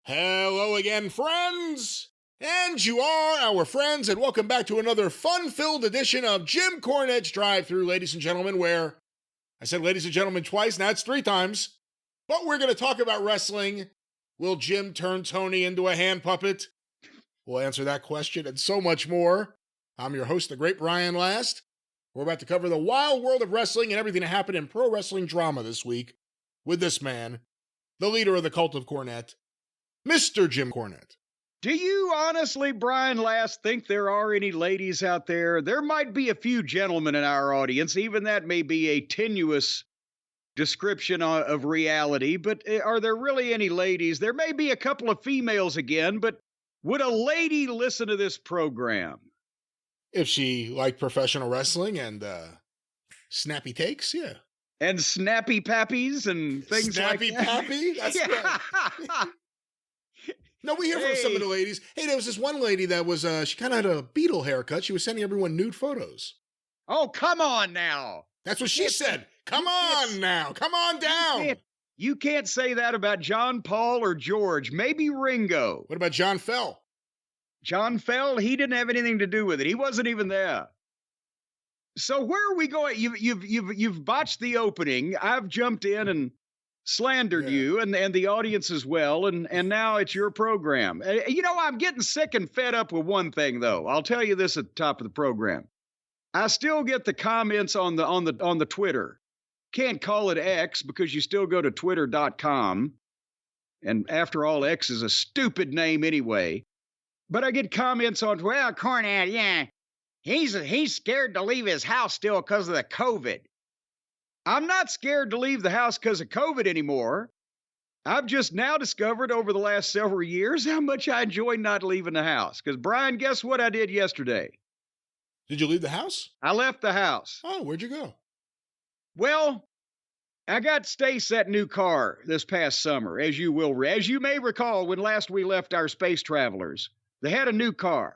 Hello again, friends! And you are our friends, and welcome back to another fun-filled edition of Jim Cornette's Drive Thru, ladies and gentlemen, where I said ladies and gentlemen twice, now it's 3 times. But we're going to talk about wrestling. Will Jim turn Tony into a hand puppet? We'll answer that question and so much more. I'm your host, the great Brian Last. We're about to cover the wild world of wrestling and everything that happened in pro wrestling drama this week with this man, the leader of the cult of Cornette, Mr. Jim Cornette. Do you honestly, Brian Last, think there are any ladies out there? There might be a few gentlemen in our audience. Even that may be a tenuous description of reality, but are there really any ladies? There may be a couple of females again, but would a lady listen to this program? If she liked professional wrestling and snappy takes, yeah. And snappy pappies and things snappy like that. Snappy pappy? That's right. No, we hear from some of the ladies. Hey, there was this one lady that was, she kind of had a Beatle haircut. She was sending everyone nude photos. Oh, come on now. That's what she said. Come on now. Come on down. You can't say that about John Paul or George. Maybe Ringo. What about John Fell? John Fell, he didn't have anything to do with it. He wasn't even there. So where are we going? You've botched the opening. I've jumped in and slandered you and the audience as well, and now it's your program. You know, I'm getting sick and fed up with one thing though. I'll tell you this at the top of the program. I still get the comments on the Twitter. Can't call it X because you still go to twitter.com. And after all, X is a stupid name anyway. But I get comments on, well, Cornette, yeah, he's scared to leave his house still because of the COVID. I'm not scared to leave the house because of COVID anymore. I've just now discovered over the last several years how much I enjoy not leaving the house. Because, Brian, guess what I did yesterday? Did you leave the house? I left the house. Oh, where'd you go? Well, I got Stace that new car this past summer, as you may recall when last we left our space travelers. They had a new car.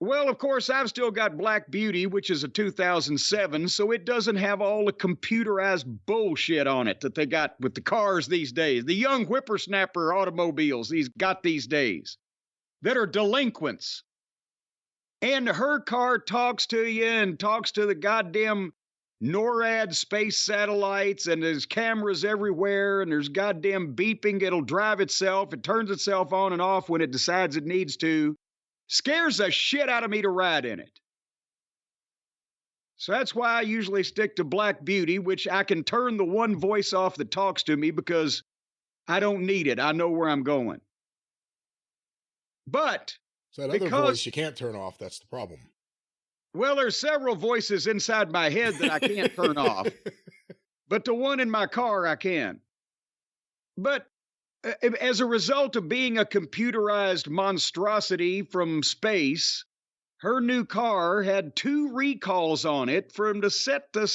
Well, of course, I've still got Black Beauty, which is a 2007, so it doesn't have all the computerized bullshit on it that they got with the cars these days. The young whippersnapper automobiles these days that are delinquents. And her car talks to you and talks to the goddamn NORAD space satellites, and there's cameras everywhere, and there's goddamn beeping. It'll drive itself. It turns itself on and off when it decides it needs to. Scares the shit out of me to ride in it. So that's why I usually stick to Black Beauty, which I can turn the one voice off that talks to me because I don't need it. I know where I'm going. But so that other voice you can't turn off, that's the problem. Well, there's several voices inside my head that I can't turn off. But the one in my car, I can. But as a result of being a computerized monstrosity from space, her new car had 2 recalls on it for him to reset the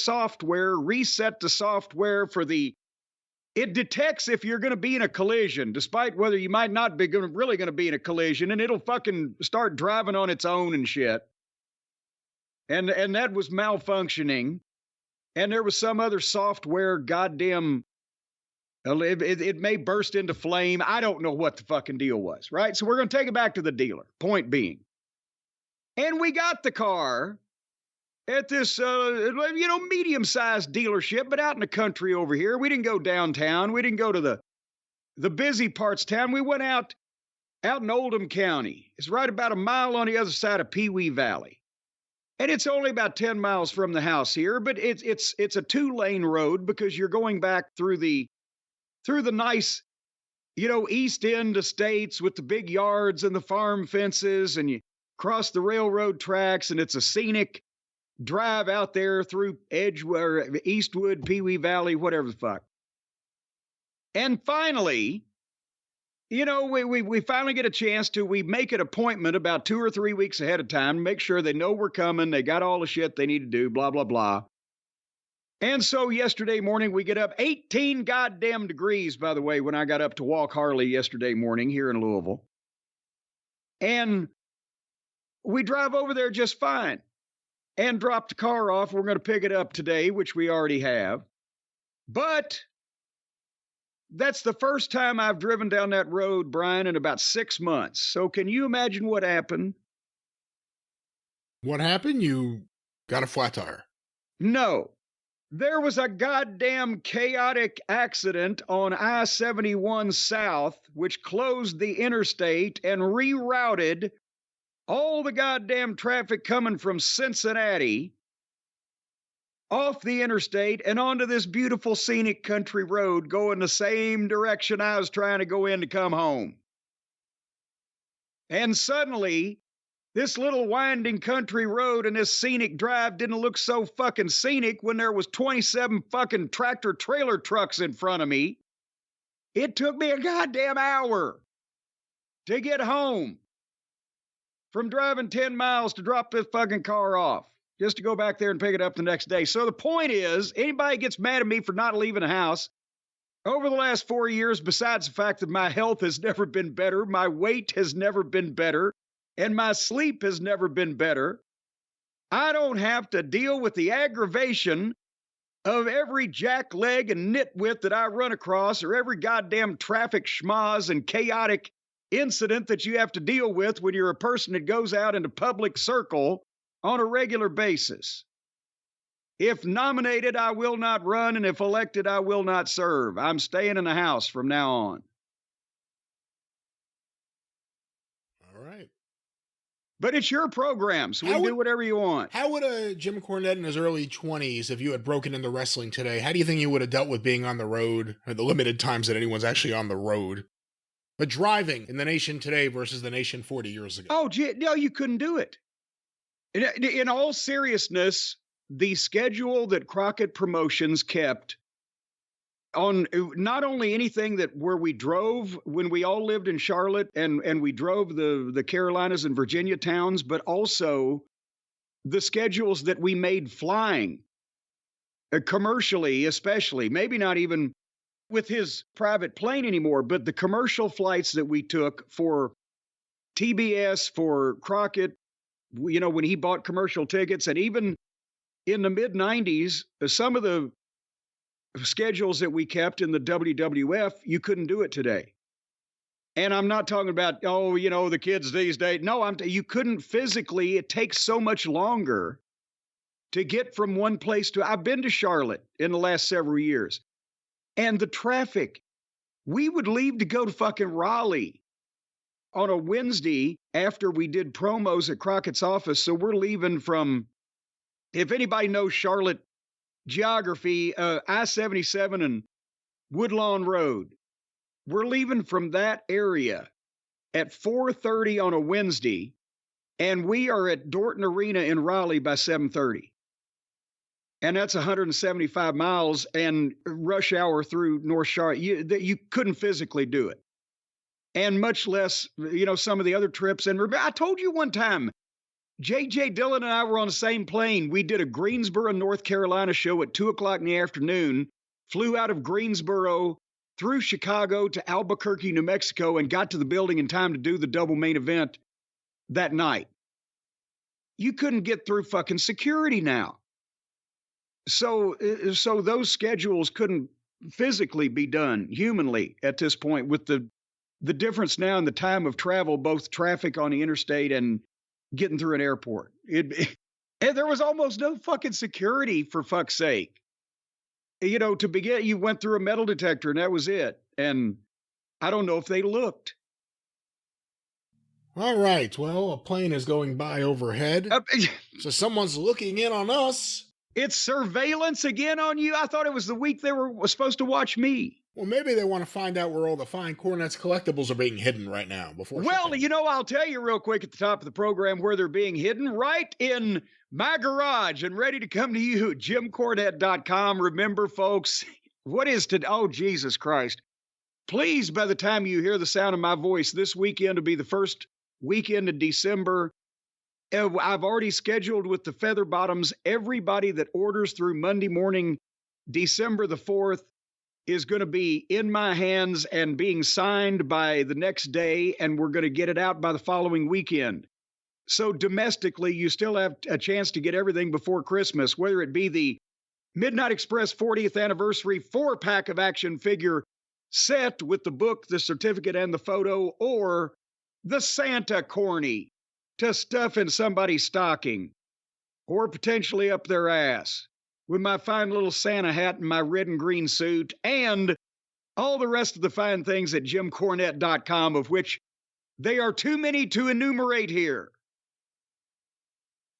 software for it detects if you're going to be in a collision, despite whether you might not be really going to be in a collision, and it'll fucking start driving on its own and shit. And that was malfunctioning. And there was some other software goddamn... It may burst into flame. I don't know what the fucking deal was, right? So we're going to take it back to the dealer, point being. And we got the car at this, medium-sized dealership, but out in the country over here. We didn't go downtown. We didn't go to the busy parts of town. We went out in Oldham County. It's right about a mile on the other side of Pee Wee Valley. And it's only about 10 miles from the house here, but it's a 2-lane road because you're going back through the nice, East End estates with the big yards and the farm fences, and you cross the railroad tracks, and it's a scenic drive out there through Edgewood, Eastwood, Pee Wee Valley, whatever the fuck. And finally, we finally get a chance we make an appointment about 2 or 3 weeks ahead of time, make sure they know we're coming, they got all the shit they need to do, blah, blah, blah. And so yesterday morning, we get up 18 goddamn degrees, by the way, when I got up to walk Harley yesterday morning here in Louisville. And we drive over there just fine and drop the car off. We're going to pick it up today, which we already have. But That's the first time I've driven down that road, Brian, in about 6 months. So can you imagine what happened? What happened? You got a flat tire. No. There was a goddamn chaotic accident on I-71 South, which closed the interstate and rerouted all the goddamn traffic coming from Cincinnati off the interstate and onto this beautiful scenic country road going the same direction I was trying to go in to come home. And suddenly, this little winding country road and this scenic drive didn't look so fucking scenic when there was 27 fucking tractor trailer trucks in front of me. It took me a goddamn hour to get home from driving 10 miles to drop this fucking car off, just to go back there and pick it up the next day. So the point is, anybody gets mad at me for not leaving the house, over the last 4 years, besides the fact that my health has never been better, my weight has never been better, and my sleep has never been better, I don't have to deal with the aggravation of every jackleg and nitwit that I run across, or every goddamn traffic schmoz and chaotic incident that you have to deal with when you're a person that goes out into public circle on a regular basis. If nominated, I will not run, and if elected, I will not serve. I'm staying in the house from now on. All right. But it's your program, so we can do whatever you want. How would Jim Cornette in his early 20s, if you had broken into wrestling today, how do you think you would have dealt with being on the road, or the limited times that anyone's actually on the road, but driving in the nation today versus the nation 40 years ago? Oh, gee, no, you couldn't do it. In all seriousness, the schedule that Crockett Promotions kept on not only anything that where we drove when we all lived in Charlotte and we drove the Carolinas and Virginia towns, but also the schedules that we made flying commercially, especially, maybe not even with his private plane anymore, but the commercial flights that we took for TBS, for Crockett, you know, when he bought commercial tickets, and even in the mid 90s, some of the schedules that we kept in the WWF, you couldn't do it today. And I'm not talking about, oh, you know, the kids these days. No, you couldn't physically. It takes so much longer to get from one place to. I've been to Charlotte in the last several years, and the traffic. We would leave to go to fucking Raleigh on a Wednesday after we did promos at Crockett's office. So we're leaving from, if anybody knows Charlotte geography, I-77 and Woodlawn Road. We're leaving from that area at 4:30 on a Wednesday, and we are at Dorton Arena in Raleigh by 7:30. And that's 175 miles and rush hour through North Charlotte. You couldn't physically do it. And much less, you know, some of the other trips. And I told you one time, J.J. Dillon and I were on the same plane. We did a Greensboro, North Carolina show at 2 o'clock in the afternoon, flew out of Greensboro through Chicago to Albuquerque, New Mexico, and got to the building in time to do the double main event that night. You couldn't get through fucking security now. So those schedules couldn't physically be done humanly at this point, with the difference now in the time of travel, both traffic on the interstate and getting through an airport. And there was almost no fucking security, for fuck's sake. You know, to begin, you went through a metal detector and that was it. And I don't know if they looked. All right. Well, a plane is going by overhead. So someone's looking in on us. It's surveillance again on you? I thought it was the week they were supposed to watch me. Well, maybe they want to find out where all the fine Cornette's collectibles are being hidden right now. Well, you know, I'll tell you real quick at the top of the program where they're being hidden. Right in my garage and ready to come to you, JimCornette.com. Remember, folks, what is today? Oh, Jesus Christ. Please, by the time you hear the sound of my voice, this weekend will be the first weekend of December. I've already scheduled with the Feather Bottoms. Everybody that orders through Monday morning, December the 4th, is going to be in my hands and being signed by the next day, and we're going to get it out by the following weekend. So domestically, you still have a chance to get everything before Christmas, whether it be the Midnight Express 40th anniversary 4-pack of action figure set with the book, the certificate, and the photo, or the Santa corny to stuff in somebody's stocking or potentially up their ass with my fine little Santa hat and my red and green suit and all the rest of the fine things at JimCornette.com, of which they are too many to enumerate here.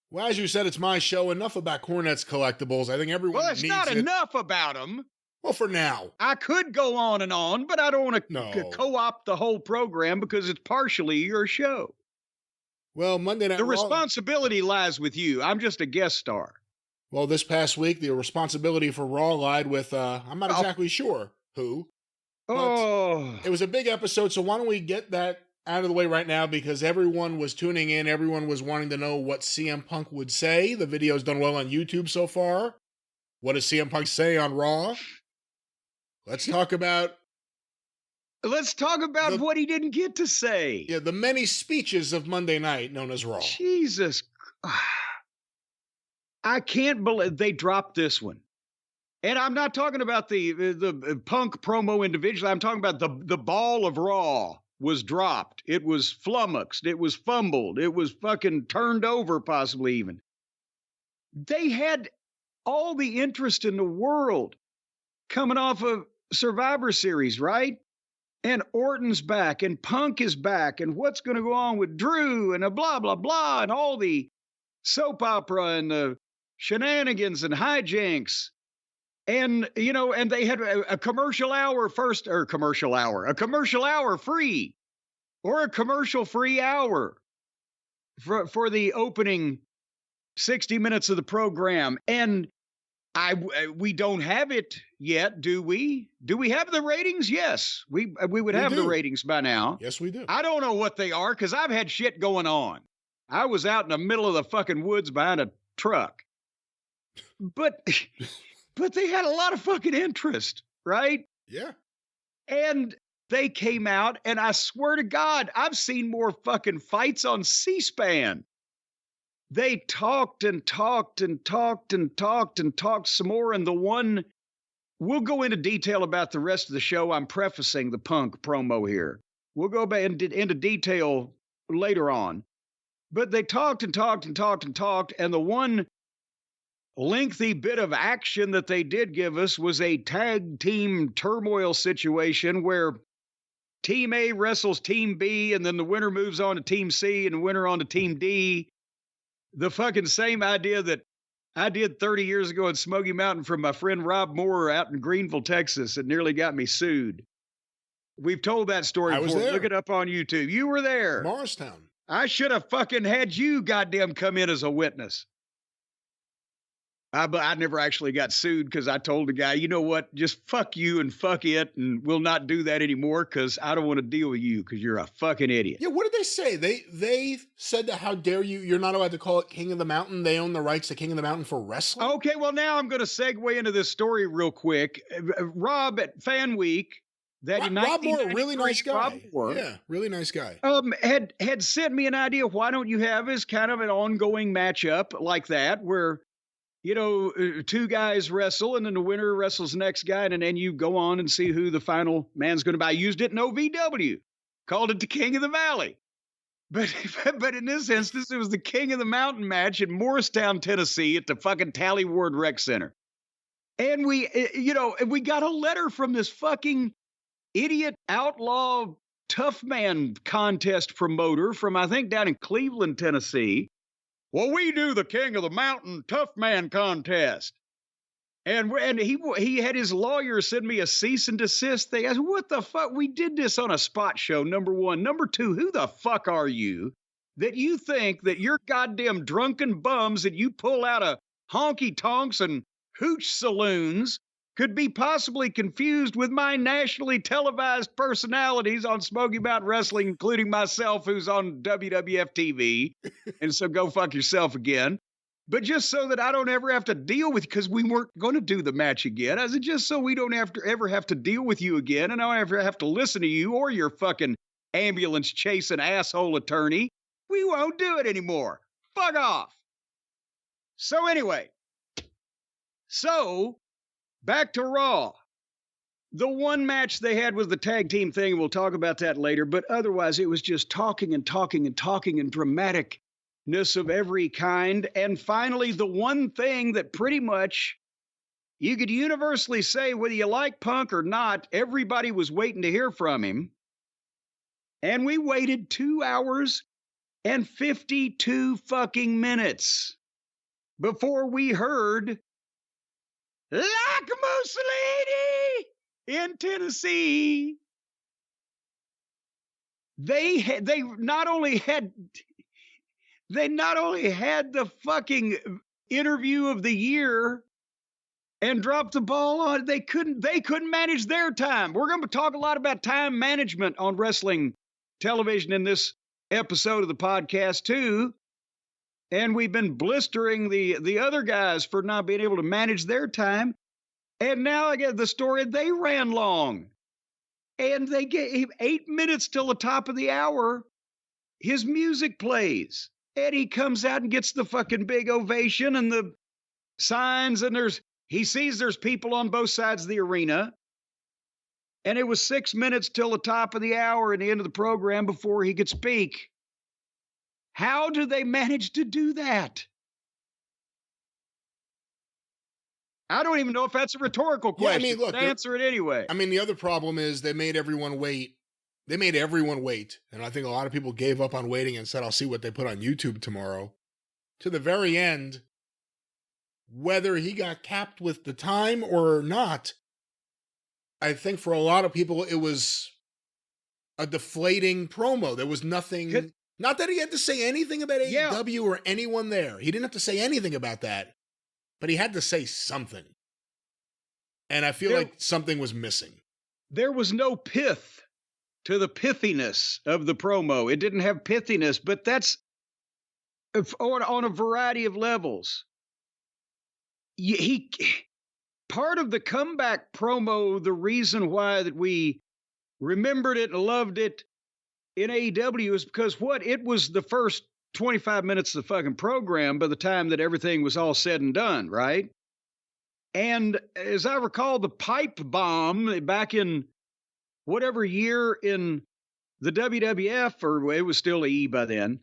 Well, as you said, it's my show. Enough about Cornette's collectibles. I think everyone Well, it's needs not it. enough about them. Well, for now. I could go on and on, but I don't want to No. co-opt the whole program because it's partially your show. Well, Monday Night The Raw. responsibility lies with you. I'm just a guest star. Well, this past week, the responsibility for Raw lied with, I'm not exactly sure who. Oh. It was a big episode, so why don't we get that out of the way right now, because everyone was tuning in. Everyone was wanting to know what CM Punk would say. The video's done well on YouTube so far. What does CM Punk say on Raw? Let's talk about what he didn't get to say. Yeah, the many speeches of Monday night known as Raw. Jesus. I can't believe they dropped this one. And I'm not talking about the Punk promo individually. I'm talking about the ball of Raw was dropped. It was flummoxed. It was fumbled. It was fucking turned over, possibly even. They had all the interest in the world coming off of Survivor Series, right? And Orton's back, and Punk is back, and what's going to go on with Drew, and a blah, blah, blah, and all the soap opera and the shenanigans and hijinks. And, you know, and they had a commercial hour first, or a commercial hour free, or a commercial free hour for the opening 60 minutes of the program. And we don't have it yet, do we? Do we have the ratings? Yes, we would have the ratings by now. Yes, we do. I don't know what they are because I've had shit going on. I was out in the middle of the fucking woods behind a truck. But they had a lot of fucking interest, right? Yeah. And they came out, and I swear to God, I've seen more fucking fights on C-SPAN. They talked and talked and talked and talked and talked some more. And the one, we'll go into detail about the rest of the show. I'm prefacing the Punk promo here. We'll go back into detail later on. But they talked and talked and talked and talked. And the one lengthy bit of action that they did give us was a tag team turmoil situation where Team A wrestles Team B, and then the winner moves on to Team C and the winner on to Team D. The fucking same idea that I did 30 years ago in Smoky Mountain from my friend Rob Moore out in Greenville, Texas. It nearly got me sued. We've told that story I was before. there. Look it up on YouTube. You were there. Morristown. I should have fucking had you goddamn come in as a witness. I never actually got sued because I told the guy, you know what, just fuck you and fuck it, and we'll not do that anymore because I don't want to deal with you because you're a fucking idiot. Yeah, what did they say? They said that how dare you, you're not allowed to call it King of the Mountain. They own the rights to King of the Mountain for wrestling. Okay, well, now I'm going to segue into this story real quick. Rob at Fan Week, that Rob Moore, really nice guy. Rob Moore, yeah, really nice guy. Had sent me an idea. Why don't you have as kind of an ongoing matchup like that where, you know, two guys wrestle and then the winner wrestles the next guy, and then you go on and see who the final man's going to be. I used it in OVW, called it the King of the Valley. But in this instance, it was the King of the Mountain match in Morristown, Tennessee at the fucking Tally Ward Rec Center. And we got a letter from this fucking idiot outlaw tough man contest promoter from, I think, down in Cleveland, Tennessee. Well, we do the King of the Mountain Tough Man contest. And he had his lawyer send me a cease and desist thing. I said, what the fuck? We did this on a spot show, number one. Number two, who the fuck are you that you think that your goddamn drunken bums that you pull out of honky tonks and hooch saloons could be possibly confused with my nationally televised personalities on Smoky Mountain Wrestling, including myself, who's on WWF TV. And so go fuck yourself again. But just so that I don't ever have to deal with, because we weren't going to do the match again. I said, just so we don't ever have to deal with you again, and I don't ever have to listen to you or your fucking ambulance chasing asshole attorney. We won't do it anymore. Fuck off. So anyway, back to Raw. The one match they had was the tag team thing. We'll talk about that later. But otherwise, it was just talking and talking and talking and dramaticness of every kind. And finally, the one thing that pretty much you could universally say, whether you like Punk or not, everybody was waiting to hear from him. And we waited 2 hours and 52 fucking minutes before we heard like Mussolini in Tennessee. They not only had the fucking interview of the year and dropped the ball on, they couldn't manage their time. We're going to talk a lot about time management on wrestling television in this episode of the podcast too. And we've been blistering the other guys for not being able to manage their time. And now I get the story, they ran long. And they gave 8 minutes till the top of the hour. His music plays. And he comes out and gets the fucking big ovation and the signs. And he sees there's people on both sides of the arena. And it was 6 minutes till the top of the hour and the end of the program before he could speak. How do they manage to do that? I don't even know if that's a rhetorical question. Yeah, I mean, look, answer it anyway. I mean, the other problem is they made everyone wait. They made everyone wait. And I think a lot of people gave up on waiting and said, I'll see what they put on YouTube tomorrow. To the very end, whether he got capped with the time or not, I think for a lot of people, it was a deflating promo. There was nothing. Not that he had to say anything about AEW or anyone there. He didn't have to say anything about that. But he had to say something. And I feel like something was missing. There was no pith to the pithiness of the promo. It didn't have pithiness, but that's on a variety of levels. Part of the comeback promo, the reason why that we remembered it and loved it in AEW is because it was the first 25 minutes of the fucking program by the time that everything was all said and done, right? And as I recall, the pipe bomb back in whatever year in the WWF, or it was still E by then,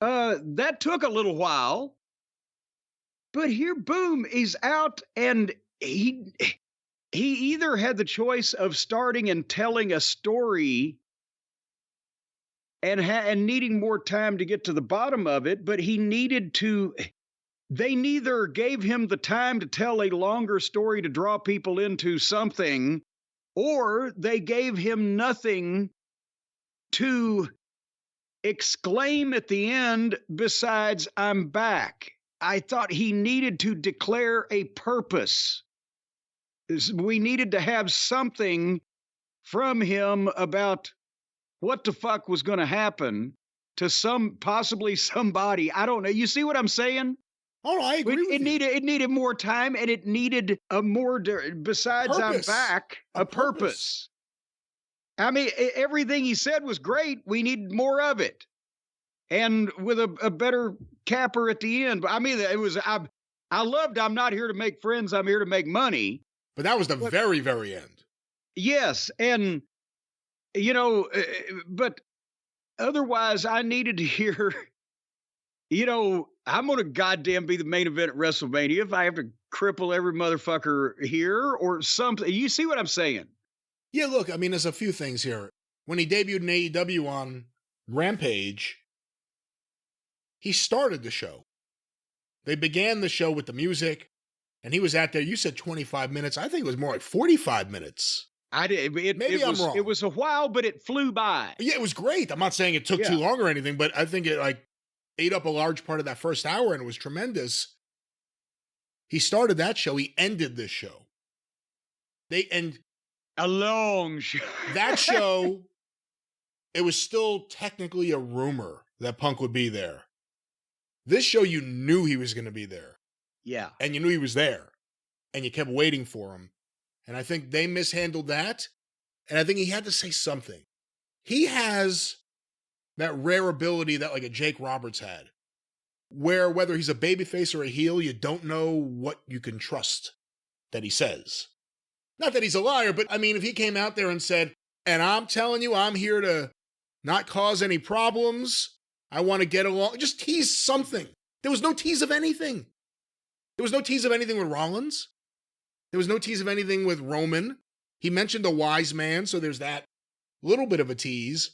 that took a little while. But here, boom, he's out, and he either had the choice of starting and telling a story and needing more time to get to the bottom of it, but they neither gave him the time to tell a longer story to draw people into something, or they gave him nothing to exclaim at the end besides, I'm back. I thought he needed to declare a purpose. We needed to have something from him about what the fuck was going to happen to possibly somebody. I don't know. You see what I'm saying? Oh, I agree with you. It needed more time, and it needed a more, besides purpose. I'm back, a purpose. I mean, everything he said was great. We need more of it. And with a better capper at the end. But I mean, I loved I'm not here to make friends. I'm here to make money. But that was the very, very end. Yes. And, but otherwise I needed to hear, I'm going to goddamn be the main event at WrestleMania if I have to cripple every motherfucker here or something. You see what I'm saying? Yeah, look, I mean, there's a few things here. When he debuted in AEW on Rampage, he started the show. They began the show with the music, and he was out there. You said 25 minutes. I think it was more like 45 minutes. Maybe I'm wrong. It was a while, but it flew by. Yeah, it was great. I'm not saying it took too long or anything, but I think it ate up a large part of that first hour, and it was tremendous. He started that show. He ended this show. A long show. That show, it was still technically a rumor that Punk would be there. This show, you knew he was going to be there. Yeah. And you knew he was there. And you kept waiting for him. And I think they mishandled that. And I think he had to say something. He has that rare ability that like a Jake Roberts had, where whether he's a babyface or a heel, you don't know what you can trust that he says. Not that he's a liar, but I mean, if he came out there and said, and I'm telling you, I'm here to not cause any problems. I want to get along. Just tease something. There was no tease of anything. There was no tease of anything with Rollins. There was no tease of anything with Roman. He mentioned a wise man, so there's that little bit of a tease.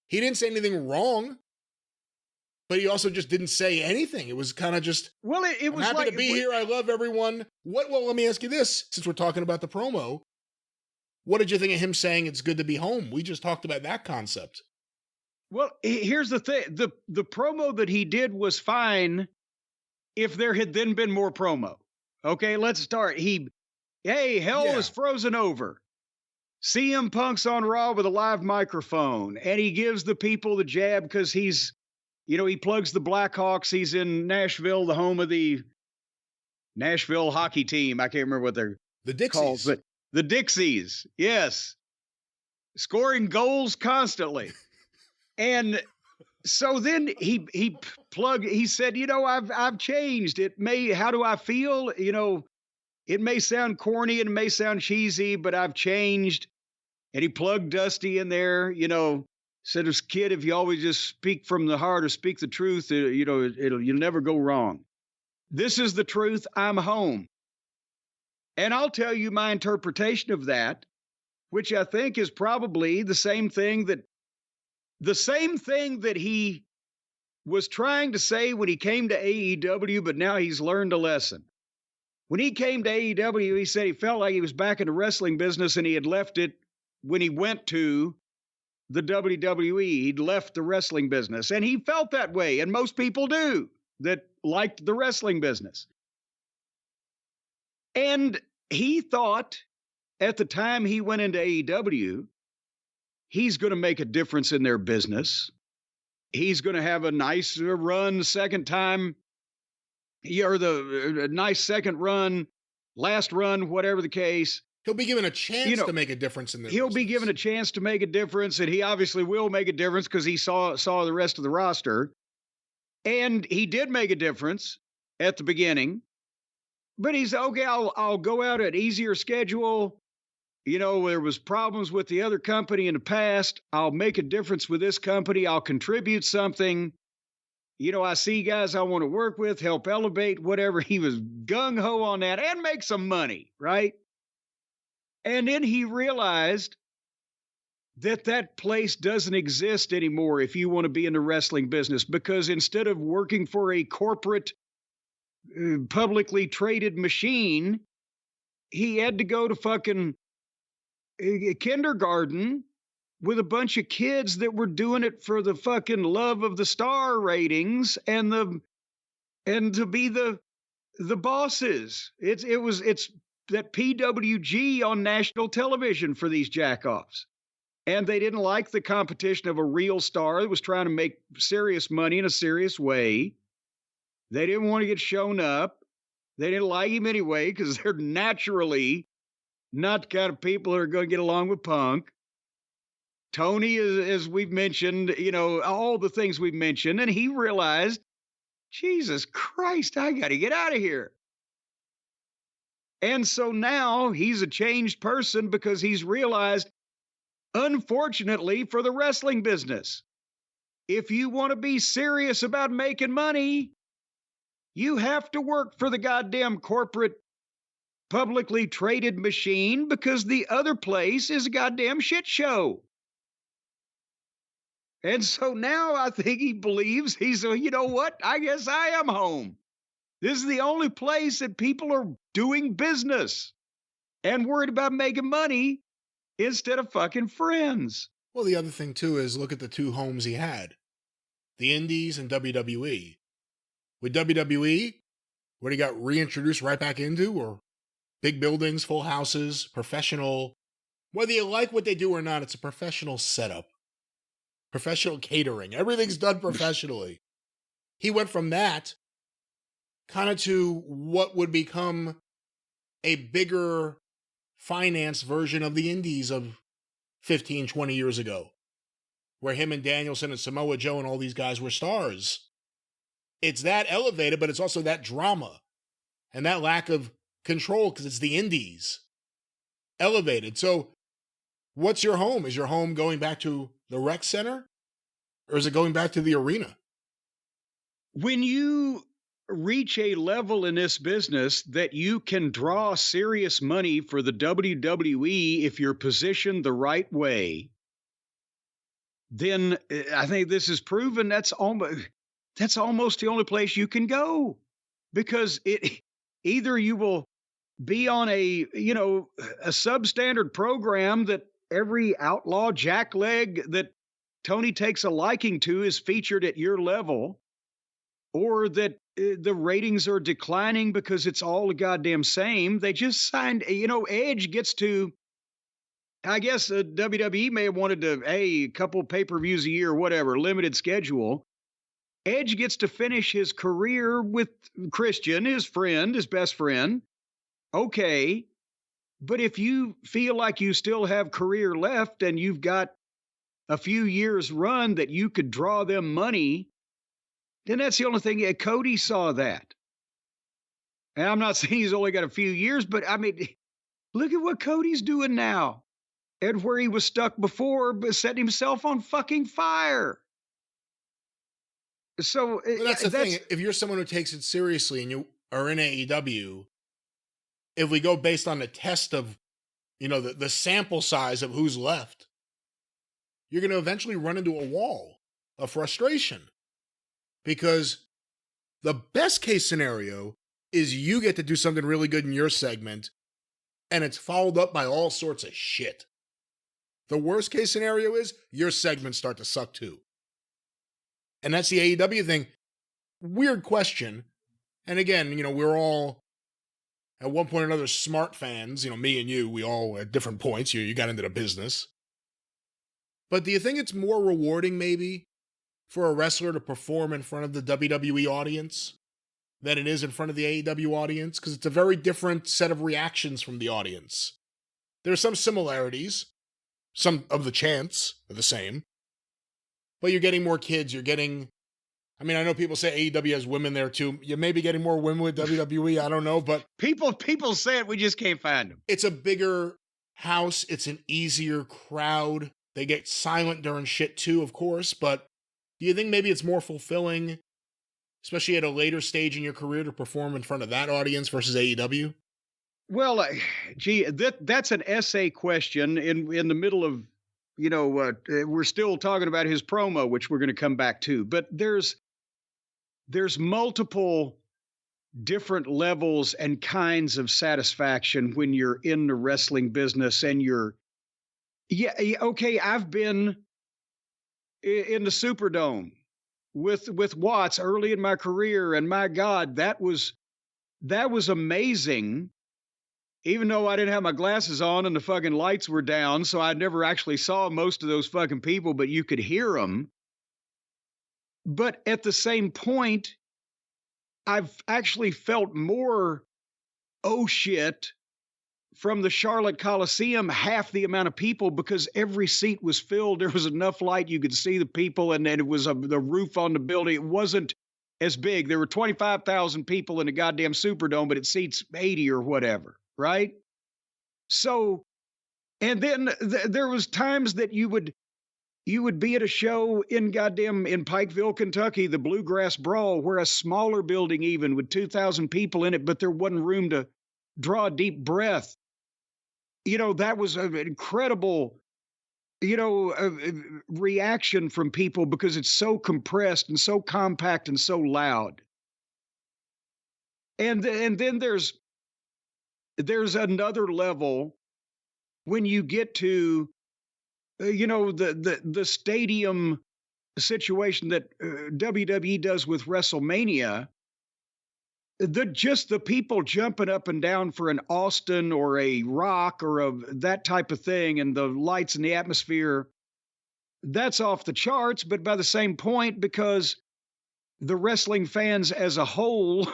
He didn't say anything wrong, but he also just didn't say anything. It was kind of just, well, it was I'm happy like, to be here. I love everyone. Well, let me ask you this, since we're talking about the promo. What did you think of him saying it's good to be home? We just talked about that concept. Well, here's the thing. The promo that he did was fine if there had then been more promo. Okay, let's start. Hell is frozen over. CM Punk's on Raw with a live microphone, and he gives the people the jab because he's, he plugs the Blackhawks. He's in Nashville, the home of the Nashville hockey team. I can't remember what they're called, but the Dixies, yes. Scoring goals constantly. And so then he said, I've changed. How do I feel? It may sound corny and it may sound cheesy, but I've changed. And he plugged Dusty in there, said, as a kid, if you always just speak from the heart or speak the truth, you'll never go wrong. This is the truth. I'm home. And I'll tell you my interpretation of that, which I think is probably the same thing that he was trying to say when he came to AEW, but now he's learned a lesson. When he came to AEW, he said he felt like he was back in the wrestling business and he had left it when he went to the WWE. He'd left the wrestling business, and he felt that way, and most people do that liked the wrestling business. And he thought at the time he went into AEW, he's going to make a difference in their business. He's going to have a nice run second time, or the nice second run, last run, whatever the case. He'll be given a chance to make a difference in their business. Be given a chance to make a difference, and he obviously will make a difference because he saw the rest of the roster. And he did make a difference at the beginning. But he's, okay, I'll go out at easier schedule. There was problems with the other company in the past. I'll make a difference with this company. I'll contribute something. I see guys I want to work with, help elevate, whatever. He was gung-ho on that and make some money, right? And then he realized that place doesn't exist anymore if you want to be in the wrestling business, because instead of working for a corporate, publicly traded machine, he had to go to fucking kindergarten with a bunch of kids that were doing it for the fucking love of the star ratings and to be the bosses. It's that PWG on national television for these jackoffs. And they didn't like the competition of a real star that was trying to make serious money in a serious way. They didn't want to get shown up. They didn't like him anyway because they're naturally not the kind of people that are going to get along with Punk. Tony, as we've mentioned, all the things we've mentioned, and he realized, Jesus Christ, I got to get out of here. And so now he's a changed person because he's realized, unfortunately for the wrestling business, if you want to be serious about making money, you have to work for the goddamn corporate, publicly traded machine, because the other place is a goddamn shit show. And so now I think he believes you know what? I guess I am home. This is the only place that people are doing business and worried about making money instead of fucking friends. Well, the other thing, too, is look at the two homes he had. The Indies and WWE. With WWE, what he got reintroduced right back into, or big buildings, full houses, professional. Whether you like what they do or not, it's a professional setup. Professional catering. Everything's done professionally. He went from that kind of to what would become a bigger finance version of the Indies of 15, 20 years ago, where him and Danielson and Samoa Joe and all these guys were stars. It's that elevated, but it's also that drama and that lack of control because it's the Indies. elevated. So what's your home? Is your home going back to the rec center or is it going back to the arena? When you reach a level in this business that you can draw serious money for the WWE if you're positioned the right way, then I think this is proven that's almost the only place you can go, because either you will be on a substandard program that every outlaw jackleg that Tony takes a liking to is featured at your level, or that the ratings are declining because it's all the goddamn same. They just signed, Edge gets to, I guess WWE may have wanted to, a couple pay-per-views a year, whatever, limited schedule. Edge gets to finish his career with Christian, his friend, his best friend. Okay. But if you feel like you still have career left and you've got a few years run that you could draw them money, then that's the only thing. Cody saw that. And I'm not saying he's only got a few years, but I mean, look at what Cody's doing now. And where he was stuck before, but setting himself on fucking fire. So well, that's the thing. If you're someone who takes it seriously and you are in AEW, if we go based on the test of, the sample size of who's left, you're going to eventually run into a wall of frustration. Because the best case scenario is you get to do something really good in your segment and it's followed up by all sorts of shit. The worst case scenario is your segments start to suck too. And that's the AEW thing. Weird question. And again, we're all at one point or another smart fans, me and you, we all at different points, you got into the business. But do you think it's more rewarding maybe for a wrestler to perform in front of the WWE audience than it is in front of the AEW audience? Because it's a very different set of reactions from the audience. There are some similarities. Some of the chants are the same. But you're getting more kids. I know people say AEW has women there too. You may be getting more women with WWE. I don't know. But people say it. We just can't find them. It's a bigger house. It's an easier crowd. They get silent during shit too, of course. But do you think maybe it's more fulfilling, especially at a later stage in your career, to perform in front of that audience versus AEW? Well, that's an essay question in the middle of, we're still talking about his promo, which we're going to come back to. But there's multiple different levels and kinds of satisfaction when you're in the wrestling business and okay, I've been in the Superdome with Watts early in my career, and my God, that was amazing. Even though I didn't have my glasses on and the fucking lights were down, so I never actually saw most of those fucking people, but you could hear them. But at the same point, I've actually felt more, oh shit, from the Charlotte Coliseum, half the amount of people, because every seat was filled. There was enough light, you could see the people, and then it was the roof on the building. It wasn't as big. There were 25,000 people in the goddamn Superdome, but it seats 80 or whatever, right? So, and then there was times that you would be at a show in Pikeville, Kentucky, the Bluegrass Brawl, where a smaller building even with 2,000 people in it, but there wasn't room to draw a deep breath. That was an incredible, reaction from people because it's so compressed and so compact and so loud. And then there's another level when you get to, the stadium situation that WWE does with WrestleMania. The people jumping up and down for an Austin or a Rock or that type of thing, and the lights and the atmosphere, that's off the charts. But by the same point, because the wrestling fans as a whole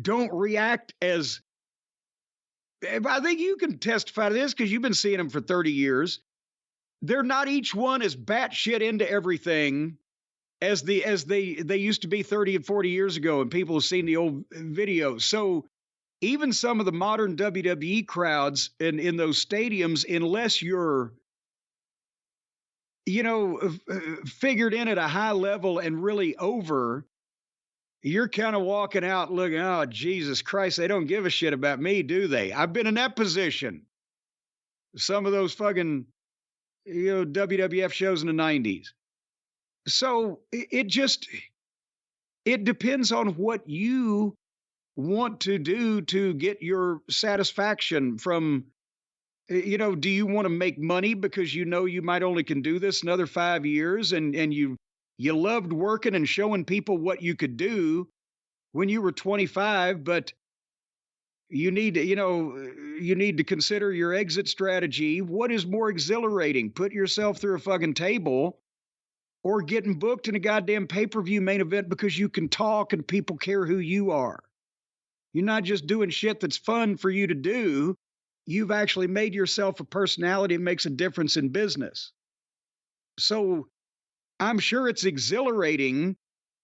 don't react as, I think you can testify to this because you've been seeing them for 30 years. They're not each one as batshit into everything as they used to be 30 and 40 years ago, and people have seen the old videos. So even some of the modern WWE crowds in those stadiums, unless you're, figured in at a high level and really over, you're kind of walking out looking, oh, Jesus Christ, they don't give a shit about me, do they? I've been in that position. Some of those fucking, WWF shows in the 90s. So it depends on what you want to do to get your satisfaction from, do you want to make money because you might only can do this another 5 years, and you loved working and showing people what you could do when you were 25, but you need to consider your exit strategy. What is more exhilarating? Put yourself through a fucking table or getting booked in a goddamn pay-per-view main event because you can talk and people care who you are. You're not just doing shit that's fun for you to do. You've actually made yourself a personality that makes a difference in business. So I'm sure it's exhilarating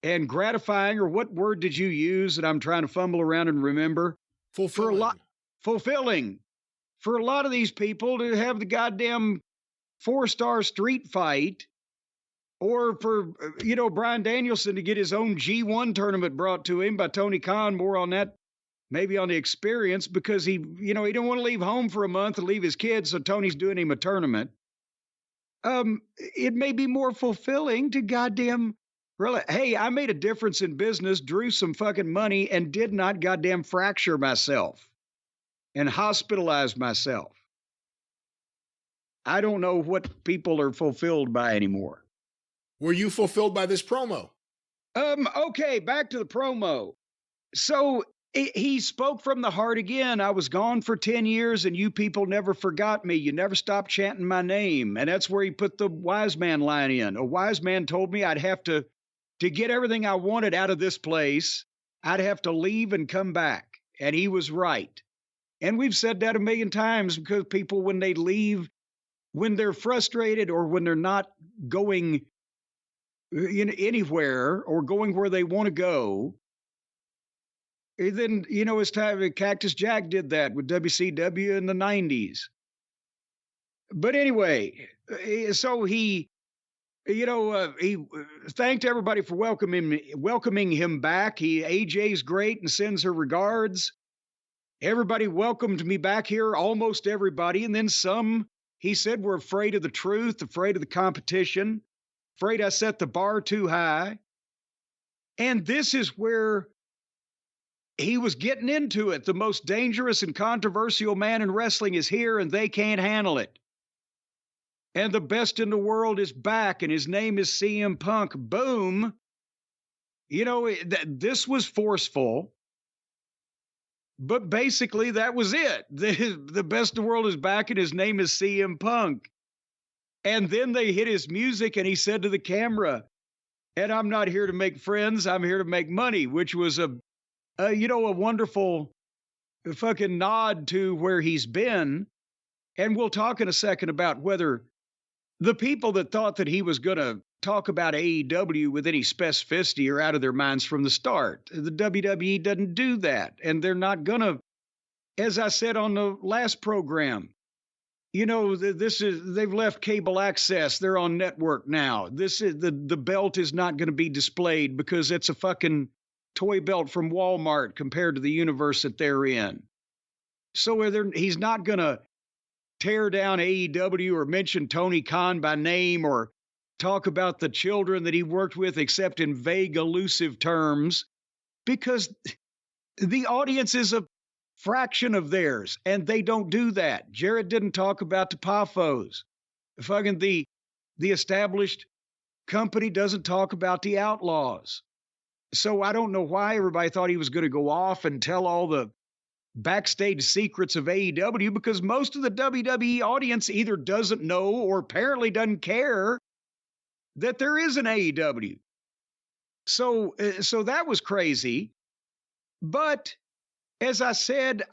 and gratifying, or what word did you use that I'm trying to fumble around and remember? Fulfilling. Fulfilling. For a lot of these people to have the goddamn 4-star street fight, or for, Bryan Danielson to get his own G1 tournament brought to him by Tony Khan. More on that, maybe on the experience, because he didn't want to leave home for a month and leave his kids, so Tony's doing him a tournament. It may be more fulfilling to goddamn, really, hey, I made a difference in business, drew some fucking money, and did not goddamn fracture myself and hospitalize myself. I don't know what people are fulfilled by anymore. Were you fulfilled by this promo? Okay, back to the promo. So he spoke from the heart again. I was gone for 10 years and you people never forgot me. You never stopped chanting my name. And that's where he put the wise man line in. A wise man told me I'd have to get everything I wanted out of this place, I'd have to leave and come back. And he was right. And we've said that a million times, because people, when they leave, when they're frustrated or when they're not going anywhere or going where they want to go, then, it's time. Cactus Jack did that with WCW in the 90s. But anyway, so he thanked everybody for welcoming him back. AJ's great and sends her regards. Everybody welcomed me back here, almost everybody. And then some, he said, were afraid of the truth, afraid of the competition, afraid I set the bar too high. And this is where he was getting into it. The most dangerous and controversial man in wrestling is here, and they can't handle it. And the best in the world is back, and his name is CM Punk. Boom. This was forceful, but basically that was it. The best in the world is back, and his name is CM Punk. And then they hit his music, and he said to the camera, and I'm not here to make friends, I'm here to make money, which was a wonderful fucking nod to where he's been. And we'll talk in a second about whether the people that thought that he was going to talk about AEW with any specificity are out of their minds from the start. The WWE doesn't do that. And they're not going to, as I said on the last program, they've left cable access. They're on network now. This is the belt is not going to be displayed because it's a fucking toy belt from Walmart compared to the universe that they're in. So he's not going to tear down AEW or mention Tony Khan by name or talk about the children that he worked with except in vague, elusive terms, because the audience is a fraction of theirs, and they don't do that. Jarrett didn't talk about the Pafos. Fucking the established company doesn't talk about the Outlaws. So I don't know why everybody thought he was going to go off and tell all the backstage secrets of AEW, because most of the WWE audience either doesn't know or apparently doesn't care that there is an AEW. So that was crazy. But as I said,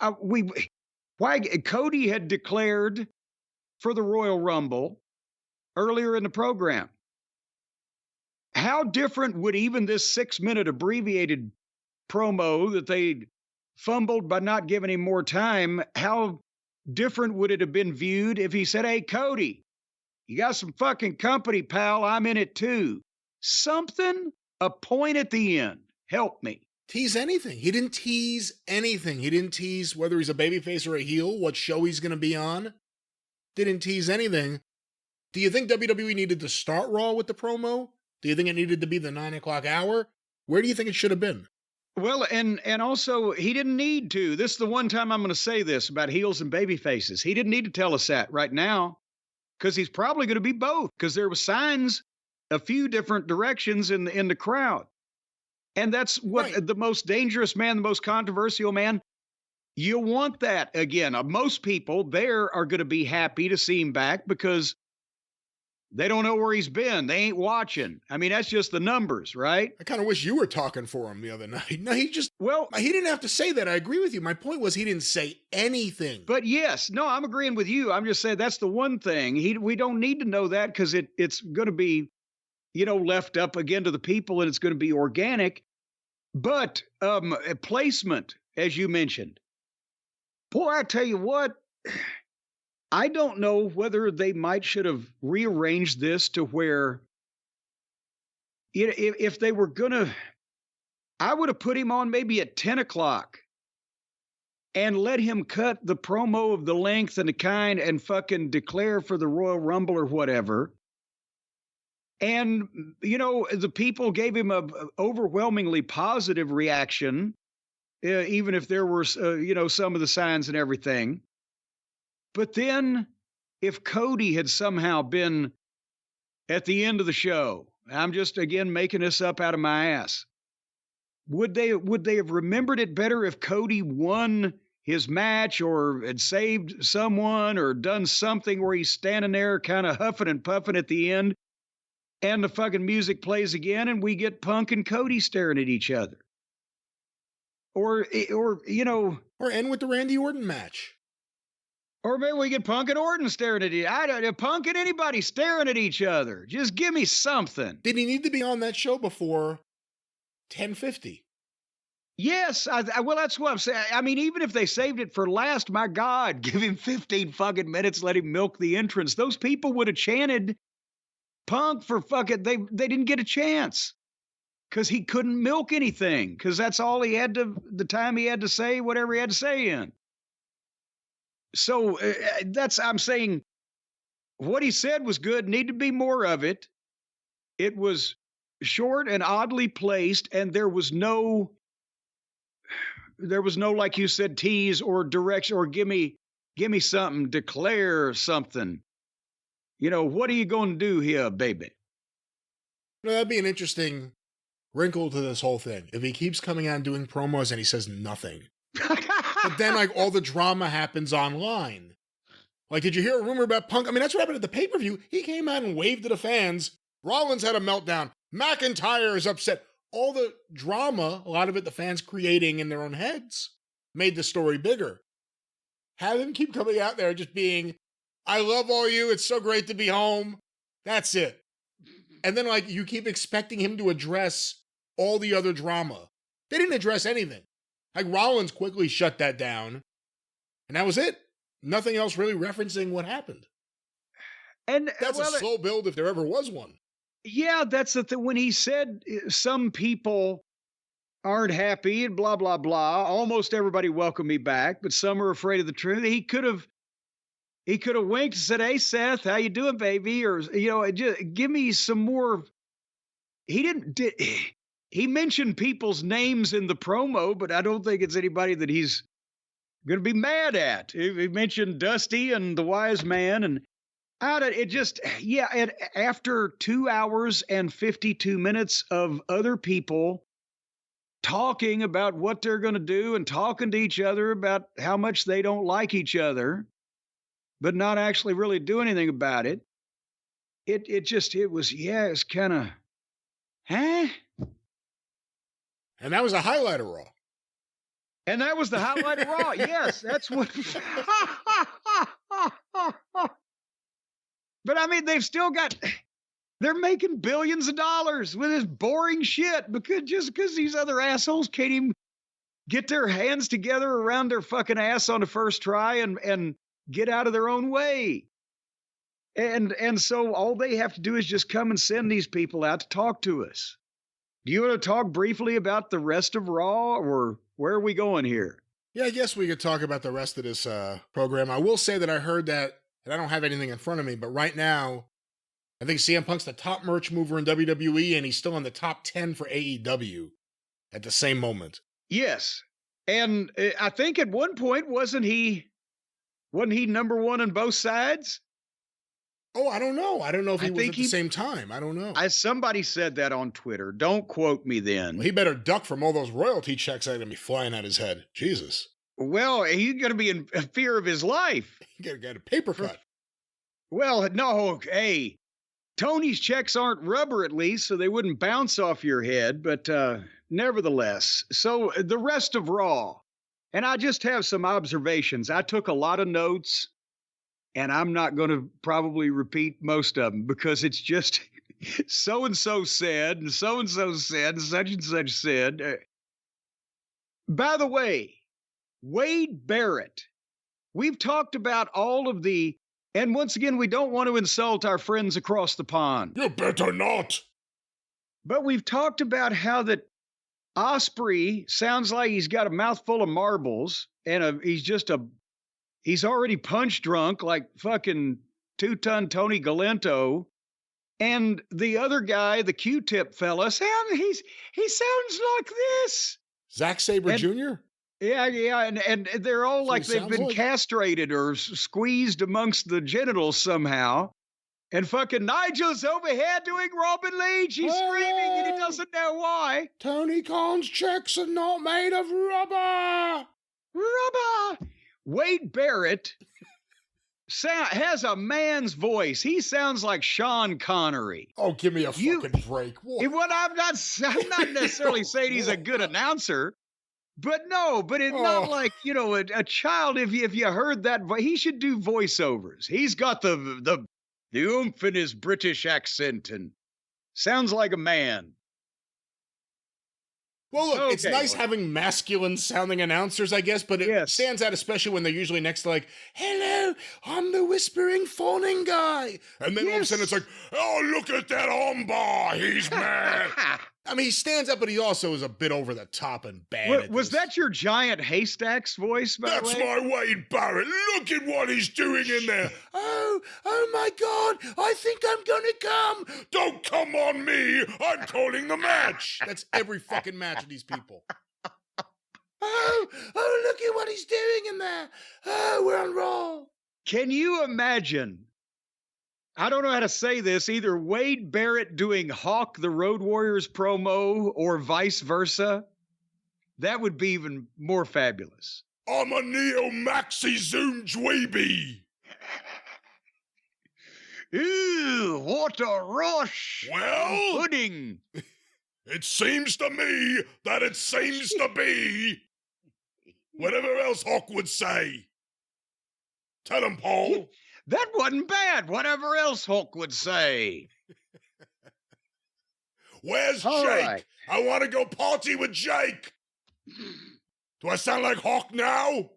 Cody had declared for the Royal Rumble earlier in the program. How different would even this 6-minute abbreviated promo that they fumbled by not giving him more time, how different would it have been viewed if he said, hey, Cody, you got some fucking company, pal. I'm in it too. Something, a point at the end. Help me. Tease anything. He didn't tease anything. He didn't tease whether he's a babyface or a heel, what show he's going to be on. Didn't tease anything. Do you think WWE needed to start Raw with the promo? Do you think it needed to be the 9 o'clock hour? Where do you think it should have been? Well, and also, he didn't need to. This is the one time I'm going to say this about heels and baby faces. He didn't need to tell us that right now, because he's probably going to be both, because there were signs a few different directions in the crowd. And that's what Right. The most dangerous man, the most controversial man, you want that. Again, most people there are going to be happy to see him back because they don't know where he's been. They ain't watching. I mean, that's just the numbers, right? I kind of wish you were talking for him the other night. No, he didn't have to say that. I agree with you. My point was he didn't say anything. But yes, no, I'm agreeing with you. I'm just saying that's the one thing. We don't need to know that because it's going to be, left up again to the people, and it's going to be organic. But placement, as you mentioned, boy, I tell you what, I don't know whether they should have rearranged this to where, if they were gonna, I would have put him on maybe at 10 o'clock and let him cut the promo of the length and the kind and fucking declare for the Royal Rumble or whatever. And, the people gave him a overwhelmingly positive reaction, even if there were, some of the signs and everything. But then if Cody had somehow been at the end of the show, I'm just, again, making this up out of my ass. Would they have remembered it better if Cody won his match or had saved someone or done something where he's standing there kind of huffing and puffing at the end? And the fucking music plays again, and we get Punk and Cody staring at each other. Or end with the Randy Orton match. Or maybe we get Punk and Orton staring at each other. Punk and anybody staring at each other. Just give me something. Did he need to be on that show before 10:50? Yes. Well, that's what I'm saying. I mean, even if they saved it for last, my God, give him 15 fucking minutes, let him milk the entrance. Those people would have chanted Punk for fucking, they didn't get a chance because he couldn't milk anything because that's all he had the time he had to say whatever he had to say in. So I'm saying what he said was good, need to be more of it. It was short and oddly placed, and there was no, like you said, tease or direction or give me something, declare something. What are you going to do here, baby? That'd be an interesting wrinkle to this whole thing. If he keeps coming out and doing promos and he says nothing. But then, all the drama happens online. Did you hear a rumor about Punk? I mean, that's what happened at the pay-per-view. He came out and waved to the fans. Rollins had a meltdown. McIntyre is upset. All the drama, a lot of it the fans creating in their own heads, made the story bigger. Have him keep coming out there just being, I love all you. It's so great to be home. That's it. And then, you keep expecting him to address all the other drama. They didn't address anything. Rollins quickly shut that down. And that was it. Nothing else really referencing what happened. And that's a slow build if there ever was one. Yeah, that's the thing. When he said some people aren't happy and blah, blah, blah, almost everybody welcomed me back, but some are afraid of the truth. He could have winked and said, hey, Seth, how you doing, baby? Or, just give me some more. He mentioned people's names in the promo, but I don't think it's anybody that he's going to be mad at. He mentioned Dusty and the Wise Man. And after 2 hours and 52 minutes of other people talking about what they're going to do and talking to each other about how much they don't like each other, but not actually really do anything about it. It was kind of, huh? And that was a highlight of Raw. And that was the highlight of Raw. Yes, that's what. But I mean, they're making billions of dollars with this boring shit because these other assholes can't even get their hands together around their fucking ass on the first try and get out of their own way. And so all they have to do is just come and send these people out to talk to us. Do you want to talk briefly about the rest of Raw, or where are we going here? Yeah, I guess we could talk about the rest of this program. I will say that I heard that, and I don't have anything in front of me, but right now, I think CM Punk's the top merch mover in WWE, and he's still in the top 10 for AEW at the same moment. Yes. And I think at one point, wasn't he number one on both sides? Oh, I don't know. I don't know if he was at the same time. I don't know. Somebody said that on Twitter. Don't quote me then. Well, he better duck from all those royalty checks that are going to be flying at his head. Jesus. Well, he's going to be in fear of his life. He got to get a paper cut. Well, no. Hey, Tony's checks aren't rubber, at least, so they wouldn't bounce off your head. But nevertheless, so the rest of Raw. And I just have some observations. I took a lot of notes. And I'm not going to probably repeat most of them because it's just so-and-so said, and so-and-so said, and such said. By the way, Wade Barrett, we've talked about all of the, and once again, we don't want to insult our friends across the pond. You better not. But we've talked about how that Osprey sounds like he's got a mouthful of marbles, and he's already punch drunk like fucking 2-ton Tony Galento. And the other guy, the Q-tip fella, he sounds like this. Zack Sabre Jr.? Yeah. And they're all like they've been castrated or squeezed amongst the genitals somehow. And fucking Nigel's over here doing Robin Leach. He's screaming and he doesn't know why. Tony Khan's checks are not made of rubber. Rubber. Wade Barrett has a man's voice. He sounds like Sean Connery. Oh, give me a fucking break. I'm not necessarily saying he's a good announcer, but it's not like, a child. If you heard that, he should do voiceovers. He's got the oomph in his British accent and sounds like a man. Well, look, it's nice having masculine-sounding announcers, I guess, but it stands out especially when they're usually next to like, hello, I'm the whispering fawning guy. And then all of a sudden it's like, oh, look at that armbar, he's mad. I mean, he stands up, but he also is a bit over the top and bad. Was that your giant haystacks voice, by the way? That's my Wade Barrett. Look at what he's doing in there. Oh my God, I think I'm gonna come. Don't come on me. I'm calling the match. That's every fucking match of these people. Oh, look at what he's doing in there. Oh, we're on Raw. Can you imagine? I don't know how to say this, either Wade Barrett doing Hawk the Road Warriors promo or vice versa. That would be even more fabulous. I'm a neo-maxi zoom dweeby. Ew, what a rush. Well, pudding. It seems to me that it seems to be whatever else Hawk would say. Tell him, Paul. That wasn't bad. Whatever else Hulk would say. Where's Jake? Right. I want to go party with Jake. Do I sound like Hawk now?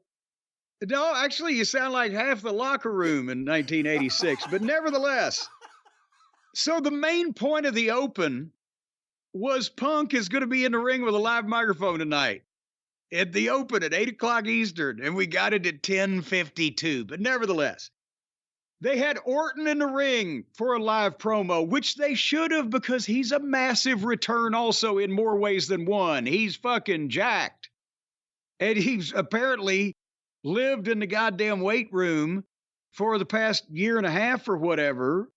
No, actually, you sound like half the locker room in 1986. But nevertheless, so the main point of the open was Punk is going to be in the ring with a live microphone tonight. At the open at 8 o'clock Eastern. And we got it at 10:52. But nevertheless. They had Orton in the ring for a live promo, which they should have because he's a massive return also in more ways than one. He's fucking jacked. And he's apparently lived in the goddamn weight room for the past year and a half or whatever.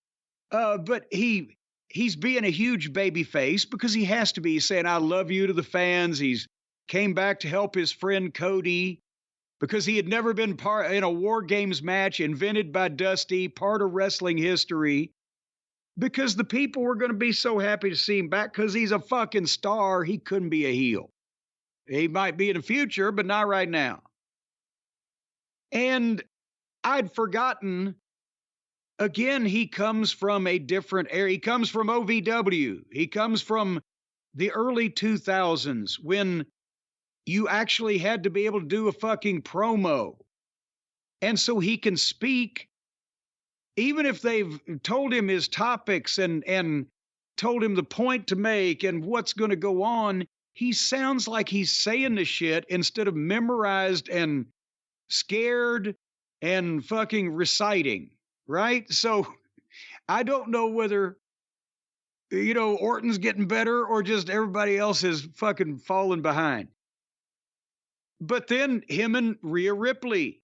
But he's being a huge baby face because he has to be. He's saying, I love you to the fans. He's came back to help his friend Cody. Because he had never been part in a War Games match invented by Dusty, part of wrestling history. Because the people were going to be so happy to see him back because he's a fucking star. He couldn't be a heel. He might be in the future, but not right now. And I'd forgotten, again, he comes from a different area. He comes from OVW. He comes from the early 2000s when you actually had to be able to do a fucking promo. And so he can speak, even if they've told him his topics and told him the point to make and what's going to go on, he sounds like he's saying the shit instead of memorized and scared and fucking reciting, right? So I don't know whether, Orton's getting better or just everybody else is fucking falling behind. But then him and Rhea Ripley,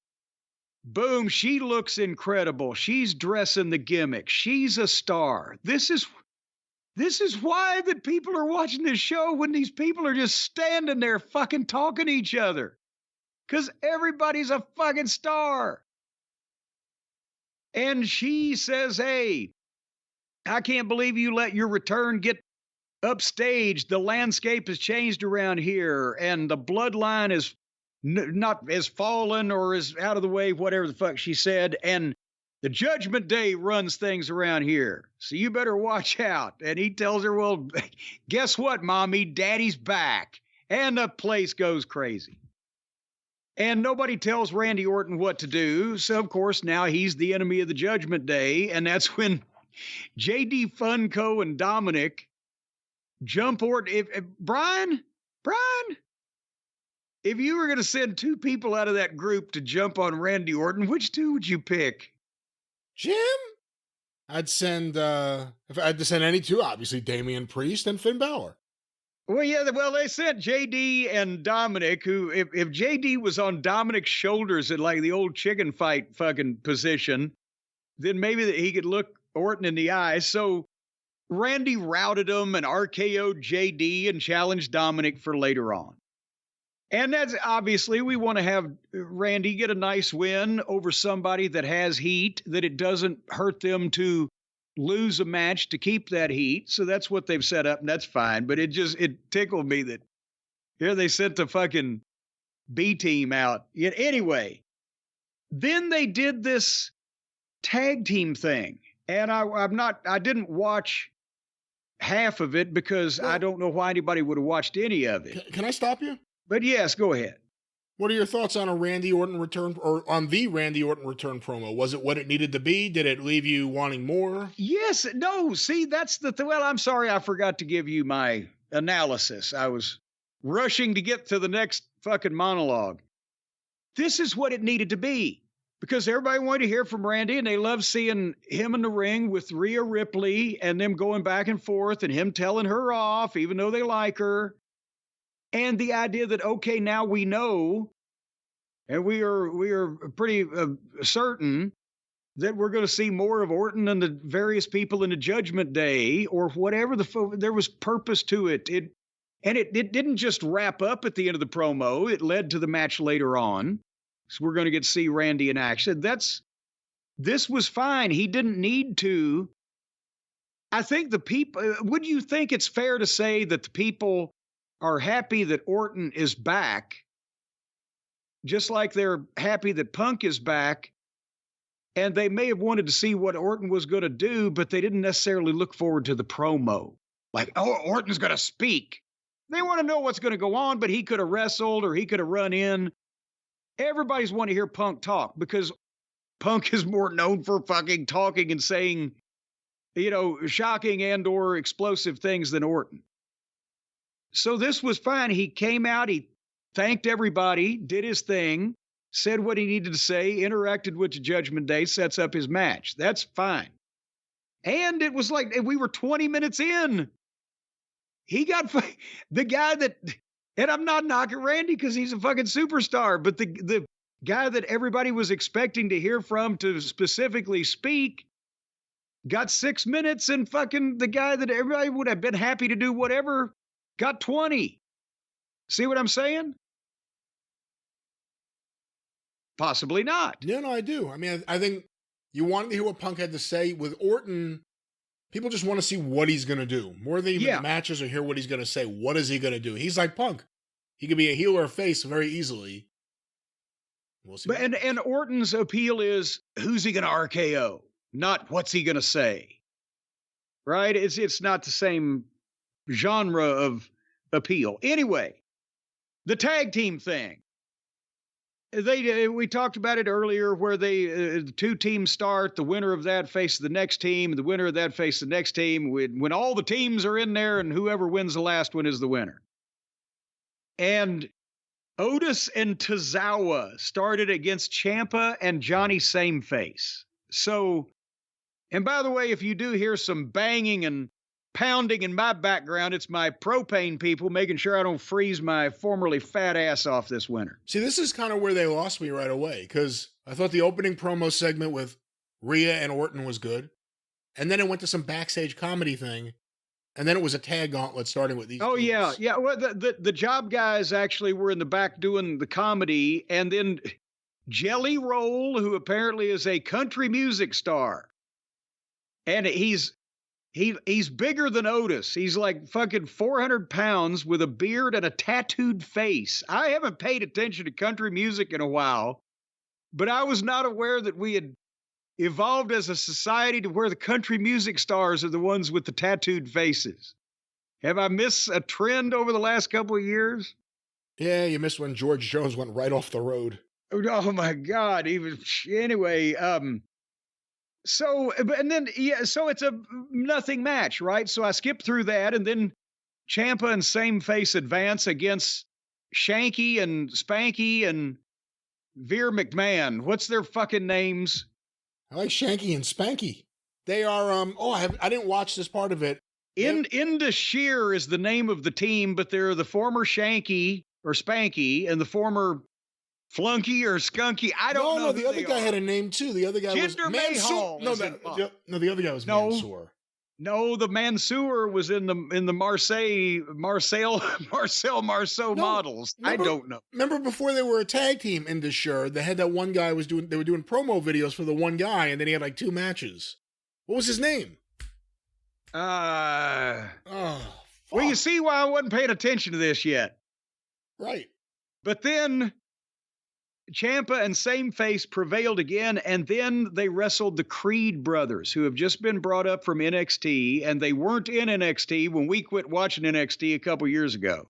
boom, she looks incredible. She's dressing the gimmick. She's a star. This is why that people are watching this show when these people are just standing there fucking talking to each other. Because everybody's a fucking star. And she says, hey, I can't believe you let your return get upstaged. The landscape has changed around here, and the bloodline is not as fallen or is out of the way, whatever the fuck she said. And the Judgment Day runs things around here, so you better watch out. And he tells her, well, guess what, Mommy? Daddy's back. And the place goes crazy. And nobody tells Randy Orton what to do. So, of course, now he's the enemy of the Judgment Day. And that's when J.D. Funko and Dominic jump Orton. Brian, if you were going to send two people out of that group to jump on Randy Orton, which two would you pick? Jim? I'd send, if I had to send any two, obviously Damian Priest and Finn Balor. Well, yeah, they sent JD and Dominic, who, if JD was on Dominic's shoulders in like the old chicken fight fucking position, then maybe he could look Orton in the eye. So Randy routed him and RKO'd JD and challenged Dominic for later on. And that's obviously, we want to have Randy get a nice win over somebody that has heat, that it doesn't hurt them to lose a match to keep that heat. So that's what they've set up, and that's fine. But it tickled me that here they sent the fucking B team out. Yet anyway, then they did this tag team thing. And I didn't watch half of it because I don't know why anybody would have watched any of it. Can I stop you? But yes, go ahead. What are your thoughts on a Randy Orton return, or on the Randy Orton return promo? Was it what it needed to be? Did it leave you wanting more? Yes. No, see, that's well, I'm sorry I forgot to give you my analysis. I was rushing to get to the next fucking monologue. This is what it needed to be, because everybody wanted to hear from Randy, and they love seeing him in the ring with Rhea Ripley and them going back and forth and him telling her off, even though they like her. And the idea that, okay, now we know, and we are pretty certain that we're going to see more of Orton and the various people in the Judgment Day, or whatever there was purpose to it. It didn't just wrap up at the end of the promo. It led to the match later on. So we're going to get to see Randy in action. This was fine. He didn't need to. I think the people, would you think it's fair to say that the people are happy that Orton is back, just like they're happy that Punk is back, and they may have wanted to see what Orton was going to do, but they didn't necessarily look forward to the promo. Like, oh, Orton's going to speak. They want to know what's going to go on, but he could have wrestled or he could have run in. Everybody's wanting to hear Punk talk because Punk is more known for fucking talking and saying, shocking and or explosive things than Orton. So this was fine. He came out, he thanked everybody, did his thing, said what he needed to say, interacted with the Judgment Day, sets up his match. That's fine. And it was like, we were 20 minutes in. He got the guy that, and I'm not knocking Randy because he's a fucking superstar, but the guy that everybody was expecting to hear from to specifically speak got 6 minutes, and fucking the guy that everybody would have been happy to do whatever got 20. See what I'm saying? Possibly not. No, I do. I mean, I think you wanted to hear what Punk had to say. With Orton, people just want to see what he's going to do. More than even the matches, or hear what he's going to say. What is he going to do? He's like Punk. He could be a heel or a face very easily. We'll see. But, and Orton's appeal is, who's he going to RKO? Not what's he going to say. Right? It's not the same genre of appeal. Anyway, The tag team thing. We talked about it earlier where the two teams start, the winner of that faces the next team, the winner of that faces the next team. When all the teams are in there and whoever wins the last one is the winner. And Otis and Tozawa started against Ciampa and Johnny Sameface. So, and by the way, if you do hear some banging and pounding in my background, it's my propane people making sure I don't freeze my formerly fat ass off this winter. See, this is kind of where they lost me right away, because I thought the opening promo segment with Rhea and Orton was good. And then it went to some backstage comedy thing. And then it was a tag gauntlet starting with these. Oh, teams. yeah. Yeah. Well, the job guys actually were in the back doing the comedy. And then Jelly Roll, who apparently is a country music star. And he's bigger than Otis. He's like fucking 400 pounds with a beard and a tattooed face. I haven't paid attention to country music in a while, but I was not aware that we had evolved as a society to where the country music stars are the ones with the tattooed faces. Have I missed a trend over the last couple of years? Yeah, you missed when George Jones went right off the road. Oh my God. Anyway, so it's a nothing match, right? So I skipped through that, and then Ciampa and Sameface advance against Shanky and Spanky and Veer McMahon. What's their fucking names? I like Shanky and Spanky. They are I didn't watch this part of it. Inda Sheer is the name of the team, but they're the former Shanky or Spanky and the former Flunky or Skunky. I don't know. No, the other guy had a name too. The other guy was Mansoor. The other guy was Mansoor. No, the Mansoor was in the Marcel models. I don't know. Remember before they were a tag team in the shirt, they had that one guy they were doing promo videos for the one guy, and then he had like 2 matches. What was his name? Well, you see why I wasn't paying attention to this yet. Right. But then Ciampa and Sameface prevailed again, and then they wrestled the Creed brothers, who have just been brought up from NXT, and they weren't in NXT when we quit watching NXT a couple years ago.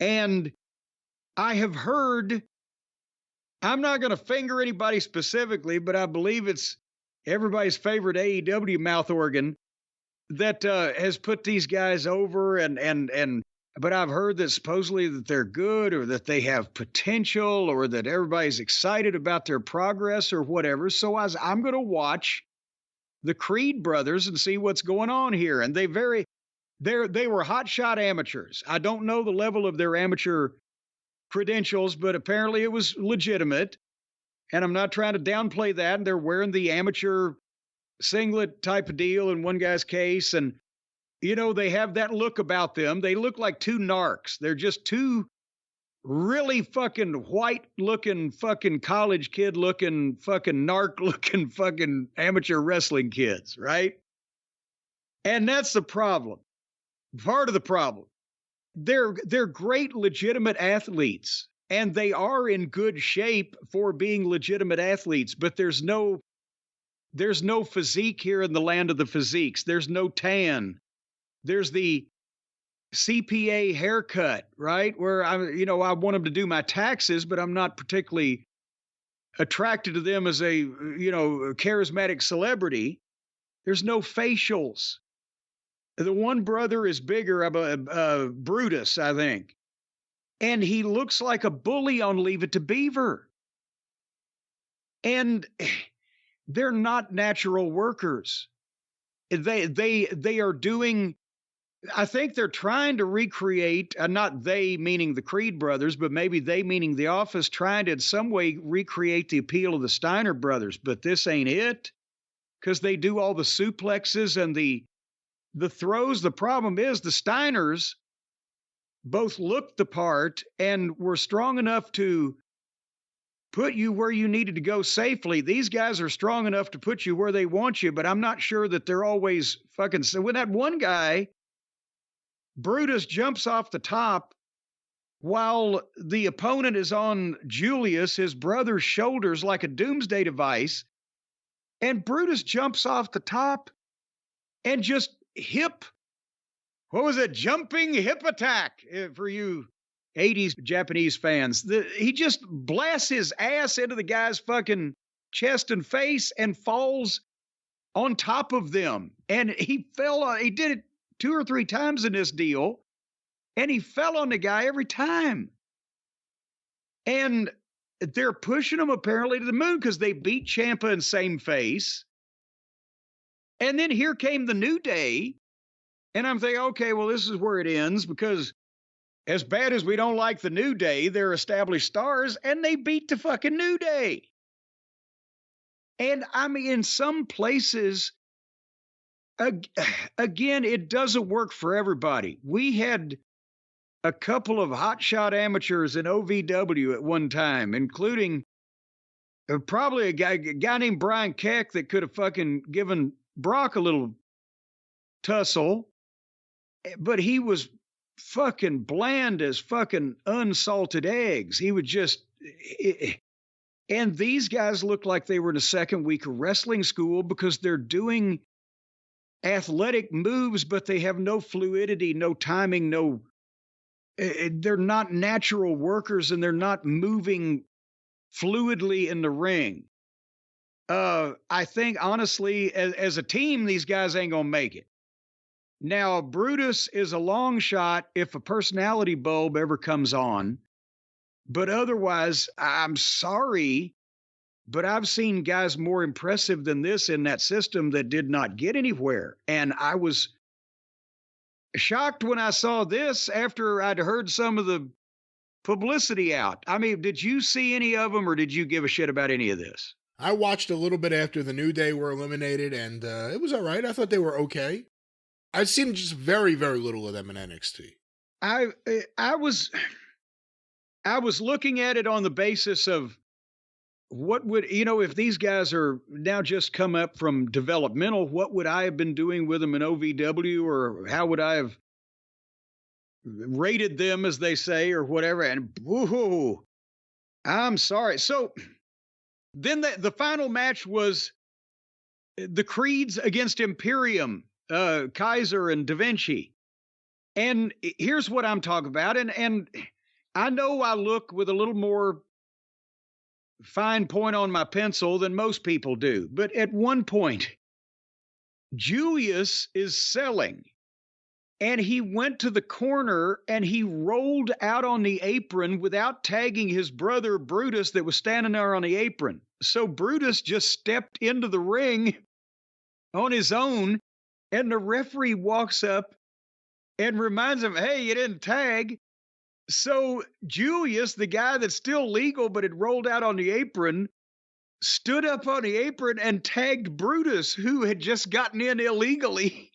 And I have heard, I'm not going to finger anybody specifically, but I believe it's everybody's favorite AEW mouth organ that has put these guys over, but I've heard that supposedly that they're good, or that they have potential, or that everybody's excited about their progress or whatever. So I'm going to watch the Creed brothers and see what's going on here. And they were hotshot amateurs. I don't know the level of their amateur credentials, but apparently it was legitimate. And I'm not trying to downplay that. And they're wearing the amateur singlet type of deal in one guy's case. And you know, they have that look about them. They look like 2 narcs. They're just 2 really fucking white-looking, fucking college kid-looking, fucking narc-looking, fucking amateur wrestling kids, right? And that's the problem. Part of the problem. They're great, legitimate athletes, and they are in good shape for being legitimate athletes, but there's no physique here in the land of the physiques. There's no tan. There's the CPA haircut, right? Where I want them to do my taxes, but I'm not particularly attracted to them as a charismatic celebrity. There's no facials. The one brother is bigger, Brutus, I think. And he looks like a bully on Leave It to Beaver. And they're not natural workers. They are doing, I think they're trying to recreate, not they meaning the Creed brothers, but maybe they meaning The Office, trying to in some way recreate the appeal of the Steiner brothers. But this ain't it, because they do all the suplexes and the throws. The problem is the Steiners both looked the part and were strong enough to put you where you needed to go safely. These guys are strong enough to put you where they want you, but I'm not sure that they're always fucking. So when that one guy, Brutus, jumps off the top while the opponent is on Julius, his brother's shoulders, like a doomsday device, and Brutus jumps off the top and just jumping hip attack for you 80s Japanese fans. He just blasts his ass into the guy's fucking chest and face and falls on top of them. And he did it 2 or 3 times in this deal, and he fell on the guy every time. And they're pushing him apparently to the moon because they beat Ciampa in same face. And then here came the New Day. And I'm thinking, okay, well, this is where it ends, because as bad as we don't like the New Day, they're established stars, and they beat the fucking New Day. And I mean, in some places, again, it doesn't work for everybody. We had a couple of hotshot amateurs in OVW at one time, including probably a guy named Brian Keck that could have fucking given Brock a little tussle, but he was fucking bland as fucking unsalted eggs. He would just... And these guys look like they were in a second week of wrestling school because they're doing athletic moves, but they have no fluidity, no timing, they're not natural workers, and they're not moving fluidly in the ring. I think, honestly, as a team, these guys ain't going to make it. Now, Brutus is a long shot if a personality bulb ever comes on. But otherwise, I'm sorry, but I've seen guys more impressive than this in that system that did not get anywhere. And I was shocked when I saw this after I'd heard some of the publicity out. I mean, did you see any of them, or did you give a shit about any of this? I watched a little bit after the New Day were eliminated, and it was all right. I thought they were okay. I've seen just very, very little of them in NXT. I was looking at it on the basis of what would, if these guys are now just come up from developmental, what would I have been doing with them in OVW, or how would I have rated them, as they say, or whatever? And woohoo, I'm sorry. So then the final match was the Creeds against Imperium, Kaiser and Da Vinci. And here's what I'm talking about. And I know I look with a little more fine point on my pencil than most people do. But at one point, Julius is selling, and he went to the corner and he rolled out on the apron without tagging his brother Brutus that was standing there on the apron. So Brutus just stepped into the ring on his own, and the referee walks up and reminds him, hey, you didn't tag. So Julius, the guy that's still legal but had rolled out on the apron, stood up on the apron and tagged Brutus, who had just gotten in illegally,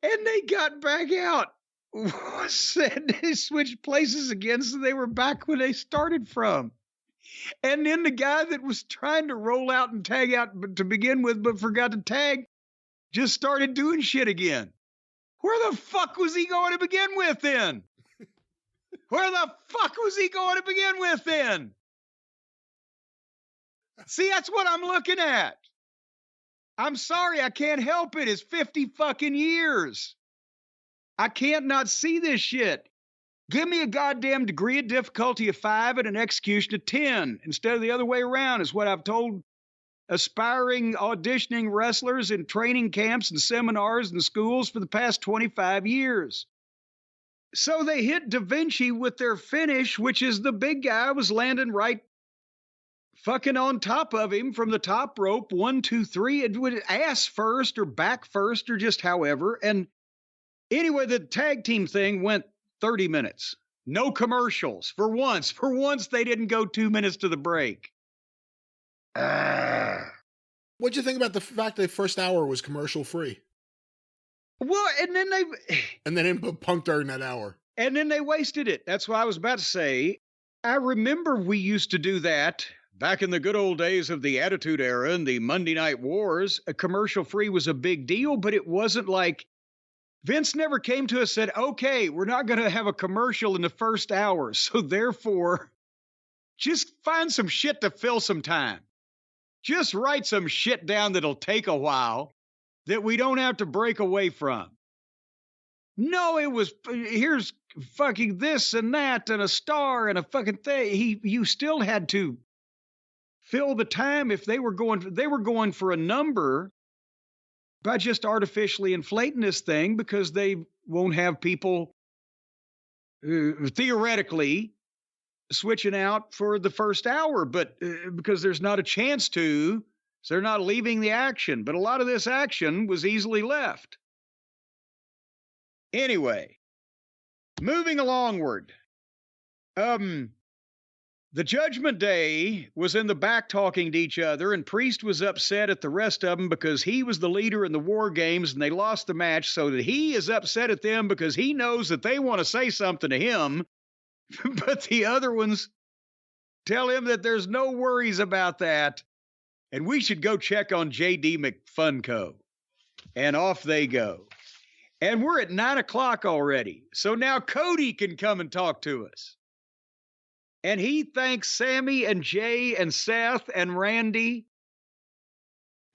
and they got back out. Said they switched places again, so they were back where they started from. And then the guy that was trying to roll out and tag out to begin with but forgot to tag just started doing shit again. Where the fuck was he going to begin with then? Where the fuck was he going to begin with then? See, that's what I'm looking at. I'm sorry, I can't help it. It's 50 fucking years. I can't not see this shit. Give me a goddamn degree of difficulty of 5 and an execution of 10 instead of the other way around, is what I've told aspiring auditioning wrestlers in training camps and seminars and schools for the past 25 years. So they hit Da Vinci with their finish, which is the big guy was landing right fucking on top of him from the top rope. 1, 2, 3. It would ass first or back first or just however. And anyway, the tag team thing went 30 minutes. No commercials. For once they didn't go 2 minutes to the break. What'd you think about the fact that the first hour was commercial free? Well, and then they didn't put Punk during that hour. And then they wasted it. That's what I was about to say. I remember we used to do that back in the good old days of the Attitude Era and the Monday Night Wars. A commercial free was a big deal, but it wasn't like Vince never came to us and said, okay, we're not going to have a commercial in the first hour. So therefore, just find some shit to fill some time. Just write some shit down that'll take a while that we don't have to break away from. No, it was, here's fucking this and that and a star and a fucking thing. You still had to fill the time. If they were going for a number by just artificially inflating this thing, because they won't have people theoretically switching out for the first hour, but because there's not a chance to, so they're not leaving the action. But a lot of this action was easily left. Anyway, moving alongward. The Judgment Day was in the back talking to each other, and Priest was upset at the rest of them because he was the leader in the War Games and they lost the match, so that he is upset at them because he knows that they want to say something to him, but the other ones tell him that there's no worries about that, and we should go check on J.D. McFunco. And off they go. And we're at 9 o'clock already, so now Cody can come and talk to us. And he thanks Sammy and Jay and Seth and Randy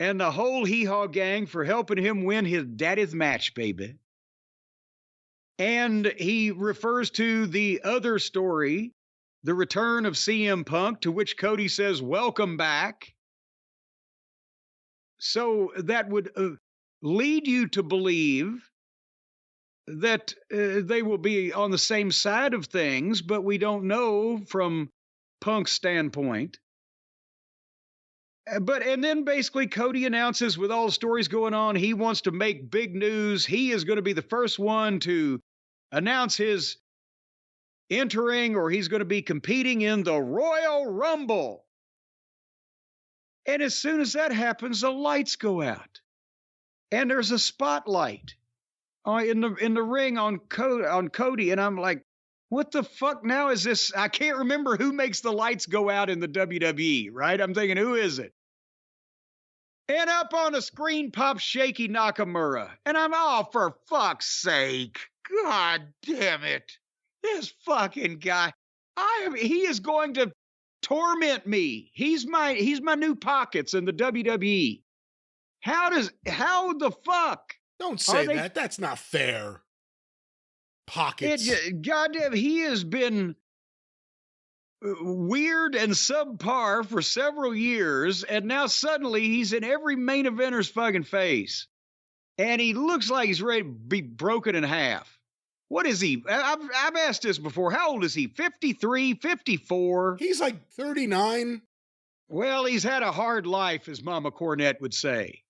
and the whole Hee-Haw gang for helping him win his daddy's match, baby. And he refers to the other story, the return of CM Punk, to which Cody says, welcome back. So that would lead you to believe that they will be on the same side of things, but we don't know from Punk's standpoint. And then basically Cody announces, with all the stories going on, he wants to make big news. He is going to be the first one to announce his entering, or he's going to be competing in the Royal Rumble. And as soon as that happens, the lights go out. And there's a spotlight in the ring on Cody, and I'm like, what the fuck now is this? I can't remember who makes the lights go out in the WWE, right? I'm thinking, who is it? And up on the screen pops Shaky Nakamura, and I'm, oh, for fuck's sake, god damn it, this fucking guy, he is going to torment me. He's my new Pockets in the WWE. How the fuck? Don't say that. That's not fair. Pockets. Goddamn, he has been weird and subpar for several years, and now suddenly he's in every main eventer's fucking face. And he looks like he's ready to be broken in half. What is he? I've asked this before. How old is he? 53, 54? He's like 39. Well, he's had a hard life, as Mama Cornette would say.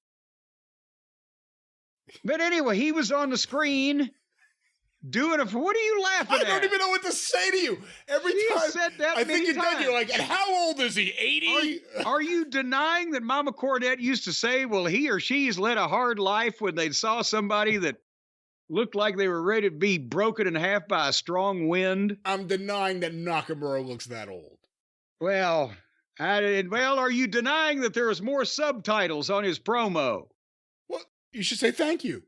But anyway, he was on the screen doing it. What are you laughing at? I don't even know what to say to you. Every time said that I think you're like, and how old is he? 80? Are you denying that Mama Cornette used to say, well, he or she's led a hard life when they saw somebody that looked like they were ready to be broken in half by a strong wind? I'm denying that Nakamura looks that old. Well, are you denying that there was more subtitles on his promo? You should say thank you.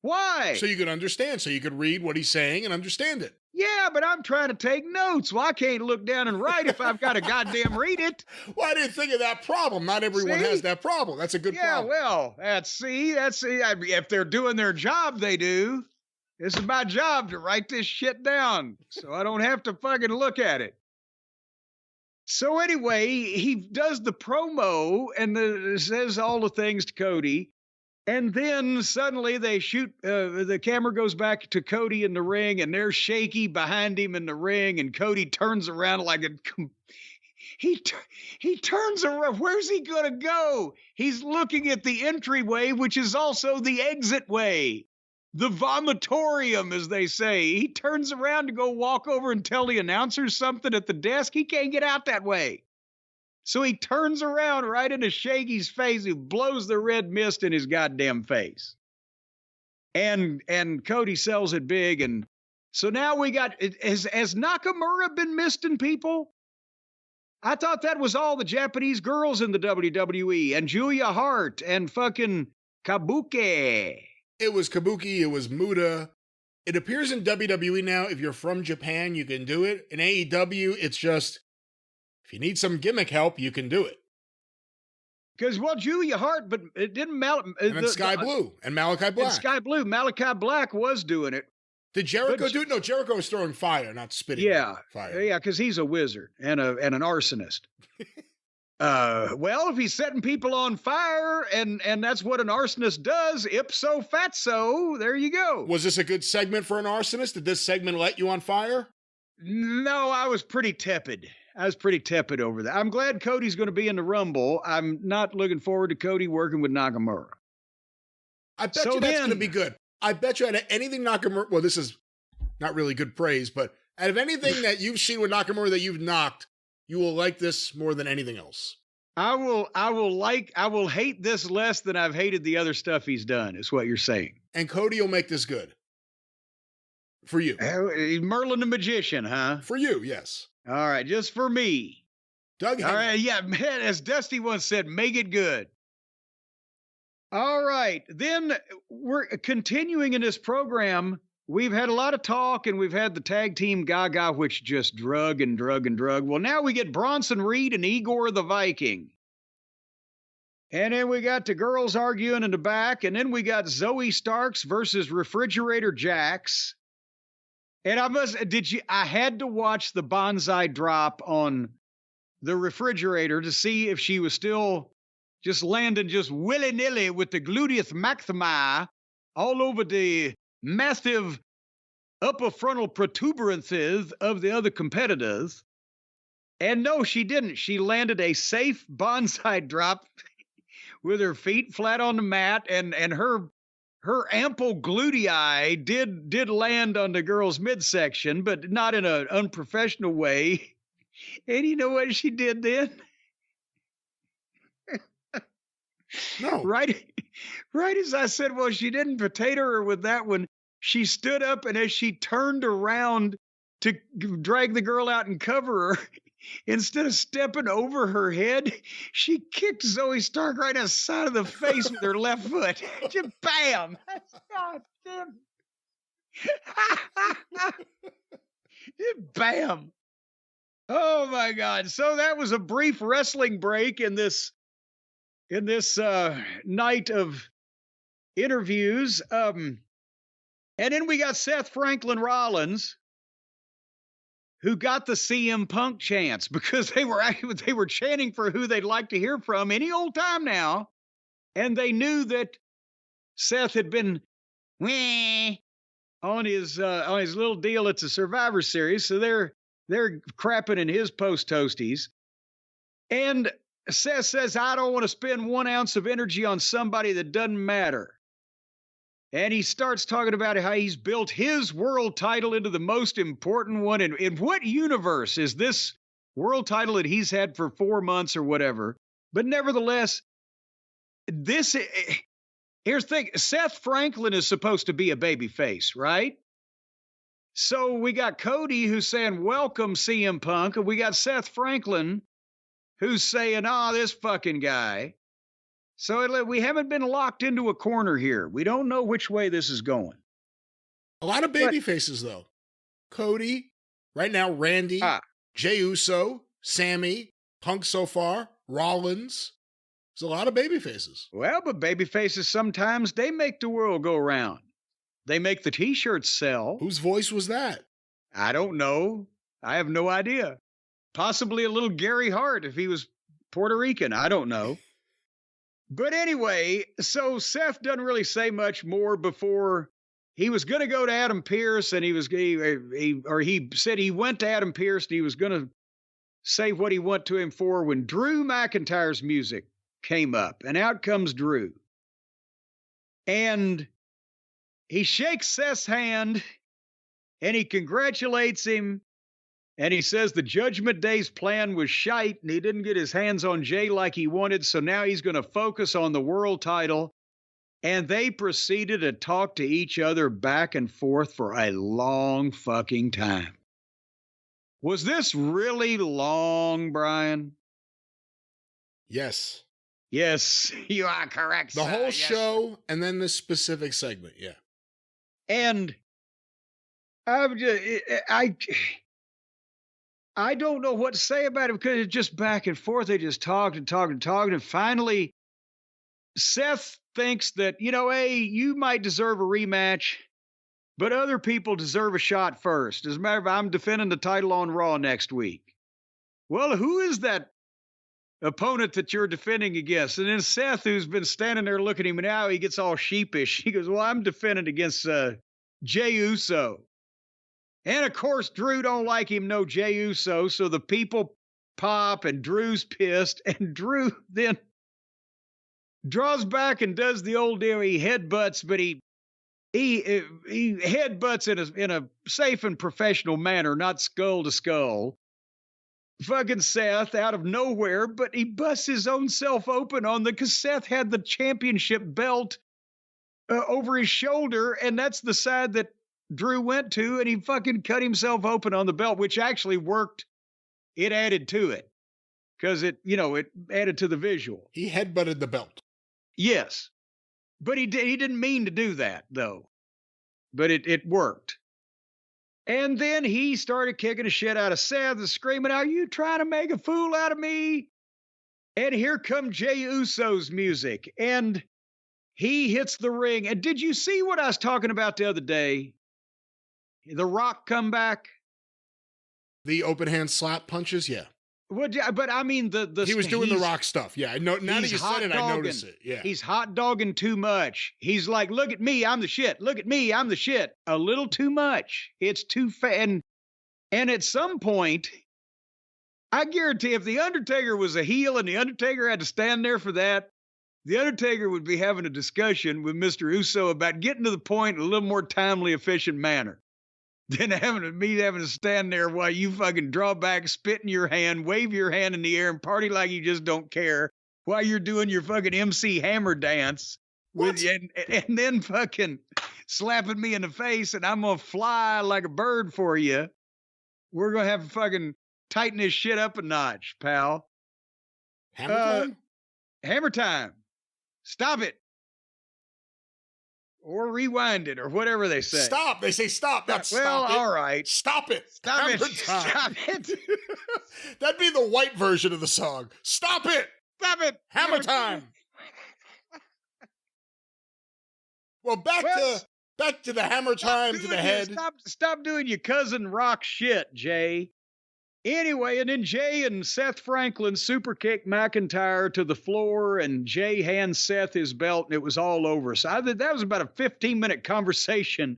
Why? So you could understand, so you could read what he's saying and understand it. Yeah, but I'm trying to take notes. Well, I can't look down and write if I've got to goddamn read it. Well, I didn't think of that problem. Not everyone has that problem. That's a good problem. Yeah, well, that's if they're doing their job, they do. This is my job to write this shit down, so I don't have to fucking look at it. So anyway, he does the promo and says all the things to Cody. And then suddenly they shoot, the camera goes back to Cody in the ring, and there's Shaky behind him in the ring, and Cody turns around like he turns around. Where's he going to go? He's looking at the entryway, which is also the exit way, the vomitorium, as they say. He turns around to go walk over and tell the announcers something at the desk. He can't get out that way. So he turns around right into Shaky's face, who blows the red mist in his goddamn face. And Cody sells it big. And so now we got, has Nakamura been misting people? I thought that was all the Japanese girls in the WWE, and Julia Hart and fucking Kabuki. It was Kabuki, it was Muta. It appears in WWE now, if you're from Japan, you can do it. In AEW, it's just, if you need some gimmick help, you can do it. Because, well, Julia Hart, but it didn't And then Sky Blue and Malachi Black. And Sky Blue. Malachi Black was doing it. Did Jericho do it? No, Jericho was throwing fire, not spitting fire. Yeah, because he's a wizard and an arsonist. Well, if he's setting people on fire, and that's what an arsonist does, ipso fatso, there you go. Was this a good segment for an arsonist? Did this segment light you on fire? No, I was pretty tepid. Over that. I'm glad Cody's going to be in the Rumble. I'm not looking forward to Cody working with Nakamura. I bet you that's going to be good. I bet you out of anything Nakamura, well, this is not really good praise, but out of anything that you've seen with Nakamura that you've knocked, you will like this more than anything else. I will hate this less than I've hated the other stuff he's done, is what you're saying. And Cody will make this good. For you. Merlin the Magician, huh? For you, yes. All right, just for me. Doug. All right, yeah, man, as Dusty once said, make it good. All right, then we're continuing in this program. We've had a lot of talk, and we've had the tag team Gaga, which just drug. Well, now we get Bronson Reed and Igor the Viking. And then we got the girls arguing in the back, and then we got Zoe Starks versus Refrigerator Jax. And I had to watch the bonsai drop on the refrigerator to see if she was still just landing just willy-nilly with the gluteus maximus all over the massive upper frontal protuberances of the other competitors. And no, she didn't. She landed a safe bonsai drop with her feet flat on the mat, and her ample glutei did land on the girl's midsection, but not in an unprofessional way. And you know what she did then? No. Right as I said, well, she didn't potato her with that one. She stood up, and as she turned around to drag the girl out and cover her, instead of stepping over her head, she kicked Zoe Stark right in the side of the face with her left foot. Just bam! God damn. Bam! Oh my God! So that was a brief wrestling break in this night of interviews. And then we got Seth Franklin Rollins, who got the CM Punk chants because they were chanting for who they'd like to hear from any old time now, and they knew that Seth had been on his little deal at the Survivor Series, so they're crapping in his post toasties. And Seth says, I don't want to spend 1 ounce of energy on somebody that doesn't matter. And he starts talking about how he's built his world title into the most important one. In what universe is this world title that he's had for 4 months or whatever? But nevertheless, here's the thing. Seth Franklin is supposed to be a babyface, right? So we got Cody who's saying, welcome, CM Punk. And we got Seth Franklin who's saying, this fucking guy. So we haven't been locked into a corner here. We don't know which way this is going. A lot of baby faces, though. Cody, right now, Randy, Jey Uso, Sammy, Punk so far, Rollins. There's a lot of baby faces. Well, but baby faces, sometimes they make the world go round. They make the T-shirts sell. Whose voice was that? I don't know. I have no idea. Possibly a little Gary Hart if he was Puerto Rican. I don't know. But anyway, so Seth doesn't really say much more before he was going to go to Adam Pearce, and he said he went to Adam Pearce and he was going to say what he went to him for when Drew McIntyre's music came up, and out comes Drew. And he shakes Seth's hand and he congratulates him. And he says the Judgment Day's plan was shite and he didn't get his hands on Jey like he wanted. So now he's going to focus on the world title. And they proceeded to talk to each other back and forth for a long fucking time. Was this really long, Brian? Yes. Yes, you are correct. The whole show and then this specific segment. Yeah. And I don't know what to say about it because it's just back and forth. They just talked and talked and talked. And finally, Seth thinks that, hey, you might deserve a rematch, but other people deserve a shot first. As a matter of fact, I'm defending the title on Raw next week. Well, who is that opponent that you're defending against? And then Seth, who's been standing there looking at him, and now he gets all sheepish. He goes, well, I'm defending against Jey Uso. And of course, Drew don't like him, no Jey Uso. So the people pop and Drew's pissed. And Drew then draws back and does the old deal. He headbutts, but he headbutts in a safe and professional manner, not skull to skull. Fucking Seth out of nowhere, but he busts his own self open because Seth had the championship belt over his shoulder, and that's the side that Drew went to, and he fucking cut himself open on the belt, which actually worked. It added to it because it added to the visual. He headbutted the belt. Yes, but he didn't mean to do that though, but it worked. And then he started kicking the shit out of Seth and screaming, "Are you trying to make a fool out of me?" And here come Jey Uso's music, and he hits the ring. And did you see what I was talking about the other day? The Rock comeback? The open hand slap punches? Yeah. But I mean, he was doing the Rock stuff. Yeah. Now that you said it, I noticed it. Yeah. He's hot dogging too much. He's like, look at me, I'm the shit. Look at me, I'm the shit. A little too much. It's too and at some point, I guarantee if The Undertaker was a heel and The Undertaker had to stand there for that, The Undertaker would be having a discussion with Mr. Uso about getting to the point in a little more timely, efficient manner than having to stand there while you fucking draw back, spit in your hand, wave your hand in the air, and party like you just don't care while you're doing your fucking MC Hammer dance. And then fucking slapping me in the face, and I'm going to fly like a bird for you. We're going to have to fucking tighten this shit up a notch, pal. Hammer time? Hammer time. Stop it. Or rewind it, or whatever they say. Stop. They say stop. That's well, stop it. All right. Stop it. Stop Hammer it. time. Stop it. That'd be the white version of the song. Stop it. Stop it. Hammer time. Well, back to the hammer time to the head. Stop doing your cousin Rock shit, Jay. Anyway, and then Jay and Seth Franklin super kick McIntyre to the floor, and Jay hands Seth his belt, and it was all over. So that was about a 15-minute conversation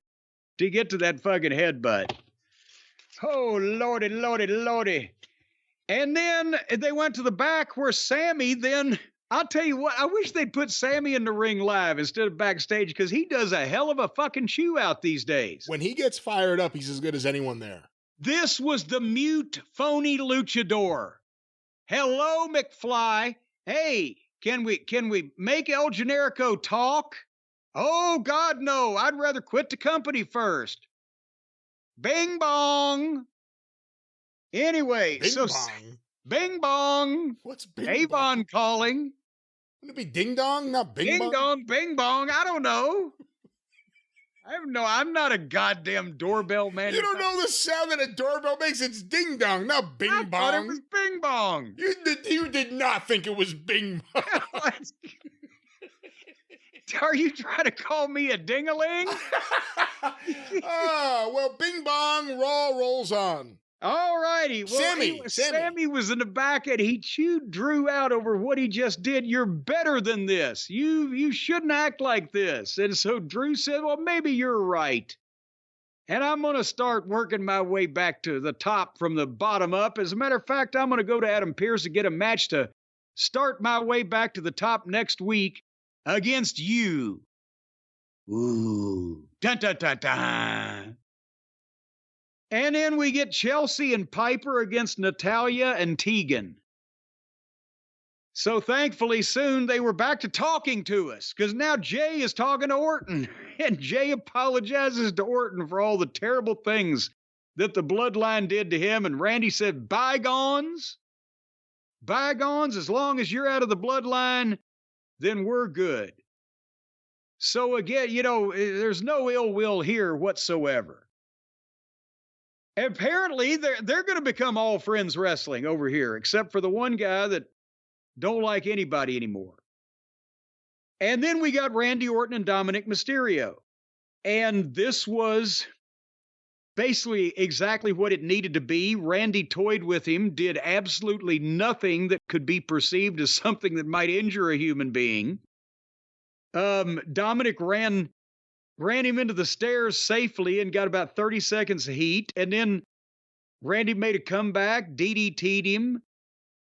to get to that fucking headbutt. Oh, lordy, lordy, lordy. And then they went to the back where Sammy then, I'll tell you what, I wish they'd put Sammy in the ring live instead of backstage, because he does a hell of a fucking chew out these days. When he gets fired up, he's as good as anyone there. This was the mute, phony luchador. Hello, McFly. Hey, can we make El Generico talk? Oh, God, no. I'd rather quit the company first. Bing bong. Anyway, Bing bong. Bing bong. What's bing Avon bong? calling. Wouldn't it be ding dong, not bing bong? Ding dong, bing bong. I don't know. I'm not a goddamn doorbell man. You don't know the sound that a doorbell makes? It's ding dong, not bing bong. I thought it was bing bong. You did not think it was bing bong. Are you trying to call me a ding-a-ling? Well, bing bong, Raw rolls on. All righty. Well, Sammy was in the back, and he chewed Drew out over what he just did. You're better than this. You shouldn't act like this. And so Drew said, well, maybe you're right. And I'm going to start working my way back to the top from the bottom up. As a matter of fact, I'm going to go to Adam Pearce to get a match to start my way back to the top next week against you. Ooh. Dun, dun, dun, dun. And then we get Chelsea and Piper against Natalya and Tegan. So thankfully soon they were back to talking to us, because now Jay is talking to Orton. And Jay apologizes to Orton for all the terrible things that the bloodline did to him. And Randy said, bygones? Bygones, as long as you're out of the bloodline, then we're good. So again, there's no ill will here whatsoever. Apparently, they're going to become all friends wrestling over here, except for the one guy that don't like anybody anymore. And then we got Randy Orton and Dominic Mysterio. And this was basically exactly what it needed to be. Randy toyed with him, did absolutely nothing that could be perceived as something that might injure a human being. Dominic ran him into the stairs safely and got about 30 seconds of heat. And then Randy made a comeback, DDT'd him.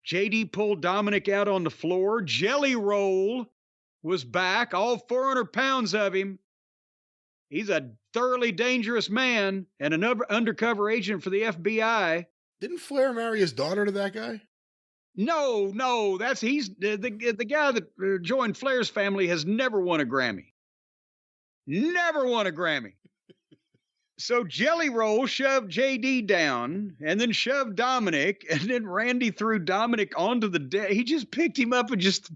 JD pulled Dominic out on the floor. Jelly Roll was back, all 400 pounds of him. He's a thoroughly dangerous man and an undercover agent for the FBI. Didn't Flair marry his daughter to that guy? No, he's the guy that joined Flair's family has never won a Grammy. Never won a Grammy. So Jelly Roll shoved JD down and then shoved Dominic, and then Randy threw Dominic onto the deck. He just picked him up and just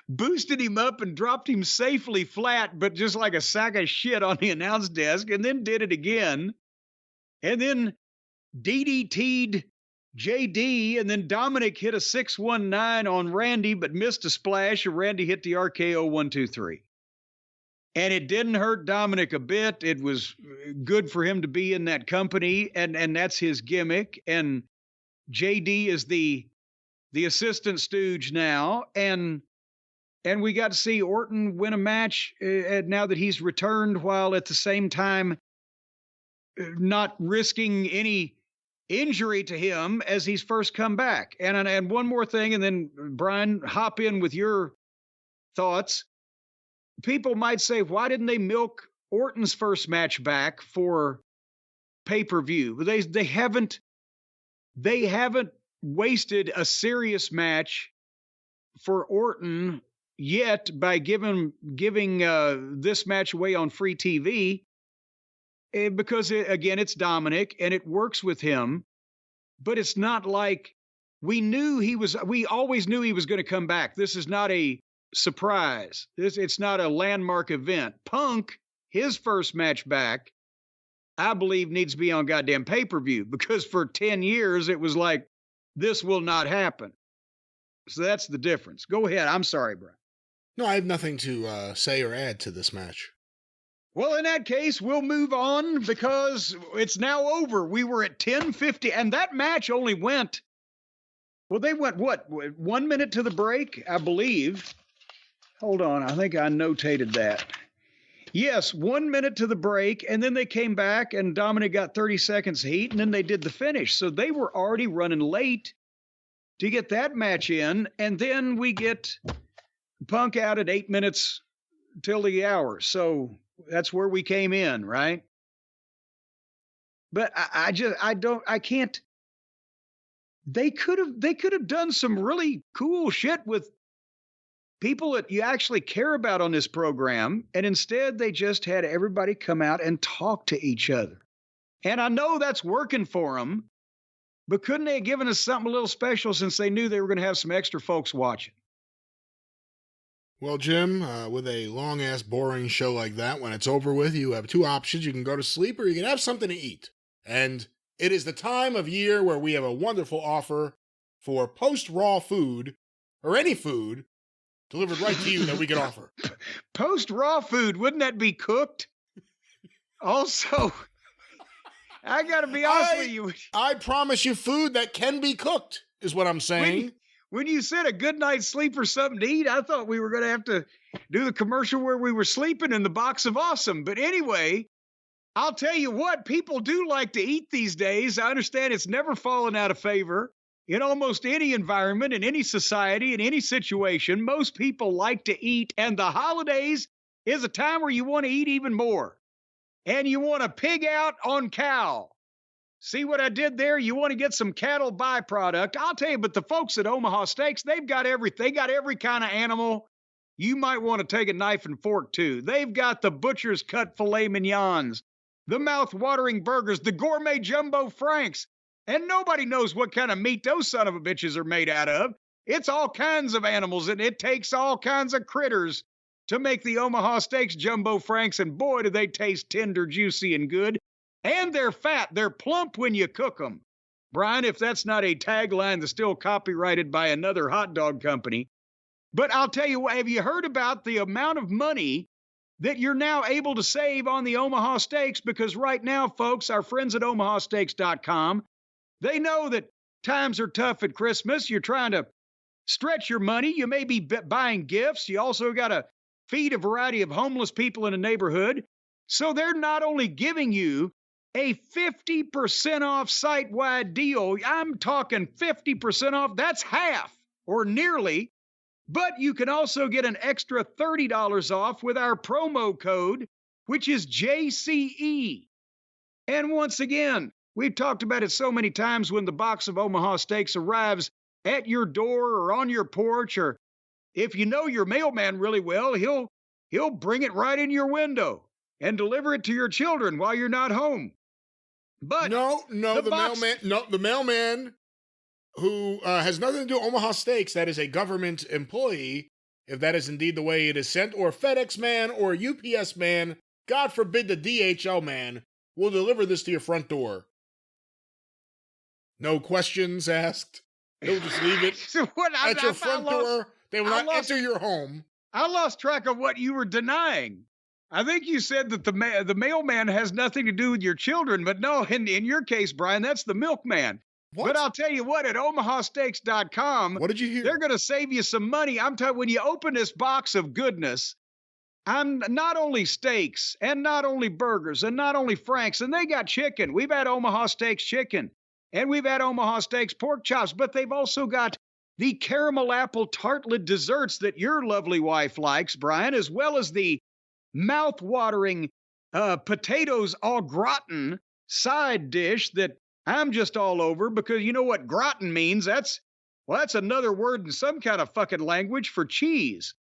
boosted him up and dropped him safely flat, but just like a sack of shit on the announce desk, and then did it again. And then DDT'd JD, and then Dominic hit a 619 on Randy, but missed a splash, and Randy hit the RKO 1-2-3. And it didn't hurt Dominic a bit. It was good for him to be in that company, and that's his gimmick. And JD is the assistant stooge now, and we got to see Orton win a match now that he's returned, while at the same time not risking any injury to him as he's first come back. And one more thing, and then Brian, hop in with your thoughts. People might say, why didn't they milk Orton's first match back for pay-per-view? They haven't wasted a serious match for Orton yet by giving this match away on free TV, because again, it's Dominic and it works with him, but it's not like we always knew he was going to come back. This is not a surprise. It's not a landmark event. Punk, his first match back, I believe needs to be on goddamn pay-per-view, because for 10 years it was like, this will not happen. So that's the difference. Go ahead. I'm sorry, Brian. No, I have nothing to say or add to this match. Well, in that case, we'll move on because it's now over. We were at 10:50, and that match only went, well, they went, what, 1 minute to the break, I believe. Hold on, I think I notated that. Yes, 1 minute to the break, and then they came back, and Dominic got 30 seconds heat, and then they did the finish. So they were already running late to get that match in, and then we get Punk out at 8 minutes till the hour. So that's where we came in, right? But I can't. They could have done some really cool shit with people that you actually care about on this program, and instead they just had everybody come out and talk to each other. And I know that's working for them, but couldn't they have given us something a little special since they knew they were going to have some extra folks watching? Well, Jim, with a long-ass boring show like that, when it's over with, you have two options. You can go to sleep or you can have something to eat. And it is the time of year where we have a wonderful offer for post-Raw food, or any food, delivered right to you that we can offer. Post-Raw food, wouldn't that be cooked? Also, I got to be honest with you. I promise you food that can be cooked, is what I'm saying. When you said a good night's sleep or something to eat, I thought we were going to have to do the commercial where we were sleeping in the box of awesome. But anyway, I'll tell you what, people do like to eat these days. I understand it's never fallen out of favor. In almost any environment, in any society, in any situation, most people like to eat, and the holidays is a time where you want to eat even more. And you want to pig out on cow. See what I did there? You want to get some cattle byproduct. I'll tell you, but the folks at Omaha Steaks, they've got everything. They got every kind of animal you might want to take a knife and fork to. They've got the butcher's cut filet mignons, the mouth-watering burgers, the gourmet jumbo franks. And nobody knows what kind of meat those son of a bitches are made out of. It's all kinds of animals, and it takes all kinds of critters to make the Omaha Steaks jumbo franks, and boy, do they taste tender, juicy, and good. And they're fat. They're plump when you cook them. Brian, if that's not a tagline that's still copyrighted by another hot dog company. But I'll tell you what, have you heard about the amount of money that you're now able to save on the Omaha Steaks? Because right now, folks, our friends at omahasteaks.com, they know that times are tough at Christmas. You're trying to stretch your money. You may be buying gifts. You also got to feed a variety of homeless people in a neighborhood. So they're not only giving you a 50% off site-wide deal. I'm talking 50% off. That's half or nearly. But you can also get an extra $30 off with our promo code, which is JCE. And once again, we've talked about it so many times when the box of Omaha Steaks arrives at your door or on your porch, or if you know your mailman really well, he'll bring it right in your window and deliver it to your children while you're not home. But the mailman who has nothing to do with Omaha Steaks, that is a government employee, if that is indeed the way it is sent, or FedEx man or UPS man, God forbid the DHL man, will deliver this to your front door. No questions asked. He'll just leave it at your front door. They will not enter your home. I lost track of what you were denying. I think you said that the mailman has nothing to do with your children, but no, in your case, Brian, that's the milkman. What? But I'll tell you what, at omahasteaks.com, what did you hear? They're going to save you some money. I'm telling you, when you open this box of goodness, I'm not only steaks and not only burgers and not only Frank's, and they got chicken. We've had Omaha Steaks chicken, and we've had Omaha Steaks pork chops, but they've also got the caramel apple tartlet desserts that your lovely wife likes, Brian, as well as the mouth-watering potatoes au gratin side dish that I'm just all over, because you know what gratin means? That's another word in some kind of fucking language for cheese.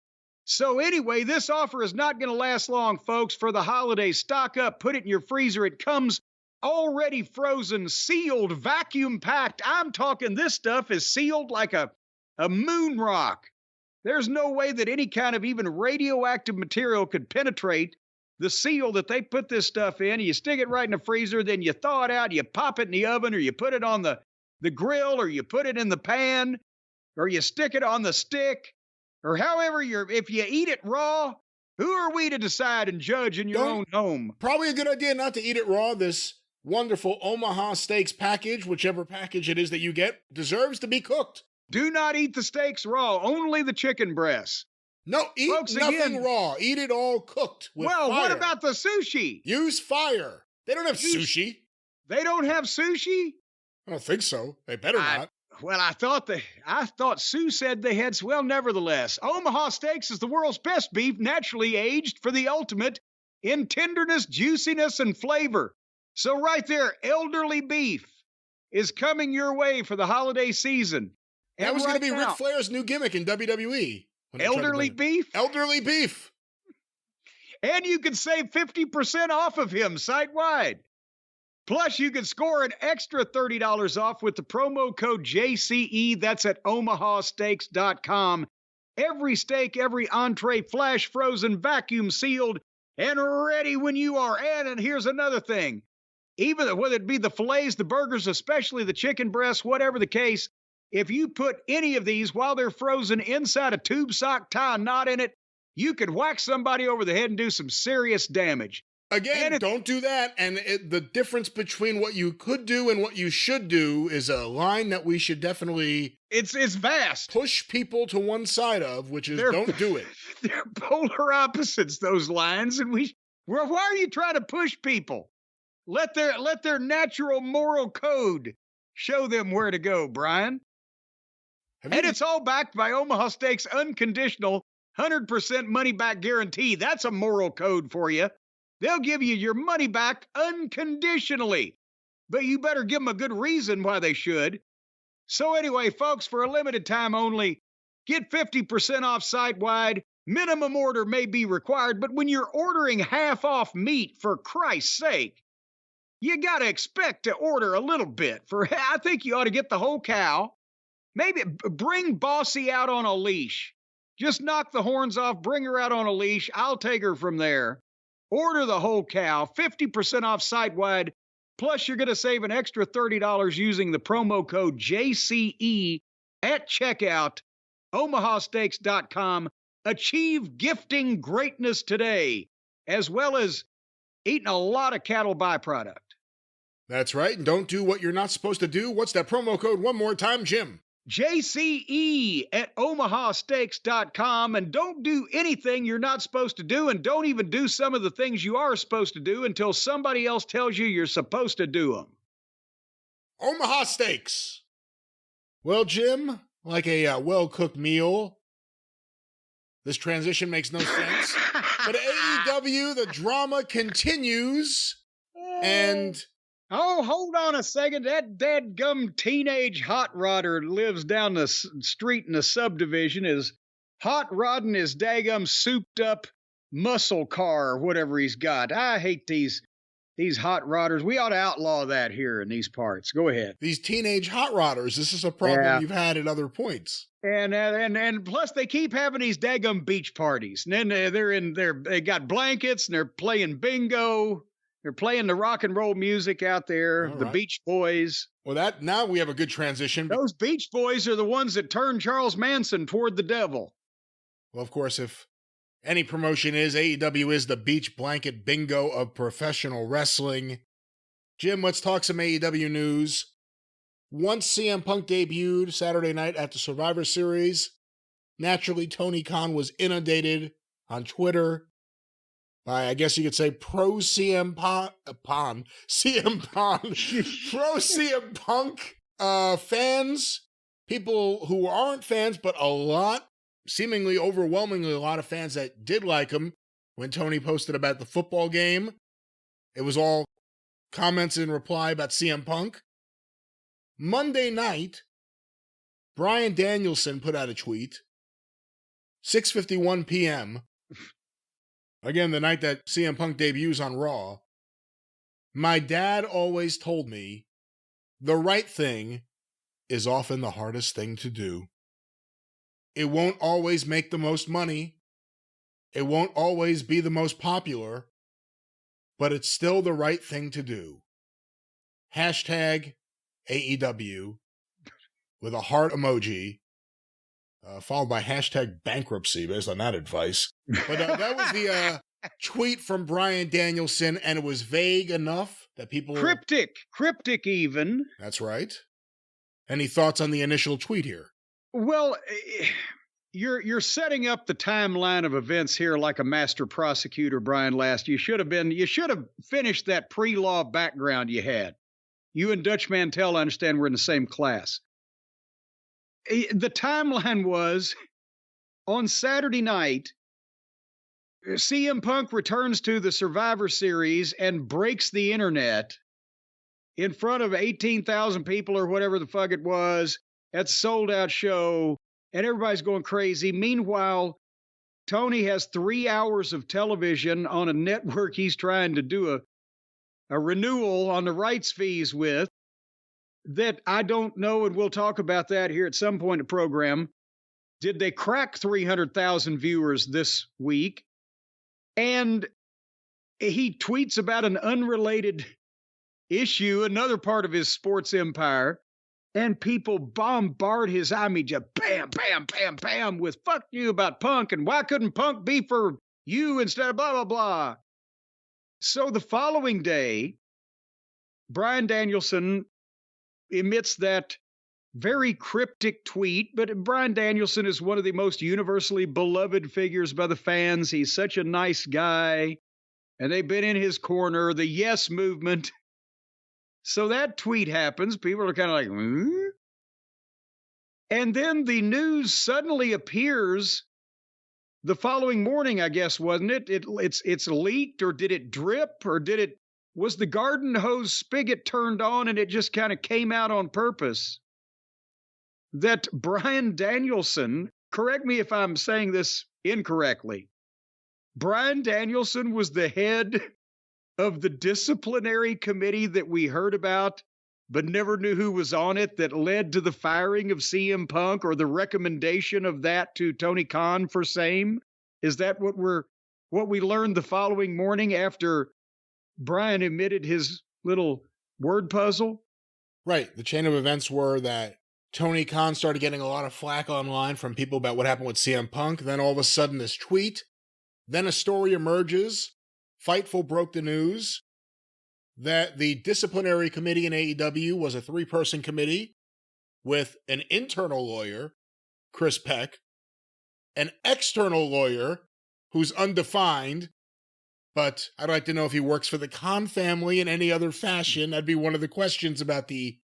So anyway, this offer is not going to last long, folks. For the holidays, stock up, put it in your freezer. It comes already frozen, sealed, vacuum packed. I'm talking this stuff is sealed like a moon rock. There's no way that any kind of even radioactive material could penetrate the seal that they put this stuff in. You stick it right in the freezer, then you thaw it out, you pop it in the oven, or you put it on the grill, or you put it in the pan, or you stick it on the stick, or however if you eat it raw, who are we to decide and judge in your own home? Probably a good idea not to eat it raw. This wonderful Omaha Steaks package, whichever package it is that you get, deserves to be cooked. Do not eat the steaks raw, only the chicken breasts. No, eat folks, nothing raw. Eat it all cooked with fire. What about the sushi? Use fire. They don't have sushi. They don't have sushi? I don't think so. They better not. Well, I thought Sue said they had. Well, nevertheless, Omaha Steaks is the world's best beef, naturally aged for the ultimate in tenderness, juiciness, and flavor. So right there, elderly beef is coming your way for the holiday season. That was going to be Ric Flair's new gimmick in WWE. Elderly beef? Elderly beef. And you can save 50% off of him site-wide. Plus, you can score an extra $30 off with the promo code JCE. That's at omahasteaks.com. Every steak, every entree, flash frozen, vacuum sealed, and ready when you are. And here's another thing. Even whether it be the fillets, the burgers, especially the chicken breasts, whatever the case, if you put any of these while they're frozen inside a tube sock, tie a knot in it, you could whack somebody over the head and do some serious damage. Again, don't do that. And the difference between what you could do and what you should do is a line that we should definitely... It's vast. Push people to one side of, which is don't do it. They're polar opposites, those lines. And why are you trying to push people? Let their natural moral code show them where to go, Brian. And it's all backed by Omaha Steaks' unconditional 100% money-back guarantee. That's a moral code for you. They'll give you your money back unconditionally. But you better give them a good reason why they should. So anyway, folks, for a limited time only, get 50% off site-wide. Minimum order may be required, but when you're ordering half off meat, for Christ's sake, you got to expect to order a little bit. I think you ought to get the whole cow. Maybe bring Bossy out on a leash. Just knock the horns off, bring her out on a leash. I'll take her from there. Order the whole cow, 50% off site-wide. Plus, you're going to save an extra $30 using the promo code JCE at checkout, omahasteaks.com. Achieve gifting greatness today, as well as eating a lot of cattle byproduct. That's right. And don't do what you're not supposed to do. What's that promo code one more time, Jim? JCE at omahasteaks.com. And don't do anything you're not supposed to do, and don't even do some of the things you are supposed to do until somebody else tells you you're supposed to do them. Omaha Steaks. Well, Jim, like a well-cooked meal, this transition makes no sense. But AEW, the drama continues, and... Oh, hold on a second. That dadgum teenage hot rodder lives down the street in the subdivision is hot rodding his daggum souped up muscle car or whatever he's got. I hate these hot rodders. We ought to outlaw that here in these parts. Go ahead. These teenage hot rodders. This is a problem you've had at other points. And plus they keep having these daggum beach parties. And then they got blankets and they're playing bingo. They're playing the rock and roll music out there, the Beach Boys. Well, now we have a good transition. Those Beach Boys are the ones that turned Charles Manson toward the devil. Well, of course, if any promotion is, AEW is the beach blanket bingo of professional wrestling. Jim, let's talk some AEW news. Once CM Punk debuted Saturday night at the Survivor Series, naturally Tony Khan was inundated on Twitter by, I guess you could say, pro CM Punk fans, people who aren't fans, but a lot, seemingly overwhelmingly a lot of fans that did like him when Tony posted about the football game. It was all comments in reply about CM Punk. Monday night, Bryan Danielson put out a tweet, 6:51 p.m., again, the night that CM Punk debuts on Raw. My dad always told me the right thing is often the hardest thing to do. It won't always make the most money. It won't always be the most popular, but it's still the right thing to do. Hashtag AEW with a heart emoji. Followed by hashtag bankruptcy based on that advice. But that was the tweet from Bryan Danielson, and it was vague enough that people... Cryptic even. That's right. Any thoughts on the initial tweet here? Well, you're setting up the timeline of events here like a master prosecutor, Brian Last. You should have finished that pre-law background you had. You and Dutch Mantell, I understand, were in the same class. The timeline was, on Saturday night, CM Punk returns to the Survivor Series and breaks the internet in front of 18,000 people or whatever the fuck it was at the sold-out show, and everybody's going crazy. Meanwhile, Tony has 3 hours of television on a network he's trying to do a renewal on the rights fees with, that I don't know, and we'll talk about that here at some point in the program. Did they crack 300,000 viewers this week? And he tweets about an unrelated issue, another part of his sports empire, and people bombard his image, bam, bam, bam, bam, with fuck you about Punk, and why couldn't Punk be for you instead of blah, blah, blah. So the following day, Bryan Danielson emits that very cryptic tweet, but Bryan Danielson is one of the most universally beloved figures by the fans. He's such a nice guy, and they've been in his corner, the yes movement. So that tweet happens. People are kind of like, hmm? And then the news suddenly appears the following morning, I guess, wasn't it? It's leaked, or did it drip, or was the garden hose spigot turned on and it just kind of came out on purpose? That Bryan Danielson, correct me if I'm saying this incorrectly, Bryan Danielson was the head of the disciplinary committee that we heard about but never knew who was on it, that led to the firing of CM Punk, or the recommendation of that to Tony Khan for same? Is that what we learned the following morning after Bryan emitted his little word puzzle? Right. The chain of events were that Tony Khan started getting a lot of flack online from people about what happened with CM Punk. Then all of a sudden this tweet. Then a story emerges. Fightful broke the news that the disciplinary committee in AEW was a 3-person committee with an internal lawyer, Chris Peck, an external lawyer who's undefined, but I'd like to know if he works for the Khan family in any other fashion. That'd be one of the questions about the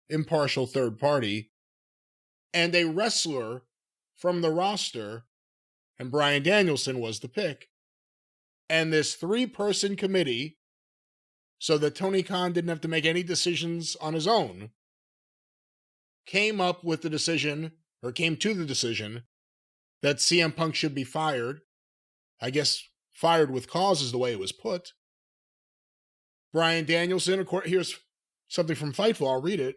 impartial third party. And a wrestler from the roster, and Bryan Danielson was the pick. And this 3-person committee, so that Tony Khan didn't have to make any decisions on his own, came to the decision that CM Punk should be fired. I guess fired with cause is the way it was put. Bryan Danielson, here's something from Fightful, I'll read it.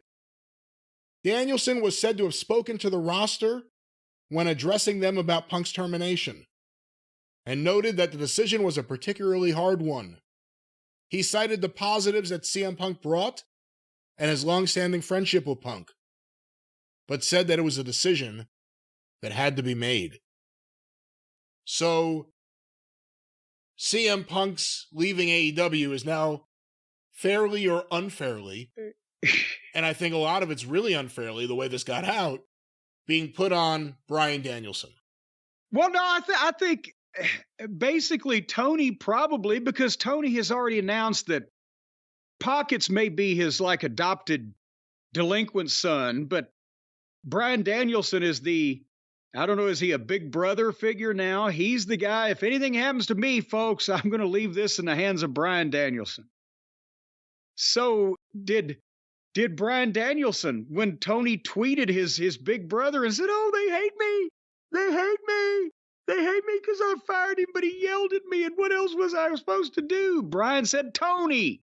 Danielson was said to have spoken to the roster when addressing them about Punk's termination, and noted that the decision was a particularly hard one. He cited the positives that CM Punk brought and his long-standing friendship with Punk, but said that it was a decision that had to be made. So, CM Punk's leaving AEW is now fairly or unfairly, and I think a lot of it's really unfairly, the way this got out, being put on Bryan Danielson. Well, no, I think basically Tony probably, because Tony has already announced that Pockets may be his adopted delinquent son, but Bryan Danielson is I don't know, is he a big brother figure now? He's the guy, if anything happens to me, folks, I'm going to leave this in the hands of Bryan Danielson. So did Bryan Danielson, when Tony tweeted his big brother and said, oh, they hate me. They hate me. They hate me because I fired him, but he yelled at me. And what else was I supposed to do? Bryan said, Tony,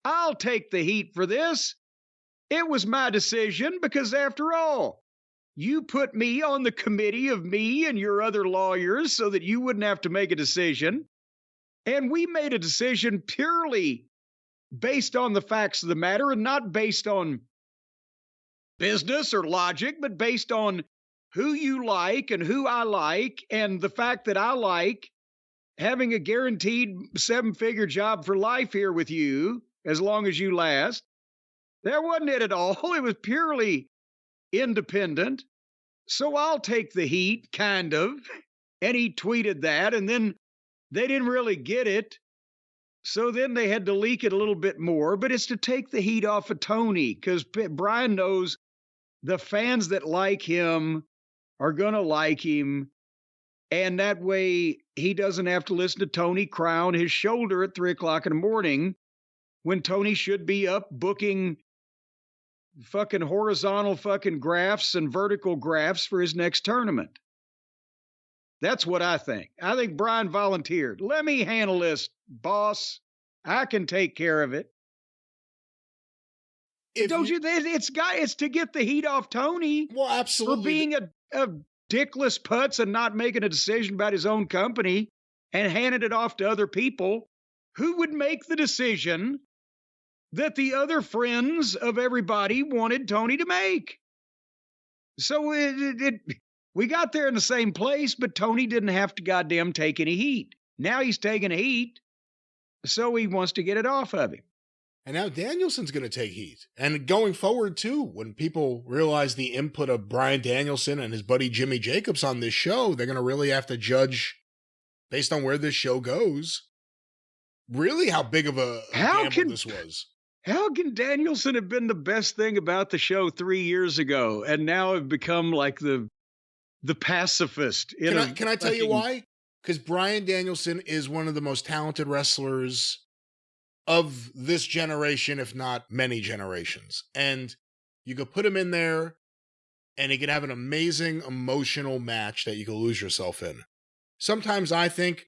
I'll take the heat for this. It was my decision because, after all, you put me on the committee of me and your other lawyers so that you wouldn't have to make a decision. And we made a decision purely based on the facts of the matter and not based on business or logic, but based on who you like and who I like, and the fact that I like having a guaranteed 7-figure job for life here with you as long as you last. That wasn't it at all. It was purely independent. So I'll take the heat, kind of. And he tweeted that, and then they didn't really get it. So then they had to leak it a little bit more, but it's to take the heat off of Tony, because Bryan knows the fans that like him are going to like him. And that way he doesn't have to listen to Tony cry on his shoulder at 3:00 in the morning when Tony should be up booking fucking horizontal fucking graphs and vertical graphs for his next tournament. That's what I think. I think Bryan volunteered. Let me handle this, boss. I can take care of it. It's to get the heat off Tony. Well, absolutely. For being a dickless putz and not making a decision about his own company and handing it off to other people who would make the decision that the other friends of everybody wanted Tony to make. So we got there in the same place, but Tony didn't have to goddamn take any heat. Now he's taking heat, so he wants to get it off of him. And now Danielson's going to take heat. And going forward, too, when people realize the input of Bryan Danielson and his buddy Jimmy Jacobs on this show, they're going to really have to judge, based on where this show goes, really how big of a gamble this was. How can Danielson have been the best thing about the show 3 years ago and now have become like the pacifist? Can I tell you why? Because Bryan Danielson is one of the most talented wrestlers of this generation, if not many generations. And you could put him in there and he could have an amazing emotional match that you could lose yourself in. Sometimes I think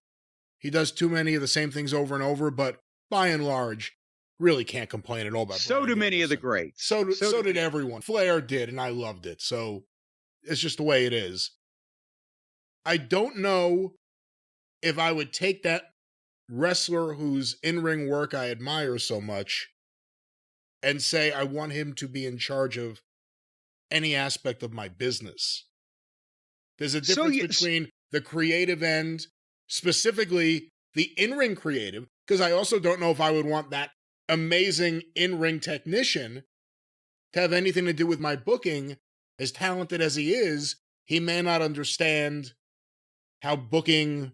he does too many of the same things over and over, but by and large, really can't complain at all about So do many of the greats. So did everyone. Flair did, and I loved it. So it's just the way it is. I don't know if I would take that wrestler whose in-ring work I admire so much and say, I want him to be in charge of any aspect of my business. There's a difference between the creative end, specifically the in-ring creative, because I also don't know if I would want that amazing in-ring technician to have anything to do with my booking. As talented as he is, he may not understand how booking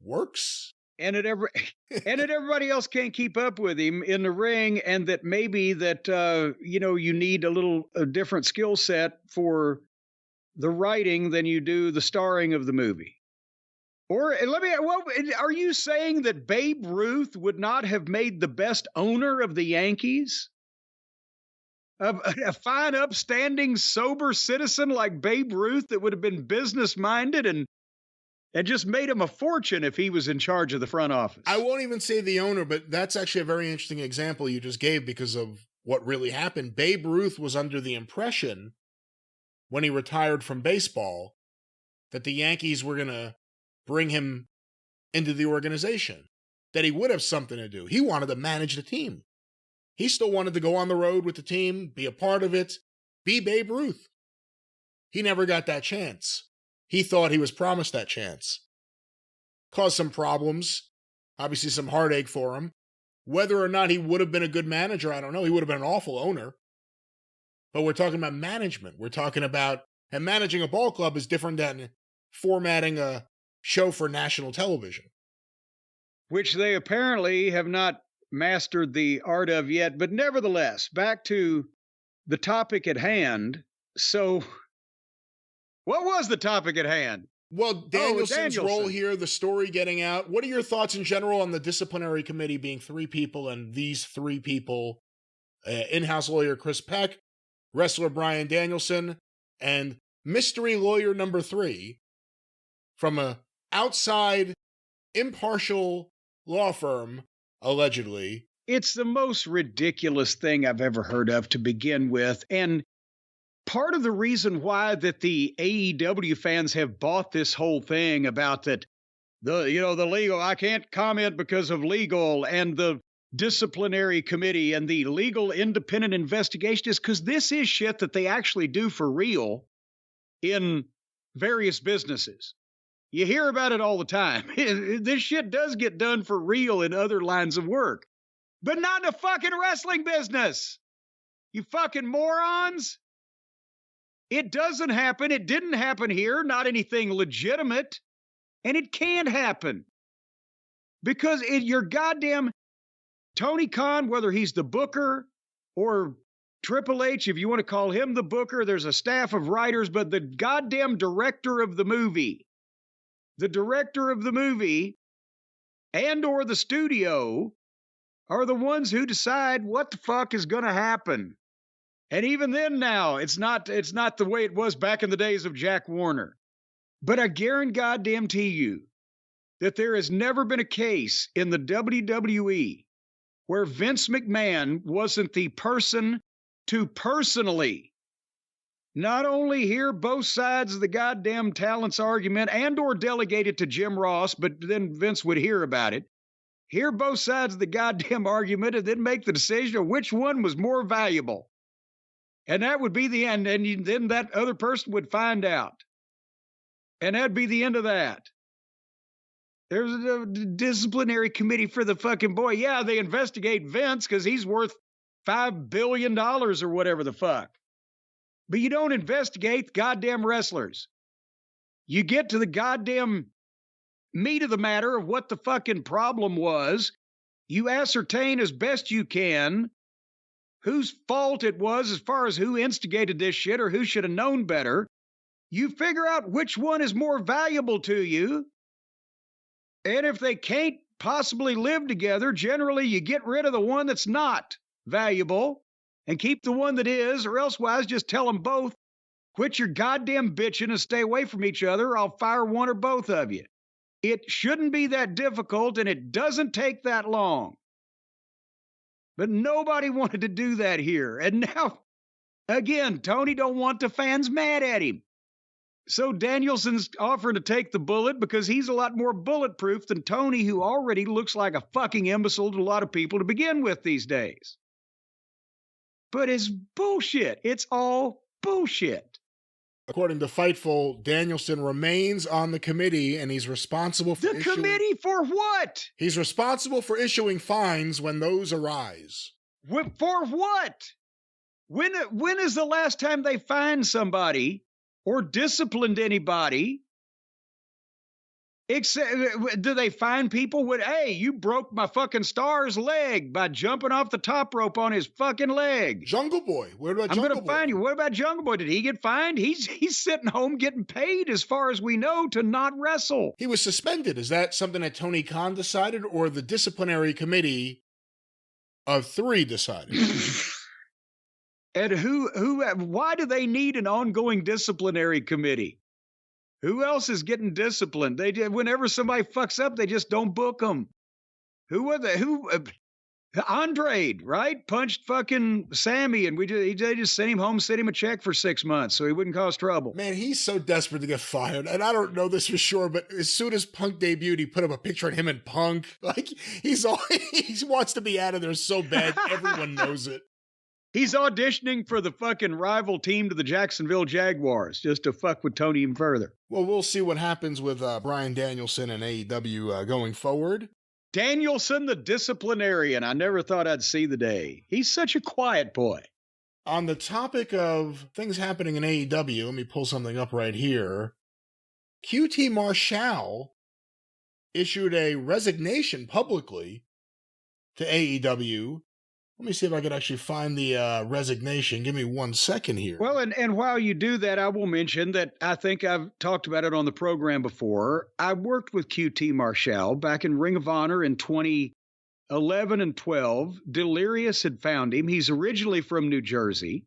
works. And that everybody else can't keep up with him in the ring, and that maybe that you need a different skill set for the writing than you do the starring of the movie. Or are you saying that Babe Ruth would not have made the best owner of the Yankees? A fine, upstanding, sober citizen like Babe Ruth that would have been business-minded and just made him a fortune if he was in charge of the front office. I won't even say the owner, but that's actually a very interesting example you just gave because of what really happened. Babe Ruth was under the impression, when he retired from baseball, that the Yankees were going to bring him into the organization, that he would have something to do. He wanted to manage the team. He still wanted to go on the road with the team, be a part of it, be Babe Ruth. He never got that chance. He thought he was promised that chance. Caused some problems, obviously some heartache for him. Whether or not he would have been a good manager, I don't know. He would have been an awful owner. But we're talking about management. We're talking about, and managing a ball club is different than formatting a show for national television. Which they apparently have not mastered the art of yet. But nevertheless, back to the topic at hand. So, what was the topic at hand? Well, Danielson's role here, the story getting out. What are your thoughts in general on the disciplinary committee being 3 people, and these 3 people, in-house lawyer Chris Peck, wrestler Bryan Danielson, and mystery lawyer number 3 from a outside impartial law firm, allegedly. It's the most ridiculous thing I've ever heard of to begin with. And part of the reason why that the AEW fans have bought this whole thing about that, the legal, I can't comment because of legal, and the disciplinary committee and the legal independent investigation is because this is shit that they actually do for real in various businesses. You hear about it all the time. This shit does get done for real in other lines of work, but not in the fucking wrestling business. You fucking morons. It doesn't happen. It didn't happen here. Not anything legitimate. And it can't happen. Because your goddamn Tony Khan, whether he's the booker or Triple H, if you want to call him the booker, there's a staff of writers, but the goddamn director of the movie and or the studio are the ones who decide what the fuck is going to happen. And even then now, it's not the way it was back in the days of Jack Warner. But I guarantee you that there has never been a case in the WWE where Vince McMahon wasn't the person to personally not only hear both sides of the goddamn talents argument and or delegate it to Jim Ross, but then Vince would hear about it, hear both sides of the goddamn argument, and then make the decision of which one was more valuable. And that would be the end. And then that other person would find out. And that'd be the end of that. There's a disciplinary committee for the fucking boy. Yeah, they investigate Vince because he's worth $5 billion or whatever the fuck. But you don't investigate goddamn wrestlers. You get to the goddamn meat of the matter of what the fucking problem was. You ascertain as best you can whose fault it was as far as who instigated this shit or who should have known better. You figure out which one is more valuable to you. And if they can't possibly live together, generally you get rid of the one that's not valuable and keep the one that is, or elsewise just tell them both, quit your goddamn bitching and stay away from each other, or I'll fire one or both of you. It shouldn't be that difficult, and it doesn't take that long. But nobody wanted to do that here. And now, again, Tony don't want the fans mad at him. So Danielson's offering to take the bullet because he's a lot more bulletproof than Tony, who already looks like a fucking imbecile to a lot of people to begin with these days. but it's bullshit. It's all bullshit. According to Fightful, Danielson remains on the committee, and he's responsible for committee for what? He's responsible for issuing fines when those arise. For what? When is the last time they fined somebody or disciplined anybody? Do they fine people with, hey, you broke my fucking star's leg by jumping off the top rope on his fucking leg? Jungle Boy. Where about Jungle Boy? I'm going to fine you. What about Jungle Boy? Did he get fined? He's sitting home getting paid, as far as we know, to not wrestle. He was suspended. Is that something that Tony Khan decided, or the disciplinary committee of 3 decided? And why do they need an ongoing disciplinary committee? Who else is getting disciplined? Whenever somebody fucks up, they just don't book them. Andre, right? Punched fucking Sammy, and they just sent him home, sent him a check for 6 months so he wouldn't cause trouble. Man, he's so desperate to get fired. And I don't know this for sure, but as soon as Punk debuted, he put up a picture of him and Punk. Like, he wants to be out of there so bad. Everyone knows it. He's auditioning for the fucking rival team to the Jacksonville Jaguars just to fuck with Tony even further. Well, we'll see what happens with Bryan Danielson and AEW going forward. Danielson, the disciplinarian. I never thought I'd see the day. He's such a quiet boy. On the topic of things happening in AEW, let me pull something up right here. QT Marshall issued a resignation publicly to AEW. Let me see if I could actually find the resignation. Give me 1 second here. Well, and while you do that, I will mention that I think I've talked about it on the program before. I worked with QT Marshall back in Ring of Honor in 2011 and 12. Delirious had found him. He's originally from New Jersey.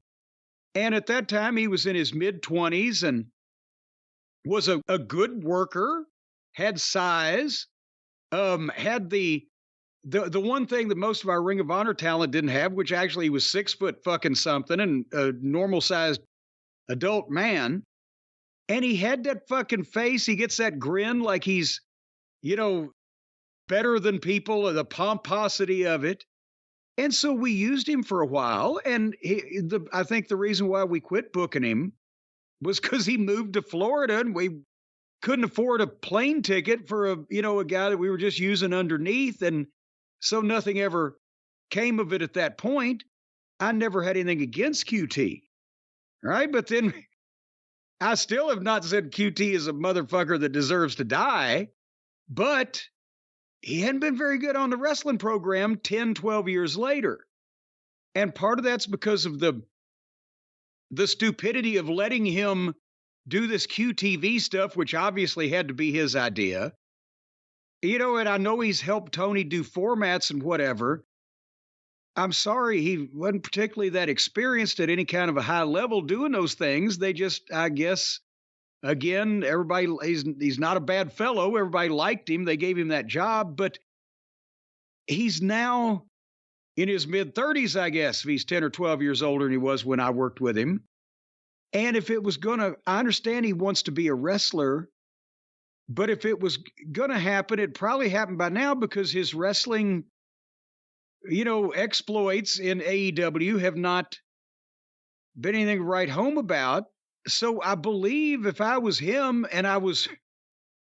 And at that time, he was in his mid-20s and was a good worker, had size, had the one thing that most of our Ring of Honor talent didn't have, which actually was 6 foot fucking something and a normal sized adult man. And he had that fucking face. He gets that grin like he's, better than people, or the pomposity of it. And so we used him for a while. And I think the reason why we quit booking him was because he moved to Florida and we couldn't afford a plane ticket for a guy that we were just using underneath. And so nothing ever came of it at that point. I never had anything against QT, right? But then I still have not said QT is a motherfucker that deserves to die, but he hadn't been very good on the wrestling program 10, 12 years later. And part of that's because of the stupidity of letting him do this QTV stuff, which obviously had to be his idea. And I know he's helped Tony do formats and whatever. I'm sorry, he wasn't particularly that experienced at any kind of a high level doing those things. They just, I guess, again, everybody, he's not a bad fellow. Everybody liked him. They gave him that job, but he's now in his mid-30s, I guess, if he's 10 or 12 years older than he was when I worked with him. And if it was I understand he wants to be a wrestler, but if it was going to happen, it probably happened by now because his wrestling, exploits in AEW have not been anything to write home about. So I believe if I was him and I was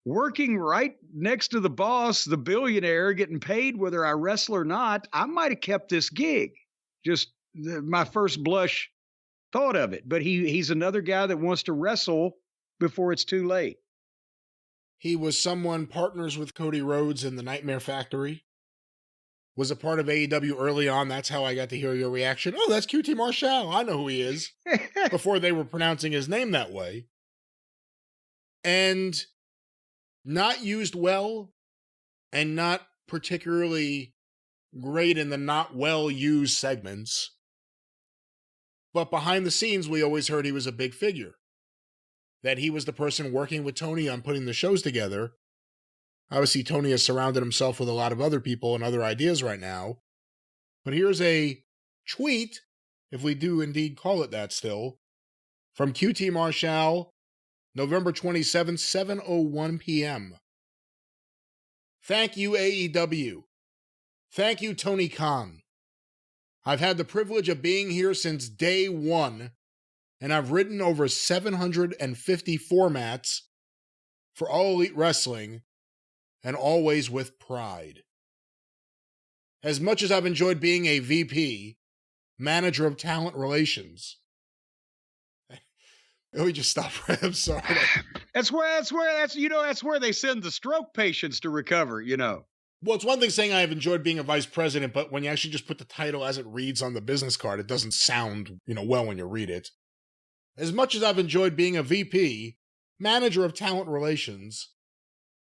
working right next to the boss, the billionaire, getting paid whether I wrestle or not, I might have kept this gig. Just my first blush thought of it. But he's another guy that wants to wrestle before it's too late. He was someone partners with Cody Rhodes in the Nightmare Factory. Was a part of AEW early on. That's how I got to hear your reaction. Oh, that's QT Marshall. I know who he is. Before they were pronouncing his name that way. And not used well and not particularly great in the not well used segments. But behind the scenes, we always heard he was a big figure. That he was the person working with Tony on putting the shows together. Obviously, Tony has surrounded himself with a lot of other people and other ideas right now. But here's a tweet, if we do indeed call it that still, from QT Marshall, November 27th, 7:01 p.m. Thank you, AEW. Thank you, Tony Khan. I've had the privilege of being here since day one, and I've written over 750 formats for All Elite Wrestling, and always with pride. As much as I've enjoyed being a VP, manager of talent relations. Oh, we just stopped. I'm sorry. That's where they send the stroke patients to recover, you know. Well, it's one thing saying I have enjoyed being a vice president, but when you actually just put the title as it reads on the business card, it doesn't sound, well when you read it. As much as I've enjoyed being a VP, manager of talent relations,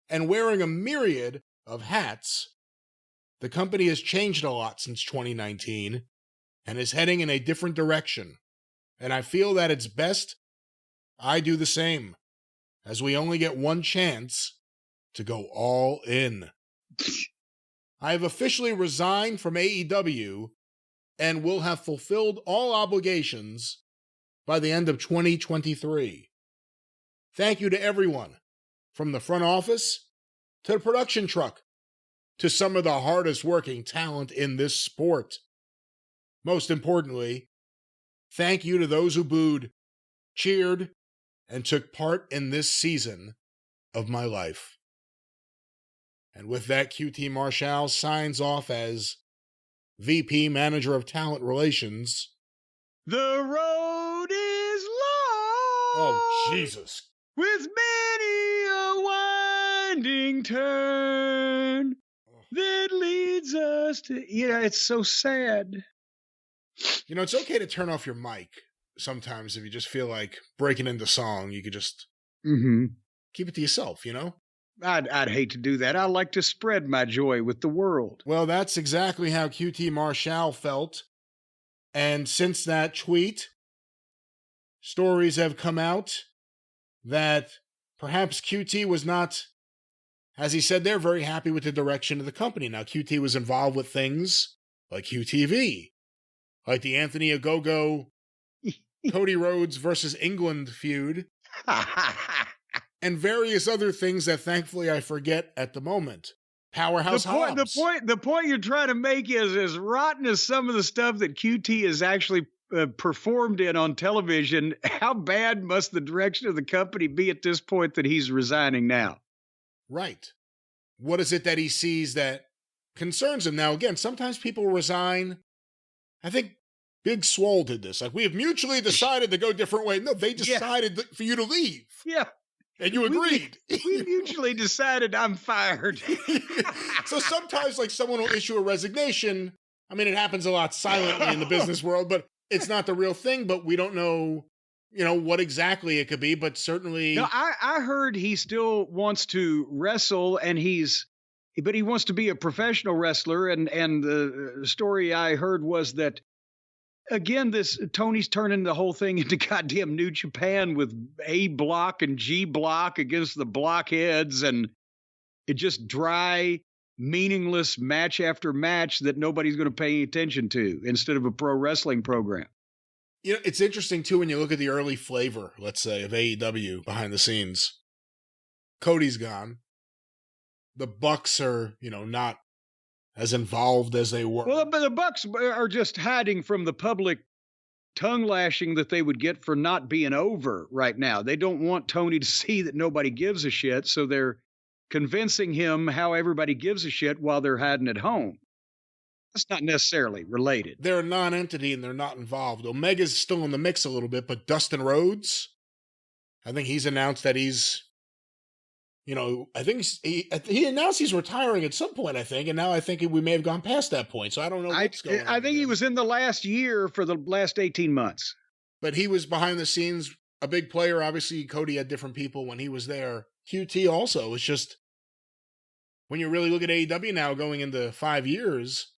and wearing a myriad of hats, the company has changed a lot since 2019 and is heading in a different direction. And I feel that it's best I do the same, as we only get one chance to go all in. I have officially resigned from AEW and will have fulfilled all obligations by the end of 2023. Thank you to everyone, from the front office to the production truck, to some of the hardest working talent in this sport. Most importantly, thank you to those who booed, cheered, and took part in this season of my life. And with that, QT Marshall signs off as VP Manager of Talent Relations. The road is long. Oh, Jesus. With many a winding turn that leads us to... it's so sad. It's okay to turn off your mic sometimes if you just feel like breaking into song. You could just keep it to yourself, I'd hate to do that. I like to spread my joy with the world. Well, that's exactly how QT Marshall felt. And since that tweet, stories have come out that perhaps QT was not, as he said, they're very happy with the direction of the company. Now, QT was involved with things like QTV, like the Anthony Ogogo, Cody Rhodes versus England feud, and various other things that thankfully I forget at the moment. Powerhouse Hobbs. The point you're trying to make is as rotten as some of the stuff that QT has actually performed in on television. How bad must the direction of the company be at this point that he's resigning now? Right. What is it that he sees that concerns him? Now, again, sometimes people resign. I think Big Swole did this. Like, we have mutually decided to go different way. No, they decided for you to leave. Yeah. And you agreed. We mutually decided I'm fired. So sometimes, like, someone will issue a resignation. I mean, it happens a lot silently in the business world, but it's not the real thing. But we don't know, what exactly it could be. But certainly... No, I heard he still wants to wrestle, and he wants to be a professional wrestler. And the story I heard was that, again, Tony's turning the whole thing into goddamn New Japan with A block and G block against the blockheads, and it just dry, meaningless match after match that nobody's going to pay any attention to instead of a pro wrestling program. It's interesting, too, when you look at the early flavor, let's say, of AEW behind the scenes. Cody's gone. The Bucks are, not as involved as they were. Well, but the Bucks are just hiding from the public tongue lashing that they would get for not being over right now. They don't want Tony to see that nobody gives a shit, so they're convincing him how everybody gives a shit while they're hiding at home. That's not necessarily related. They're a non-entity and they're not involved. Omega's still in the mix a little bit, but Dustin Rhodes, I think he's announced that he's... I think he announced he's retiring at some point, I think, and now I think we may have gone past that point, so I don't know what's going on. I think he was in the last year for the last 18 months. But he was behind the scenes, a big player. Obviously, Cody had different people when he was there. QT also. It's just, when you really look at AEW now going into 5 years,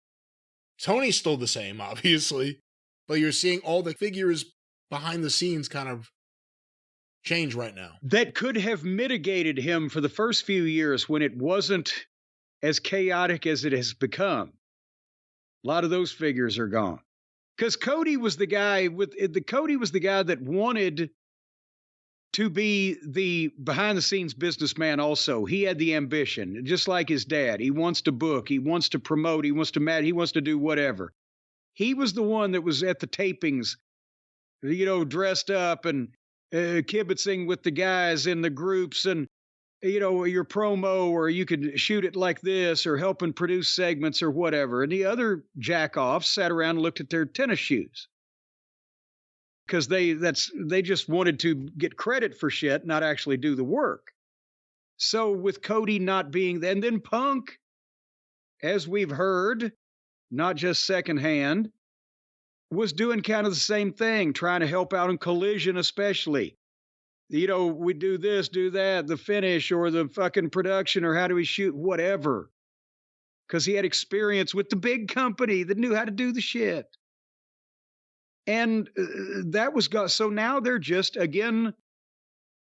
Tony's still the same, obviously, but you're seeing all the figures behind the scenes kind of change right now. That could have mitigated him for the first few years when it wasn't as chaotic as it has become. A lot of those figures are gone. Because Cody was the guy that wanted to be the behind the scenes businessman also. He had the ambition, just like his dad. He wants to book, he wants to promote, he wants to do whatever. He was the one that was at the tapings, dressed up and kibitzing with the guys in the groups and, your promo, or you could shoot it like this, or helping produce segments or whatever. And the other jack-offs sat around and looked at their tennis shoes. Because they just wanted to get credit for shit, not actually do the work. So with Cody not being, and then Punk, as we've heard, not just secondhand, was doing kind of the same thing, trying to help out in Collision especially. We do this, do that, the finish or the fucking production, or how do we shoot, whatever. Because he had experience with the big company that knew how to do the shit. And that was so now they're just, again,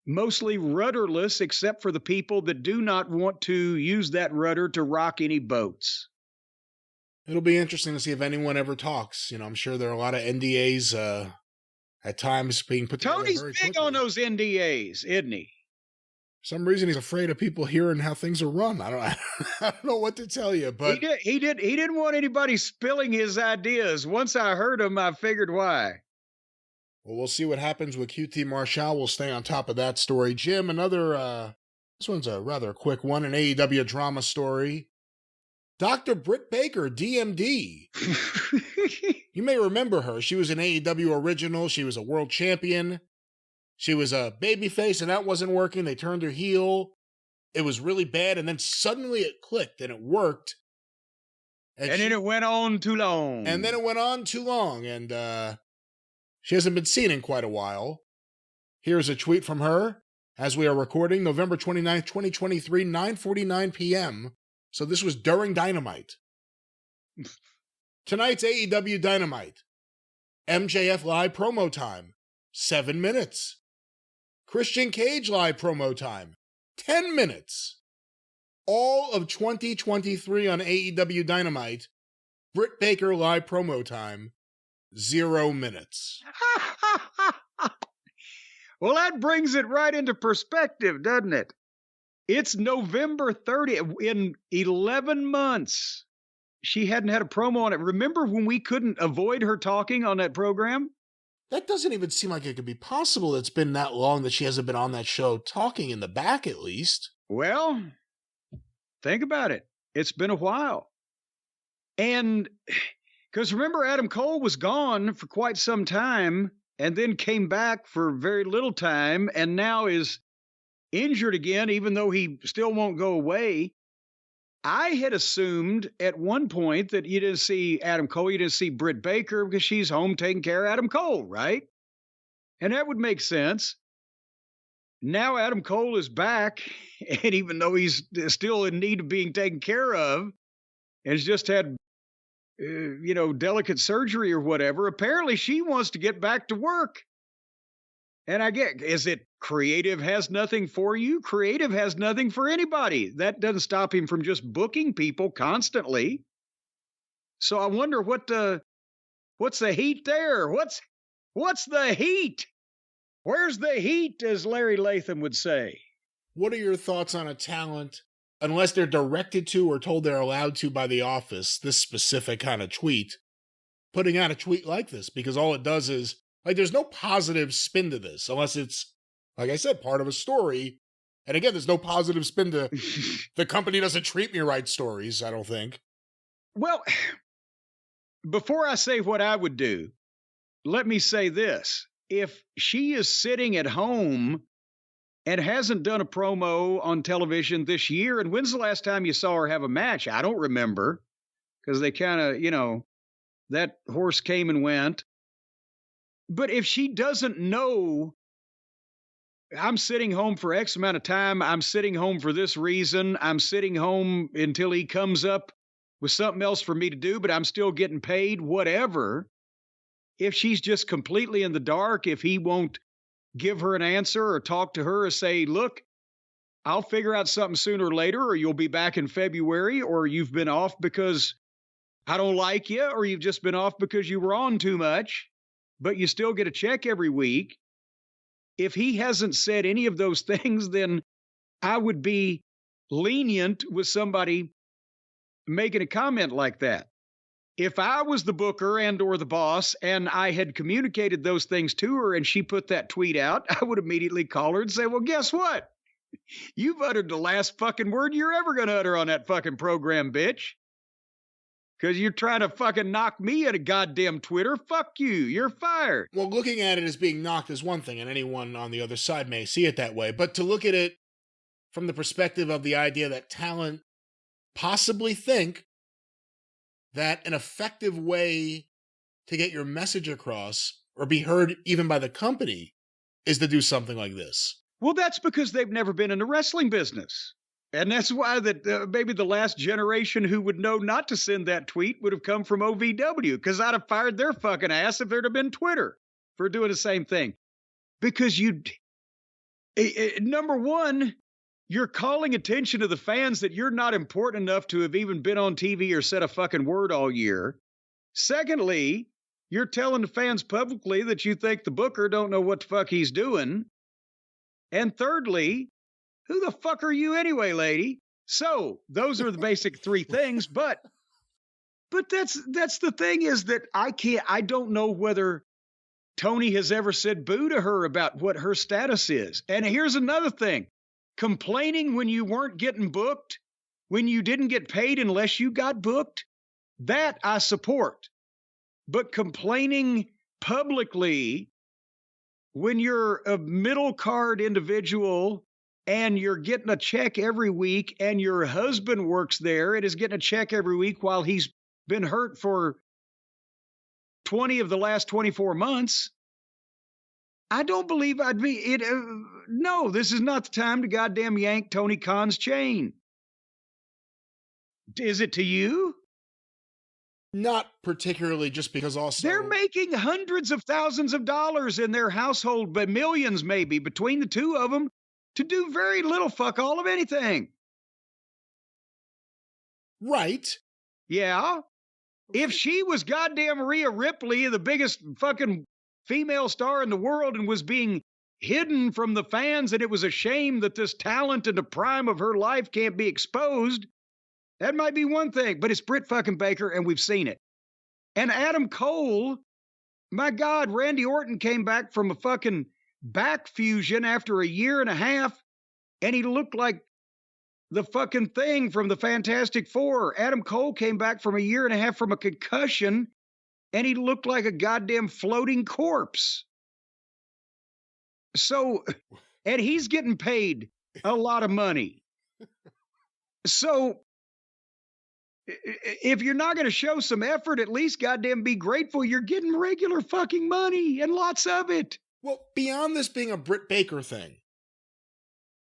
mostly rudderless, except for the people that do not want to use that rudder to rock any boats. It'll be interesting to see if anyone ever talks. I'm sure there are a lot of NDAs at times being put together. Tony's big on those NDAs, isn't he? For some reason he's afraid of people hearing how things are run. I don't know what to tell you, but he didn't want anybody spilling his ideas. Once I heard him, I figured why. Well, we'll see what happens with QT Marshall. We'll stay on top of that story. Jim, another this one's a rather quick one, an AEW drama story. Dr. Brit Baker, DMD. You may remember her. She was an AEW original. She was a world champion. She was a babyface, and that wasn't working. They turned her heel. It was really bad, and then suddenly it clicked, and it worked. And then it went on too long. And she hasn't been seen in quite a while. Here's a tweet from her as we are recording, November 29th, 2023, 9:49 p.m. So this was during Dynamite. Tonight's AEW Dynamite. MJF live promo time, 7 minutes. Christian Cage live promo time, 10 minutes. All of 2023 on AEW Dynamite, Brit Baker live promo time, 0 minutes. Well, that brings it right into perspective, doesn't it? It's November 30th. In 11 months, she hadn't had a promo on it. Remember when we couldn't avoid her talking on that program? That doesn't even seem like it could be possible. It's been that long that she hasn't been on that show talking in the back, at least. Well, think about it. It's been a while. And because remember, Adam Cole was gone for quite some time and then came back for very little time and now is injured again, even though he still won't go away. I had assumed at one point that you didn't see Adam Cole, you didn't see Britt Baker because she's home taking care of Adam Cole, right? And that would make sense. Now Adam Cole is back, and even though he's still in need of being taken care of, and has just had, delicate surgery or whatever, apparently she wants to get back to work. And I get, is it creative has nothing for you? Creative has nothing for anybody. That doesn't stop him from just booking people constantly. So I wonder what's the heat there? What's the heat? Where's the heat, as Larry Latham would say? What are your thoughts on a talent, unless they're directed to or told they're allowed to by the office, this specific kind of tweet, putting out a tweet like this? Because all it does is, there's no positive spin to this, unless it's, like I said, part of a story. And again, there's no positive spin to the company doesn't treat me right stories, I don't think. Well, before I say what I would do, let me say this. If she is sitting at home and hasn't done a promo on television this year, and when's the last time you saw her have a match? I don't remember, because they kind of, that horse came and went. But if she doesn't know, I'm sitting home for X amount of time, I'm sitting home for this reason, I'm sitting home until he comes up with something else for me to do, but I'm still getting paid, whatever. If she's just completely in the dark, if he won't give her an answer or talk to her or say, look, I'll figure out something sooner or later, or you'll be back in February, or you've been off because I don't like you, or you've just been off because you were on too much, but you still get a check every week. If he hasn't said any of those things, then I would be lenient with somebody making a comment like that. if I was the booker and or the boss and I had communicated those things to her and she put that tweet out, I would immediately call her and say, well, guess what? You've uttered the last fucking word you're ever going to utter on that fucking program, bitch. Because you're trying to fucking knock me at a goddamn Twitter. Fuck you. You're fired. Well, looking at it as being knocked is one thing, and anyone on the other side may see it that way. But to look at it from the perspective of the idea that talent possibly think that an effective way to get your message across or be heard even by the company is to do something like this. Well, that's because they've never been in the wrestling business. And that's why that maybe the last generation who would know not to send that tweet would have come from OVW, because I'd have fired their fucking ass if there'd have been Twitter for doing the same thing. Because number one, you're calling attention to the fans that you're not important enough to have even been on TV or said a fucking word all year. Secondly, you're telling the fans publicly that you think the booker don't know what the fuck he's doing. And thirdly, who the fuck are you anyway, lady? So those are the basic three things. But that's the thing, is that I don't know whether Tony has ever said boo to her about what her status is. And here's another thing. Complaining when you weren't getting booked, when you didn't get paid unless you got booked, that I support. But complaining publicly when you're a middle card individual and you're getting a check every week and your husband works there and is getting a check every week while he's been hurt for 20 of the last 24 months, I don't believe I'd be it. No, this is not the time to goddamn yank Tony Khan's chain. Is it to you? Not particularly, just because also they're making hundreds of thousands of dollars in their household, but millions maybe between the two of them, to do very little fuck all of anything. Right. Yeah. If she was goddamn Rhea Ripley, the biggest fucking female star in the world, and was being hidden from the fans, and it was a shame that this talent in the prime of her life can't be exposed, that might be one thing. But it's Brit fucking Baker, and we've seen it. And Adam Cole, my God, Randy Orton came back from a fucking back fusion after a year and a half, and he looked like the fucking Thing from the Fantastic Four. Adam Cole came back from a year and a half from a concussion, and he looked like a goddamn floating corpse. So, and he's getting paid a lot of money. So, if you're not going to show some effort, at least goddamn be grateful you're getting regular fucking money, and lots of it. Well, beyond this being a Brit Baker thing,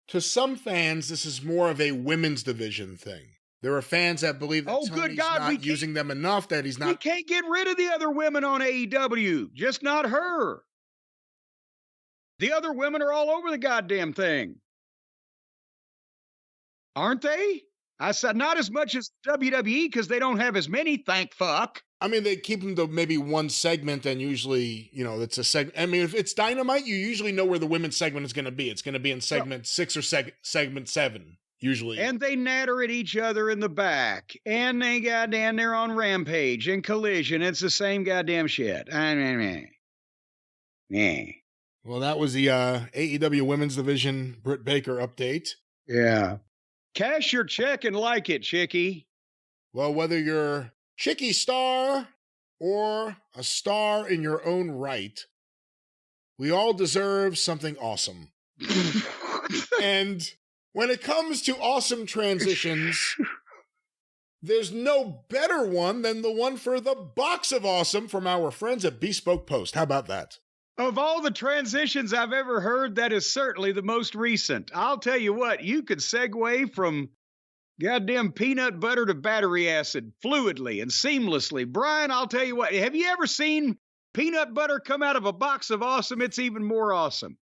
to some fans, this is more of a women's division thing. There are fans that believe that Tony's not using them enough, that he's not... We can't get rid of the other women on AEW, just not her. The other women are all over the goddamn thing. Aren't they? I said not as much as WWE, because they don't have as many, thank fuck. I mean, they keep them to maybe one segment, and usually, you know, it's a segment. I mean, if it's Dynamite, you usually know where the women's segment is going to be. It's going to be in segment 6 or segment 7, usually. And they natter at each other in the back. And they goddamn, they're on Rampage and Collision. It's the same goddamn shit. Well, that was the AEW Women's Division Britt Baker update. Yeah. Cash your check and like it, chickie. Well, whether you're Chickie Star or a star in your own right, we all deserve something awesome. And when it comes to awesome transitions, there's no better one than the one for the box of awesome from our friends at Bespoke Post. How about that? Of all the transitions I've ever heard, that is certainly the most recent. I'll tell you what, you could segue from goddamn peanut butter to battery acid fluidly and seamlessly. Brian, I'll tell you what, have you ever seen peanut butter come out of a box of awesome? It's even more awesome.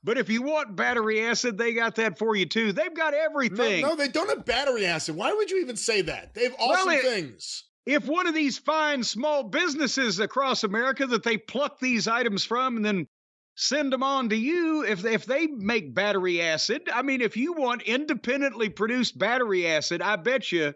But if you want battery acid, they got that for you too. They've got everything. No, they don't have battery acid. Why would you even say that? They have awesome things. If one of these fine small businesses across America that they pluck these items from and then send them on to you, if they make battery acid, I mean, if you want independently produced battery acid, I bet you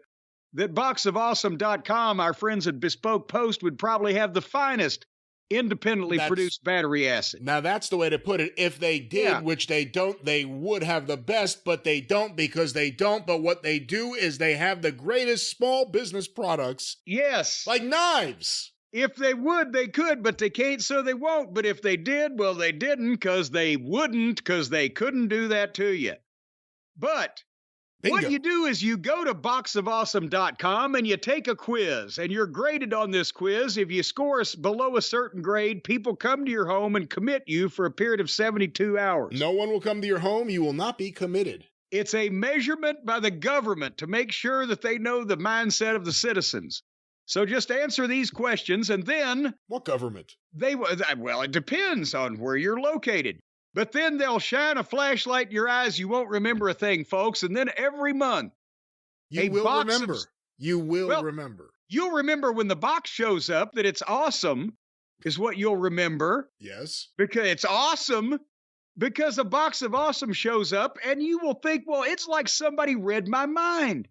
that boxofawesome.com, our friends at Bespoke Post, would probably have the finest independently produced battery acid. Now, that's the way to put it. If they did, which they don't, they would have the best, but they don't because they don't. But what they do is they have the greatest small business products. Yes. Like knives. If they would, they could, but they can't, so they won't. But if they did, well, they didn't because they wouldn't, because they couldn't do that to you. But Bingo. What you do is you go to boxofawesome.com and you take a quiz, and you're graded on this quiz. If you score below a certain grade, people come to your home and commit you for a period of 72 hours. No one will come to your home. You will not be committed. It's a measurement by the government to make sure that they know the mindset of the citizens. So just answer these questions, and then... What government? Well, it depends on where you're located. But then they'll shine a flashlight in your eyes. You won't remember a thing, folks. And then every month... You will remember. You will remember. You'll remember when the box shows up that it's awesome, is what you'll remember. Yes. Because it's awesome. Because a box of awesome shows up, and you will think, well, it's like somebody read my mind.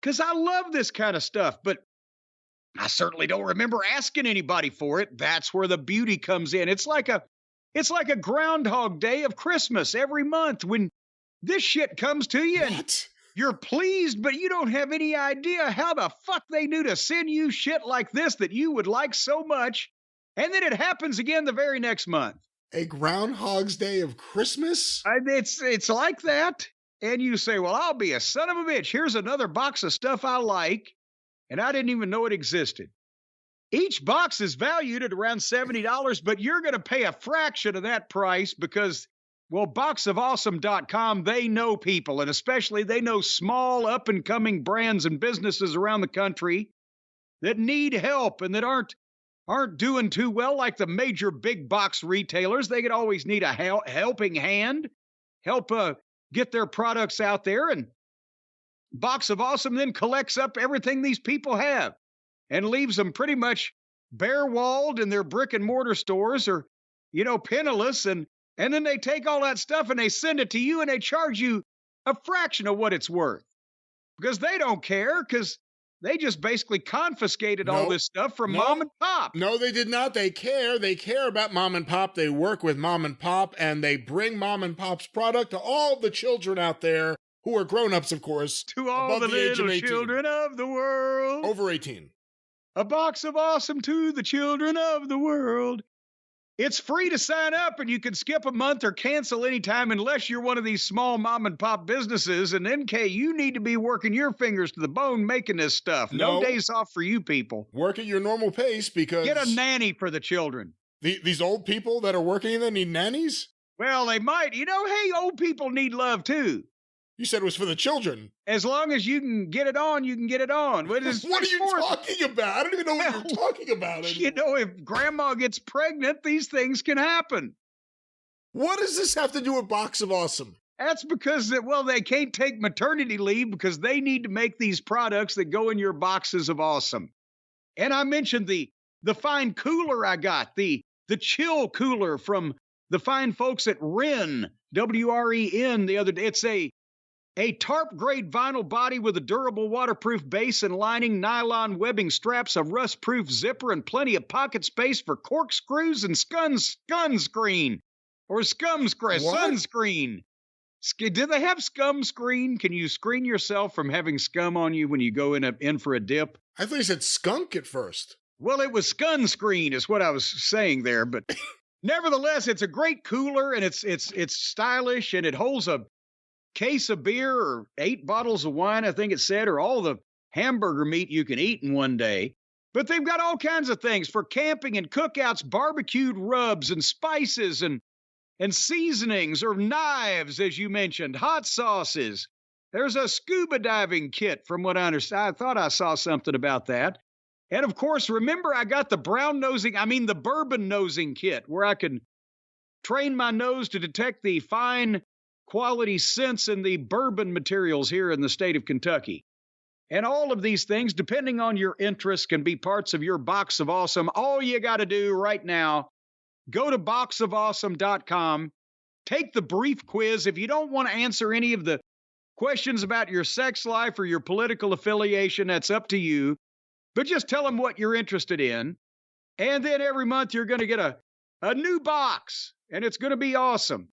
Because I love this kind of stuff, but I certainly don't remember asking anybody for it. That's where the beauty comes in. It's like a Groundhog Day of Christmas every month when this shit comes to you and you're pleased, but you don't have any idea how the fuck they knew to send you shit like this that you would like so much. And then it happens again the very next month. A Groundhog's Day of Christmas? It's like that. And you say, well, I'll be a son of a bitch. Here's another box of stuff I like. And I didn't even know it existed. Each box is valued at around $70, but you're going to pay a fraction of that price because, well, boxofawesome.com, they know people, and especially they know small up-and-coming brands and businesses around the country that need help and that aren't doing too well like the major big box retailers. They could always need a helping hand, help get their products out there, and Box of Awesome then collects up everything these people have and leaves them pretty much bare-walled in their brick-and-mortar stores or, penniless. And then they take all that stuff and they send it to you and they charge you a fraction of what it's worth. Because they don't care, because they just basically confiscated all this stuff from mom and pop. No, they did not. They care. They care about mom and pop. They work with mom and pop, and they bring mom and pop's product to all the children out there who are grown-ups, of course. To all the little children of the world. Over 18. A box of awesome to the children of the world. It's free to sign up, and you can skip a month or cancel anytime unless you're one of these small mom-and-pop businesses. And NK, you need to be working your fingers to the bone making this stuff. No days off for you people. Work at your normal pace because... Get a nanny for the children. These old people that are working there need nannies? Well, they might. Hey, old people need love, too. You said it was for the children. As long as you can get it on, you can get it on. What are you talking about? I don't even know what you're talking about anymore. If grandma gets pregnant, these things can happen. What does this have to do with Box of Awesome? That's because, they can't take maternity leave because they need to make these products that go in your boxes of awesome. And I mentioned the fine cooler I got, the chill cooler from the fine folks at Wren, W-R-E-N, the other day. It's a tarp-grade vinyl body with a durable waterproof base and lining, nylon webbing straps, a rust-proof zipper, and plenty of pocket space for corkscrews and sunscreen. Do they have scum screen? Can you screen yourself from having scum on you when you go in for a dip? I thought you said skunk at first. Well, it was screen is what I was saying there, but nevertheless, it's a great cooler, and it's stylish, and it holds a case of beer or 8 bottles of wine, I think it said, or all the hamburger meat you can eat in one day. But they've got all kinds of things for camping and cookouts, barbecued rubs and spices and seasonings or knives, as you mentioned, hot sauces. There's a scuba diving kit, from what I understand. I thought I saw something about that. And of course, remember, I got the the bourbon nosing kit, where I can train my nose to detect the fine quality scents in the bourbon materials here in the state of Kentucky. And all of these things, depending on your interests, can be parts of your box of awesome. All you got to do right now, go to boxofawesome.com, take the brief quiz. If you don't want to answer any of the Questions about your sex life or your political affiliation, that's up to you. But just tell them what you're interested in. And then every month you're going to get a new box, and it's going to be awesome.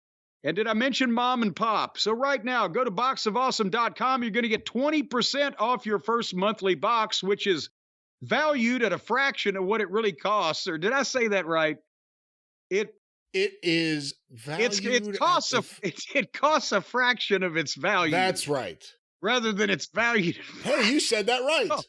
And did I mention mom and pop? So right now, go to boxofawesome.com. You're going to get 20% off your first monthly box, which is valued at a fraction of what it really costs. Or did I say that right? It is valued. It costs a fraction of its value. That's right. Rather than its value. Hey, you said that right. Oh.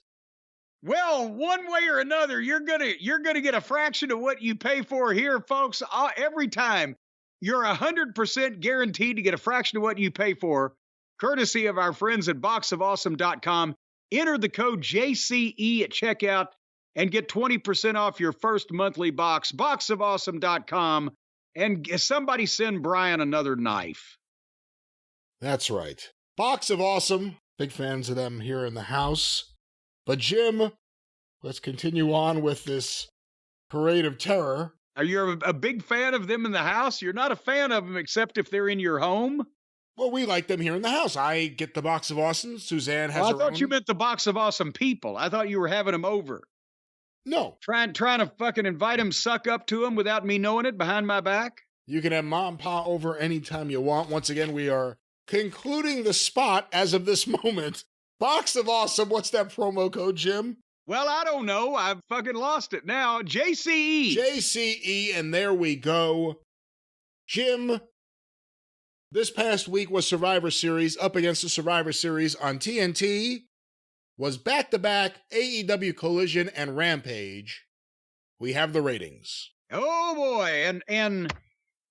Well, one way or another, you're gonna get a fraction of what you pay for here, folks. Every time, you're 100% guaranteed to get a fraction of what you pay for, courtesy of our friends at boxofawesome.com. Enter the code JCE at checkout and get 20% off your first monthly box. Boxofawesome.com, and somebody send Brian another knife. That's right. Box of Awesome. Big fans of them here in the house. But Jim, let's continue on with this parade of terror. Are you a big fan of them in the house? You're not a fan of them except if they're in your home? Well, we like them here in the house. I get the Box of Awesome. Suzanne has her own. I thought you meant the Box of Awesome people. I thought you were having them over. No. Trying to fucking invite them, suck up to them without me knowing it behind my back? You can have Mom and Pa over anytime you want. Once again, we are concluding the spot as of this moment. Box of Awesome. What's that promo code, Jim? Well, I don't know. I've fucking lost it now. JCE. JCE, and there we go. Jim, this past week was Survivor Series. Up against the Survivor Series on TNT was back-to-back AEW Collision and Rampage. We have the ratings. Oh, boy. And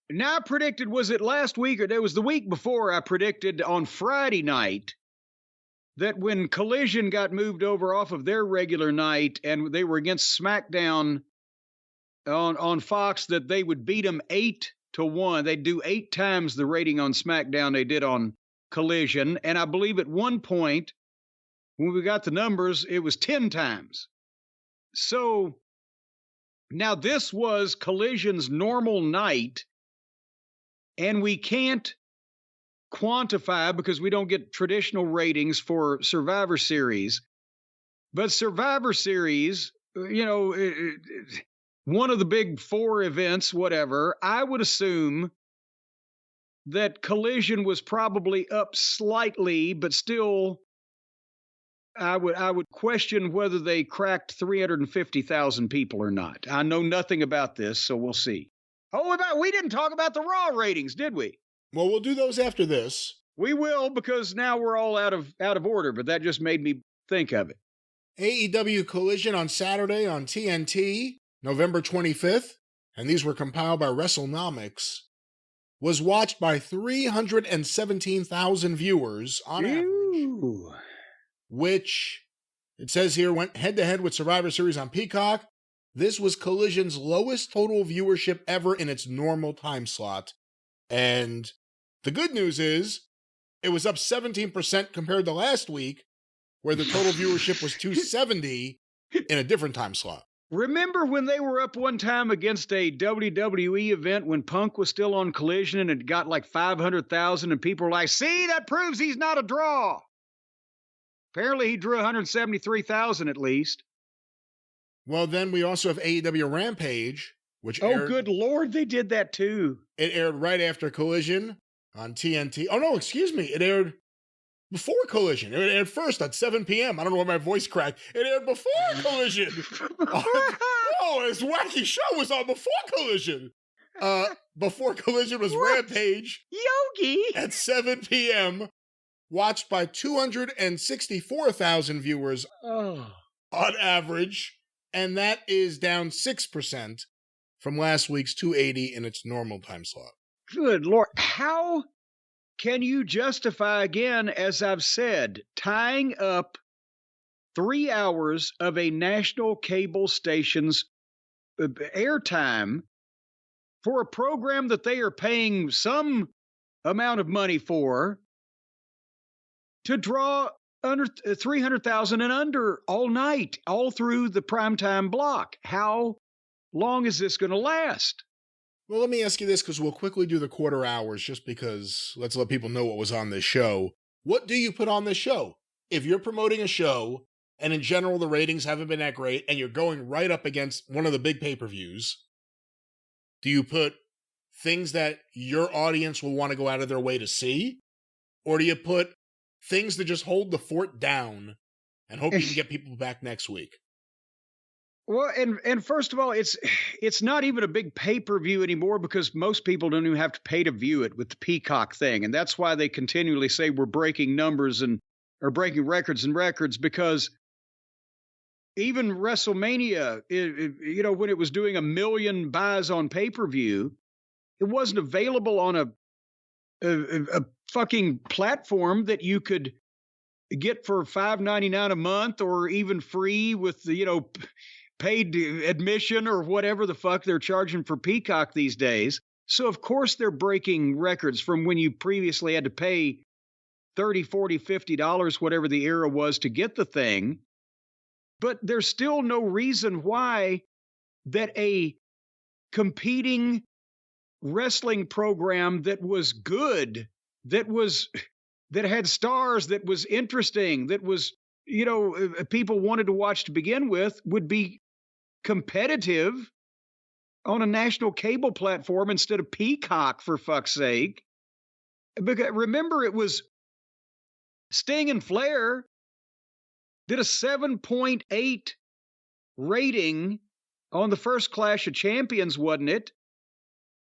now I predicted, was it last week or it was the week before, I predicted on Friday night that when Collision got moved over off of their regular night and they were against SmackDown on Fox, that they would beat them 8-1. They'd do 8 times the rating on SmackDown they did on Collision. And I believe at one point, when we got the numbers, it was 10 times. So now this was Collision's normal night, and we can't quantify because we don't get traditional ratings for Survivor Series. But Survivor Series, you know, one of the big 4 events, whatever, I would assume that Collision was probably up slightly, but still, I would question whether they cracked 350,000 people or not. I know nothing about this, so we'll see. Oh, we didn't talk about the Raw ratings, did we? Well, we'll do those after this. We will, because now we're all out of order, but that just made me think of it. AEW Collision on Saturday on TNT, November 25th, and these were compiled by WrestleNomics, was watched by 317,000 viewers on average, which, it says here, went head-to-head with Survivor Series on Peacock. This was Collision's lowest total viewership ever in its normal time slot. And the good news is, it was up 17% compared to last week, where the total viewership was 270 in a different time slot. Remember when they were up one time against a WWE event when Punk was still on Collision and it got like 500,000 and people were like, see, that proves he's not a draw. Apparently he drew 173,000 at least. Well, then we also have AEW Rampage, which aired, good Lord, they did that too. It aired right after Collision on TNT. Oh, no, excuse me. It aired before Collision. It aired first at 7 p.m. I don't know why my voice cracked. It aired before Collision. Oh, this wacky show was on before Collision. Before Collision was Rampage. Yogi! At 7 p.m. Watched by 264,000 viewers on average. And that is down 6% from last week's 280 in its normal time slot. Good Lord. How can you justify, again, as I've said, tying up 3 hours of a national cable station's airtime for a program that they are paying some amount of money for to draw under 300,000 and under all night, all through the primetime block? How long is this going to last? Well, let me ask you this, because we'll quickly do the quarter hours, just because let's let people know what was on this show. what do you put on this show? If you're promoting a show, and in general the ratings haven't been that great, and you're going right up against one of the big pay-per-views, do you put things that your audience will want to go out of their way to see? Or do you put things that just hold the fort down and hope you can get people back next week? Well, and first of all, it's not even a big pay-per-view anymore because most people don't even have to pay to view it with the Peacock thing. And that's why they continually say we're breaking numbers or breaking records and records, because even WrestleMania, when it was doing 1 million buys on pay-per-view, it wasn't available on a fucking platform that you could get for $5.99 a month or even free with the, paid admission or whatever the fuck they're charging for Peacock these days. So of course they're breaking records from when you previously had to pay $30, $40, $50, whatever the era was to get the thing. But there's still no reason why that a competing wrestling program that was good, that had stars, that was interesting, that was, people wanted to watch to begin with, would be competitive on a national cable platform instead of Peacock, for fuck's sake. Because remember, it was Sting and Flair did a 7.8 rating on the first Clash of Champions, wasn't it?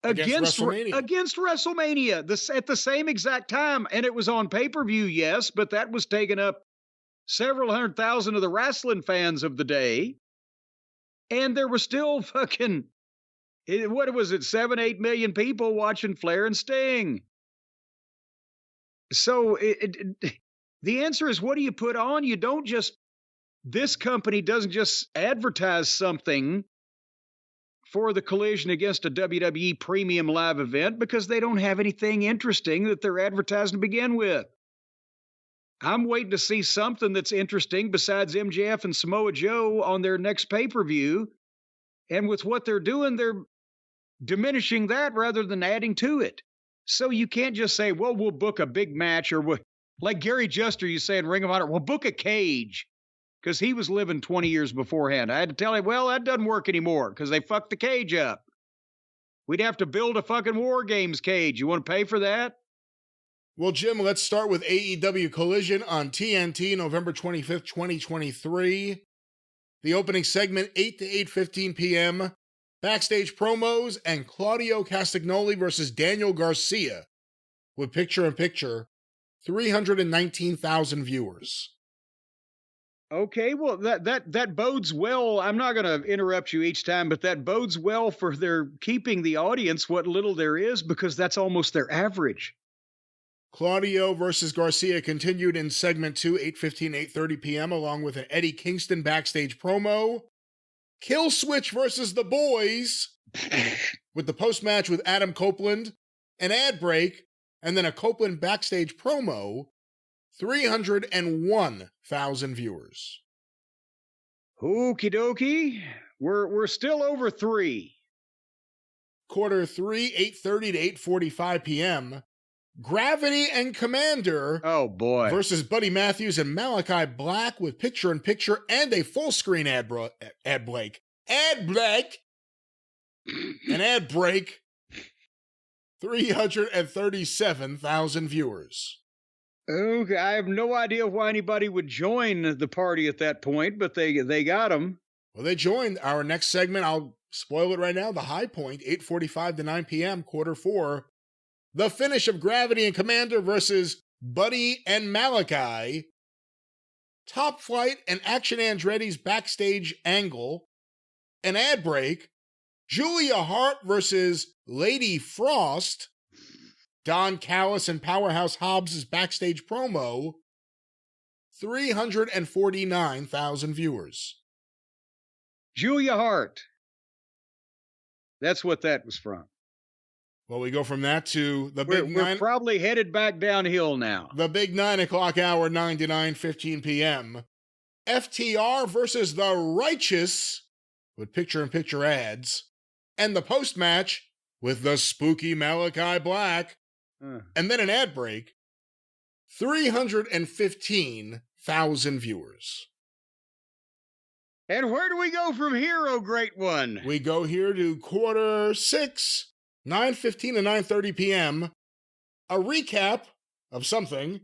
Against WrestleMania at the same exact time. And it was on pay-per-view, yes, but that was taking up several 100,000 of the wrestling fans of the day. And there were still fucking, 7-8 million people watching Flair and Sting. So the answer is, what do you put on? You don't just, this company doesn't just advertise something for the Collision against a WWE premium live event because they don't have anything interesting that they're advertising to begin with. I'm waiting to see something that's interesting besides MJF and Samoa Joe on their next pay-per-view. And with what they're doing, they're diminishing that rather than adding to it. So you can't just say, well, we'll book a big match, or like Gary Juster, you say in Ring of Honor, we'll book a cage, because he was living 20 years beforehand. I had to tell him, well, that doesn't work anymore because they fucked the cage up. We'd have to build a fucking War Games cage. You want to pay for that? Well, Jim, let's start with AEW Collision on TNT, November 25th, 2023. The opening segment, 8 to 8:15 p.m. Backstage promos and Claudio Castagnoli versus Daniel Garcia with picture-in-picture, 319,000 viewers. Okay, well, that bodes well. I'm not going to interrupt you each time, but that bodes well for their keeping the audience, what little there is, because that's almost their average. Claudio versus Garcia continued in segment 2, 8:15, 8:30 p.m., along with an Eddie Kingston backstage promo. Kill Switch versus The Boys with the post-match with Adam Copeland, an ad break, and then a Copeland backstage promo. 301,000 viewers. Okie dokie. We're still over 3. Quarter 3, 8:30 to 8:45 p.m. Gravity and Commander versus Buddy Matthews and Malachi Black with picture-in-picture and a full-screen ad break. 337,000 viewers. Okay, I have no idea why anybody would join the party at that point, but they got them. Well, they joined. Our next segment, I'll spoil it right now, the high point, 8:45 to 9 p.m., quarter 4. The finish of Gravity and Commander versus Buddy and Malachi. Top Flight and Action Andretti's backstage angle. An ad break. Julia Hart versus Lady Frost. Don Callis and Powerhouse Hobbs' backstage promo. 349,000 viewers. Julia Hart. That's what that was from. Well, we go from that to the we're probably headed back downhill now. The big 9 o'clock hour, 9 to 9:15 p.m. FTR versus The Righteous with picture-in-picture ads. And the post-match with the spooky Malachi Black. And then an ad break. 315,000 viewers. And where do we go from here, oh great one? We go here to quarter 6, 9:15 to 9:30 p.m. A recap of something.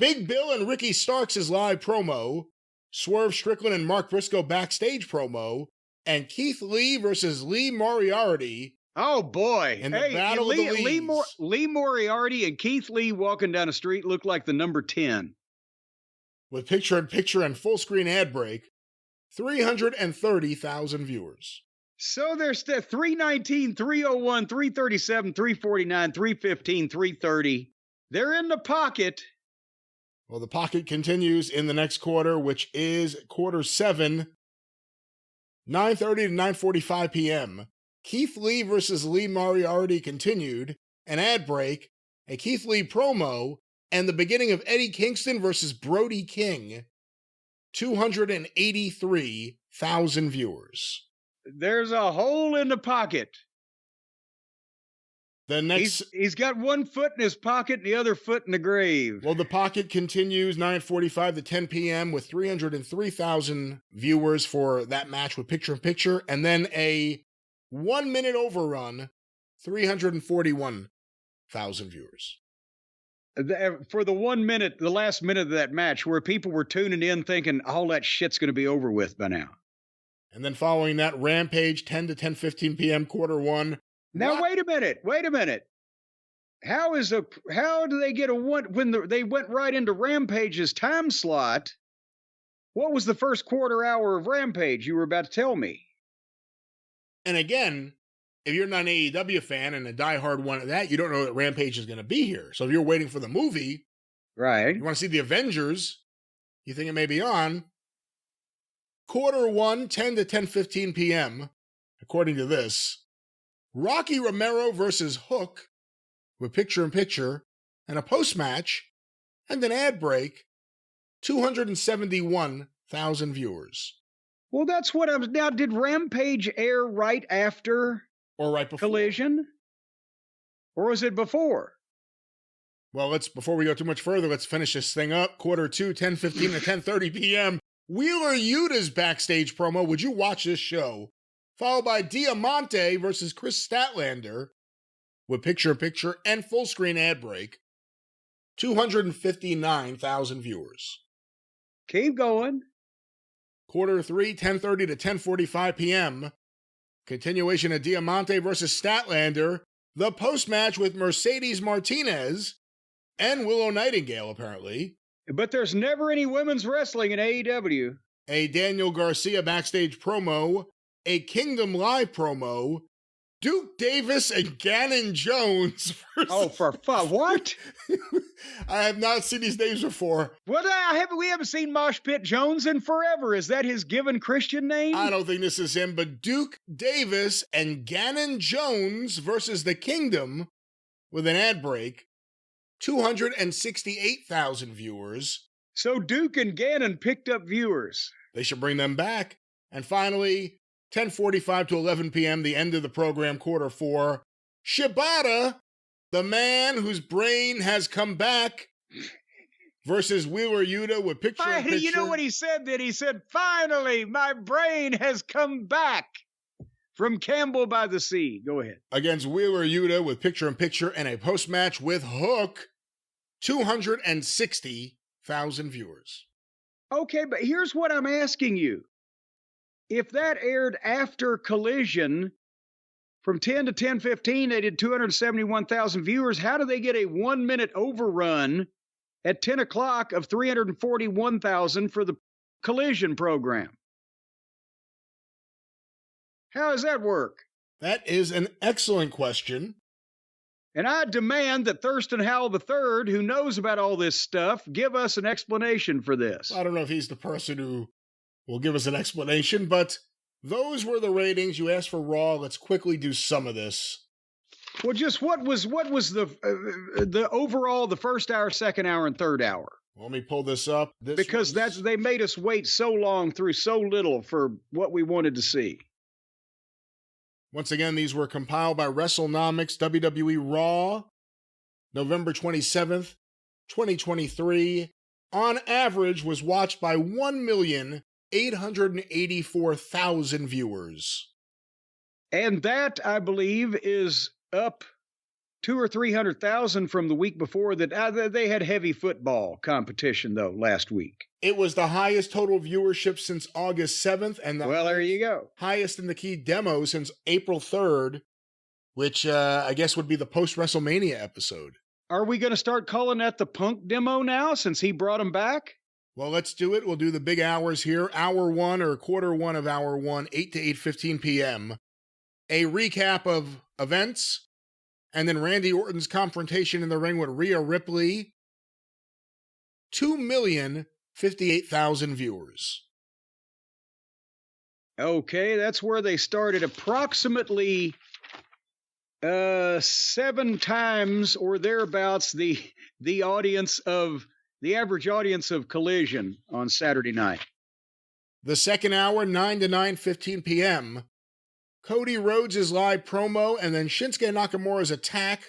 Big Bill and Ricky Starks' live promo. Swerve Strickland and Mark Briscoe backstage promo. And Keith Lee versus Lee Moriarty. Oh, boy. In the Battle of the Lees. Lee Moriarty and Keith Lee walking down the street look like the number 10. With picture-in-picture and full-screen ad break. 330,000 viewers. So there's 319, 301, 337, 349, 315, 330. They're in the pocket. Well, the pocket continues in the next quarter, which is quarter 7, 9:30 to 9:45 p.m. Keith Lee versus Lee Moriarty continued, an ad break, a Keith Lee promo, and the beginning of Eddie Kingston versus Brody King. 283,000 viewers. There's a hole in the pocket. The next, he's got one foot in his pocket and the other foot in the grave. Well, the pocket continues 9:45 to 10 p.m. with 303,000 viewers for that match with picture-in-picture, and then a 1-minute overrun, 341,000 viewers. For the 1 minute, the last minute of that match, where people were tuning in thinking all that shit's going to be over with by now. And then following that, Rampage, 10 to 10:15 p.m., quarter 1. Now, wait a minute. How do they get a one when they went right into Rampage's time slot? What was the first quarter hour of Rampage you were about to tell me? And again, if you're not an AEW fan and a diehard one of that, you don't know that Rampage is going to be here. So if you're waiting for the movie, right? You want to see the Avengers, you think it may be on. Quarter 1, 10 to 10:15 p.m., according to this. Rocky Romero versus Hook with picture-in-picture and a post-match and an ad break. 271,000 viewers. Well, that's what I was... Now, did Rampage air right after... Or right before? Collision? Or was it before? Well, before we go too much further, let's finish this thing up. Quarter 2, 10:15 to 10:30 p.m. Wheeler Yuta's backstage promo. Would you watch this show? Followed by Diamante versus Chris Statlander with picture-in-picture and full-screen ad break. 259,000 viewers. Keep going. Quarter 3, 10:30 to 10:45 p.m. Continuation of Diamante versus Statlander. The post-match with Mercedes Martinez and Willow Nightingale, apparently. But there's never any women's wrestling in AEW. A Daniel Garcia backstage promo. A Kingdom Live promo. Duke Davis and Gannon Jones. Oh, for fun. What? I have not seen these names before. What? We haven't seen Mosh Pit Jones in forever. Is that his given Christian name? I don't think this is him, but Duke Davis and Gannon Jones versus the Kingdom with an ad break. 268,000 viewers. So Duke and Gannon picked up viewers. They should bring them back. And finally, 10:45 to 11 p.m., the end of the program, quarter 4. Shibata, the man whose brain has come back, versus Wheeler Yuta with picture-in-picture. You know what he said then? He said, finally, my brain has come back from Campbell by the Sea. Go ahead. Against Wheeler Yuta with picture-in-picture and a post-match with Hook. 260,000 viewers. Okay, but here's what I'm asking you. If that aired after Collision, from 10 to 10:15, they did 271,000 viewers. How do they get a 1-minute overrun at 10 o'clock of 341,000 for the Collision program? How does that work? That is an excellent question. And I demand that Thurston Howell III, who knows about all this stuff, give us an explanation for this. I don't know if he's the person who will give us an explanation, but those were the ratings. You asked for Raw. Let's quickly do some of this. Well, just what was the overall, the first hour, second hour, and third hour? Let me pull this up. They made us wait so long through so little for what we wanted to see. Once again, these were compiled by WrestleNomics, WWE Raw, November 27th, 2023, on average, was watched by 1,884,000 viewers. And that, I believe, is up 200,000 or 300,000 from the week before. That they had heavy football competition, though, last week. It was the highest total viewership since August 7th, and there you go. Highest in the key demo since April 3rd, which I guess would be the post-WrestleMania episode. Are we going to start calling that the Punk demo now, since he brought him back? Well, let's do it. We'll do the big hours here. Hour 1 or quarter 1 of hour 1, 8 to 8:15 p.m. A recap of events, and then Randy Orton's confrontation in the ring with Rhea Ripley. 2,058,000 viewers. Okay, that's where they started. Approximately 7 times or thereabouts the average audience of Collision on Saturday night. The second hour, 9 to 9:15 p.m. Cody Rhodes' live promo, and then Shinsuke Nakamura's attack,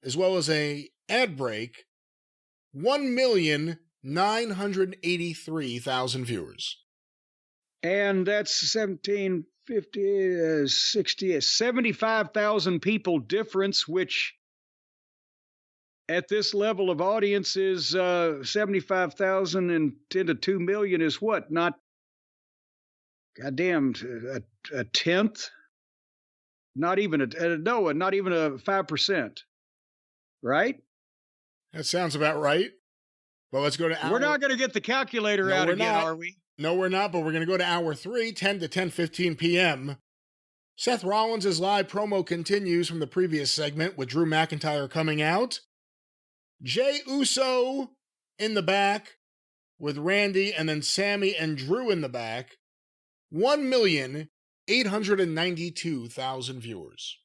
as well as a ad break. 1,983,000 viewers. And that's 17, 50, 60, 75,000 people difference, which at this level of audience is 75,000 and 10 to 2 million is what? Not, goddamn, a tenth? Not even not even a 5%. Right? That sounds about right. Well, let's go to hour... We're not going to get the calculator out again, are we? No, we're not, but we're going to go to hour 3, 10 to 10:15 p.m. Seth Rollins' live promo continues from the previous segment with Drew McIntyre coming out. Jey Uso in the back with Randy, and then Sammy and Drew in the back. 1,892,000 viewers.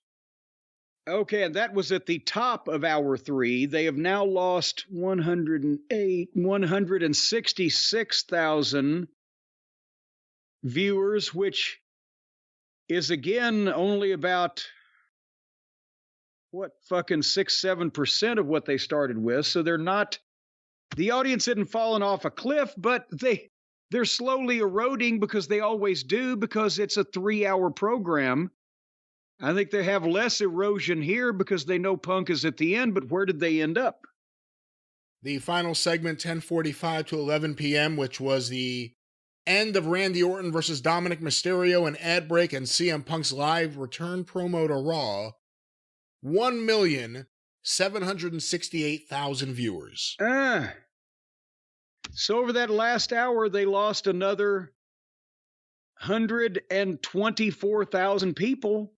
Okay, and that was at the top of hour 3. They have now lost 166,000 viewers, which is again only about 6-7% of what they started with. So they're not, the audience isn't falling off a cliff, but they're slowly eroding, because they always do, because it's a 3-hour program. I think they have less erosion here because they know Punk is at the end, but where did they end up? The final segment, 10:45 to 11 p.m., which was the end of Randy Orton versus Dominic Mysterio, an ad break, and CM Punk's live return promo to Raw. 1,768,000 viewers. So over that last hour, they lost another 124,000 people.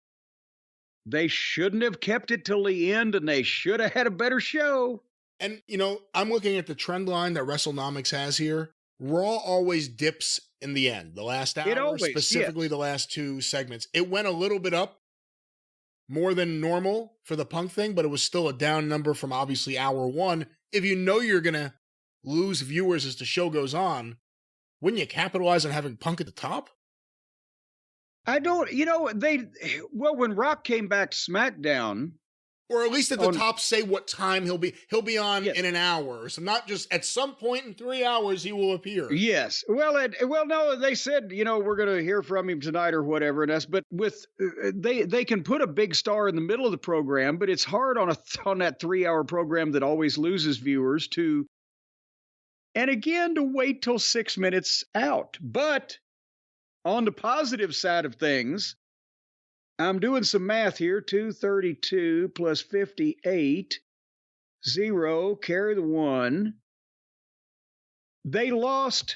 They shouldn't have kept it till the end, and they should have had a better show. And, I'm looking at the trend line that WrestleNomics has here. Raw always dips in the end, the last hour, specifically the last 2 segments. It went a little bit up, more than normal for the Punk thing, but it was still a down number from obviously hour 1. If you know you're going to lose viewers as the show goes on, wouldn't you capitalize on having Punk at the top? I don't, when Rock came back to SmackDown, or at least at the top, say what time he'll be on in an hour. So not just at some point in 3 hours he will appear. Yes. Well, no, they said, we're going to hear from him tonight or whatever. But with they can put a big star in the middle of the program, but it's hard on that 3-hour program that always loses viewers to wait till 6 minutes out. But on the positive side of things, I'm doing some math here. 232 plus 58, 0, carry the 1. They lost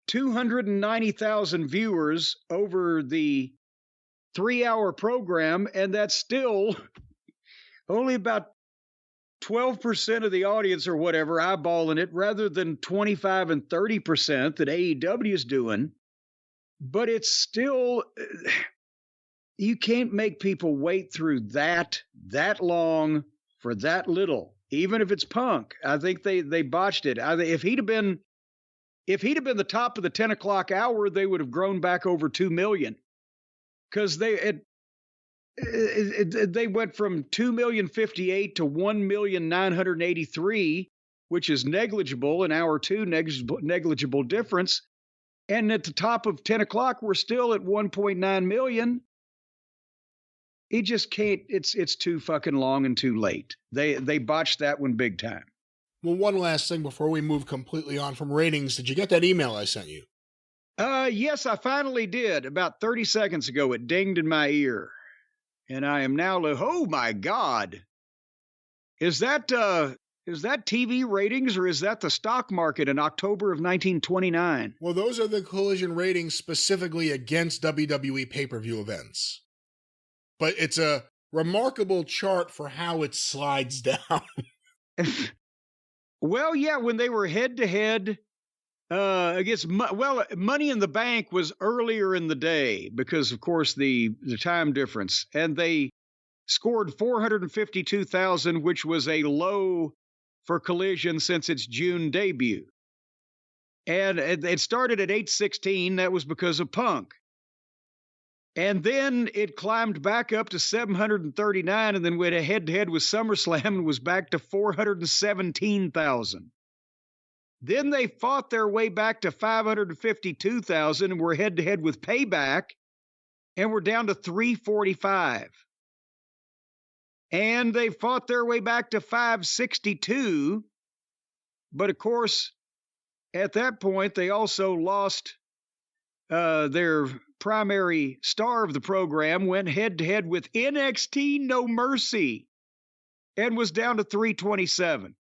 290,000 viewers over the 3-hour program, and that's still only about 12% of the audience or whatever eyeballing it, rather than 25 and 30% that AEW is doing. But it's still, you can't make people wait through that long for that little, even if it's Punk. I think they botched it. If he'd have been the top of the 10 o'clock hour, they would have grown back over 2 million. Because They went from 2,058,000 to 1,983,000, which is negligible. An hour two, negligible difference. And at the top of 10 o'clock, we're still at 1.9 million. It just can't. It's too fucking long and too late. They botched that one big time. Well, one last thing before we move completely on from ratings. Did you get that email I sent you? Yes, I finally did. About 30 seconds ago, it dinged in my ear. And I am now, oh my God. Is that TV ratings or is that the stock market in October of 1929? Well, those are the collision ratings specifically against WWE pay-per-view events. But it's a remarkable chart for how it slides down. Well, yeah, when they were head-to-head against, Money in the Bank was earlier in the day because, of course, the time difference. And they scored 452,000, which was a low for Collision since its June debut. And it started at 816. That was because of Punk. And then it climbed back up to 739 and then went head-to-head with SummerSlam and was back to 417,000. Then they fought their way back to 552,000 and were head-to-head with Payback and were down to 345. And they fought their way back to 562. But, of course, at that point, they also lost their primary star of the program, went head-to-head with NXT No Mercy and was down to 327.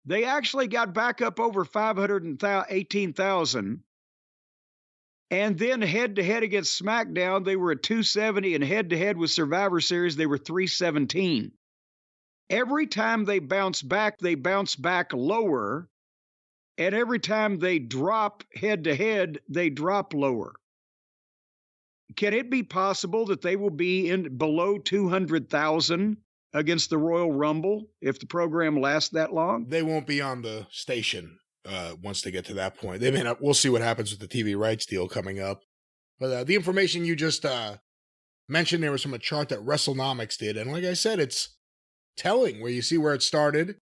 They actually got back up over 518,000. And then head-to-head against SmackDown, they were at 270, and head-to-head with Survivor Series, they were 317. Every time they bounce back lower, and every time they drop head-to-head, they drop lower. Can it be possible that they will be in below 200,000 against the Royal Rumble if the program lasts that long? They won't be on the station once they get to that point. They may not. We'll see what happens with the TV rights deal coming up. But the information you just mentioned there was from a chart that WrestleNomics did. And like I said, it's telling where you see where it started.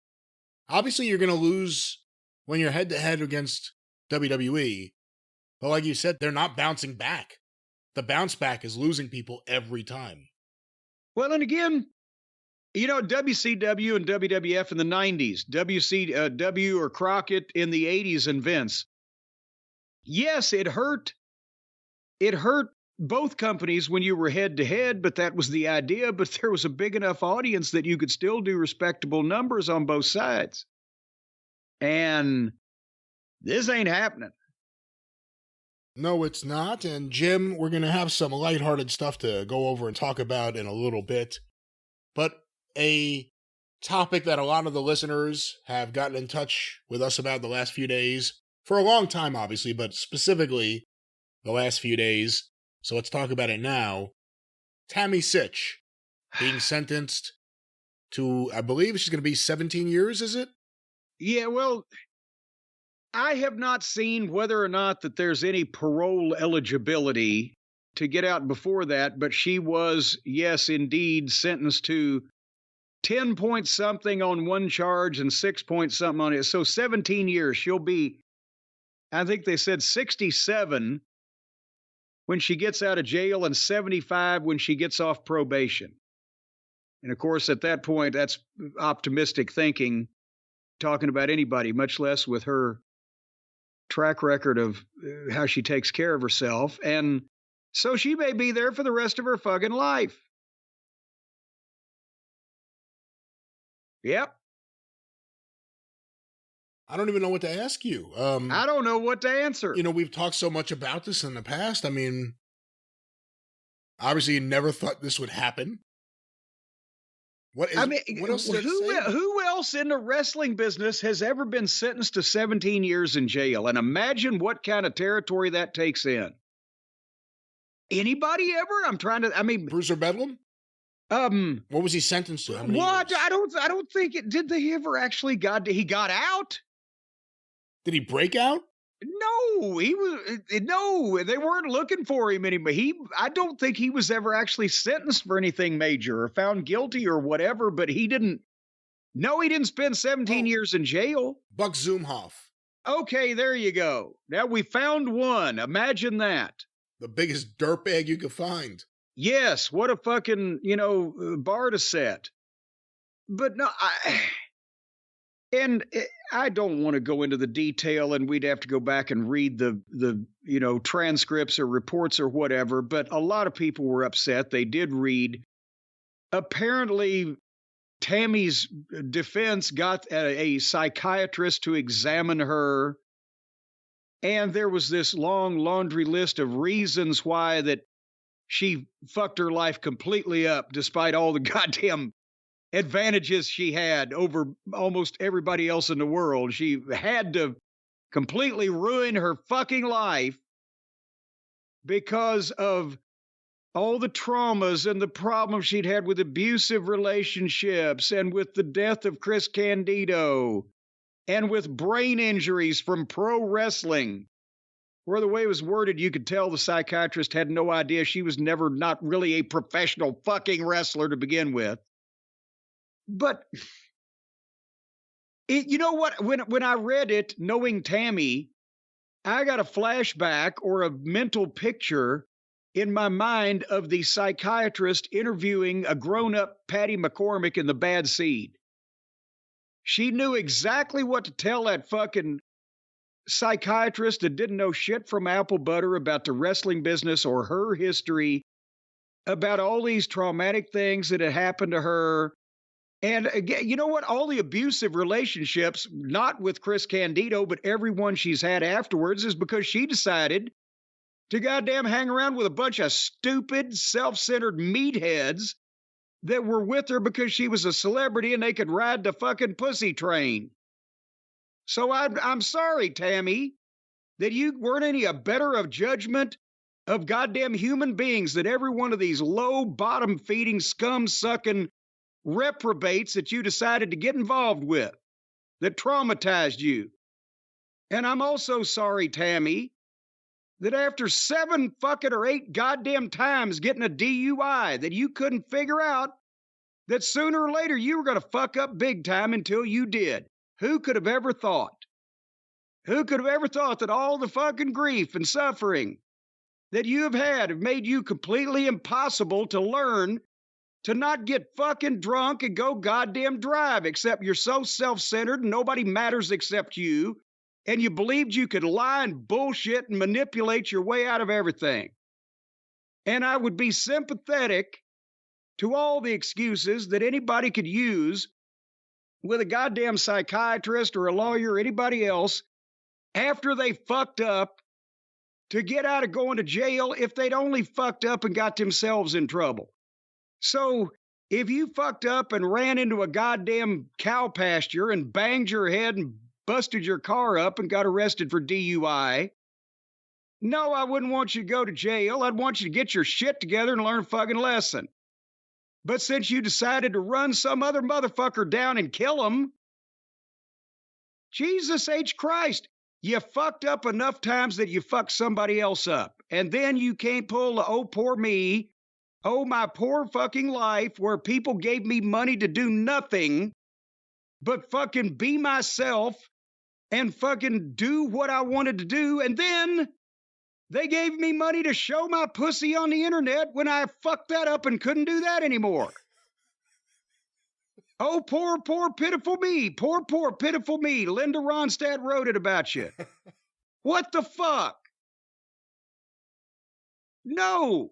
Obviously, you're going to lose when you're head-to-head against WWE. But like you said, they're not bouncing back. The bounce back is losing people every time. Well, and again, you know, WCW and WWF in the 90s, WCW or Crockett in the 80s and Vince. Yes, it hurt. It hurt both companies when you were head-to-head, but that was the idea. But there was a big enough audience that you could still do respectable numbers on both sides. And this ain't happening. No, it's not. And Jim, we're going to have some lighthearted stuff to go over and talk about in a little bit. But a topic that a lot of the listeners have gotten in touch with us about the last few days, for a long time, obviously, but specifically the last few days. So let's talk about it now. Tammy Sytch being sentenced to, I believe she's going to be 17 years, is it? Yeah, well, I have not seen whether or not that there's any parole eligibility to get out before that, but she was, yes, indeed, sentenced to 10 point something on one charge and 6 point something on it. So 17 years. She'll be, I think they said 67 when she gets out of jail and 75 when she gets off probation. And of course, at that point, that's optimistic thinking, talking about anybody, much less with her track record of how she takes care of herself. And so she may be there for the rest of her fucking life. Yep. I don't even know what to ask you. I don't know what to answer. You know, we've talked so much about this in the past. I mean, obviously you never thought this would happen. What else who else in the wrestling business has ever been sentenced to 17 years in jail? And imagine what kind of territory that takes in. Anybody ever? Bruiser Bedlam? What was he sentenced to? How many years? I don't think it, did they ever actually he got out? Did he break out? No, no, they weren't looking for him anymore. I don't think he was ever actually sentenced for anything major or found guilty or whatever, but he didn't spend 17 years in jail. Buck Zumhoff. Okay, there you go. Now we found one. Imagine that. The biggest dirtbag you could find. Yes, what a fucking, bar to set. But no, I don't want to go into the detail, and we'd have to go back and read the transcripts or reports or whatever, but a lot of people were upset. They did read. Apparently, Tammy's defense got a psychiatrist to examine her, and there was this long laundry list of reasons why that she fucked her life completely up, despite all the goddamn advantages she had over almost everybody else in the world. She had to completely ruin her fucking life because of all the traumas and the problems she'd had with abusive relationships and with the death of Chris Candido and with brain injuries from pro wrestling, where the way it was worded, you could tell the psychiatrist had no idea she was never not really a professional fucking wrestler to begin with. But you know what? When I read it, knowing Tammy, I got a flashback or a mental picture in my mind of the psychiatrist interviewing a grown-up Patty McCormick in The Bad Seed. She knew exactly what to tell that fucking psychiatrist that didn't know shit from apple butter about the wrestling business or her history, about all these traumatic things that had happened to her. And again, you know what? All the abusive relationships, not with Chris Candido, but everyone she's had afterwards, is because she decided to goddamn hang around with a bunch of stupid, self-centered meatheads that were with her because she was a celebrity and they could ride the fucking pussy train. So I'm sorry, Tammy, that you weren't any a better of judgment of goddamn human beings than every one of these low, bottom-feeding, scum-sucking reprobates that you decided to get involved with, that traumatized you. And I'm also sorry, Tammy, that after 7 fucking or 8 goddamn times getting a DUI, that you couldn't figure out that sooner or later you were going to fuck up big time until you did. Who could have ever thought? Who could have ever thought that all the fucking grief and suffering that you have made you completely impossible to learn to not get fucking drunk and go goddamn drive, except you're so self-centered and nobody matters except you, and you believed you could lie and bullshit and manipulate your way out of everything. And I would be sympathetic to all the excuses that anybody could use with a goddamn psychiatrist or a lawyer or anybody else after they fucked up to get out of going to jail if they'd only fucked up and got themselves in trouble. So if you fucked up and ran into a goddamn cow pasture and banged your head and busted your car up and got arrested for DUI, no, I wouldn't want you to go to jail. I'd want you to get your shit together and learn a fucking lesson. But since you decided to run some other motherfucker down and kill him, Jesus H. Christ, you fucked up enough times that you fucked somebody else up. And then you can't pull the oh, poor me, oh, my poor fucking life, where people gave me money to do nothing but fucking be myself and fucking do what I wanted to do. And then they gave me money to show my pussy on the internet when I fucked that up and couldn't do that anymore. Oh, poor, poor, pitiful me. Poor, poor, pitiful me. Linda Ronstadt wrote it about you. What the fuck? No.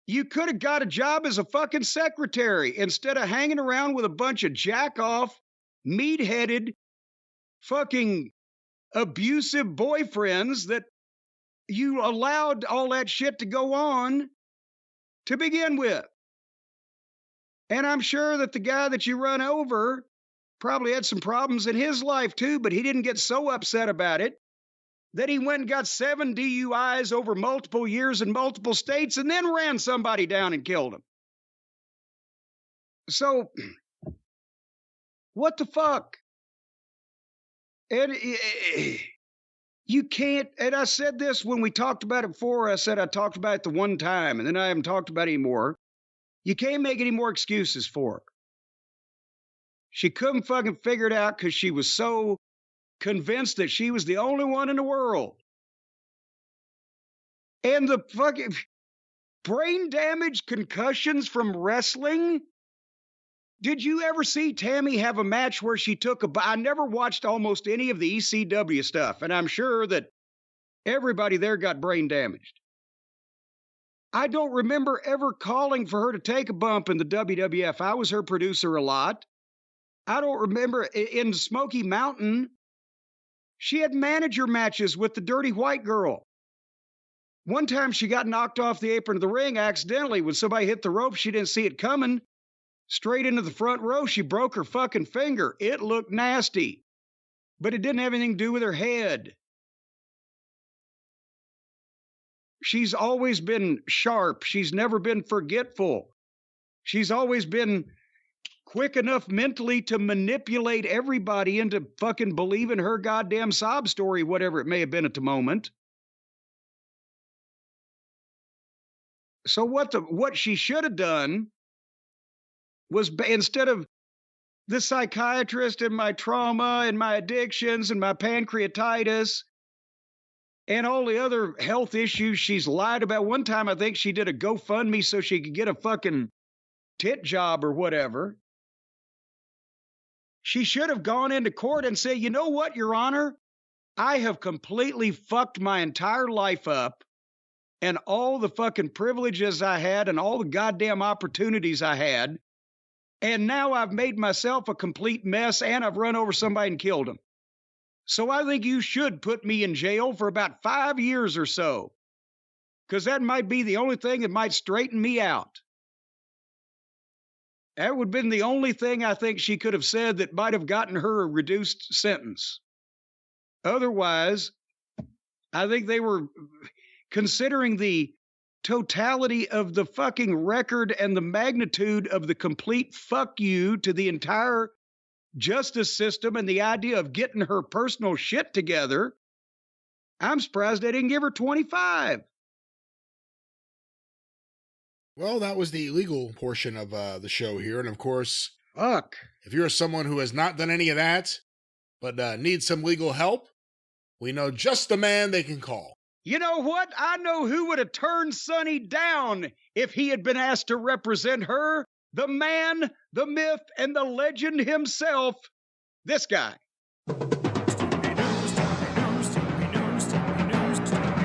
You could have got a job as a fucking secretary instead of hanging around with a bunch of jack-off, meat-headed, fucking abusive boyfriends that you allowed all that shit to go on to begin with. And I'm sure that the guy that you run over probably had some problems in his life too, but he didn't get so upset about it that he went and got 7 DUIs over multiple years in multiple states and then ran somebody down and killed him. So, what the fuck? And You can't, and I said this when we talked about it before. I said I talked about it the one time, and then I haven't talked about it anymore. You can't make any more excuses for her. She couldn't fucking figure it out because she was so convinced that she was the only one in the world. And the fucking brain damage, concussions from wrestling. Did you ever see Tammy have a match where she took I never watched almost any of the ECW stuff, and I'm sure that everybody there got brain damaged. I don't remember ever calling for her to take a bump in the WWF. I was her producer a lot. I don't remember in Smoky Mountain, she had manager matches with the Dirty White Girl. One time she got knocked off the apron of the ring accidentally. When somebody hit the rope, she didn't see it coming. Straight into the front row, she broke her fucking finger. It looked nasty, but it didn't have anything to do with her head. She's always been sharp. She's never been forgetful. She's always been quick enough mentally to manipulate everybody into fucking believing her goddamn sob story, whatever it may have been at the moment. So what she should have done was, instead of the psychiatrist and my trauma and my addictions and my pancreatitis and all the other health issues she's lied about. One time, I think she did a GoFundMe so she could get a fucking tit job or whatever. She should have gone into court and said, you know what, Your Honor? I have completely fucked my entire life up, and all the fucking privileges I had and all the goddamn opportunities I had. And now I've made myself a complete mess, and I've run over somebody and killed him. So I think you should put me in jail for about 5 years or so, because that might be the only thing that might straighten me out. That would have been the only thing I think she could have said that might have gotten her a reduced sentence. Otherwise, I think they were considering the totality of the fucking record and the magnitude of the complete fuck you to the entire justice system and the idea of getting her personal shit together. I'm surprised they didn't give her 25. Well, that was the legal portion of the show here. And of course, fuck, if you're someone who has not done any of that, but needs some legal help, we know just the man they can call. You know what? I know who would have turned Sonny down if he had been asked to represent her. The man, the myth, and the legend himself. This guy.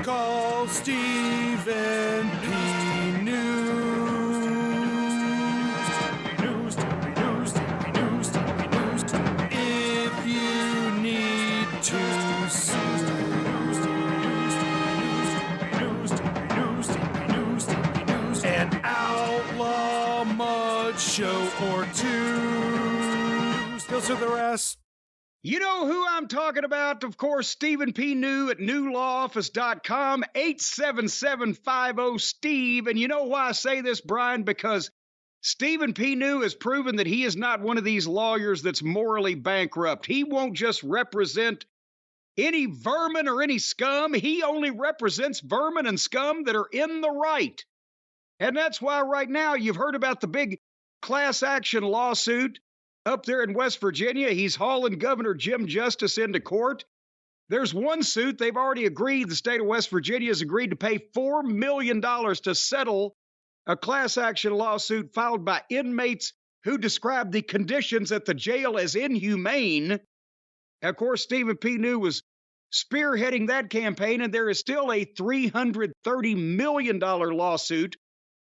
Call Stephen P. News. If you need to sue. An outlaw mud show or two. Skills to the rest. You know who I'm talking about? Of course, Stephen P. New at newlawoffice.com, 877-50-STEVE. And you know why I say this, Brian? Because Stephen P. New has proven that he is not one of these lawyers that's morally bankrupt. He won't just represent any vermin or any scum. He only represents vermin and scum that are in the right. And that's why right now you've heard about the big class action lawsuit up there in West Virginia. He's hauling Governor Jim Justice into court. There's one suit they've already agreed, the state of West Virginia has agreed to pay $4 million to settle a class action lawsuit filed by inmates who described the conditions at the jail as inhumane. Of course, Stephen P. New was spearheading that campaign, and there is still a $330 million lawsuit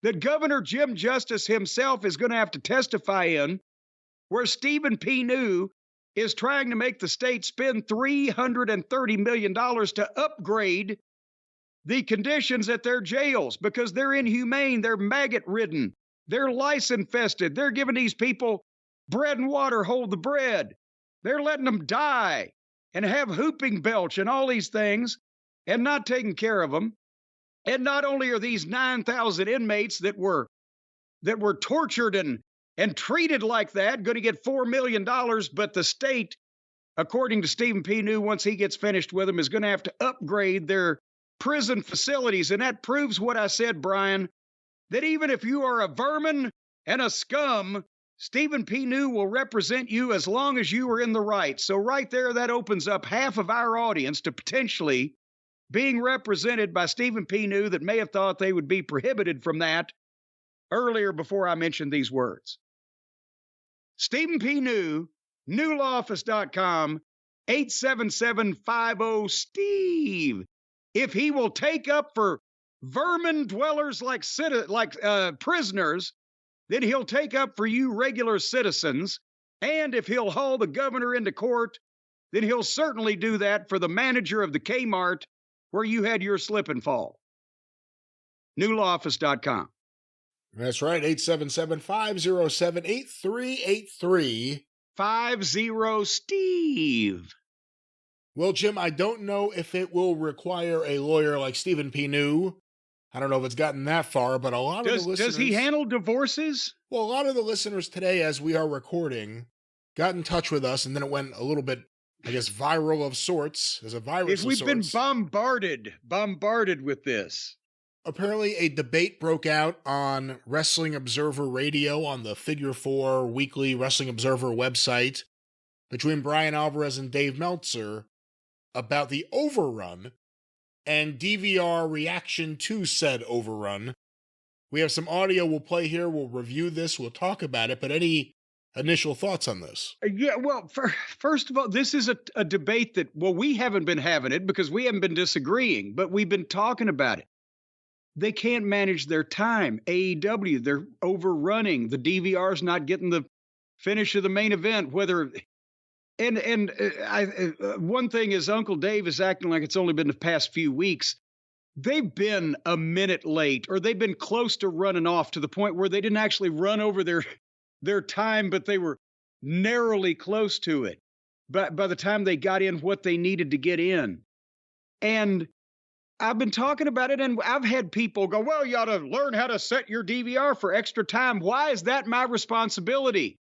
that Governor Jim Justice himself is going to have to testify in, where Stephen P. New is trying to make the state spend $330 million to upgrade the conditions at their jails because they're inhumane, they're maggot-ridden, they're lice-infested, they're giving these people bread and water, hold the bread. They're letting them die and have whooping belch and all these things and not taking care of them. And not only are these 9,000 inmates that were tortured and treated like that going to get $4 million, but the state according to Stephen P. New, once he gets finished with them, is going to have to upgrade their prison facilities. And that proves what I said, Brian, that even if you are a vermin and a scum, Stephen P. New will represent you as long as you are in the right. So right there, that opens up half of our audience to potentially being represented by Stephen P. New that may have thought they would be prohibited from that earlier before I mentioned these words. Stephen P. New, newlawoffice.com, 877-50-STEVE. If he will take up for vermin dwellers like prisoners, then he'll take up for you regular citizens. And if he'll haul the governor into court, then he'll certainly do that for the manager of the Kmart where you had your slip and fall. newlawoffice.com. That's right, 877-507-8383. 50-STEVE. Well, Jim, I don't know if it will require a lawyer like Stephen P. New. I don't know if it's gotten that far, but a lot of the listeners... Does he handle divorces? Well, a lot of the listeners today, as we are recording, got in touch with us, and then it went a little bit, I guess, viral of sorts, as a virus If we've of been sorts. bombarded with this. Apparently, a debate broke out on Wrestling Observer Radio on the Figure 4 weekly Wrestling Observer website between Bryan Alvarez and Dave Meltzer about the overrun and DVR reaction to said overrun. We have some audio we'll play here. We'll review this. We'll talk about it. But any initial thoughts on this? Yeah, well, first of all, this is a debate that, well, we haven't been having it because we haven't been disagreeing, but we've been talking about it. They can't manage their time. AEW, they're overrunning. The DVR's not getting the finish of the main event, whether... And one thing is Uncle Dave is acting like it's only been the past few weeks. They've been a minute late, or they've been close to running off to the point where they didn't actually run over their time, but they were narrowly close to it. But by the time they got in what they needed to get in. And I've been talking about it, and I've had people go, well, you ought to learn how to set your DVR for extra time. Why is that my responsibility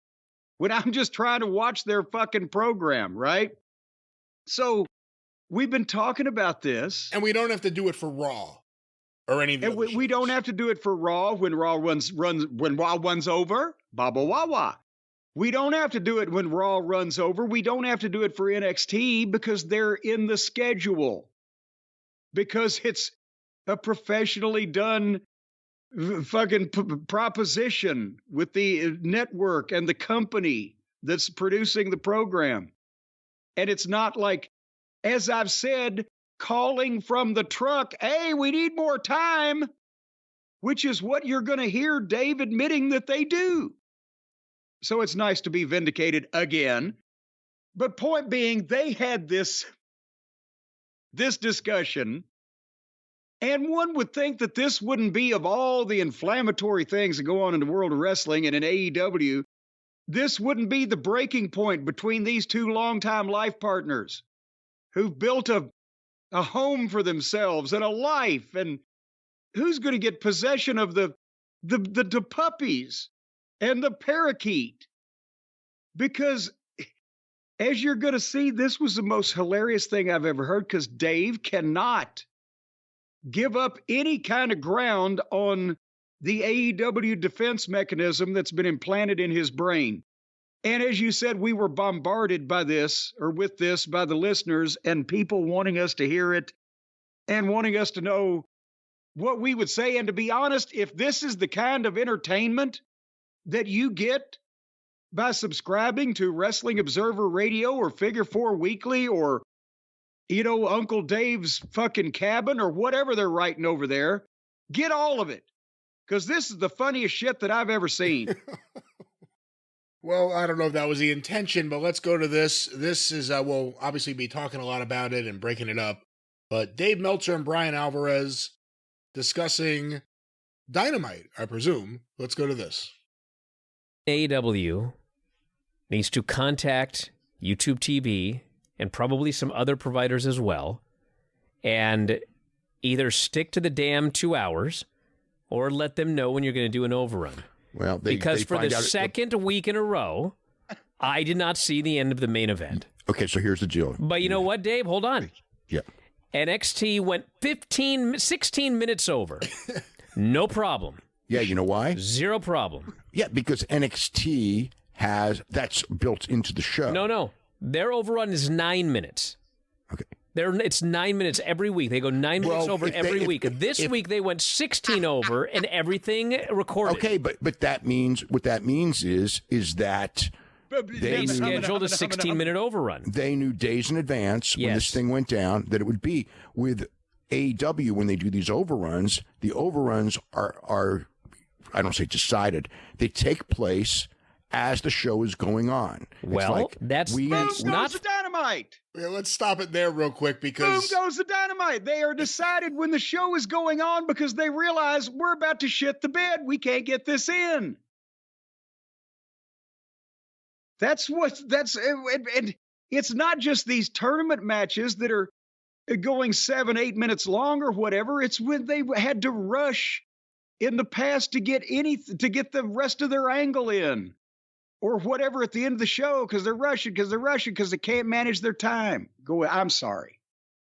when I'm just trying to watch their fucking program, right? So we've been talking about this. And we don't have to do it for Raw or any of the other we don't have to do it for Raw when Raw runs over. Baba Wawa. We don't have to do it when Raw runs over. We don't have to do it for NXT because they're in the schedule. Because it's a professionally done fucking proposition with the network and the company that's producing the program. And it's not like, as I've said, calling from the truck, hey, we need more time, which is what you're going to hear Dave admitting that they do. So it's nice to be vindicated again. But point being, they had this discussion. And one would think that this wouldn't be, of all the inflammatory things that go on in the world of wrestling and in AEW, this wouldn't be the breaking point between these two longtime life partners who've built a home for themselves and a life. And who's going to get possession of the puppies and the parakeet? Because as you're going to see, this was the most hilarious thing I've ever heard, because Dave cannot give up any kind of ground on the AEW defense mechanism that's been implanted in his brain. And as you said, we were bombarded by this, or with this, by the listeners and people wanting us to hear it and wanting us to know what we would say. And to be honest, if this is the kind of entertainment that you get by subscribing to Wrestling Observer Radio or Figure 4 Weekly or, you know, Uncle Dave's fucking cabin or whatever they're writing over there, get all of it. Because this is the funniest shit that I've ever seen. Well, I don't know if that was the intention, but let's go to this. This is, we'll obviously be talking a lot about it and breaking it up. But Dave Meltzer and Bryan Alvarez discussing Dynamite, I presume. Let's go to this. AEW needs to contact YouTube TV and probably some other providers as well, and either stick to the damn 2 hours or let them know when you're going to do an overrun. Well, because for the second week in a row, I did not see the end of the main event. Okay, so here's the deal. But you know what, Dave? Hold on. Yeah. NXT went 16 minutes over. No problem. Yeah, you know why? Zero problem. Yeah, because NXT that's built into the show. No. Their overrun is 9 minutes. Okay. It's 9 minutes every week. They go 9 minutes over every week. This week they went 16 over and everything recorded. Okay, but what that means is that They scheduled a 16-minute overrun. they knew days in advance when this thing went down that it would be. With AEW, when they do these overruns, the overruns are I don't say decided. They take place as the show is going on. Well, that's Boom not goes the dynamite. Yeah, let's stop it there real quick because Boom goes the dynamite. They are decided when the show is going on because they realize we're about to shit the bed. We can't get this in. And it's not just these tournament matches that are going 7-8 minutes long or whatever. It's when they had to rush in the past to get the rest of their angle in or whatever at the end of the show because they're rushing because they can't manage their time. I'm sorry.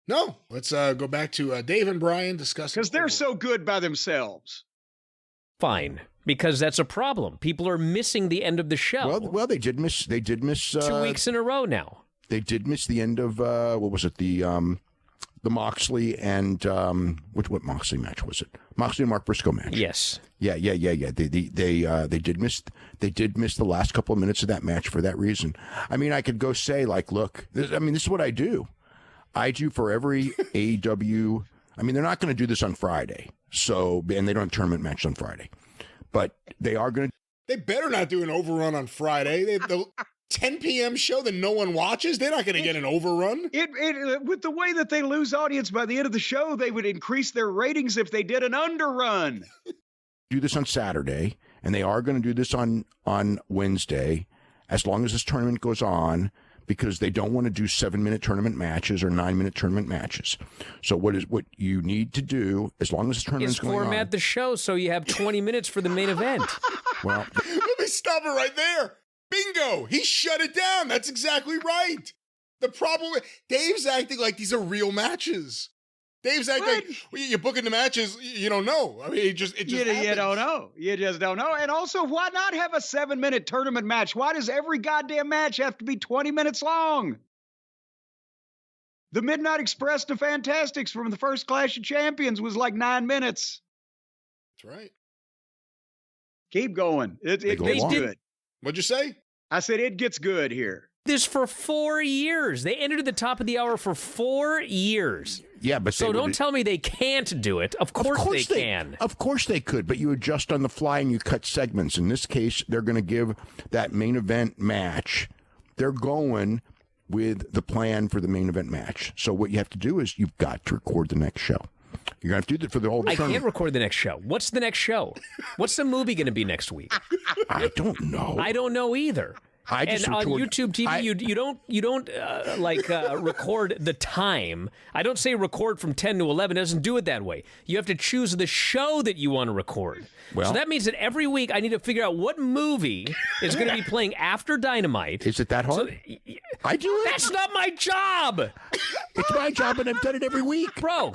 no. Let's go back to Dave and Brian discussing Because they're so good by themselves. fine, because that's a problem. People are missing the end of the show. Well, they did miss 2 weeks in a row now. They did miss the end of what was it? The Moxley and what Moxley match was it? Moxley and Mark Briscoe match. Yes. Yeah. They did miss the last couple of minutes of that match for that reason. I mean, I could go say like, look, this is what I do. I do for every AEW. I mean, they're not going to do this on Friday, and they don't have tournament match on Friday, but they are going to. They better not do an overrun on Friday. The 10 p.m. show that no one watches, they're not going to get an overrun. With the way that they lose audience by the end of the show, they would increase their ratings if they did an underrun. Do this on Saturday, and they are going to do this on Wednesday, as long as this tournament goes on, because they don't want to do 7-minute tournament matches or 9-minute tournament matches. So what you need to do, as long as this tournament's going on, is format the show so you have 20 minutes for the main event. Well, Let me stop it right there. Bingo! He shut it down. That's exactly right. The problem, Dave's acting like these are real matches. Dave's acting like you're booking the matches. You don't know. I mean, it just you don't know. You just don't know. And also, why not have a 7-minute tournament match? Why does every goddamn match have to be 20 minutes long? The Midnight Express to Fantastics from the first Clash of Champions was like 9 minutes. That's right. Keep going. It go gets long. good. What'd you say? I said it gets good here. This for 4 years. They entered at the top of the hour for 4 years. yeah, but So don't tell me they can't do it. Of course they can. Of course they could, but you adjust on the fly and you cut segments. In this case, they're going to give that main event match. They're going with the plan for the main event match. So what you have to do is you've got to record the next show. You're going to have to do that for the whole I tournament. can't record the next show. What's the next show? What's the movie going to be next week? I don't know. I don't know either. I just and on record- YouTube TV, you don't record the time. I don't say record from 10 to 11. It doesn't do it that way. You have to choose the show that you want to record. Well- so that means that every week I need to figure out what movie is going to be playing after Dynamite. Is it that hard? I do it. That's not my job, It's my job, and I've done it every week. bro.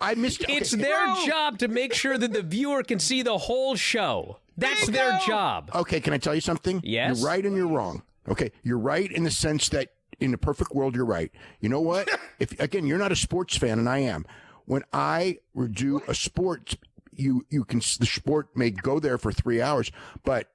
I missed. It's okay. their job to make sure that the viewer can see the whole show. That's their job. Okay, can I tell you something? Yes. You're right and you're wrong. Okay, you're right in the sense that in a perfect world, you're right. You know what? If again, you're not a sports fan, and I am. When I do a sport, you can the sport may go there for 3 hours, but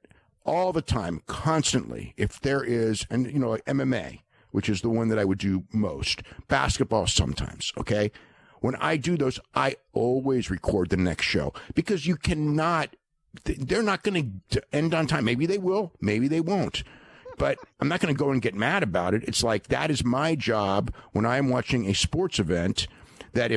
all the time, constantly, if there is, and like MMA, which is the one that I would do most, basketball sometimes. Okay, when I do those, I always record the next show because you cannot. They're not going to end on time. Maybe they will. Maybe they won't. But I'm not going to go and get mad about it. It's like that is my job when I'm watching a sports event that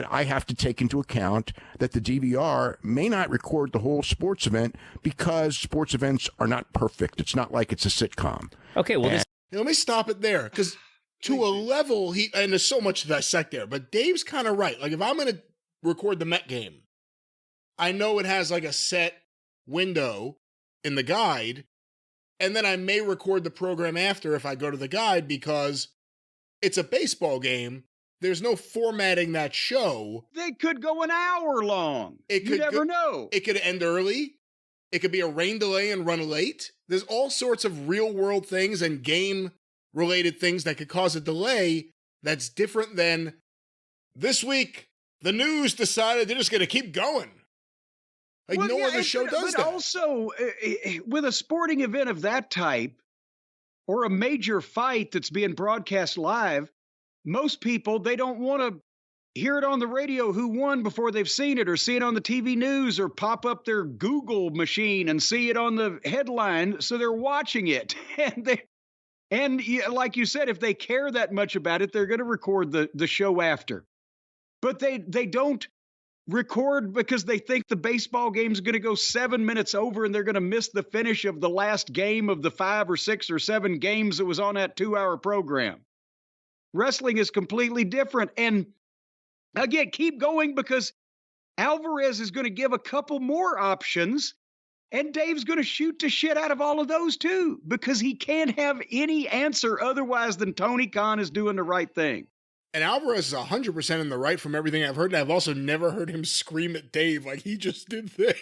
I have to take into account that the DVR may not record the whole sports event because sports events are not perfect. It's not like it's a sitcom. Okay, well, Let me stop it there because to a level, and there's so much to dissect there, but Dave's kind of right. Like if I'm going to record the Met game, I know it has like a set window in the guide, And then I may record the program after if I go to the guide because it's a baseball game. There's no formatting that show. They could go an hour long. You never know. It could end early. It could be a rain delay and run late. There's all sorts of real world things and game related things that could cause a delay that's different than this week. The news decided they're just going to keep going. Like no other show does that. But also, with a sporting event of that type, or a major fight that's being broadcast live, most people, they don't want to hear it on the radio who won before they've seen it, or see it on the TV news, or pop up their Google machine and see it on the headline, so they're watching it. And like you said, if they care that much about it, they're going to record the show after. But they don't record because they think the baseball game's going to go 7 minutes over and they're going to miss the finish of the last game of the 5 or 6 or 7 games that was on that 2-hour program. Wrestling is completely different. And again, keep going, because Alvarez is going to give a couple more options, and Dave's going to shoot the shit out of all of those too, because he can't have any answer otherwise than Tony Khan is doing the right thing. And Alvarez is 100% in the right from everything I've heard. And I've also never heard him scream at Dave like he just did there.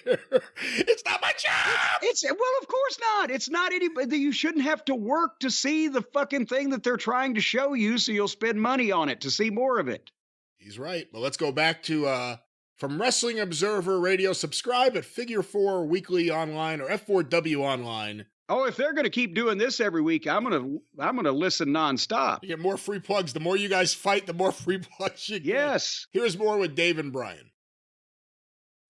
It's not my job. Well, of course not. It's not anybody. You shouldn't have to work to see the fucking thing that they're trying to show you, so you'll spend money on it to see more of it. He's right. Well, let's go back to from Wrestling Observer Radio. Subscribe at Figure 4 Weekly Online or F4W Online. Oh, if they're going to keep doing this every week, I'm gonna listen nonstop. You get more free plugs. The more you guys fight, the more free plugs you get. Yes. Here's more with Dave and Bryan.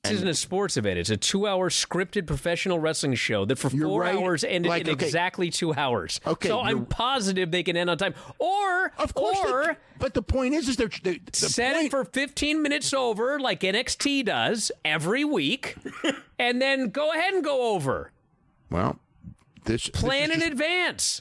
This isn't a sports event. It's a 2-hour scripted professional wrestling show that for 4 hours ended in exactly 2 hours. Okay, so I'm positive they can end on time. Or, of course, but the point is set it for 15 minutes over like NXT does every week, and then go ahead and go over. Well, Plan in advance.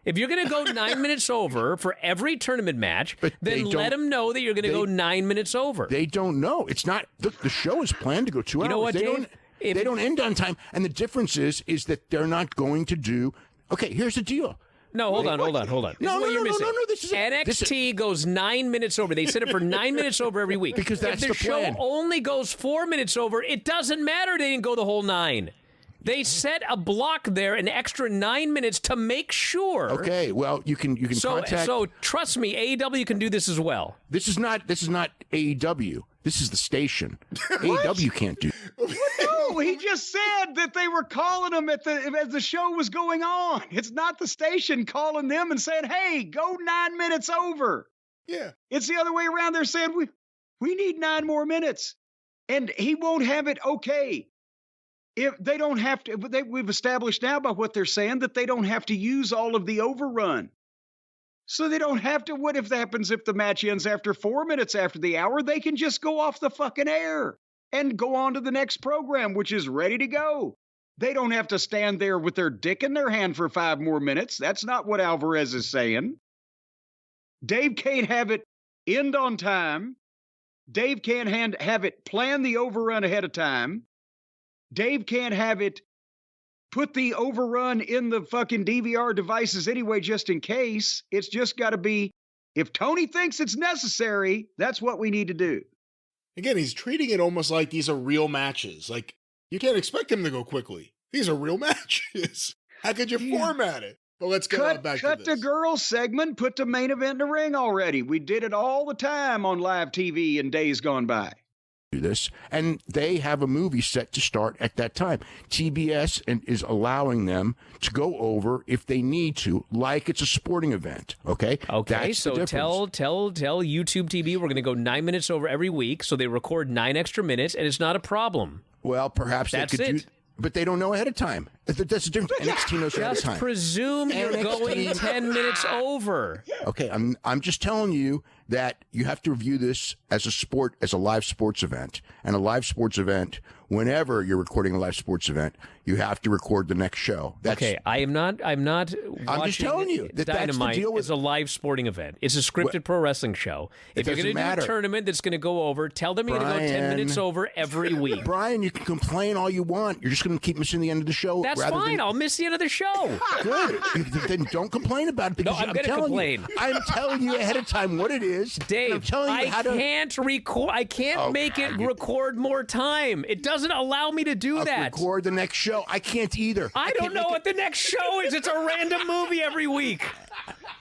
If you're going to go 9 minutes over for every tournament match, then let them know that you're going to go 9 minutes over. They don't know. It's not. Look, the show is planned to go 2 hours. You know what, Dave? They don't end on time. And the difference is that they're not going to do. Okay, here's the deal. No, hold on. No, this is NXT goes 9 minutes over. They set it for 9 minutes over every week. Because that's if the plan. show only goes 4 minutes over, it doesn't matter. They didn't go the whole 9. They set a block there, an extra 9 minutes to make sure. Okay, well, you can contact. So trust me, AEW can do this as well. This is not AEW. This is the station. AEW can't do. No, he just said that they were calling them as the show was going on. It's not the station calling them and saying, "Hey, go 9 minutes over." Yeah, it's the other way around. They're saying we need 9 more minutes, and he won't have it. Okay. If they don't have to, we've established now by what they're saying that they don't have to use all of the overrun. So they don't have to. What if happens if the match ends after 4 minutes after the hour? They can just go off the fucking air and go on to the next program, which is ready to go. They don't have to stand there with their dick in their hand for 5 more minutes. That's not what Alvarez is saying. Dave can't have it end on time. Dave can't have it plan the overrun ahead of time. Dave can't have it put the overrun in the fucking DVR devices anyway, just in case. It's just got to be, if Tony thinks it's necessary, that's what we need to do. Again, he's treating it almost like these are real matches. Like, you can't expect him to go quickly. These are real matches. How could you format it? But let's get back to this. Cut the girls segment, put the main event in the ring already. We did it all the time on live TV in days gone by. This, and they have a movie set to start at that time. TBS is allowing them to go over if they need to, like it's a sporting event. Okay. That's so tell YouTube TV we're going to go 9 minutes over every week, so they record 9 extra minutes, and it's not a problem. Well, perhaps that's they could it. But they don't know ahead of time. That's the difference. NXT knows ahead of time. Just presume you're going 10 minutes over. Okay, I'm just telling you that you have to review this as a live sports event. And a live sports event, whenever you're recording a live sports event, you have to record the next show. I'm not I'm just telling you that Dynamite that's the deal with is a live sporting event. It's a scripted pro wrestling show. If you're going to do a tournament that's going to go over, tell them you're going to go 10 minutes over every week. Bryan, you can complain all you want. You're just going to keep missing the end of the show That's fine. I'll miss the end of the show. Good. Then don't complain about it because I'm going to complain. I'm telling you ahead of time what it is. Dave, I'm telling you can't record. I can't make it record more time. It doesn't allow me to do that. Record the next show. I can't either. I don't know what the next show is. It's a random movie every week.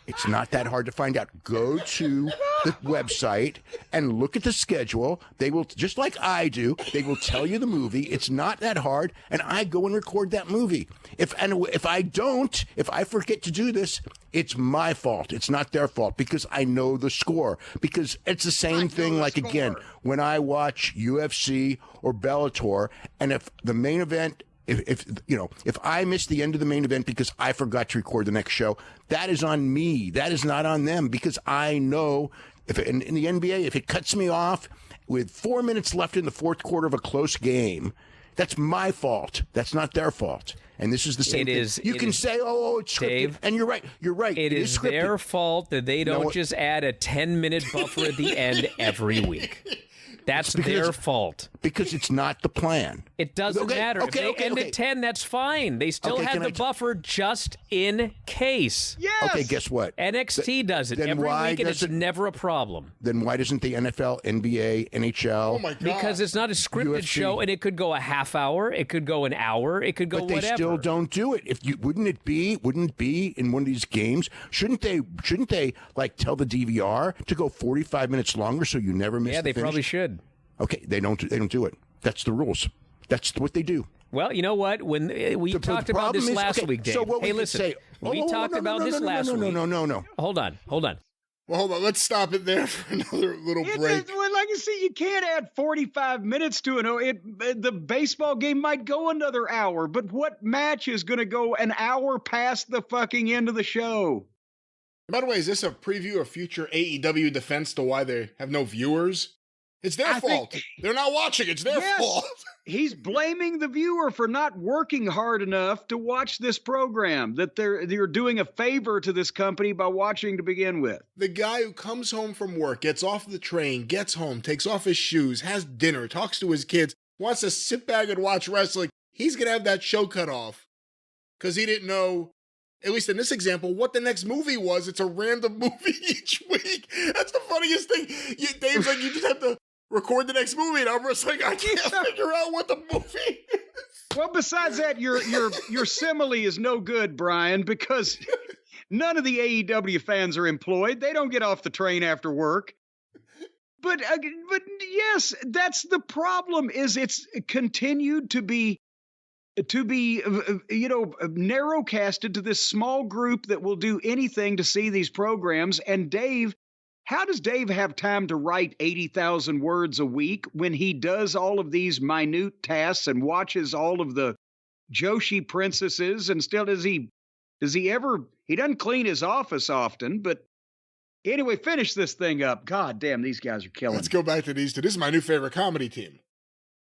It's not that hard to find out. Go to the website and look at the schedule. They will, just like I do, they will tell you the movie. It's not that hard, and I go and record that movie. If I forget to do this, it's my fault. It's not their fault because I know the score. Because it's the same thing. Like again, when I watch UFC or Bellator, and if the main event. If I miss the end of the main event because I forgot to record the next show, that is on me. That is not on them because I know if in the NBA, if it cuts me off with 4 minutes left in the fourth quarter of a close game, that's my fault. That's not their fault. And this is the same thing. You can say, oh, it's scripted. Dave, and you're right. You're right. It is their fault that they don't just add a 10-minute buffer at the end every week. That's their fault. Because it's not the plan. It doesn't matter. If they end at 10, that's fine. They still have the buffer just in case. Yes. Okay, guess what? NXT does it every week, and it's never a problem. Then why doesn't the NFL, NBA, NHL? Oh, my God. Because it's not a scripted UFC. show, and it could go a half hour, it could go an hour, it could go whatever. But they still don't do it. Wouldn't it be in one of these games? Shouldn't they like tell the DVR to go 45 minutes longer so you never miss the finish? Probably should. Okay, they don't do it. That's the rules. That's what they do. Well, you know what? When we talked about this last week, Dave. So what hey, listen. We talked about this last week. No. Hold on. Well, hold on. Let's stop it there for another little break. Like you see, you can't add 45 minutes to it. The baseball game might go another hour, but what match is going to go an hour past the fucking end of the show? By the way, is this a preview of future AEW defense to why they have no viewers? It's their fault. They're not watching. It's their fault. He's blaming the viewer for not working hard enough to watch this program, that they're doing a favor to this company by watching to begin with. The guy who comes home from work, gets off the train, gets home, takes off his shoes, has dinner, talks to his kids, wants to sit back and watch wrestling, he's going to have that show cut off because he didn't know, at least in this example, what the next movie was. It's a random movie each week. That's the funniest thing. Dave's like, you just have to record the next movie, and I'm just like, I can't figure out what the movie is. Well, besides that, your simile is no good, Brian, because none of the AEW fans are employed. They don't get off the train after work. But yes, that's the problem. Is it's continued to be narrowcasted to this small group that will do anything to see these programs. And Dave. How does Dave have time to write 80,000 words a week when he does all of these minute tasks and watches all of the Joshi princesses and still does he doesn't clean his office often, but anyway, finish this thing up. God damn, these guys are killing. Let's go back to these two. This is my new favorite comedy team.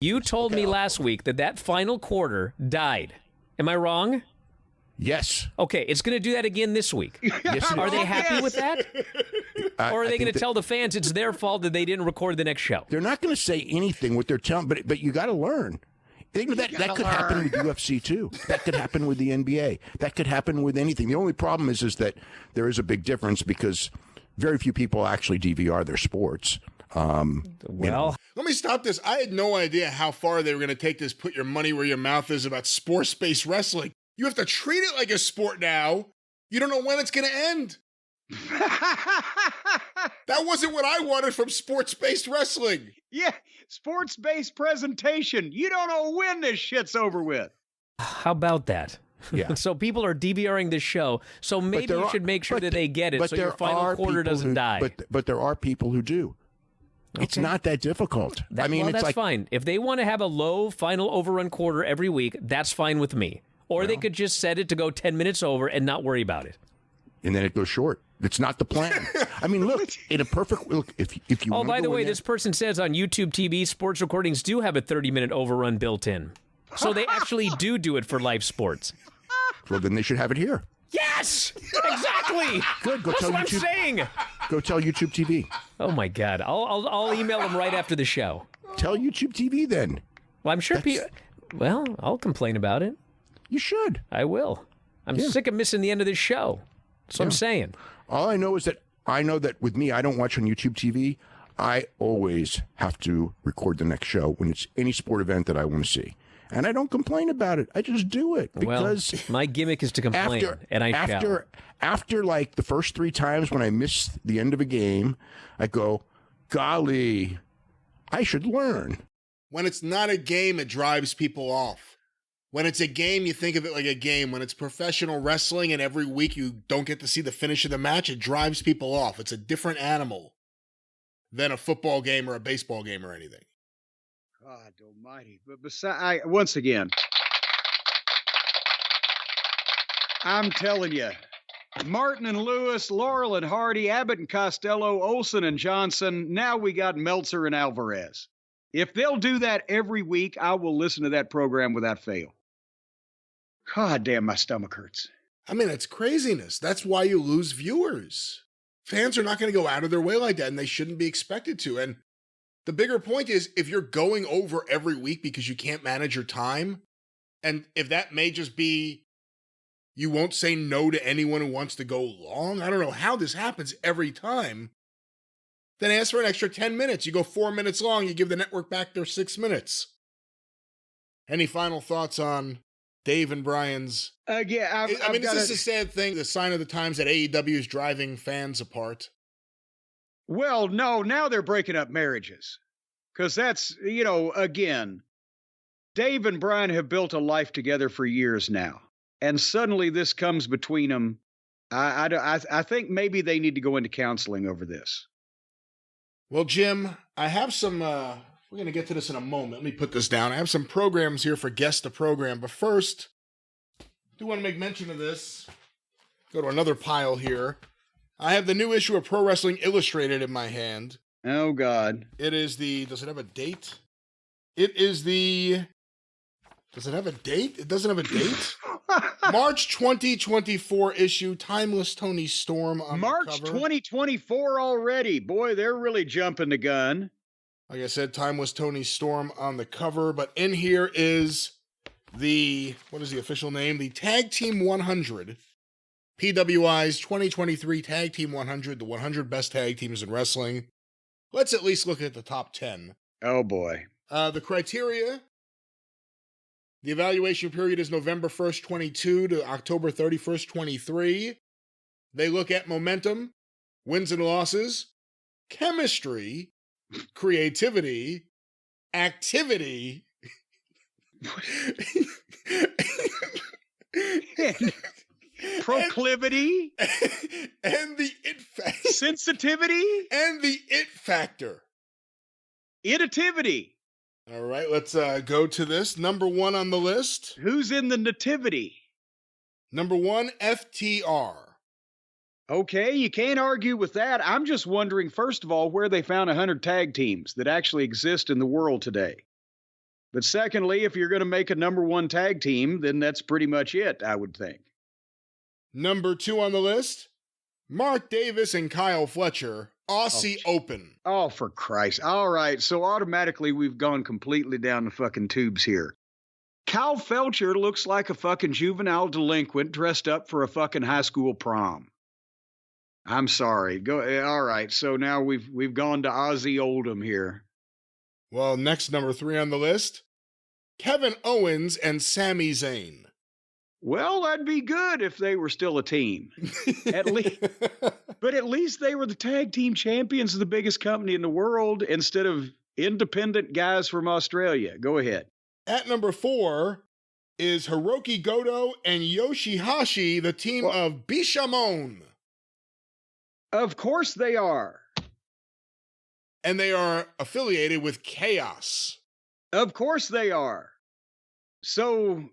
You told me last week that final quarter died. Am I wrong? Yes. Okay, it's going to do that again this week. Yes. Are they happy with that? Or are they going to tell the fans it's their fault that they didn't record the next show? They're not going to say anything what they're telling, but you got to learn. That could happen with UFC too. That could happen with the NBA. That could happen with anything. The only problem is that there is a big difference because very few people actually DVR their sports. Well, let me stop this. I had no idea how far they were going to take this put your money where your mouth is about sports-based wrestling. You have to treat it like a sport now. You don't know when it's going to end. That wasn't what I wanted from sports-based wrestling. Yeah, sports-based presentation. You don't know when this shit's over with. How about that? Yeah. So people are DVRing this show, so maybe you should make sure that they get it so your final quarter doesn't die. But there are people who do. Okay. It's not that difficult. That's fine. If they want to have a low final overrun quarter every week, that's fine with me. Or they could just set it to go 10 minutes over and not worry about it. And then it goes short. It's not the plan. I mean, look, in a perfect look, if you. Oh, by the way, this person says on YouTube TV, sports recordings do have a 30-minute overrun built in, so they actually do it for live sports. Well, then they should have it here. Yes, exactly. Good. Go That's tell what YouTube. I'm saying. Go tell YouTube TV. Oh my God, I'll email them right after the show. Tell YouTube TV then. Well, I'm sure people. Well, I'll complain about it. You should. I will. I'm sick of missing the end of this show. That's what I'm saying. All I know is that with me, I don't watch on YouTube TV. I always have to record the next show when it's any sport event that I want to see. And I don't complain about it. I just do it because my gimmick is to complain, after like the first 3 times when I miss the end of a game, I go, golly, I should learn. When it's not a game, it drives people off. When it's a game, you think of it like a game. When it's professional wrestling and every week you don't get to see the finish of the match, it drives people off. It's a different animal than a football game or a baseball game or anything. God almighty. But once again, I'm telling you, Martin and Lewis, Laurel and Hardy, Abbott and Costello, Olsen and Johnson. Now we got Meltzer and Alvarez. If they'll do that every week, I will listen to that program without fail. God damn, my stomach hurts. I mean, it's craziness. That's why you lose viewers. Fans are not going to go out of their way like that, and they shouldn't be expected to. And the bigger point is, if you're going over every week because you can't manage your time, and if that may just be you won't say no to anyone who wants to go long, I don't know how this happens every time, then ask for an extra 10 minutes. You go 4 minutes long, you give the network back their 6 minutes. Any final thoughts on Dave and Brian's? I mean, is this a sad thing, the sign of the times that AEW is driving fans apart? Well, no, now they're breaking up marriages. Because that's, again, Dave and Brian have built a life together for years now. And suddenly this comes between them. I think maybe they need to go into counseling over this. Well, Jim, I have some, we're going to get to this in a moment. Let me put this down. I have some programs here for Guest the Program. But first, I do want to make mention of this. Go to another pile here. I have the new issue of Pro Wrestling Illustrated in my hand. Oh, God. It is does it have a date? Does it have a date? It doesn't have a date? March 2024 issue, Timeless Tony Storm on March the cover. 2024 already. Boy, they're really jumping the gun. Like I said, Timeless Tony Storm on the cover. But in here is what is the official name? The Tag Team 100. PWI's 2023 Tag Team 100, the 100 best tag teams in wrestling. Let's at least look at the top 10. Oh, boy. The criteria. The evaluation period is November 1st, 22 to October 31st, 23. They look at momentum, wins and losses, chemistry, creativity, activity, proclivity, and the it factor. Sensitivity, and the it factor. Itativity. All right, let's go to this. Number 1 on the list. Who's in the nativity? Number 1, FTR. Okay, you can't argue with that. I'm just wondering, first of all, where they found 100 tag teams that actually exist in the world today. But secondly, if you're going to make a number 1 tag team, then that's pretty much it, I would think. Number 2 on the list, Mark Davis and Kyle Fletcher, Aussie Open. Oh, for Christ. All right, so automatically we've gone completely down the fucking tubes here. Kyle Fletcher looks like a fucking juvenile delinquent dressed up for a fucking high school prom. I'm sorry. All right, so now we've gone to Aussie Oldham here. Well, next, number 3 on the list, Kevin Owens and Sami Zayn. Well, that'd be good if they were still a team. But at least they were the tag team champions of the biggest company in the world instead of independent guys from Australia. Go ahead. At number 4 is Hiroki Goto and Yoshihashi, the team of Bishamon. Of course they are. And they are affiliated with Chaos. Of course they are. So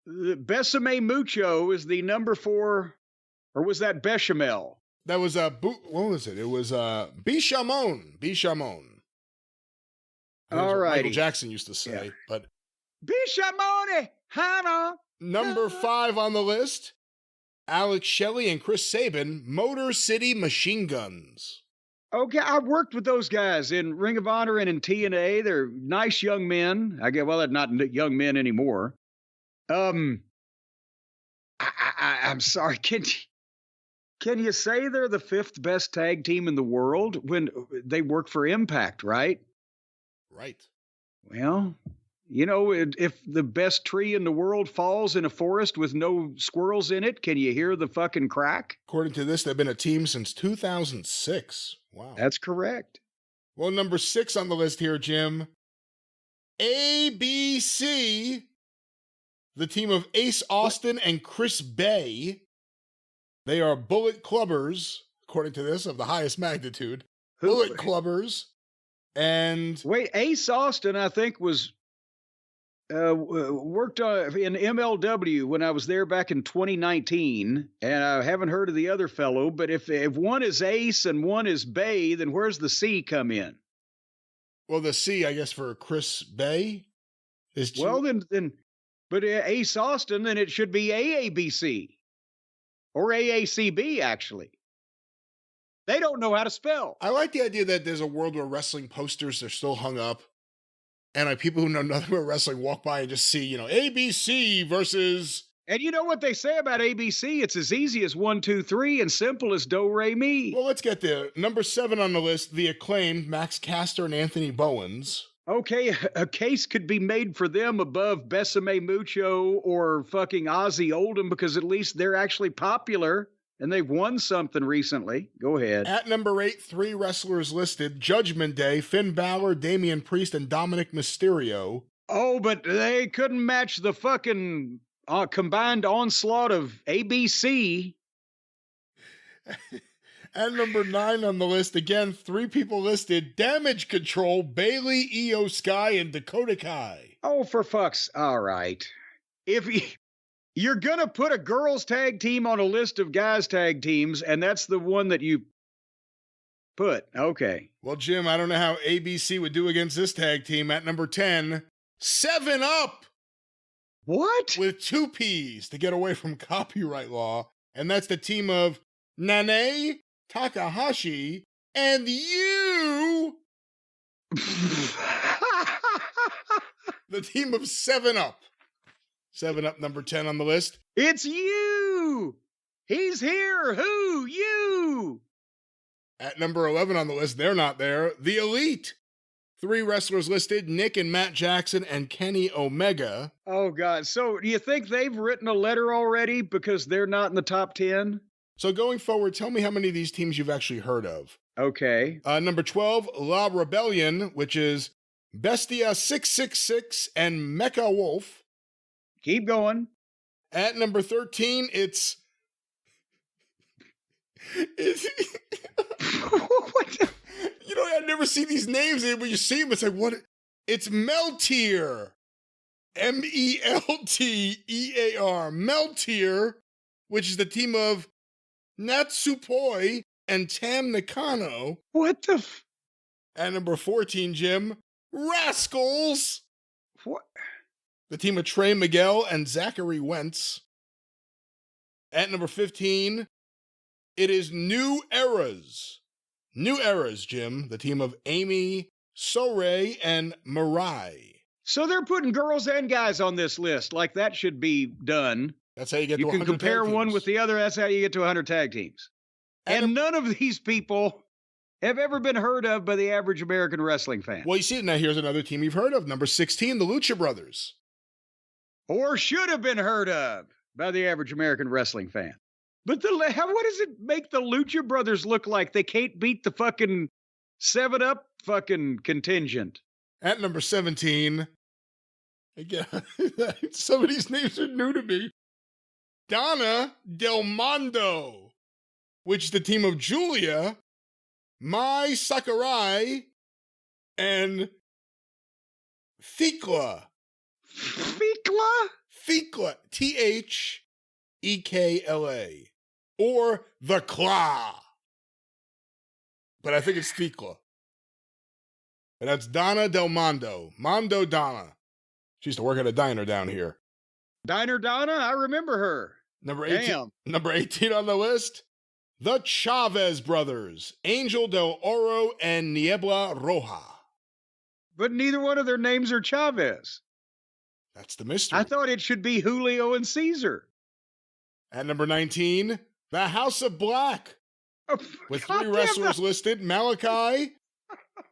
Besame Mucho is the number 4, or was that Bechamel? That was what was it? It was Bishamon. Bishamon. All right. Michael Jackson used to say, but Bishamone, Hana. Number 5 on the list, Alex Shelley and Chris Sabin, Motor City Machine Guns. Okay, I've worked with those guys in Ring of Honor and in TNA. They're nice young men. They're not young men anymore. I'm sorry. Can you say they're the 5th best tag team in the world when they work for Impact, right? Right. Well, you know, if the best tree in the world falls in a forest with no squirrels in it, can you hear the fucking crack? According to this, they've been a team since 2006. Wow. That's correct. Well, number 6 on the list here, Jim. ABC, the team of Ace Austin and Chris Bay. They are Bullet Clubbers, according to this, of the highest magnitude. Bullet Clubbers. And wait, Ace Austin, I think, was worked in MLW when I was there back in 2019, and I haven't heard of the other fellow. But if one is Ace and one is Bay, then where's the C come in? Well, the C, I guess, for Chris Bay is. Well, then, but Ace Austin, then it should be AABC or AACB. Actually, they don't know how to spell. I like the idea that there's a world where wrestling posters are still hung up, and like people who know nothing about wrestling walk by and just see, you know, ABC versus. And you know what they say about ABC? It's as easy as 1, 2, 3 and simple as do, re, mi. Well, let's get there. Number 7 on the list, the acclaimed Max Caster and Anthony Bowens. Okay, a case could be made for them above Besame Mucho or fucking Ozzy Oldham because at least they're actually popular and they've won something recently. Go ahead. At number 8, 3 wrestlers listed: Judgment Day, Finn Balor, Damian Priest, and Dominic Mysterio. Oh, but they couldn't match the fucking combined onslaught of ABC. At number 9 on the list, again, 3 people listed: Damage Control, Bailey, Io Sky, and Dakota Kai. Oh, for fuck's... All right. If you're going to put a girls tag team on a list of guys tag teams, and that's the one that you put. Okay. Well, Jim, I don't know how ABC would do against this tag team. At number 10, 7 Up. What? With 2 P's to get away from copyright law. And that's the team of Nane, Takahashi, and you. The team of 7 Up. 7 Up, number 10 on the list. It's you. He's here. Who? You. At number 11 on the list, they're not there. The Elite. 3 wrestlers listed: Nick and Matt Jackson and Kenny Omega. Oh, God. So do you think they've written a letter already because they're not in the top 10? So going forward, tell me how many of these teams you've actually heard of. Okay. Number 12, La Rebellion, which is Bestia 666 and Mecha Wolf. Keep going. At number 13, it's What the... You know, I never see these names, and when you see them, it's like, what? It's Meltier. Meltear. Meltier, which is the team of Natsupoi and Tam Nakano. What the... At number 14, Jim, Rascals. What? The team of Trey Miguel and Zachary Wentz. At number 15, it is New Eras. New Eras, Jim, the team of Amy, Soray, and Mirai. So they're putting girls and guys on this list. Like that should be done. That's how you get to 100 You can compare tag one teams. with the other. That's how you get to 100 tag teams. And none of these people have ever been heard of by the average American wrestling fan. Well, you see, now here's another team you've heard of. Number 16, the Lucha Brothers. Or should have been heard of by the average American wrestling fan. But what does it make the Lucha Brothers look like? They can't beat the fucking 7-Up fucking contingent. At number 17, again, some of these names are new to me. Donna Del Mondo, which is the team of Julia, Mai Sakurai, and Thekla. Thekla? Thekla. Thekla. Or the Claw. But I think it's Thekla. And that's Donna Del Mondo. Mondo Donna. She used to work at a diner down here. Diner Donna? I remember her. Number 18, Damn. number 18 on the list, the Chavez brothers, Angel Del Oro and Niebla Roja. But neither one of their names are Chavez. That's the mystery. I thought it should be Julio and Caesar. At number 19, the House of Black, with 3 wrestlers listed, Malachi,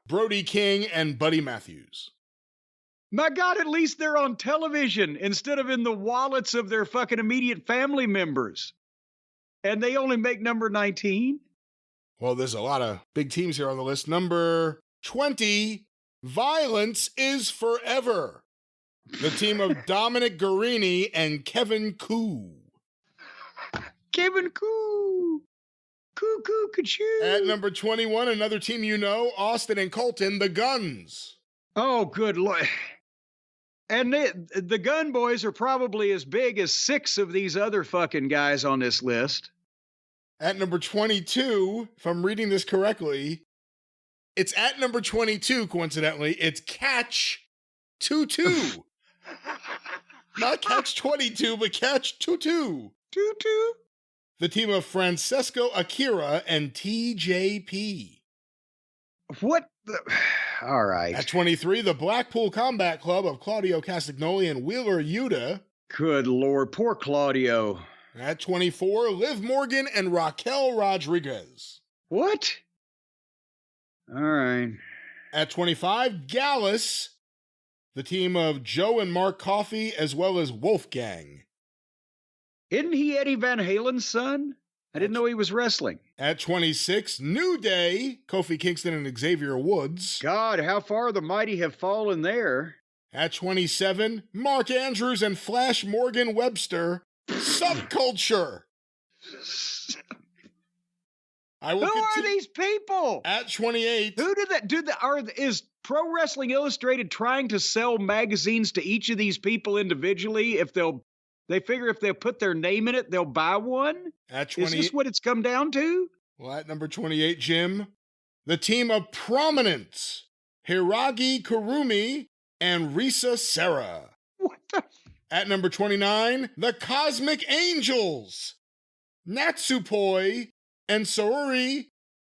Brody King, and Buddy Matthews. My God, at least they're on television instead of in the wallets of their fucking immediate family members. And they only make number 19? Well, there's a lot of big teams here on the list. Number 20, Violence is Forever. The team of Dominic Guarini and Kevin Koo. Kevin Koo. Coo, ka-choo. At number 21, another team you know, Austin and Colton, the Guns. Oh, good Lord. And the Gun Boys are probably as big as 6 of these other fucking guys on this list. At number 22, if I'm reading this correctly, it's at number 22, coincidentally, it's Catch 22. Not Catch 22, but Catch 22. 22? The team of Francesco Akira and TJP. What the... All right. At 23, the Blackpool Combat Club of Claudio Castagnoli and Wheeler Yuta. Good Lord, poor Claudio. At 24, Liv Morgan and Raquel Rodriguez. What? All right. At 25, Gallus, the team of Joe and Mark Coffey, as well as Wolfgang. Isn't he Eddie Van Halen's son? I didn't know he was wrestling. At 26, New Day, Kofi Kingston and Xavier Woods. God, how far the mighty have fallen there. At 27, Mark Andrews and Flash Morgan Webster, Subculture. Who are these people? At 28, Who did that? Is Pro Wrestling Illustrated trying to sell magazines to each of these people individually? They figure if they'll put their name in it, they'll buy one? At 28, Is this what it's come down to? well, at number 28, Jim, the team of Prominence, Hiragi Kurumi and Risa Serra. What the? At number 29, the Cosmic Angels, Natsupoi and Saori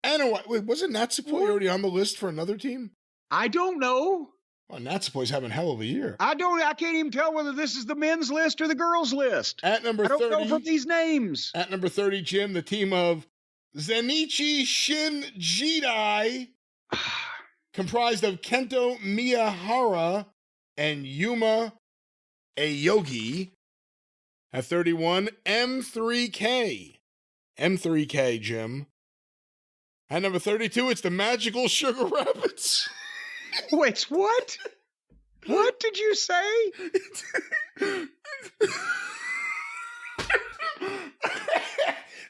Anoa'i. Wait, wasn't Natsupoi already on the list for another team? I don't know. Well, Natsupoi's having a hell of a year. I can't even tell whether this is the men's list or the girls' list. At number I don't 30, know from these names. At number 30, Jim, the team of Zenichi Shin Jidai, comprised of Kento Miyahara and Yuma Aogi. At 31, M3K. M3K, Jim. At number 32, it's the Magical Sugar Rabbits. Wait, what? What did you say?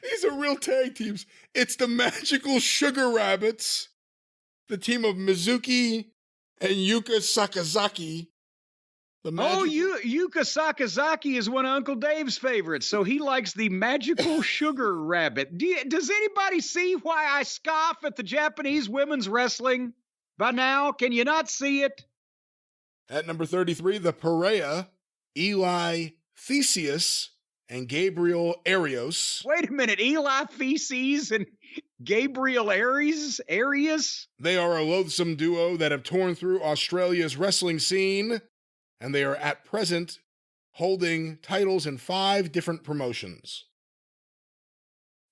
These are real tag teams. It's the Magical Sugar Rabbits, the team of Mizuki and Yuka Sakazaki. Yuka Sakazaki is one of Uncle Dave's favorites, so he likes the Magical Sugar Rabbit. Does anybody see why I scoff at the Japanese women's wrestling? By now, can you not see it? At number 33, the Perea, Eli Theseus and Gabriel Arios. Wait a minute, Eli Feces and Gabriel Arias? They are a loathsome duo that have torn through Australia's wrestling scene, and they are at present holding titles in 5 different promotions.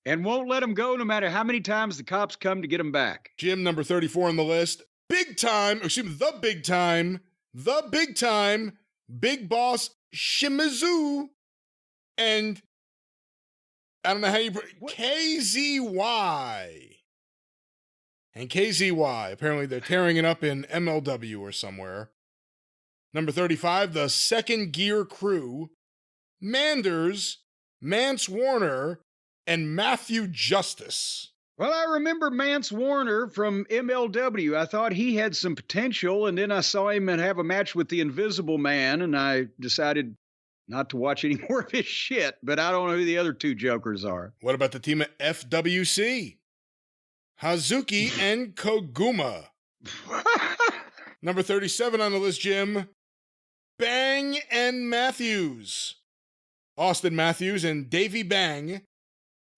And won't let them go no matter how many times the cops come to get them back. Jim, number 34 on the list, the big time, Big Boss Shimizu, and I don't know how you KZY. And KZY, apparently they're tearing it up in MLW or somewhere. Number 35, the Second Gear Crew, Manders, Mance Warner, and Matthew Justice. Well, I remember Mance Warner from MLW. I thought he had some potential, and then I saw him have a match with the Invisible Man, and I decided not to watch any more of his shit, but I don't know who the other 2 jokers are. What about the team at FWC? Hazuki and Koguma. Number 37 on the list, Jim. Bang and Matthews. Austin Matthews and Davey Bang.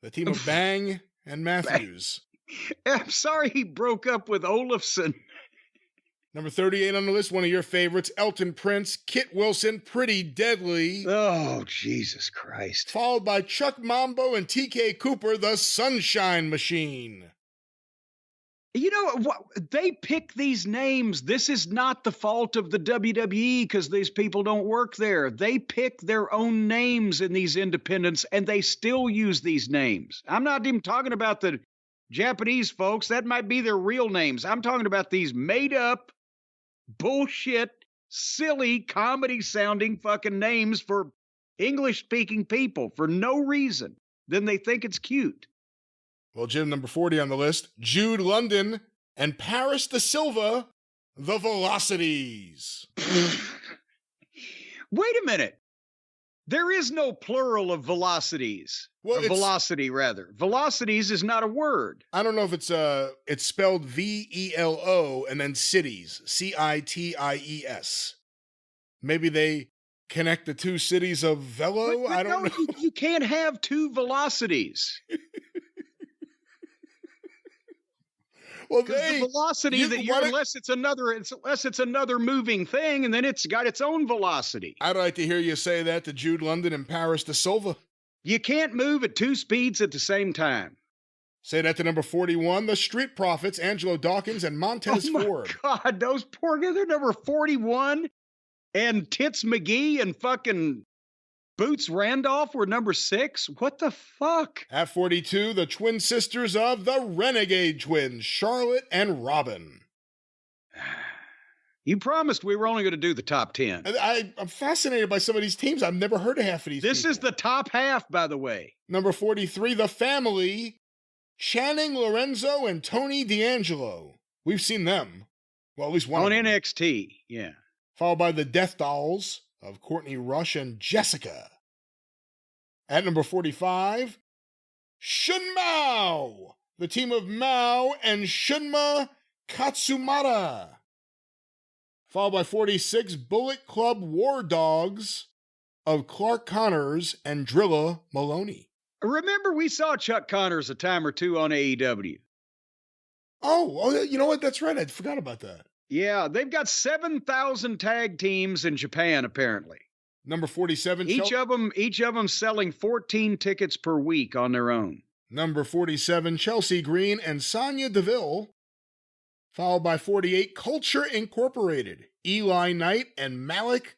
The team of Bang and Matthews. I'm sorry he broke up with Olafson. Number 38 on the list, one of your favorites, Elton Prince, Kit Wilson, Pretty Deadly. Oh, Jesus Christ. Followed by Chuck Mambo and TK Cooper, the Sunshine Machine. You know what? They pick these names. This is not the fault of the WWE because these people don't work there. They pick their own names in these independents and they still use these names. I'm not even talking about the Japanese folks. That might be their real names. I'm talking about these made up, bullshit, silly, comedy sounding fucking names for English speaking people for no reason. Then they think it's cute. Well, Jim, number 40 on the list, Jude London and Paris De Silva, the Velocities. Wait a minute. There is no plural of velocities. Well, velocity, rather. Velocities is not a word. I don't know if it's spelled VELO and then cities, CITIES. Maybe they connect the two cities of Velo. But I don't know. You can't have two velocities. Well, the velocity unless it's another moving thing, and then it's got its own velocity. I'd like to hear you say that to Jude London and Paris De Silva. You can't move at two speeds at the same time. Say that to number 41, the Street Profits, Angelo Dawkins and Montez Ford. God, those poor guys, they're number 41, and Tits McGee and fucking Boots Randolph were number 6? What the fuck? At 42, the twin sisters of the Renegade Twins, Charlotte and Robin. You promised we were only going to do the top 10. I'm fascinated by some of these teams. I've never heard of half of these This people. is the top half, by the way. Number 43, the Family, Channing Lorenzo and Tony D'Angelo. We've seen them. Well, at least one on of them. NXT, yeah. Followed by the Death Dolls of Courtney Rush and Jessica. At number 45, Shun Mao, the team of Mao and Shunma Katsumata. Followed by 46, Bullet Club War Dogs of Clark Connors and Drilla Maloney. Remember, we saw Chuck Connors a time or two on AEW. Oh, you know what? That's right. I forgot about that. Yeah, they've got 7,000 tag teams in Japan, apparently. Number 47. Each of them selling 14 tickets per week on their own. Number 47, Chelsea Green and Sonya Deville. Followed by 48, Culture Incorporated, Eli Knight and Malik.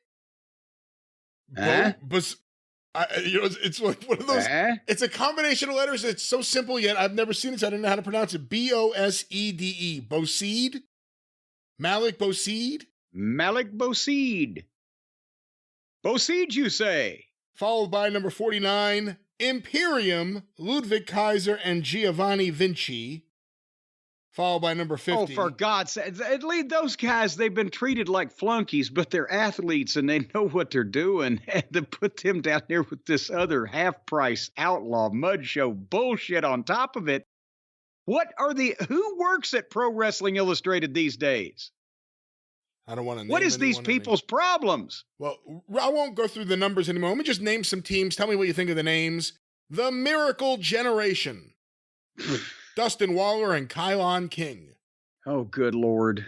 It's like one of those. It's a combination of letters. It's so simple, yet I've never seen it, so I don't know how to pronounce it. Bosede. Boseed? Malik Boseed? Malik Boseed. Boseed, you say? Followed by number 49, Imperium, Ludwig Kaiser and Giovanni Vinci. Followed by number 50. Oh, for God's sake. Those guys, they've been treated like flunkies, but they're athletes and they know what they're doing. And to put them down there with this other half-price outlaw mud show bullshit on top of it. Who works at Pro Wrestling Illustrated these days? I don't want to name What is these people's problems? Well, I won't go through the numbers anymore. Let me just name some teams. Tell me what you think of the names. The Miracle Generation. Dustin Waller and Kylon King. Oh, good Lord.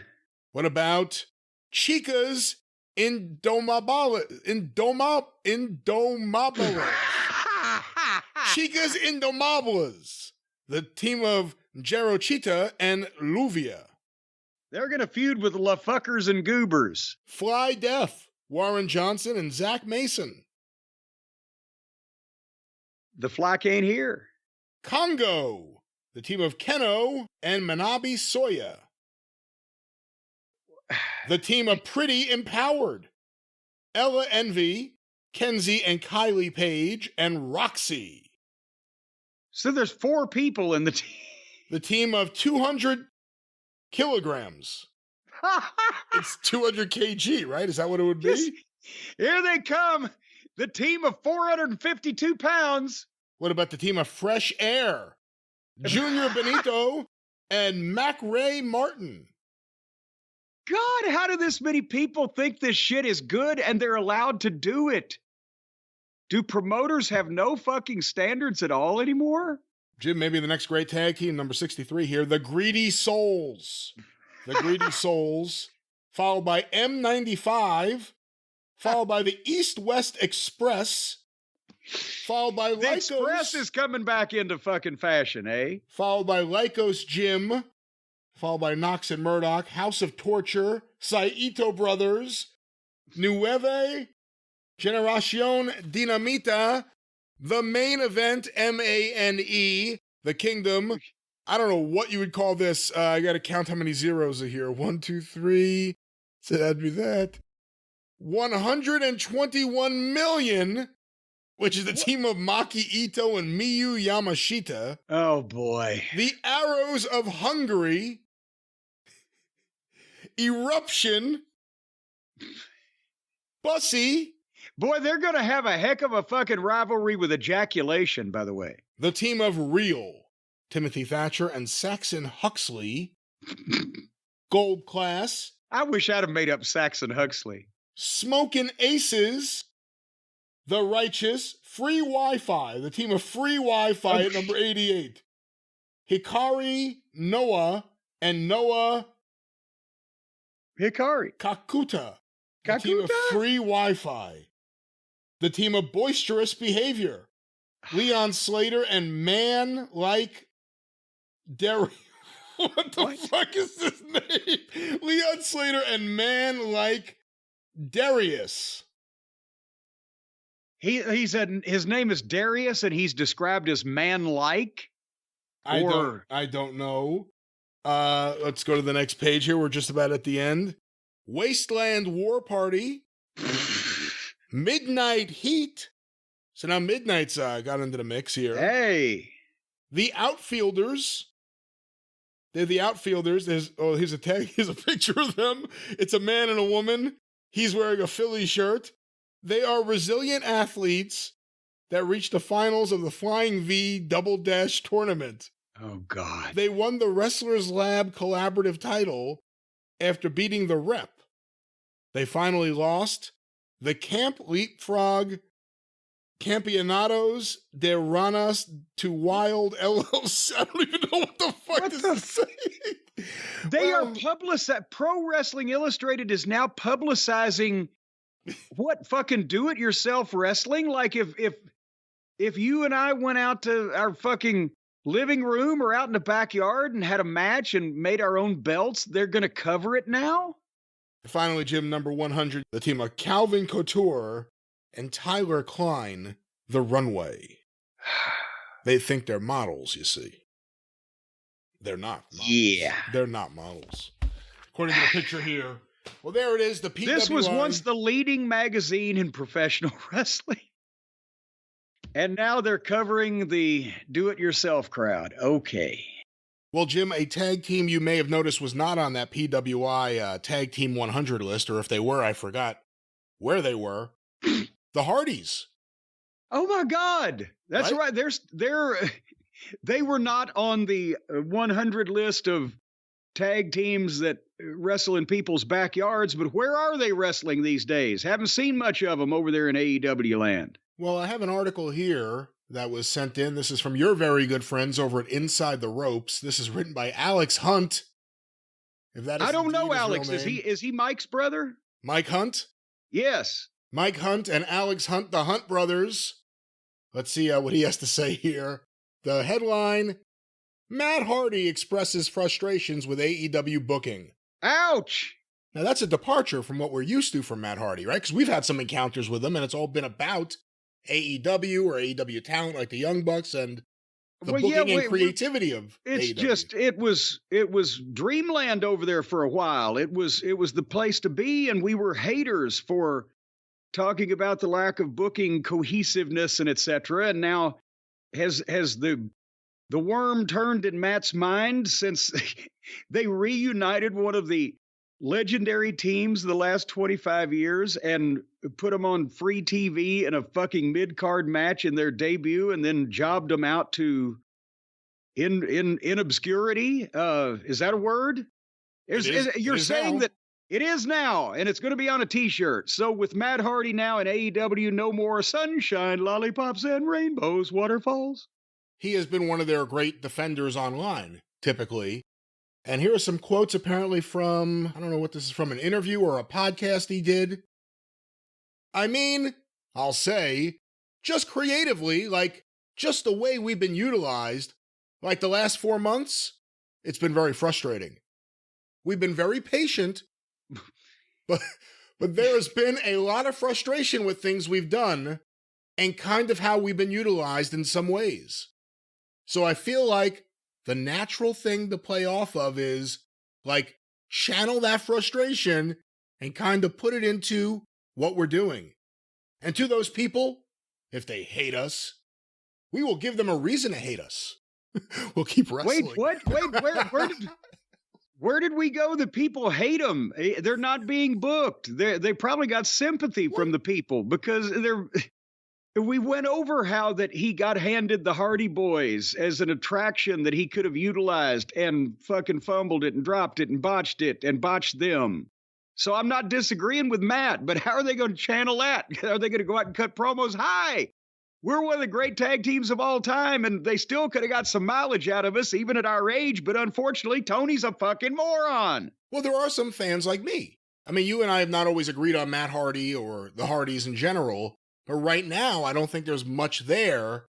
What about Chicas Indomables? Chicas Indomables. The team of Jero Cheetah and Luvia. They're going to feud with La Fuckers and Goobers. Fly Deaf, Warren Johnson and Zach Mason. The Fly can't hear. Congo, the team of Keno and Manabe Soya. The team of Pretty Empowered. Ella Envy, Kenzie and Kylie Page, and Roxy. So there's 4 people in the team. The team of 200 kilograms. It's 200 kg, right? Is that what it would be? Yes. Here they come. The team of 452 pounds. What about the team of Fresh Air? Junior Benito and Mac Ray Martin. God, how do this many people think this shit is good and they're allowed to do it? Do promoters have no fucking standards at all anymore? Jim, maybe the next great tag team, number 63 here, the Greedy Souls. The Greedy Souls followed by M95, followed by the East-West Express, followed by The Express is coming back into fucking fashion, eh? followed by Lycos Gym, followed by Knox and Murdoch, House of Torture, Saito Brothers, Nueve, Generacion Dinamita, The Main Event, MANE, The Kingdom. I don't know what you would call this. I got to count how many zeros are here. 1, 2, 3. So that'd be that. 121 million, which is the team of Maki Ito and Miyu Yamashita. Oh, boy. The Arrows of Hungary. Eruption. Bussy. Boy, they're going to have a heck of a fucking rivalry with ejaculation, by the way. The team of Real. Timothy Thatcher and Saxon Huxley. Gold Class. I wish I'd have made up Saxon Huxley. Smokin' Aces. The Righteous. Free Wi-Fi. The team of Free Wi-Fi at number 88. Hikari Noah and Noah Hikari. Kakuta. The team of Free Wi-Fi. The team of Boisterous Behavior. Leon Slater and Man Like Derry. What the fuck is this name? Leon Slater and Man Like Darius. His name is Darius, and he's described as man-like. I don't know. Let's go to the next page here. We're just about at the end. Wasteland War Party. Midnight Heat. So now Midnight's got into the mix here. Hey. The Outfielders. They're the Outfielders. Here's a tag. Here's a picture of them. It's a man and a woman. He's wearing a Philly shirt. They are resilient athletes that reached the finals of the Flying V Double Dash tournament. Oh, God. They won the Wrestlers Lab collaborative title after beating the Rep. They finally lost. The Camp Leapfrog Campeonatos de Ranas to Wild LLC. I don't even know what the fuck this is saying. They are publicizing. Pro Wrestling Illustrated is now publicizing what fucking do-it-yourself wrestling. Like if you and I went out to our fucking living room or out in the backyard and had a match and made our own belts, they're going to cover it now? Finally, Jim, number 100, the team of Calvin Couture and Tyler Klein, The Runway. They think they're models, you see. They're not models. Yeah. They're not models. According to the picture here. Well, there it is, the PWI. This was once the leading magazine in professional wrestling. And now they're covering the do-it-yourself crowd. Okay. Well, Jim, a tag team you may have noticed was not on that PWI Tag Team 100 list, or if they were, I forgot where they were. The Hardys. Oh my God. That's right. They were not on the 100 list of tag teams that wrestle in people's backyards, but where are they wrestling these days? Haven't seen much of them over there in AEW land. Well, I have an article here that was sent in. This is from your very good friends over at Inside the Ropes. This is written by Alex Hunt. If that is I don't know, his Alex. real name. Is he Mike's brother? Mike Hunt? Yes. Mike Hunt and Alex Hunt, the Hunt brothers. Let's see what he has to say here. The headline, Matt Hardy expresses frustrations with AEW booking. Ouch! Now, that's a departure from what we're used to from Matt Hardy, right? Because we've had some encounters with him, and it's all been about AEW or AEW talent like the Young Bucks and the booking and creativity of it's AEW. Just it was dreamland over there for a while. It was the place to be, and we were haters for talking about the lack of booking cohesiveness and etc. And now has the worm turned in Matt's mind since they reunited one of the legendary teams of the last 25 years and put them on free TV in a fucking mid-card match in their debut and then jobbed them out to in obscurity. Is that a word? You're saying that it is now, and it's going to be on a t-shirt. So with Matt Hardy now in AEW, no more sunshine, lollipops, and rainbows, waterfalls. He has been one of their great defenders online, typically. And here are some quotes apparently from, I don't know what this is from, an interview or a podcast he did. I mean, I'll say, just creatively, like, just the way we've been utilized, like the last 4 months, it's been very frustrating. We've been very patient, but there has been a lot of frustration with things we've done and kind of how we've been utilized in some ways. So I feel like the natural thing to play off of is, like, channel that frustration and kind of put it into what we're doing. And to those people, if they hate us, we will give them a reason to hate us. We'll keep wrestling. Wait, what? Wait, where did we go that people hate them? They're not being booked. They probably got sympathy from the people because we went over how that he got handed the Hardy Boys as an attraction that he could have utilized and fucking fumbled it and dropped it and botched them. So I'm not disagreeing with Matt, but how are they going to channel that? Are they going to go out and cut promos? Hi, we're one of the great tag teams of all time, and they still could have got some mileage out of us, even at our age, but unfortunately, Tony's a fucking moron. Well, there are some fans like me. I mean, you and I have not always agreed on Matt Hardy or the Hardys in general, but right now, I don't think there's much there,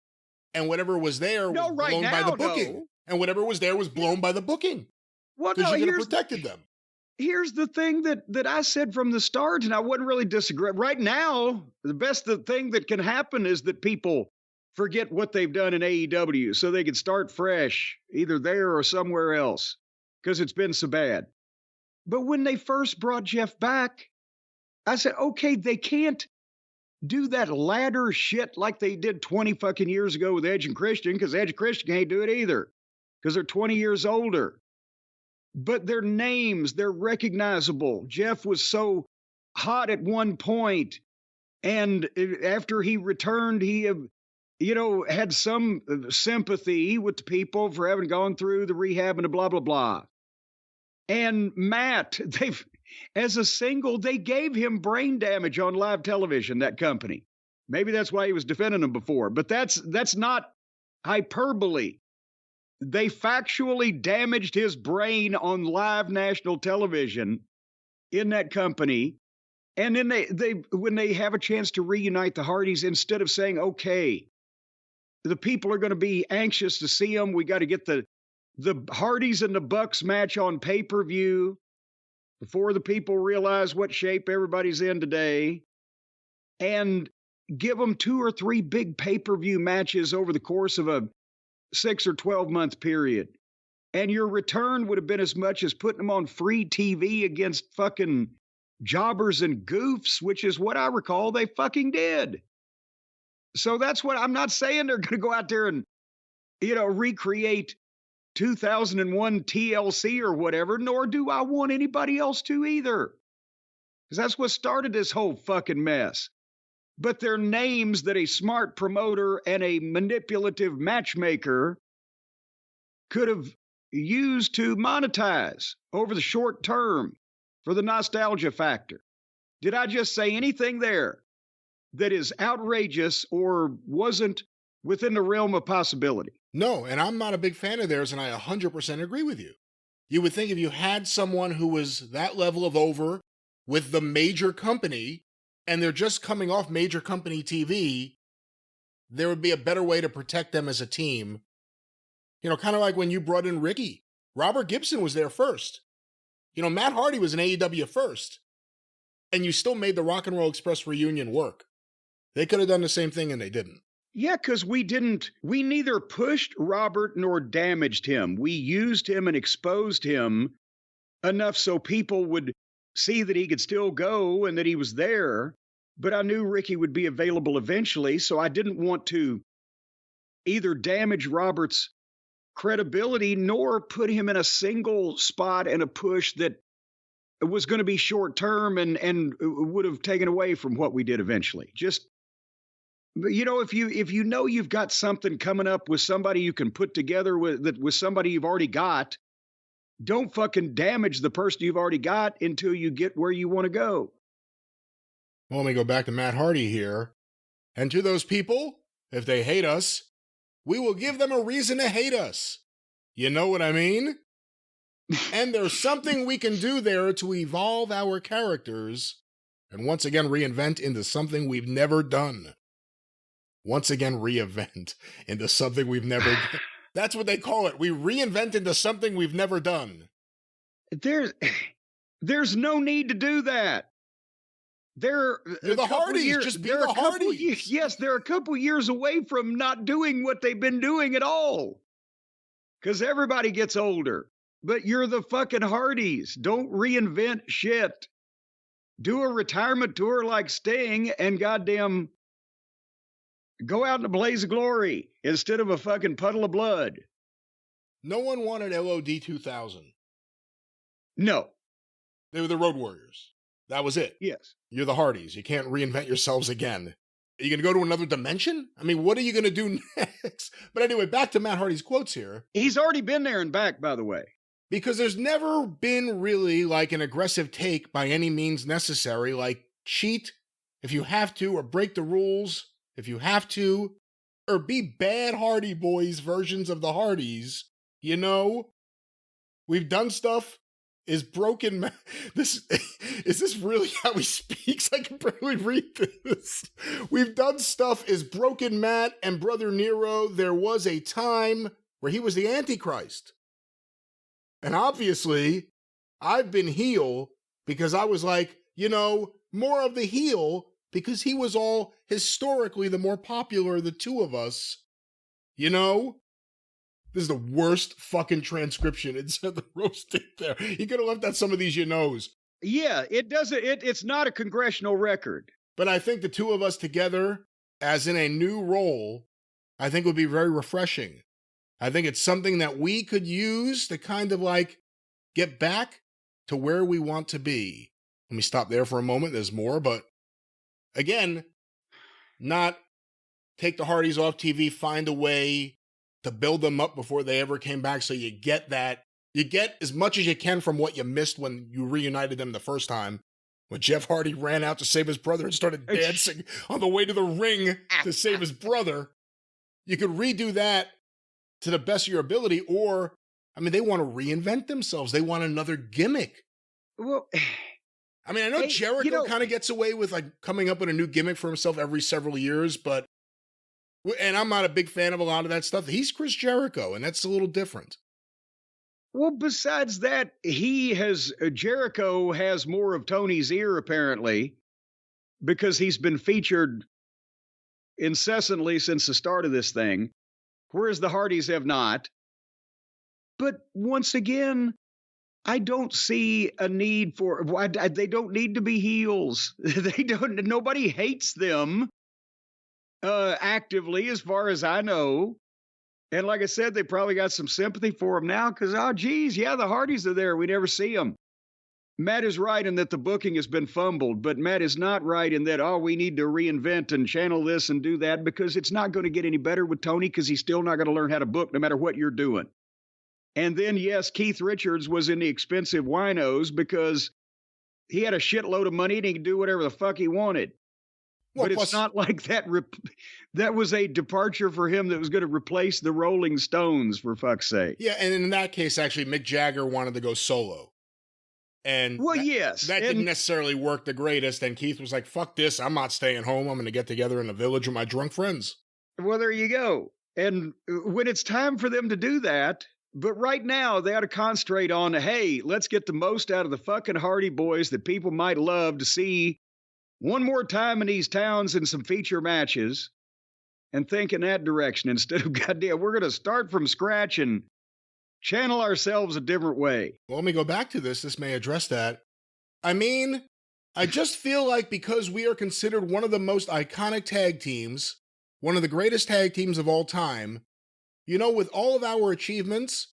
and whatever was there was blown by the booking. No. And whatever was there was blown by the booking. Well, because you could have protected them. Here's the thing that I said from the start, and I wouldn't really disagree. Right now, the thing that can happen is that people forget what they've done in AEW so they can start fresh, either there or somewhere else, because it's been so bad. But when they first brought Jeff back, I said, okay, they can't do that ladder shit like they did 20 fucking years ago with Edge and Christian, because Edge and Christian can't do it either, because they're 20 years older. But their names, they're recognizable. Jeff was so hot at one point, and after he returned, he, had some sympathy with the people for having gone through the rehab and blah, blah, blah. And Matt, as a single, they gave him brain damage on live television, that company. Maybe that's why he was defending them before, but that's not hyperbole. They factually damaged his brain on live national television in that company. And then when they have a chance to reunite the Hardys, instead of saying, okay, the people are going to be anxious to see them, we got to get the Hardys and the Bucks match on pay-per-view before the people realize what shape everybody's in today, and give them 2 or 3 big pay-per-view matches over the course of a 6 or 12 month period. And your return would have been as much as putting them on free TV against fucking jobbers and goofs, which is what I recall they fucking did. So that's what I'm not saying they're going to go out there and, recreate 2001 TLC or whatever, nor do I want anybody else to either. Because that's what started this whole fucking mess. But they're names that a smart promoter and a manipulative matchmaker could have used to monetize over the short term for the nostalgia factor. Did I just say anything there that is outrageous or wasn't within the realm of possibility? No, and I'm not a big fan of theirs, and I 100% agree with you. You would think if you had someone who was that level of over with the major company, and they're just coming off major company TV, there would be a better way to protect them as a team. Kind of like when you brought in Ricky. Robert Gibson was there first. Matt Hardy was in AEW first. And you still made the Rock and Roll Express reunion work. They could have done the same thing, and they didn't. Yeah, because we neither pushed Robert nor damaged him. We used him and exposed him enough so people would see that he could still go and that he was there. But I knew Ricky would be available eventually, so I didn't want to either damage Robert's credibility nor put him in a single spot and a push that was going to be short term and would have taken away from what we did eventually. Just, if you know you've got something coming up with somebody you can put together with somebody you've already got, don't fucking damage the person you've already got until you get where you want to go. Well, let me go back to Matt Hardy here. And to those people, if they hate us, we will give them a reason to hate us. You know what I mean? And there's something we can do there to evolve our characters and once again reinvent into something we've never done. Once again, reinvent into something we've never done. That's what they call it. We reinvent into something we've never done. There's no need to do that. They're the Hardys. Just be the Hardys. Yes, they're a couple years away from not doing what they've been doing at all. Because everybody gets older. But you're the fucking Hardys. Don't reinvent shit. Do a retirement tour like Sting and goddamn go out in a blaze of glory instead of a fucking puddle of blood. No one wanted LOD 2000. No. They were the Road Warriors. That was it. Yes. You're the Hardys. You can't reinvent yourselves again. Are you going to go to another dimension? I mean, what are you going to do next? But anyway, back to Matt Hardy's quotes here. He's already been there and back, by the way. Because there's never been really like an aggressive take by any means necessary, like cheat if you have to, or break the rules if you have to, or be bad Hardy Boys versions of the Hardys. You know, we've done stuff. Is broken. Is this really how he speaks? I can barely read this. We've done stuff. Is broken Matt and Brother Nero. There was a time where he was the Antichrist. And obviously, I've been heel because I was like, you know, more of the heel because he was all historically the more popular of the two of us. You know? This is the worst fucking transcription instead of the roasting there. He could have left out some of these you knows. Yeah, it doesn't. It's not a congressional record. But I think the two of us together, as in a new role, I think would be very refreshing. I think it's something that we could use to kind of like get back to where we want to be. Let me stop there for a moment. There's more, but again, not take the Hardys off TV, find a way to build them up before they ever came back so you get that. You get as much as you can from what you missed when you reunited them the first time. When Jeff Hardy ran out to save his brother and started dancing on the way to the ring to save his brother. You could redo that to the best of your ability, or, I mean, they want to reinvent themselves. They want another gimmick. Well, I mean, I know Jericho kind of gets away with like coming up with a new gimmick for himself every several years, but and I'm not a big fan of a lot of that stuff. He's Chris Jericho, and that's a little different. Well, besides that, Jericho has more of Tony's ear, apparently, because he's been featured incessantly since the start of this thing, whereas the Hardys have not. But once again, I don't see a need for, they don't need to be heels. Nobody hates them. Actively, as far as I know. And like I said, they probably got some sympathy for him now because, oh, geez, yeah, the Hardys are there. We never see them. Matt is right in that the booking has been fumbled, but Matt is not right in that, oh, we need to reinvent and channel this and do that because it's not going to get any better with Tony because he's still not going to learn how to book no matter what you're doing. And then, yes, Keith Richards was in the expensive winos because he had a shitload of money and he could do whatever the fuck he wanted. Well, but it's not like that. That was a departure for him that was going to replace the Rolling Stones, for fuck's sake. Yeah, and in that case, actually, Mick Jagger wanted to go solo. And that didn't necessarily work the greatest. And Keith was like, fuck this. I'm not staying home. I'm going to get together in a village with my drunk friends. Well, there you go. And when it's time for them to do that, but right now they ought to concentrate on, hey, let's get the most out of the fucking Hardy Boys that people might love to see one more time in these towns in some feature matches and think in that direction instead of, goddamn, we're going to start from scratch and channel ourselves a different way. Well, let me go back to this. This may address that. I mean, I just feel like because we are considered one of the most iconic tag teams, one of the greatest tag teams of all time, you know, with all of our achievements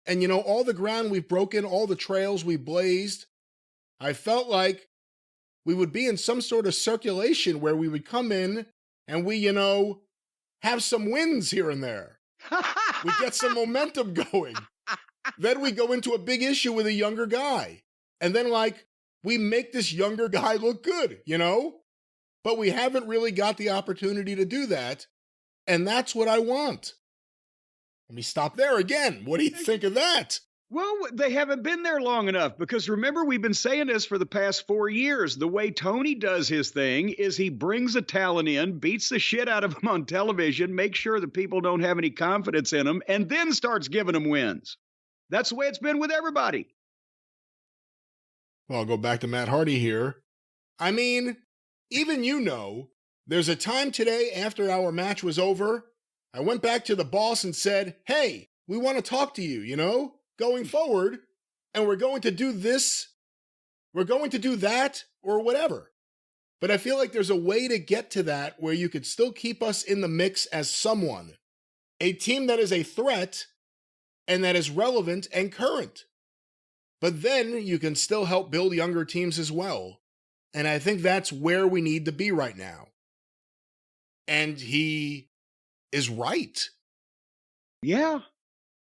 and, you know, all the ground we've broken, all the trails we've blazed, I felt like we would be in some sort of circulation where we would come in and we, you know, have some wins here and there. We get some momentum going. Then we go into a big issue with a younger guy. And then, like, we make this younger guy look good, you know? But we haven't really got the opportunity to do that. And that's what I want. Let me stop there again. What do you think of that? Well, they haven't been there long enough because remember, we've been saying this for the past 4 years. The way Tony does his thing is he brings a talent in, beats the shit out of them on television, makes sure that people don't have any confidence in them, and then starts giving them wins. That's the way it's been with everybody. Well, I'll go back to Matt Hardy here. I mean, even there's a time today after our match was over, I went back to the boss and said, hey, we want to talk to you, going forward, and we're going to do this, we're going to do that, or whatever. But I feel like there's a way to get to that where you could still keep us in the mix as someone, a team that is a threat and that is relevant and current. But then you can still help build younger teams as well. And I think that's where we need to be right now. And he is right. Yeah.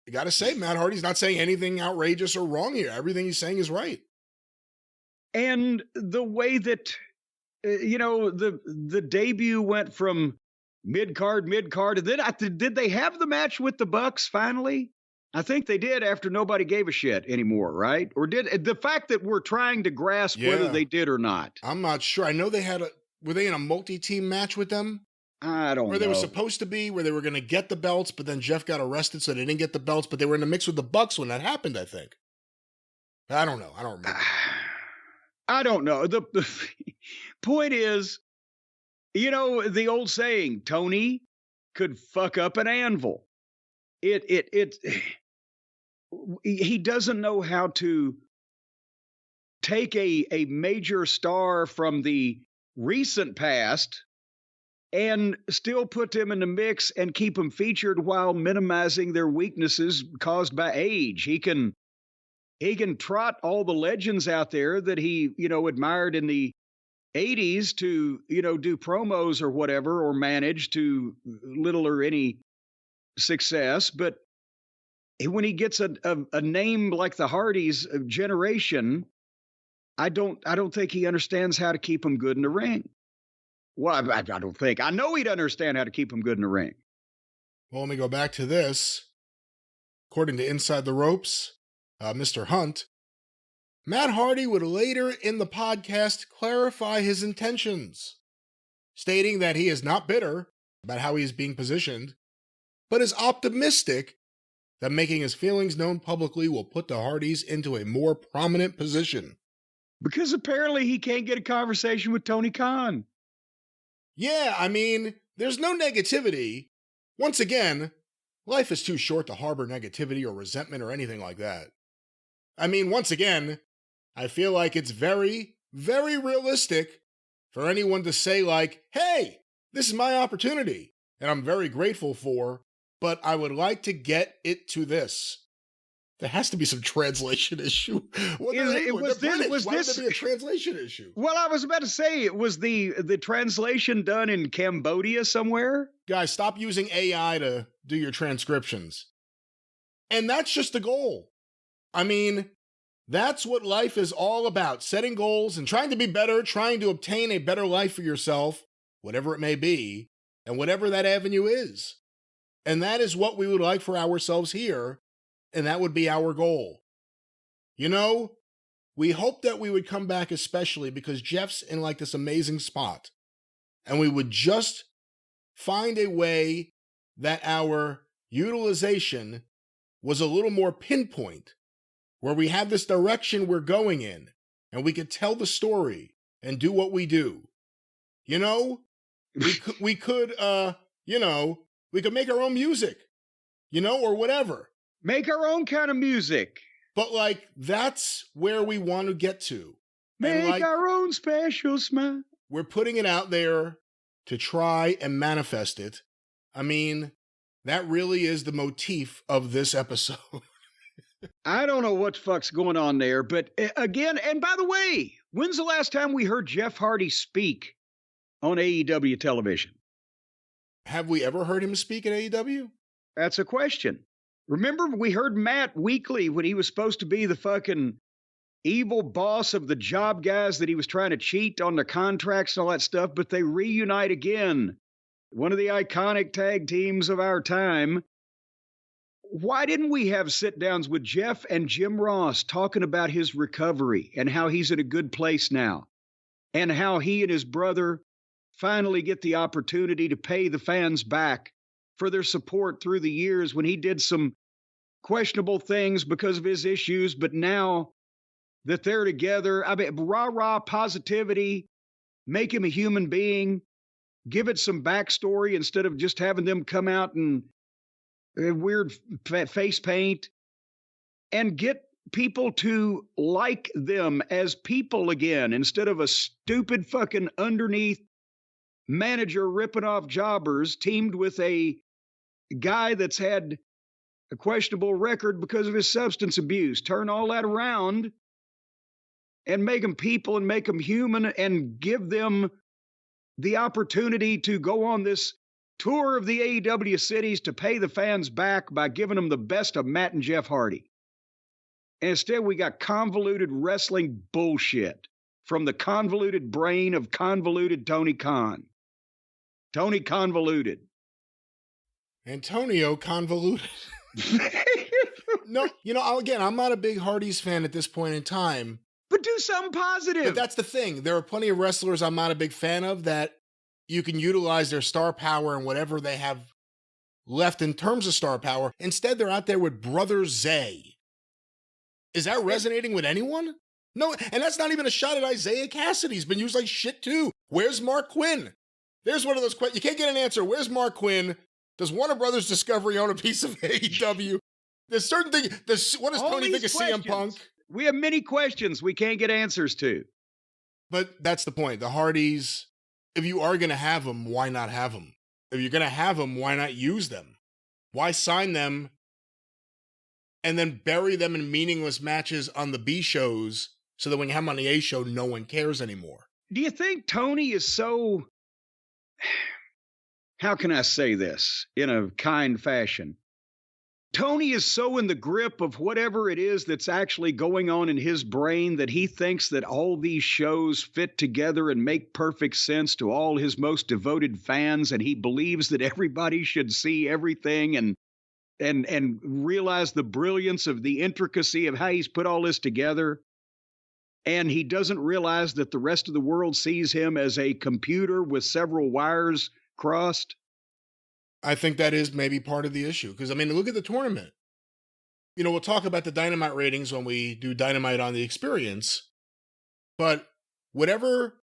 You got to say, Matt Hardy's not saying anything outrageous or wrong here. Everything he's saying is right. And the way that, the debut went from mid-card, and then did they have the match with the Bucks finally? I think they did after nobody gave a shit anymore, right? Or did the fact that we're trying to grasp whether they did or not? I'm not sure. I know were they in a multi-team match with them? I don't know. Where they were supposed to be, where they were going to get the belts, but then Jeff got arrested, so they didn't get the belts, but they were in the mix with the Bucks when that happened, I think. I don't know. I don't remember. I don't know. The point is, the old saying, Tony could fuck up an anvil. He doesn't know how to take a major star from the recent past and still put them in the mix and keep them featured while minimizing their weaknesses caused by age. He can trot all the legends out there that he, admired in the 80s to, do promos or whatever, or manage to little or any success. But when he gets a name like the Hardys of generation, I don't think he understands how to keep them good in the ring. Well, I don't think. I know he'd understand how to keep them good in the ring. Well, let me go back to this. According to Inside the Ropes, Mr. Hunt, Matt Hardy would later in the podcast clarify his intentions, stating that he is not bitter about how he is being positioned, but is optimistic that making his feelings known publicly will put the Hardys into a more prominent position. Because apparently he can't get a conversation with Tony Khan. Yeah, I mean, there's no negativity. Once again, life is too short to harbor negativity or resentment or anything like that. I mean, once again, I feel like it's very, very realistic for anyone to say like, hey, this is my opportunity, and I'm very grateful for, but I would like to get it to this. There has to be some translation issue. Why would there be a translation issue? Well, I was about to say, was the translation done in Cambodia somewhere? Guys, stop using AI to do your transcriptions. And that's just the goal. I mean, that's what life is all about. Setting goals and trying to be better, trying to obtain a better life for yourself, whatever it may be, and whatever that avenue is. And that is what we would like for ourselves here. And that would be our goal. We hope that we would come back, especially because Jeff's in like this amazing spot. And we would just find a way that our utilization was a little more pinpoint, where we have this direction we're going in, and we could tell the story and do what we do. We could make our own music, or whatever. Make our own kind of music. But, that's where we want to get to. Make our own special smile. We're putting it out there to try and manifest it. I mean, that really is the motif of this episode. I don't know what the fuck's going on there, but again, and by the way, when's the last time we heard Jeff Hardy speak on AEW television? Have we ever heard him speak at AEW? That's a question. Remember, we heard Matt weekly when he was supposed to be the fucking evil boss of the job guys that he was trying to cheat on the contracts and all that stuff, but they reunite again. One of the iconic tag teams of our time. Why didn't we have sit-downs with Jeff and Jim Ross talking about his recovery and how he's in a good place now and how he and his brother finally get the opportunity to pay the fans back for their support through the years when he did some questionable things because of his issues, but now that they're together, I mean, rah-rah positivity, make him a human being, give it some backstory instead of just having them come out and weird face paint, and get people to like them as people again instead of a stupid fucking underneath manager ripping off jobbers teamed with a guy that's had a questionable record because of his substance abuse. Turn all that around and make them people and make them human and give them the opportunity to go on this tour of the AEW cities to pay the fans back by giving them the best of Matt and Jeff Hardy. And instead, we got convoluted wrestling bullshit from the convoluted brain of convoluted Tony Khan. Tony Convoluted. Antonio Convoluted. No, again, I'm not a big Hardys fan at this point in time. But do something positive. But that's the thing. There are plenty of wrestlers I'm not a big fan of that you can utilize their star power and whatever they have left in terms of star power. Instead, they're out there with Brother Zay. Is that resonating with anyone? No, and that's not even a shot at Isaiah Cassidy. He's been used like shit too. Where's Mark Quinn? There's one of those questions. You can't get an answer. Where's Mark Quinn? Does Warner Brothers Discovery own a piece of AEW? There's certain things. What does Tony think of CM Punk? We have many questions we can't get answers to. But that's the point. The Hardys, if you are going to have them, why not have them? If you're going to have them, why not use them? Why sign them and then bury them in meaningless matches on the B shows so that when you have them on the A show, no one cares anymore? Do you think Tony is so... How can I say this in a kind fashion? Tony is so in the grip of whatever it is that's actually going on in his brain that he thinks that all these shows fit together and make perfect sense to all his most devoted fans, and he believes that everybody should see everything and realize the brilliance of the intricacy of how he's put all this together. And he doesn't realize that the rest of the world sees him as a computer with several wires crossed. I think that is maybe part of the issue. Because, I mean, look at the tournament. We'll talk about the Dynamite ratings when we do Dynamite on the Experience. But whatever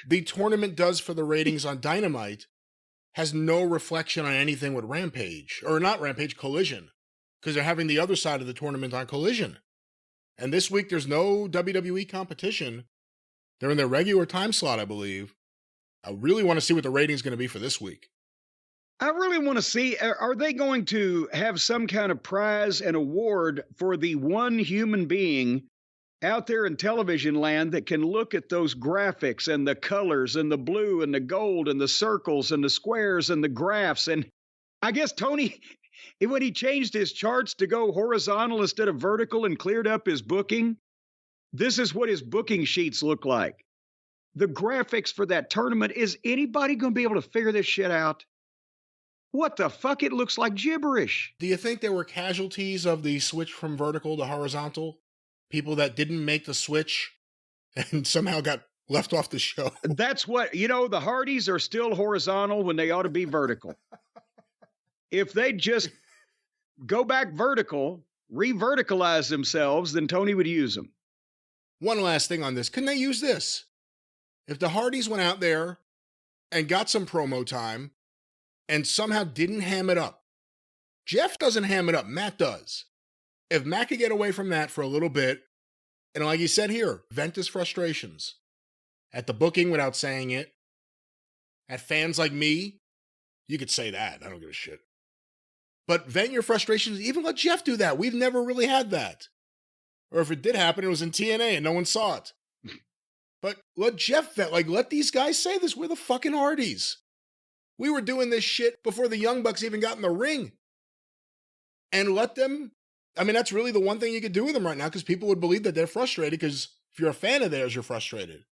the tournament does for the ratings on Dynamite has no reflection on anything with Rampage. Or not Rampage, Collision. Because they're having the other side of the tournament on Collision. And this week, there's no WWE competition. They're in their regular time slot, I believe. I really want to see what the rating's going to be for this week. I really want to see, are they going to have some kind of prize and award for the one human being out there in television land that can look at those graphics and the colors and the blue and the gold and the circles and the squares and the graphs? And I guess Tony, when he changed his charts to go horizontal instead of vertical and cleared up his booking, this is what his booking sheets look like. The graphics for that tournament, is anybody going to be able to figure this shit out? What the fuck? It looks like gibberish. Do you think there were casualties of the switch from vertical to horizontal? People that didn't make the switch and somehow got left off the show? That's what, the Hardys are still horizontal when they ought to be vertical. If they just go back vertical, re-verticalize themselves, then Tony would use them. One last thing on this. Couldn't they use this? If the Hardys went out there and got some promo time and somehow didn't ham it up. Jeff doesn't ham it up. Matt does. If Matt could get away from that for a little bit, and like you said here, vent his frustrations at the booking without saying it, at fans like me, you could say that. I don't give a shit. But vent your frustrations. Even let Jeff do that. We've never really had that. Or if it did happen, it was in TNA and no one saw it. But let Jeff vent. Let these guys say this. We're the fucking Hardys. We were doing this shit before the Young Bucks even got in the ring. And let them, that's really the one thing you could do with them right now, because people would believe that they're frustrated, because if you're a fan of theirs, you're frustrated.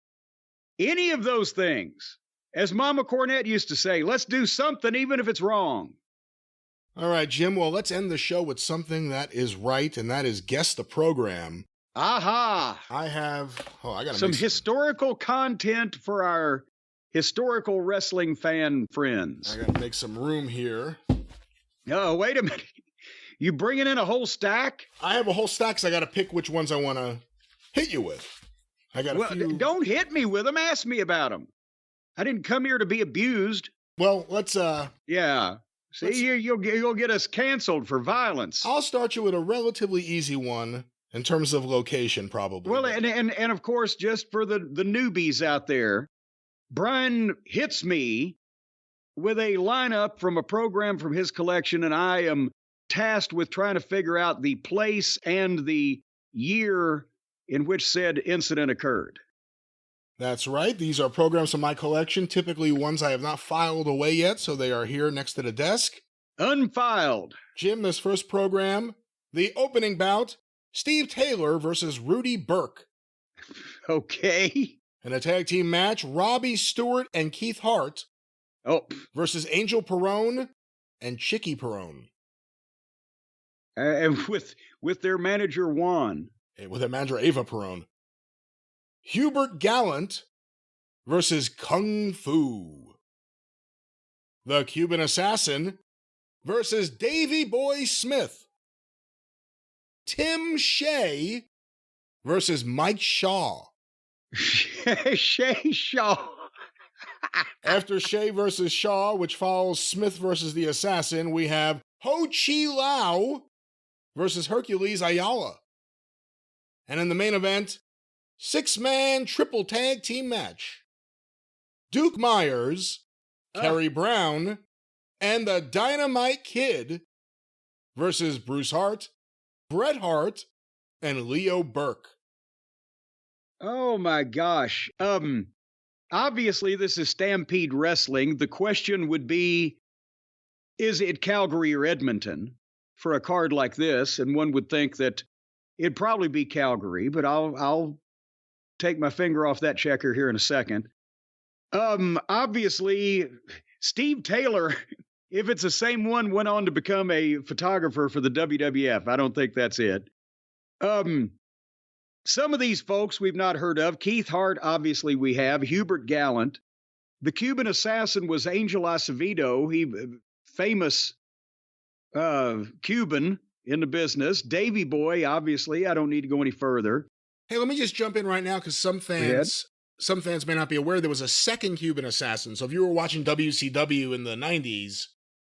Any of those things. As Mama Cornette used to say, let's do something even if it's wrong. All right, Jim. Well, let's end the show with something that is right, and that is guess the program. Aha! I got some historical content for our historical wrestling fan friends. I got to make some room here. Oh, wait a minute. You bringing in a whole stack? I have a whole stack, so I got to pick which ones I want to hit you with. I got a few. Don't hit me with them. Ask me about them. I didn't come here to be abused. Well, let's. Yeah. See, you'll get us canceled for violence. I'll start you with a relatively easy one in terms of location, probably. Well, and of course, just for the newbies out there, Bryan hits me with a lineup from a program from his collection, and I am tasked with trying to figure out the place and the year in which said incident occurred. That's right. These are programs from my collection, typically ones I have not filed away yet, so they are here next to the desk. Unfiled. Jim, this first program, the opening bout, Steve Taylor versus Rudy Burke. Okay. In a tag team match, Robbie Stewart and Keith Hart versus Angel Perone and Chicky Perone. And with their manager, Juan. With their manager, Ava Perone. Hubert Gallant versus Kung Fu. The Cuban Assassin versus Davey Boy Smith. Tim Shea versus Mike Shaw. Shea Shaw. After Shea versus Shaw, which follows Smith versus the Assassin, we have Ho Chi Lao versus Hercules Ayala. And in the main event, 6-man triple tag team match. Duke Myers, Kerry Brown, and the Dynamite Kid versus Bruce Hart, Bret Hart, and Leo Burke. Oh my gosh. Obviously this is Stampede Wrestling. The question would be, is it Calgary or Edmonton for a card like this? And one would think that it'd probably be Calgary, but I'll take my finger off that checker here in a second. Obviously, Steve Taylor, if it's the same one, went on to become a photographer for the WWF. I don't think that's it. Some of these folks we've not heard of. Keith Hart, obviously we have. Hubert Gallant. The Cuban Assassin was Angel Acevedo. He famous Cuban in the business. Davey Boy, obviously. I don't need to go any further. Hey, let me just jump in right now because some fans may not be aware there was a second Cuban Assassin. So if you were watching WCW in the 90s,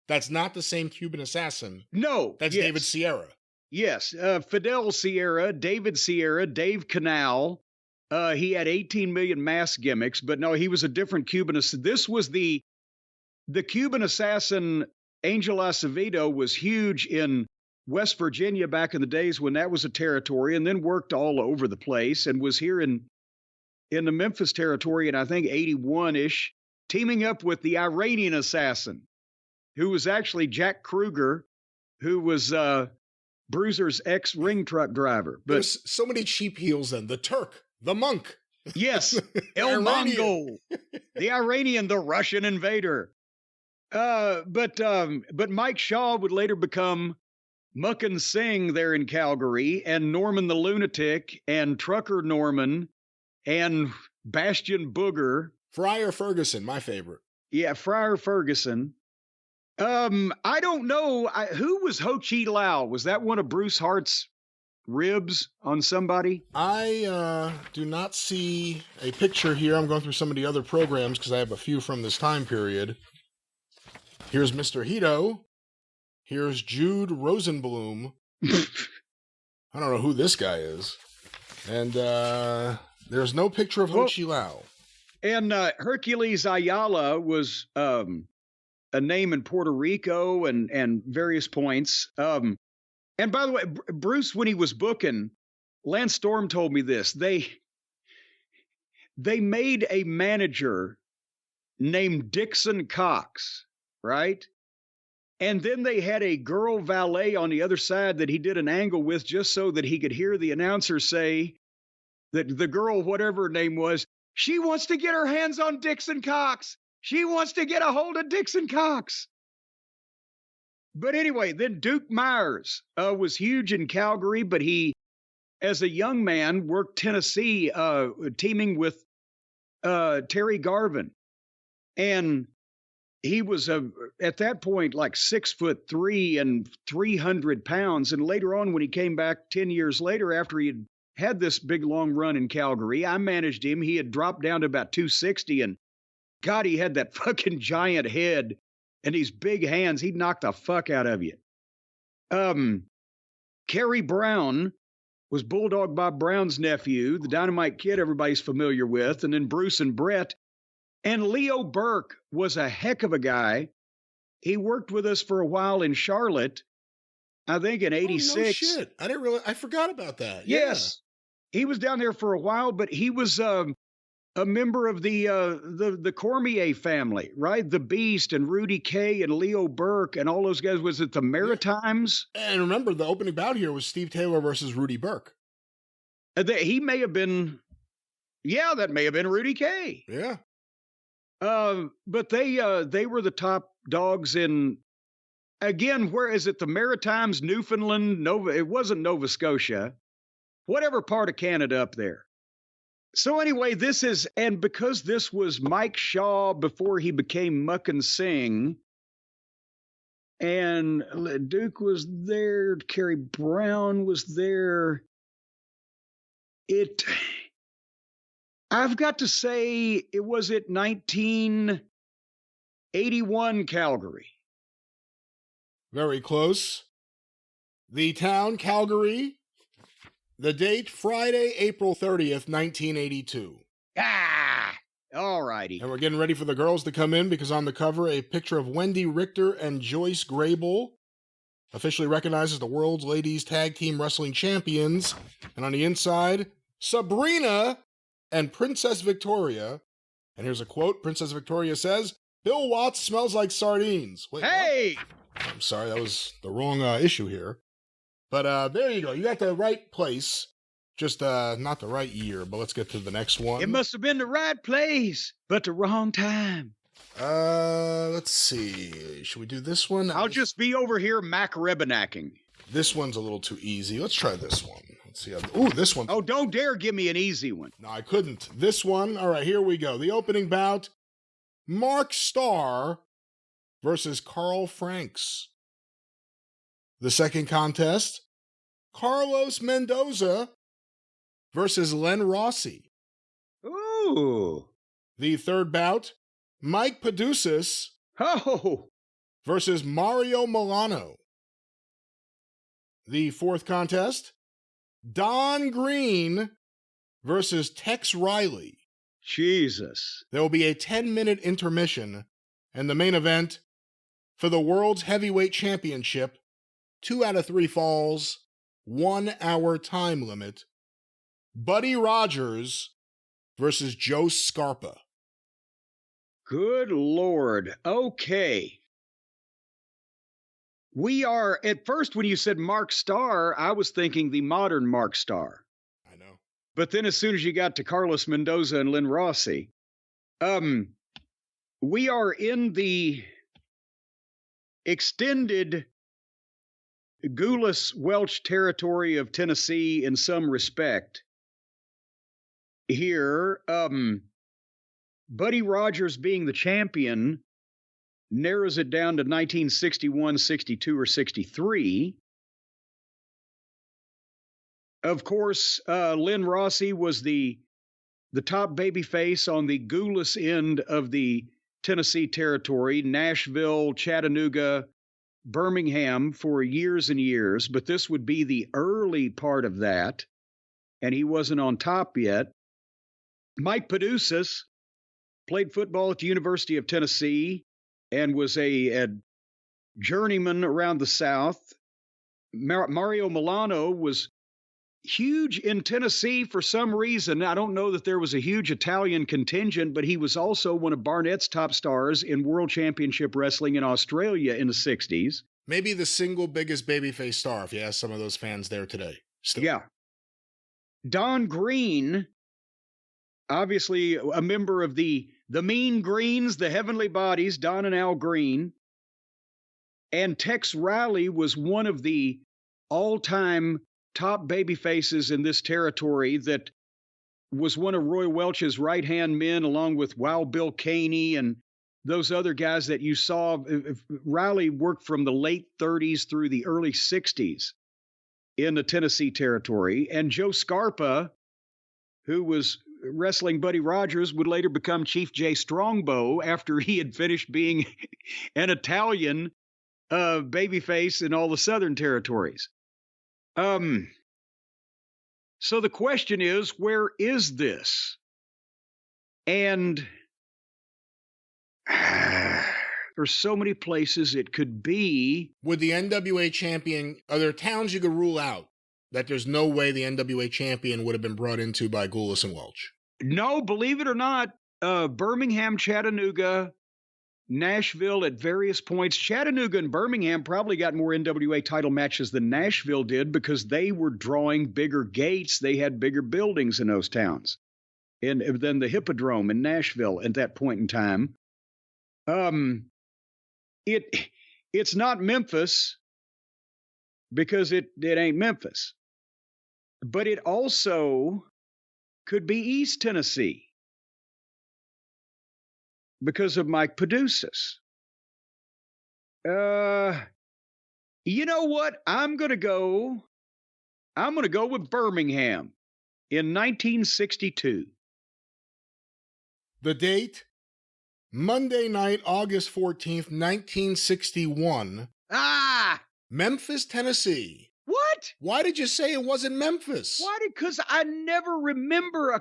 that's not the same Cuban Assassin. No. That's David Sierra. Yes. Fidel Sierra, David Sierra, Dave Canal. He had 18 million mask gimmicks, but no, he was a different Cuban. This was the Cuban Assassin. Angel Acevedo was huge in West Virginia back in the days when that was a territory, and then worked all over the place and was here in the Memphis territory in, I think, 81-ish, teaming up with the Iranian Assassin, who was actually Jack Kruger, who was Bruiser's ex-ring truck driver. But there's so many cheap heels then. The Turk, the Monk. Yes, El Mongol, the Iranian, the Russian invader. But Mike Shaw would later become Muckin' Singh there in Calgary, and Norman the Lunatic, and Trucker Norman, and Bastion Booger. Friar Ferguson, my favorite. Yeah, Friar Ferguson. I don't know. Who was Ho Chi Lao? Was that one of Bruce Hart's ribs on somebody? I do not see a picture here. I'm going through some of the other programs because I have a few from this time period. Here's Mr. Hito. Here's Jude Rosenblum. I don't know who this guy is. And there's no picture of Ho Chi Lao. And Hercules Ayala was a name in Puerto Rico and various points. And by the way, Bruce, when he was booking, Lance Storm told me this. They made a manager named Dixon Cox, right? And then they had a girl valet on the other side that he did an angle with just so that he could hear the announcer say that the girl, whatever her name was, she wants to get her hands on Dixon Cox. She wants to get a hold of Dixon Cox. But anyway, then Duke Myers was huge in Calgary, but he, as a young man, worked Tennessee, teaming with Terry Garvin. And he was at that point like 6'3" and 300 pounds. And later on, when he came back 10 years later, after he had this big long run in Calgary, I managed him. He had dropped down to about 260, and God, he had that fucking giant head and these big hands. He'd knock the fuck out of you. Kerry Brown was Bulldog Bob Brown's nephew, the Dynamite Kid everybody's familiar with, and then Bruce and Brett. And Leo Burke was a heck of a guy. He worked with us for a while in Charlotte, I think in 86. Oh, no shit. I forgot about that. Yes. He was down there for a while, but he was a member of the Cormier family, right? The Beast and Rudy Kay and Leo Burke and all those guys. Was it the Maritimes? Yeah. And remember, the opening bout here was Steve Taylor versus Rudy Burke. He may have been, that may have been Rudy Kay. Yeah. But they were the top dogs in, again, where is it? The Maritimes, Newfoundland, it wasn't Nova Scotia, whatever part of Canada up there. So anyway, and because this was Mike Shaw before he became Muck and Sing, and Duke was there, Kerry Brown was there, I've got to say, it was at 1981 Calgary. Very close. The town, Calgary. The date, Friday, April 30th, 1982. All righty. And we're getting ready for the girls to come in because on the cover, a picture of Wendy Richter and Joyce Grable, officially recognized as the world's ladies tag team wrestling champions. And on the inside, Sabrina and Princess Victoria. And here's a quote. Princess Victoria says, "Bill Watts smells like sardines." Wait, hey! what? I'm sorry, that was the wrong issue here. But there you go. You got the right place. Just not the right year, but let's get to the next one. It must have been the right place, but the wrong time. Let's see. Should we do this one? I'll just be over here mac-rebinacking. This one's a little too easy. Let's try this one. Let's see. Ooh, this one. Oh, don't dare give me an easy one. No, I couldn't. This one. All right, here we go. The opening bout. Mark Starr versus Carl Franks. The second contest. Carlos Mendoza versus Len Rossi. Ooh. The third bout. Mike Padusis versus Mario Milano. The fourth contest. Don Green versus Tex Riley. Jesus. There will be a 10-minute intermission, and the main event for the World's Heavyweight Championship, 2 out of 3 falls, 1 hour time limit. Buddy Rogers versus Joe Scarpa. Good Lord. Okay. We are, at first when you said Mark Starr, I was thinking the modern Mark Starr. I know. But then as soon as you got to Carlos Mendoza and Len Rossi, we are in the extended Goulas Welch territory of Tennessee in some respect. Here, Buddy Rogers being the champion narrows it down to 1961, 62, or 63. Of course, Len Rossi was the top babyface on the Goulas end of the Tennessee territory, Nashville, Chattanooga, Birmingham for years and years, but this would be the early part of that, and he wasn't on top yet. Mike Padusis played football at the University of Tennessee and was a journeyman around the South. Mario Milano was huge in Tennessee for some reason. I don't know that there was a huge Italian contingent, but he was also one of Barnett's top stars in World Championship Wrestling in Australia in the 60s. Maybe the single biggest babyface star, if you ask some of those fans there today. Still. Yeah. Don Green, obviously a member of the Mean Greens, the Heavenly Bodies, Don and Al Green. And Tex Riley was one of the all-time top baby faces in this territory that was one of Roy Welch's right-hand men, along with Wild Bill Caney and those other guys that you saw. Riley worked from the late 30s through the early 60s in the Tennessee territory. And Joe Scarpa, who was wrestling Buddy Rogers, would later become Chief Jay Strongbow after he had finished being an Italian babyface in all the southern territories. So the question is, where is this? And there's so many places it could be. With the NWA champion, are there towns you could rule out that there's no way the NWA champion would have been brought into by Gulas and Welch? No, believe it or not, Birmingham, Chattanooga, Nashville at various points. Chattanooga and Birmingham probably got more NWA title matches than Nashville did because they were drawing bigger gates. They had bigger buildings in those towns than the Hippodrome in Nashville at that point in time. It's not Memphis because it ain't Memphis. But it also could be East Tennessee because of Mike Paducas. You know what? I'm going to go with Birmingham in 1962. The date? Monday night, August 14th, 1961. Memphis, Tennessee. What? Why did you say it wasn't Memphis? Why? Because I never remember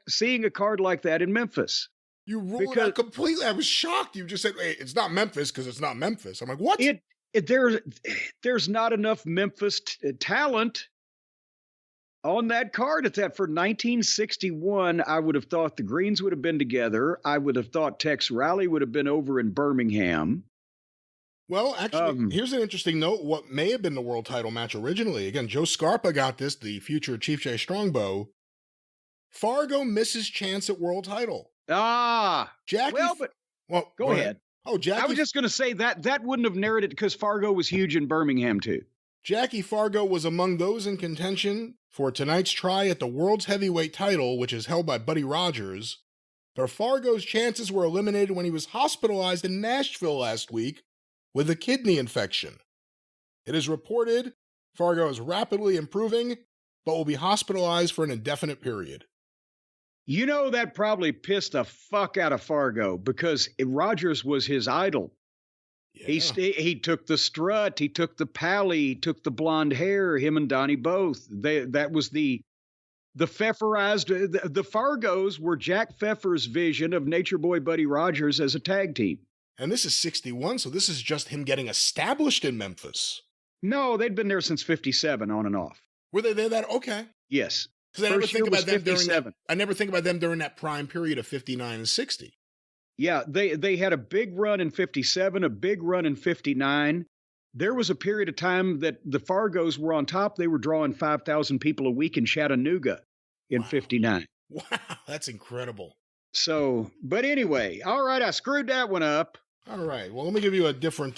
seeing a card like that in Memphis. You ruled it out completely. I was shocked. You just said, hey, it's not Memphis because it's not Memphis. I'm like, what? There's not enough Memphis talent on that card. It's that for 1961, I would have thought the Greens would have been together. I would have thought Tex Riley would have been over in Birmingham. Well, actually, here's an interesting note. What may have been the world title match originally. Again, Joe Scarpa got this, the future Chief Jay Strongbow. Fargo misses chance at world title. Jackie. Well, go ahead. Oh, Jackie. I was just going to say that wouldn't have narrowed it because Fargo was huge in Birmingham, too. Jackie Fargo was among those in contention for tonight's try at the world's heavyweight title, which is held by Buddy Rogers. But Fargo's chances were eliminated when he was hospitalized in Nashville last week with a kidney infection. It is reported Fargo is rapidly improving, but will be hospitalized for an indefinite period. You know, that probably pissed the fuck out of Fargo because Rogers was his idol. Yeah. He took the strut, he took the pally, he took the blonde hair, him and Donnie both. That was the Pfefferized. The Fargos were Jack Pfeffer's vision of Nature Boy Buddy Rogers as a tag team. And this is 61, so this is just him getting established in Memphis. No, they'd been there since 57 on and off. Were they there that? Okay. Yes. Because I never think about them during that prime period of 59 and 60. Yeah, they had a big run in 57, a big run in 59. There was a period of time that the Fargos were on top. They were drawing 5,000 people a week in Chattanooga in 59. Wow, that's incredible. So, but anyway, all right, I screwed that one up. All right, well, let me give you a different,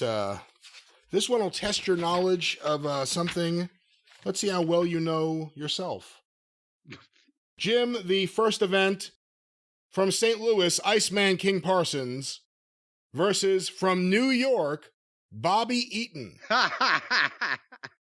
this one will test your knowledge of something. Let's see how well you know yourself. Jim, the first event from St. Louis, Iceman King Parsons versus from New York, Bobby Eaton.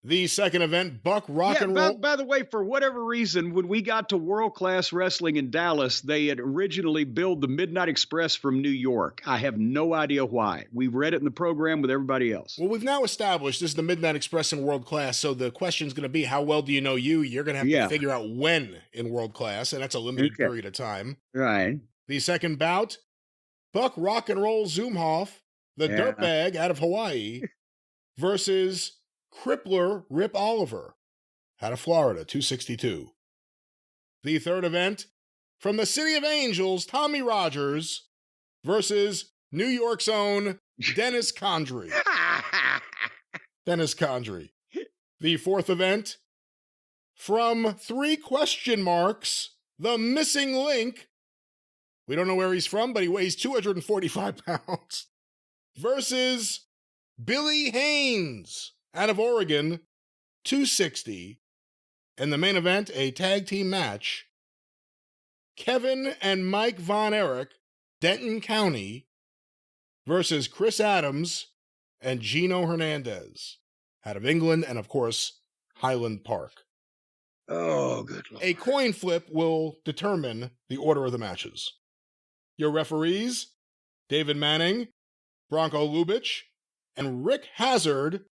The second event, Buck Rock and Roll. By the way, for whatever reason, when we got to World Class Wrestling in Dallas, they had originally billed the Midnight Express from New York. I have no idea why. We read it in the program with everybody else. Well, we've now established this is the Midnight Express in World Class, so the question's going to be, how well do you know you? You're going to have to figure out when in World Class, and that's a limited period of time. Right. The second bout, Buck Rock and Roll Zumhoff, the dirtbag out of Hawaii, versus Crippler Rip Oliver out of Florida, 262. The third event, from the City of Angels, Tommy Rogers versus New York's own Dennis Condrey. Dennis Condrey. The fourth event, from 3 question marks, the missing link. We don't know where he's from, but he weighs 245 pounds. Versus Billy Haynes out of Oregon, 260. And the main event, a tag team match. Kevin and Mike Von Erich, Denton County, versus Chris Adams and Gino Hernandez out of England and, of course, Highland Park. Oh, good Lord. A coin flip will determine the order of the matches. Your referees, David Manning, Bronco Lubitsch, and Rick Hazard.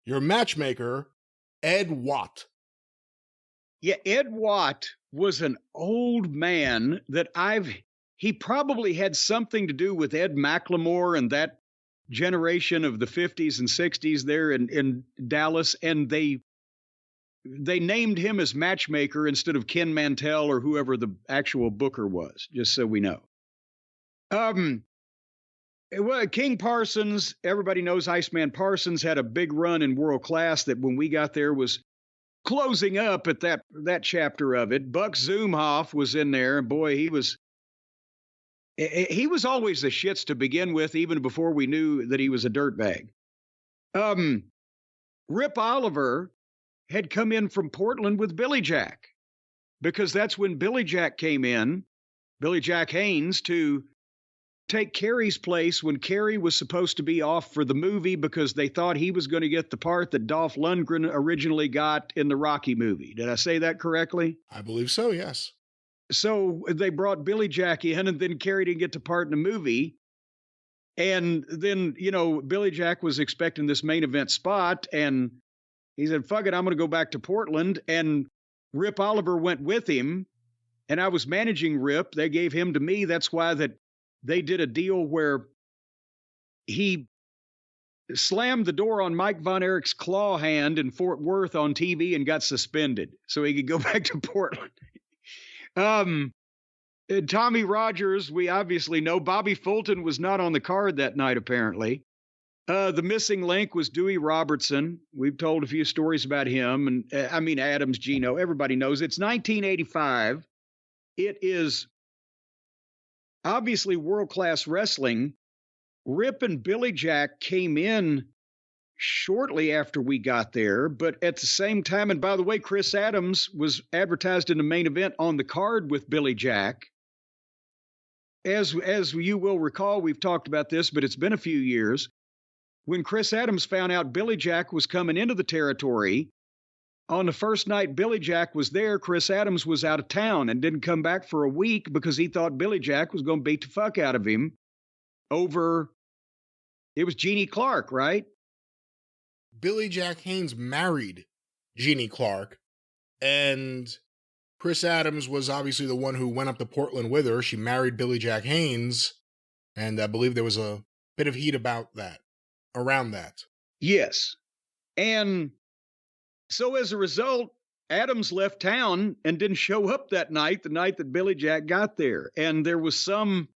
Your matchmaker, Ed Watt. Yeah, Ed Watt was an old man that he probably had something to do with Ed McLemore and that generation of the 50s and 60s there in Dallas, and they named him as matchmaker instead of Ken Mantell or whoever the actual booker was, just so we know. Well, King Parsons, everybody knows Iceman Parsons had a big run in World Class that when we got there was closing up at that chapter of it. Buck Zumhoff was in there, and boy, he was always the shits to begin with, even before we knew that he was a dirtbag. Rip Oliver had come in from Portland with Billy Jack, because that's when Billy Jack came in, Billy Jack Haynes, to take Kerry's place when Kerry was supposed to be off for the movie because they thought he was going to get the part that Dolph Lundgren originally got in the Rocky movie. Did I say that correctly? I believe so, yes. So they brought Billy Jack in, and then Kerry didn't get to part in the movie. And then, Billy Jack was expecting this main event spot, and he said, fuck it, I'm going to go back to Portland. And Rip Oliver went with him, and I was managing Rip. They gave him to me. That's why they did a deal where he slammed the door on Mike Von Erich's claw hand in Fort Worth on TV and got suspended so he could go back to Portland. Tommy Rogers, we obviously know. Bobby Fulton was not on the card that night, apparently. The missing link was Dewey Robertson. We've told a few stories about him. And Adams, Gino, everybody knows. It's 1985. It is obviously world-class wrestling. Rip and Billy Jack came in shortly after we got there, but at the same time, and by the way, Chris Adams was advertised in the main event on the card with Billy Jack. As you will recall, we've talked about this, but it's been a few years. When Chris Adams found out Billy Jack was coming into the territory, on the first night Billy Jack was there, Chris Adams was out of town and didn't come back for a week because he thought Billy Jack was going to beat the fuck out of him over, it was Jeannie Clark, right? Billy Jack Haynes married Jeannie Clark, and Chris Adams was obviously the one who went up to Portland with her. She married Billy Jack Haynes, and I believe there was a bit of heat around that. Yes. And so as a result, Adams left town and didn't show up that night, the night that Billy Jack got there. And there was some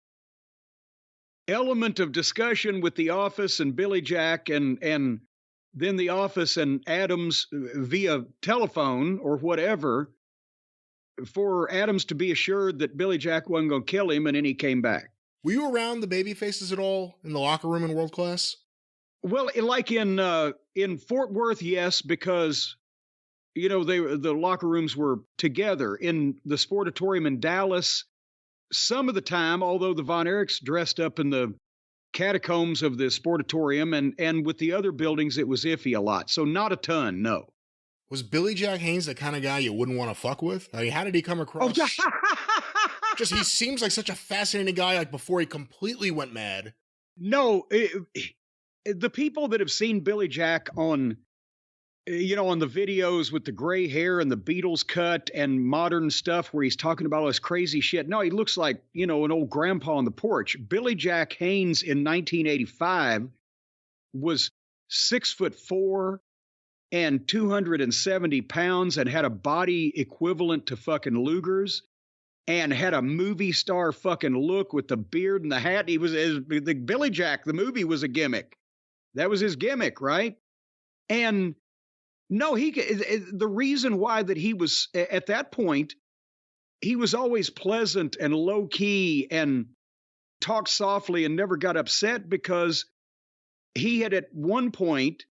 element of discussion with the office and Billy Jack and then the office and Adams via telephone or whatever for Adams to be assured that Billy Jack wasn't going to kill him, and then he came back. Were you around the baby faces at all in the locker room in World Class? Well, like in Fort Worth, yes, because the locker rooms were together. In the Sportatorium in Dallas, some of the time, although the Von Erichs dressed up in the catacombs of the Sportatorium, and with the other buildings, it was iffy a lot. So not a ton, no. Was Billy Jack Haynes the kind of guy you wouldn't want to fuck with? I mean, how did he come across? Just, he seems like such a fascinating guy, like before he completely went mad. No, the people that have seen Billy Jack on the videos with the gray hair and the Beatles cut and modern stuff where he's talking about all this crazy shit. No, he looks like, an old grandpa on the porch. Billy Jack Haynes in 1985 was 6'4" and 270 pounds and had a body equivalent to fucking Luger's and had a movie star fucking look with the beard and the hat. The Billy Jack, the movie was a gimmick. That was his gimmick, right? And no, the reason why that he was, at that point, he was always pleasant and low key and talked softly and never got upset because he had at one point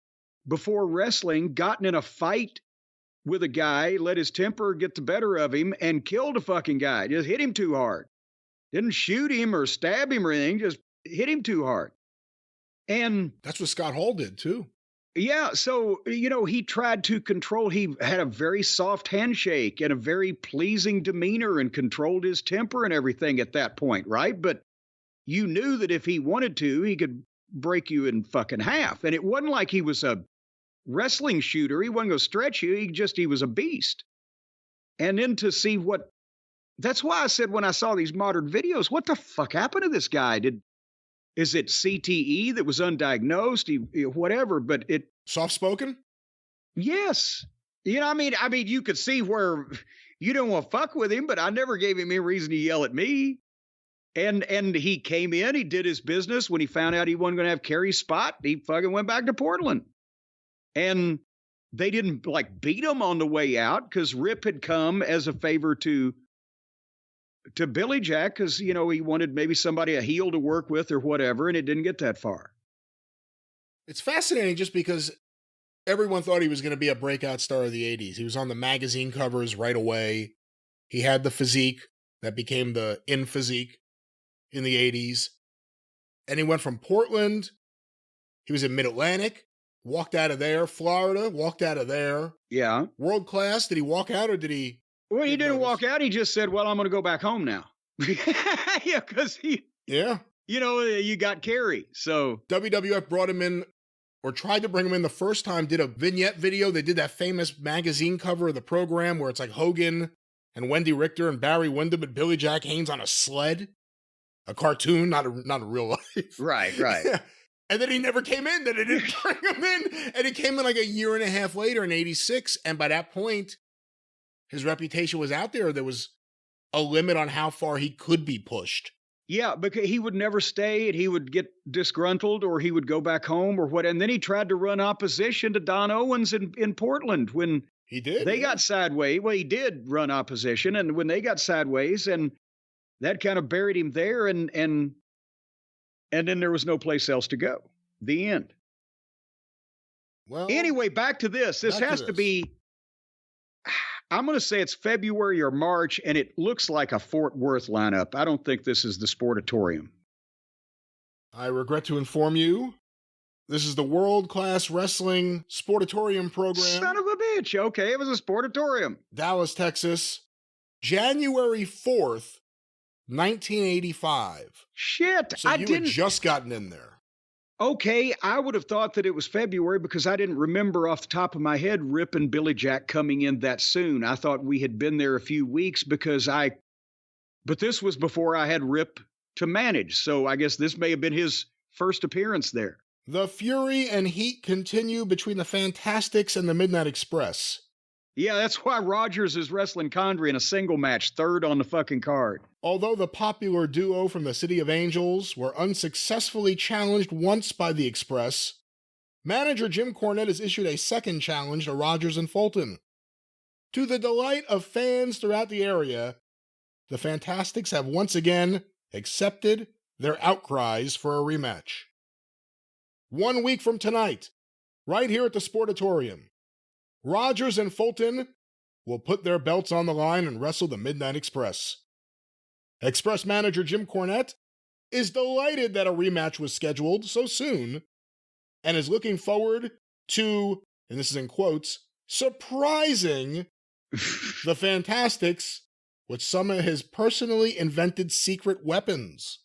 before wrestling gotten in a fight with a guy, let his temper get the better of him, and killed a fucking guy. Just hit him too hard. Didn't shoot him or stab him or anything, just hit him too hard. And that's what Scott Hall did too. Yeah, so, he tried to control. He had a very soft handshake and a very pleasing demeanor and controlled his temper and everything at that point, right? But you knew that if he wanted to, he could break you in fucking half. And it wasn't like he was a wrestling shooter. He wasn't going to stretch you. He was a beast. And then to see that's why I said when I saw these modern videos, what the fuck happened to this guy? Is it CTE that was undiagnosed? Whatever, but it soft-spoken? Yes. I mean, you could see where you don't want to fuck with him, but I never gave him any reason to yell at me. And he came in, he did his business. When he found out he wasn't going to have Kerry's spot, he fucking went back to Portland. And they didn't beat him on the way out because Rip had come as a favor to Billy Jack because, he wanted maybe somebody, a heel to work with or whatever, and it didn't get that far. It's fascinating just because everyone thought he was going to be a breakout star of the 80s. He was on the magazine covers right away. He had the physique that became the in physique in the 80s. And he went from Portland. He was in Mid-Atlantic, walked out of there. Florida, walked out of there. Yeah. World class. Did he walk out or did he? Well, he didn't walk out. He just said, well, I'm going to go back home now. Yeah, because you got Kerry. So WWF brought him in or tried to bring him in the first time, did a vignette video. They did that famous magazine cover of the program where it's like Hogan and Wendy Richter and Barry Windham and Billy Jack Haynes on a sled. A cartoon, not a real life. Right. Yeah. And then he never came in. Then they didn't bring him in. And he came in like a year and a half later in 86. And by that point, his reputation was out there. There was a limit on how far he could be pushed. Yeah, because he would never stay and he would get disgruntled or he would go back home or what. And then he tried to run opposition to Don Owens in Portland when he did. They got sideways. Well, he did run opposition. And when they got sideways, and that kind of buried him there. And then there was no place else to go. The end. Well, anyway, back to this. This has to be, I'm going to say it's February or March, and it looks like a Fort Worth lineup. I don't think this is the Sportatorium. I regret to inform you, this is the World Class Wrestling Sportatorium program. Son of a bitch. Okay, it was a Sportatorium. Dallas, Texas, January 4th, 1985. Shit, so you had just gotten in there. Okay, I would have thought that it was February because I didn't remember off the top of my head Rip and Billy Jack coming in that soon. I thought we had been there a few weeks but this was before I had Rip to manage. So I guess this may have been his first appearance there. The fury and heat continue between the Fantastics and the Midnight Express. Yeah, that's why Rogers is wrestling Condrey in a single match, third on the fucking card. Although the popular duo from the City of Angels were unsuccessfully challenged once by the Express, manager Jim Cornette has issued a second challenge to Rogers and Fulton. To the delight of fans throughout the area, the Fantastics have once again accepted their outcries for a rematch. 1 week from tonight, right here at the Sportatorium, Rogers and Fulton will put their belts on the line and wrestle the Midnight Express. Express manager Jim Cornette is delighted that a rematch was scheduled so soon and is looking forward to, and this is in quotes, surprising the Fantastics with some of his personally invented secret weapons.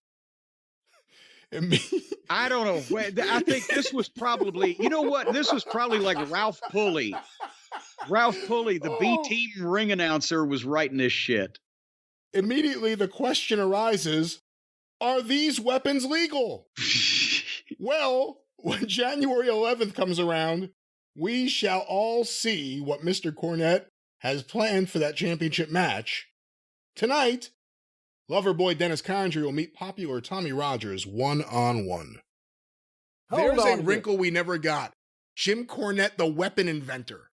I don't know. I think this was probably, you know what? This was probably like Ralph Pulley. Ralph Pulley, the B-team ring announcer, was writing this shit. Immediately, the question arises, are these weapons legal? Well, when January 11th comes around, we shall all see what Mr. Cornette has planned for that championship match. Tonight, Loverboy Dennis Condrey will meet popular Tommy Rogers one-on-one. There's a wrinkle we never got. Jim Cornette, the weapon inventor.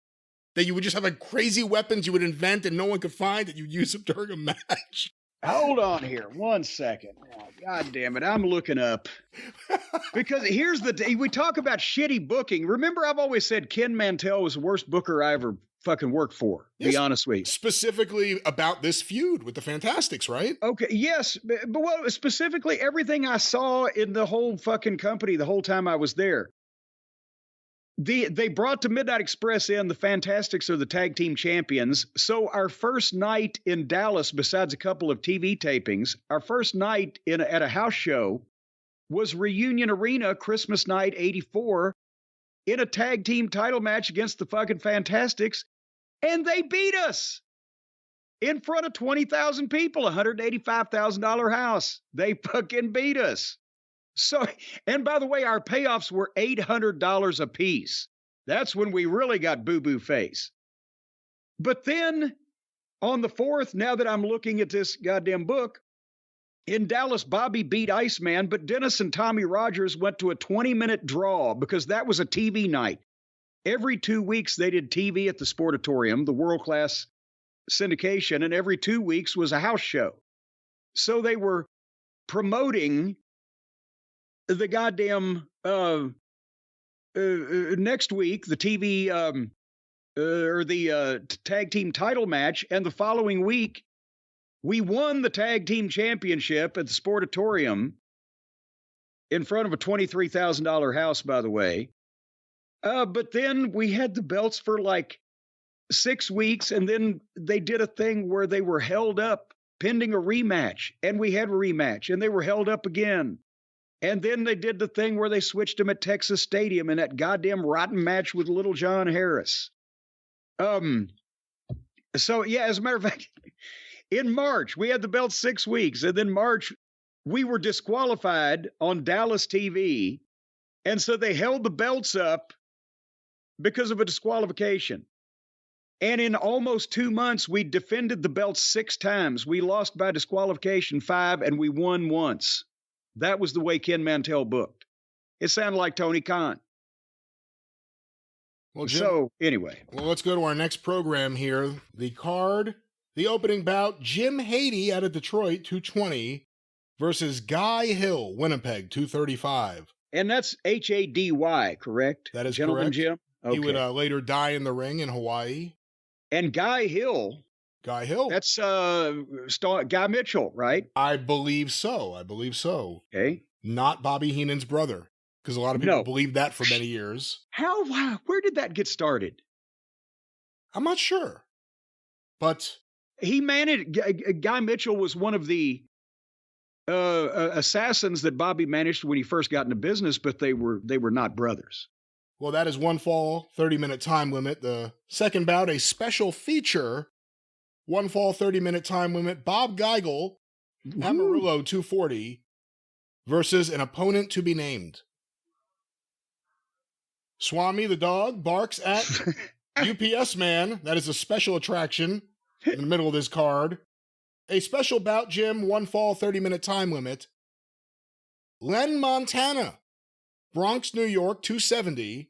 That you would just have like crazy weapons you would invent and no one could find that you'd use them during a match. Hold on here 1 second. Oh, God damn it. I'm looking up. Because here's we talk about shitty booking. Remember, I've always said Ken Mantell was the worst booker I ever fucking worked for, to be honest with you. Specifically about this feud with the Fantastics, right? Okay, yes. But well, specifically everything I saw in the whole fucking company the whole time I was there. They brought to Midnight Express in the Fantastics are the tag team champions. So our first night in Dallas, besides a couple of TV tapings, our first night at a house show was Reunion Arena, Christmas night, 84, in a tag team title match against the fucking Fantastics. And they beat us in front of 20,000 people, $185,000 house. They fucking beat us. So, and by the way, our payoffs were $800 a piece. That's when we really got boo-boo face. But then on the 4th, now that I'm looking at this goddamn book, in Dallas, Bobby beat Iceman, but Dennis and Tommy Rogers went to a 20-minute draw because that was a TV night. Every 2 weeks, they did TV at the Sportatorium, the world-class syndication, and every 2 weeks was a house show. So they were promoting the goddamn next week, the TV or the tag team title match, and the following week, we won the tag team championship at the Sportatorium in front of a $23,000 house, by the way. But then we had the belts for like 6 weeks, and then they did a thing where they were held up pending a rematch, and we had a rematch, and they were held up again. And then they did the thing where they switched him at Texas Stadium in that goddamn rotten match with Little John Harris. So, yeah, as a matter of fact, in March, we had the belt 6 weeks. And then March, we were disqualified on Dallas TV. And so they held the belts up because of a disqualification. And in almost 2 months, we defended the belts 6 times. We lost by disqualification 5, and we won once. That was the way Ken Mantell booked. It sounded like Tony Khan. Well, Jim, so, anyway. Well, let's go to our next program here. The card, the opening bout, Jim Hady out of Detroit, 220, versus Guy Hill, Winnipeg, 235. And that's Hady, correct? That is Gentleman correct. Jim? Okay. He would later die in the ring in Hawaii. And Guy Hill. That's Guy Mitchell, right? I believe so. Okay. Not Bobby Heenan's brother, because a lot of people believed that for many years. Where did that get started? I'm not sure. But he managed, Guy Mitchell was one of the assassins that Bobby managed when he first got into business, but they were not brothers. Well, that is one fall, 30-minute time limit. The second bout, a special feature, one fall, 30-minute time limit, Bob Geigel, Amarillo, 240, versus an opponent to be named. Swami the dog barks at UPS man. That is a special attraction in the middle of this card. A special bout, Jim, one fall, 30-minute time limit. Len Montana, Bronx, New York, 270,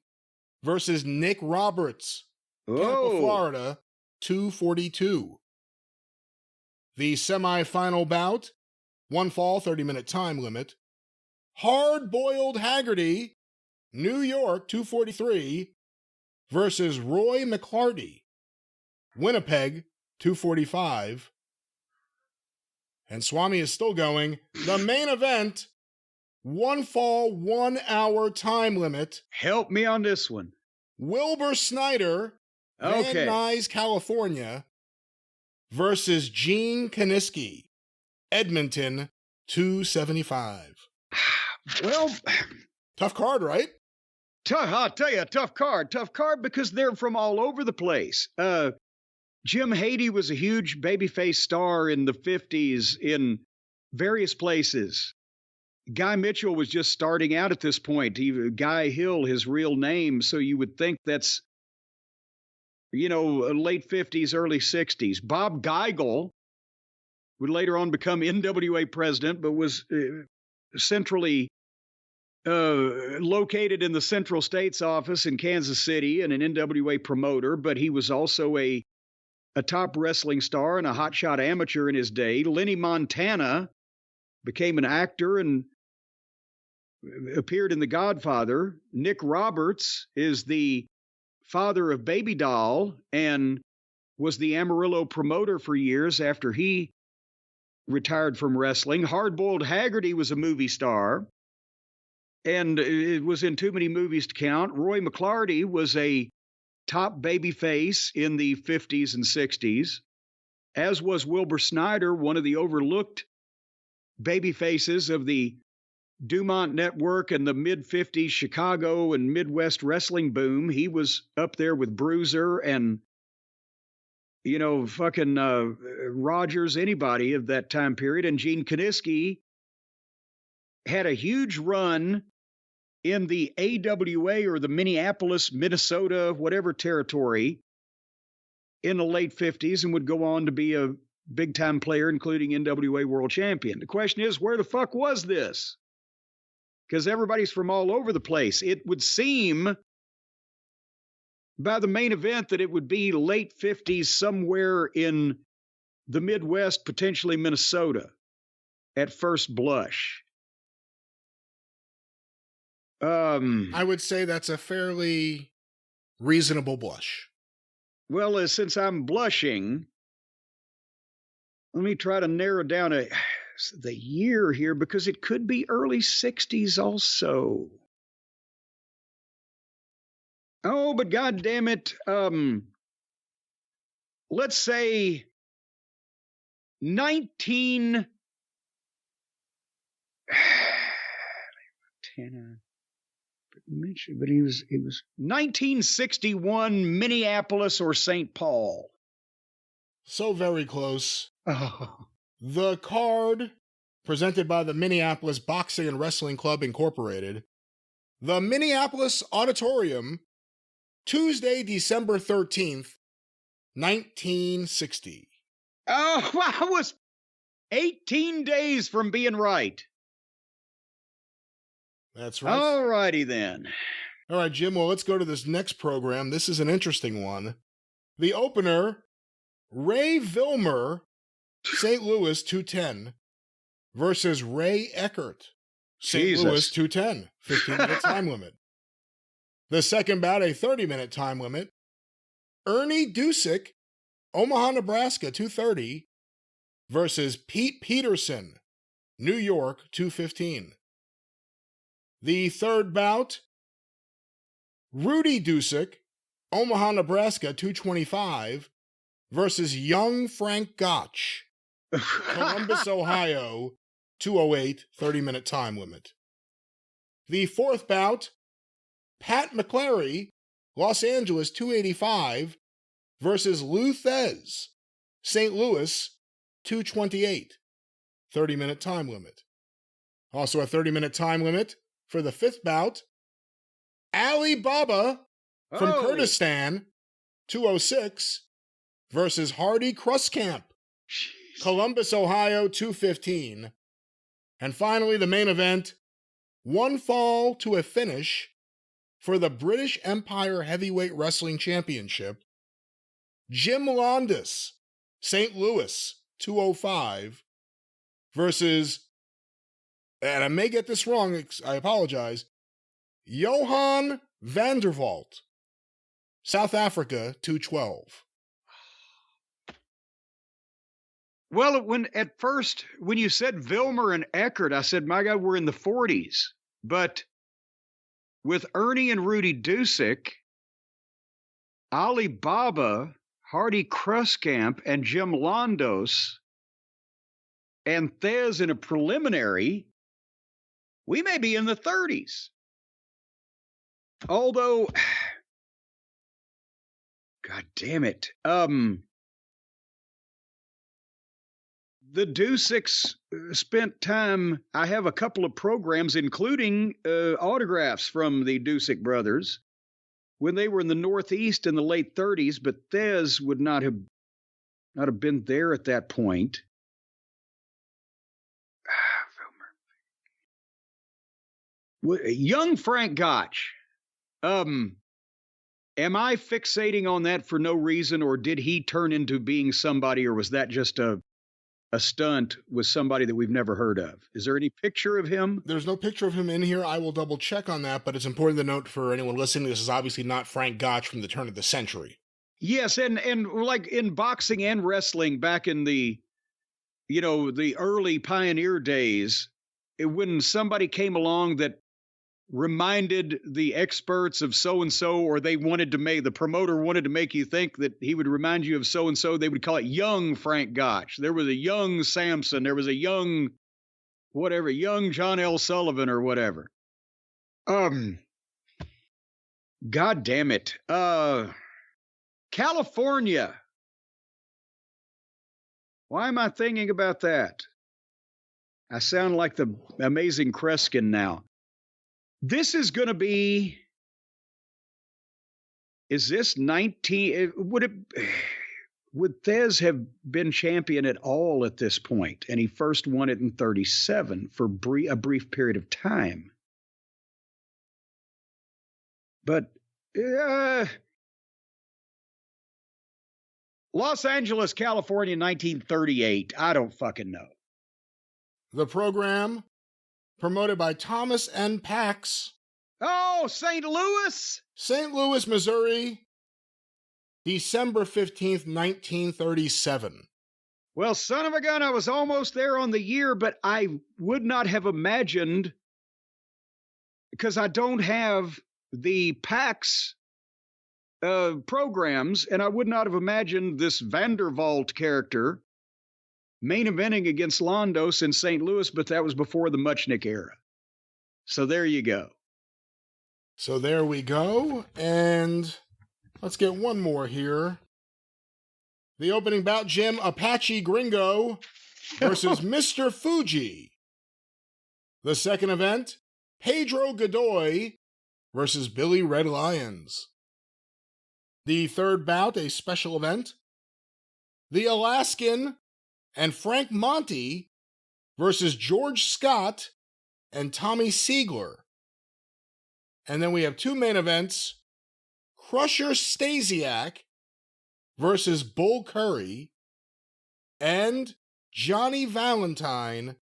versus Nick Roberts, Tampa, Florida, 242. The semifinal bout, one fall, 30-minute time limit. Hard-boiled Haggerty, New York, 243, versus Roy McClarty, Winnipeg, 245. And Swami is still going. The main event, one fall, 1 hour time limit. Help me on this one. Wilbur Snyder, Van Nuys, California, versus Gene Kaniski, Edmonton, 275. Well, tough card, right? I'll tell you, tough card because they're from all over the place. Jim Hady was a huge babyface star in the 50s in various places. Guy Mitchell was just starting out at this point. Guy Hill, his real name, so you would think that's, late 50s, early 60s. Bob Geigel would later on become NWA president, but was centrally located in the Central States office in Kansas City and an NWA promoter, but he was also a a top wrestling star and a hotshot amateur in his day. Lenny Montana became an actor and appeared in The Godfather. Nick Roberts is the father of Baby Doll and was the Amarillo promoter for years after he retired from wrestling. Hardboiled Haggerty was a movie star, and it was in too many movies to count. Roy McClarty was a top babyface in the 50s and 60s, as was Wilbur Snyder, one of the overlooked babyfaces of the Dumont Network and the mid-50s Chicago and Midwest wrestling boom. He was up there with Bruiser and, you know, fucking Rogers, anybody of that time period. And Gene Kiniski had a huge run in the AWA, or the Minneapolis, Minnesota, whatever territory, in the late 50s, and would go on to be a big-time player, including NWA World Champion. The question is, where the fuck was this? Because everybody's from all over the place. It would seem by the main event that it would be late 50s, somewhere in the Midwest, potentially Minnesota, at first blush. I would say that's a fairly reasonable blush. Well, since I'm blushing, let me try to narrow down the year here, because it could be early 60s also. Oh, but God damn it. Let's say 19... But he was 1961 Minneapolis or St. Paul. So very close. Oh. The card presented by the Minneapolis Boxing and Wrestling Club Incorporated, the Minneapolis Auditorium, Tuesday, December 13th, 1960. Oh, I was 18 days from being right. That's right. All righty then. All right, Jim, well, let's go to this next program. This is an interesting one. The opener, Ray Vilmer, St. Louis 210, versus Ray Eckert, St. Louis 210, 15-minute time limit. The second bout, a 30-minute time limit. Ernie Dusick, Omaha, Nebraska 230, versus Pete Peterson, New York 215. The third bout, Rudy Dusick, Omaha, Nebraska 225, versus young Frank Gotch, Columbus, Ohio 208, 30-minute time limit. The fourth bout, Pat McClary, Los Angeles 285, versus Lou Thez, St. Louis 228, 30-minute time limit. Also a 30-minute time limit for the fifth bout, Ali Baba from Kurdistan 206 versus Hardy Kruskamp, Columbus, Ohio 215. And finally, the main event, one fall to a finish for the British Empire Heavyweight Wrestling Championship, Jim Londos, St. Louis 205 versus, and I may get this wrong, I apologize, Johan Vanderwalt, South Africa 212. Well, when you said Vilmer and Eckert, I said, my God, we're in the 40s. But with Ernie and Rudy Dusick, Ali Baba, Hardy Kruskamp, and Jim Londos, and Thez in a preliminary, we may be in the 30s. Although, God damn it. The Dusicks spent time, I have a couple of programs, including autographs from the Dusick brothers, when they were in the Northeast in the late 30s, but Thez would not have been there at that point. Young Frank Gotch, and Am I fixating on that for no reason, or did he turn into being somebody, or was that just a stunt with somebody that we've never heard of? Is there any picture of him? There's no picture of him in here. I will double check on that, but it's important to note for anyone listening, this is obviously not Frank Gotch from the turn of the century. Yes, and like in boxing and wrestling back in the, the early pioneer days, when somebody came along that reminded the experts of so-and-so, or the promoter wanted to make you think that he would remind you of so-and-so, they would call it young Frank Gotch. There was a young Samson. There was a young John L. Sullivan or whatever. God damn it. California. Why am I thinking about that? I sound like the amazing Kreskin now. This is going to be, is this 19, would Thez have been champion at all at this point? And he first won it in 37 for a brief period of time. But, Los Angeles, California, 1938. I don't fucking know. The program, promoted by Thomas N. Pax. Oh, St. Louis? St. Louis, Missouri, December 15th, 1937. Well, son of a gun, I was almost there on the year, but I would not have imagined, because I don't have the Pax programs, and I would not have imagined this Vanderwalt character main eventing against Londos in St. Louis, but that was before the Muchnick era. So there you go. So there we go, and let's get one more here. The opening bout, Jim, Apache Gringo versus Mr. Fuji. The second event, Pedro Godoy versus Billy Red Lyons. The third bout, a special event, the Alaskan and Frank Monty versus George Scott and Tommy Siegler. And then we have two main events, Crusher Stasiak versus Bull Curry and Johnny Valentine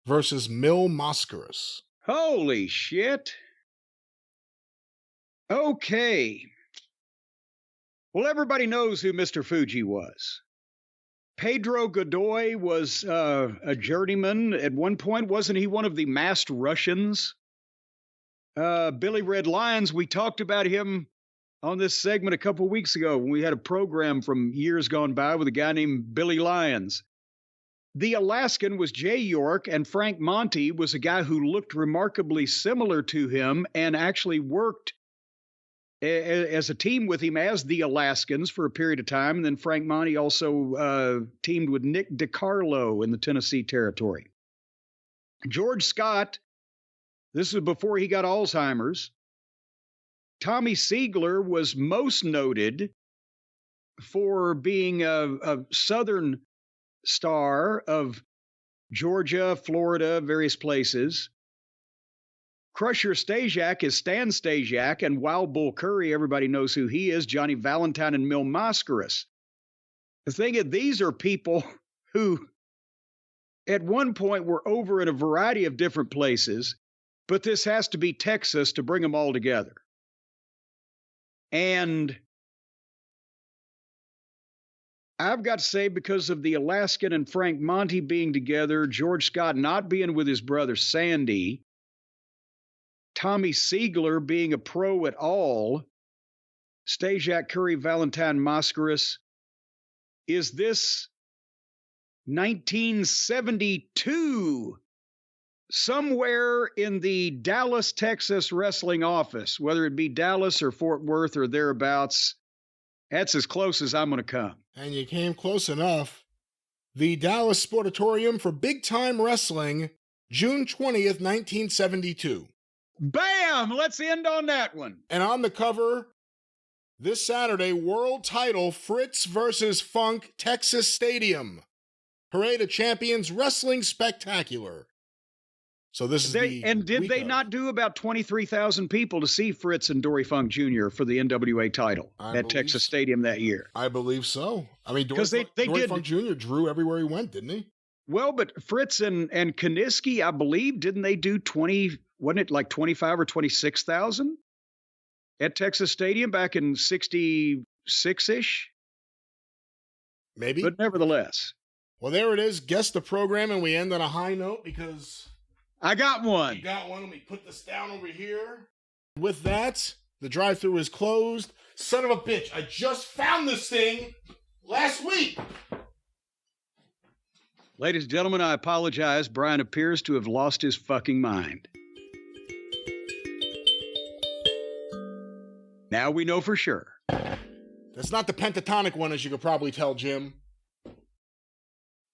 versus Mil Mascaras. Holy shit. Okay. Well, everybody knows who Mr. Fuji was. Pedro Godoy was a journeyman. At one point, wasn't he one of the masked Russians? Billy Red Lyons, we talked about him on this segment a couple weeks ago when we had a program from years gone by with a guy named Billy Lyons. The Alaskan was Jay York, and Frank Monty was a guy who looked remarkably similar to him and actually worked as a team with him as the Alaskans for a period of time. And then Frank Monty also teamed with Nick DiCarlo in the Tennessee Territory. George Scott, this was before he got Alzheimer's. Tommy Siegler was most noted for being a Southern star of Georgia, Florida, various places. Crusher Stasiak is Stan Stasiak, and Wild Bull Curry, everybody knows who he is, Johnny Valentine and Mil Mascaras. The thing is, these are people who at one point were over in a variety of different places, but this has to be Texas to bring them all together. And I've got to say, because of the Alaskan and Frank Monty being together, George Scott not being with his brother Sandy, Tommy Siegler being a pro at all, Stasiak, Curry, Valentine, Mascaras, is this 1972 somewhere in the Dallas, Texas wrestling office, whether it be Dallas or Fort Worth or thereabouts? That's as close as I'm going to come. And you came close enough. The Dallas Sportatorium for Big Time Wrestling, June 20th, 1972. Bam! Let's end on that one. And on the cover, this Saturday, world title, Fritz versus Funk, Texas Stadium. Parade of Champions Wrestling Spectacular. So this is did they not do about 23,000 people to see Fritz and Dory Funk Jr. for the NWA title at Texas Stadium that year? I believe so. I mean, Dory did. Funk Jr. drew everywhere he went, didn't he? Well, but Fritz and Kaniski, I believe, didn't they do 20? Wasn't it like 25 or 26,000 at Texas Stadium back in '66-ish? Maybe. But nevertheless. Well, there it is. Guess the program, and we end on a high note because I got one. You got one. Let me put this down over here. With that, the drive-thru is closed. Son of a bitch, I just found this thing last week. Ladies and gentlemen, I apologize. Brian appears to have lost his fucking mind. Now we know for sure. That's not the pentatonic one, as you could probably tell, Jim.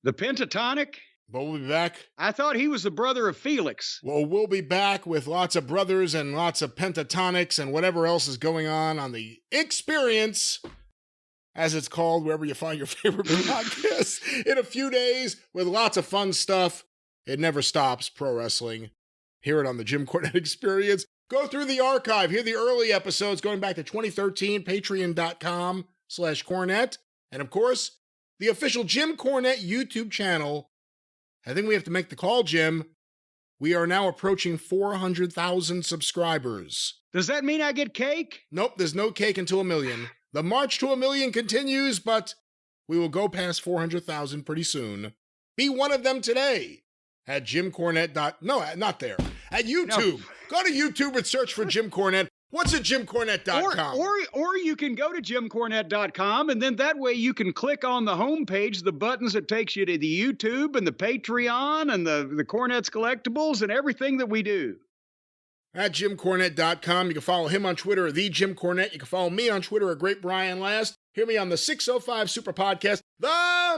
The pentatonic? But we'll be back. I thought he was the brother of Felix. Well, we'll be back with lots of brothers and lots of pentatonics and whatever else is going on the Experience, as it's called, wherever you find your favorite podcast, in a few days with lots of fun stuff. It never stops, pro wrestling. Hear it on the Jim Cornette Experience. Go through the archive. Hear the early episodes going back to 2013, patreon.com/Cornette. And of course, the official Jim Cornette YouTube channel. I think we have to make the call, Jim. We are now approaching 400,000 subscribers. Does that mean I get cake? Nope, there's no cake until 1 million. The march to 1 million continues, but we will go past 400,000 pretty soon. Be one of them today at Jim Cornette. No, not there. At YouTube. No. Go to YouTube and search for Jim Cornette. What's at JimCornette.com? Or you can go to JimCornette.com, and then that way you can click on the homepage, the buttons that takes you to the YouTube and the Patreon and the Cornette's Collectibles and everything that we do. At JimCornette.com. You can follow him on Twitter at TheJimCornette. You can follow me on Twitter at GreatBrianLast. Hear me on the 605 Superpodcast, the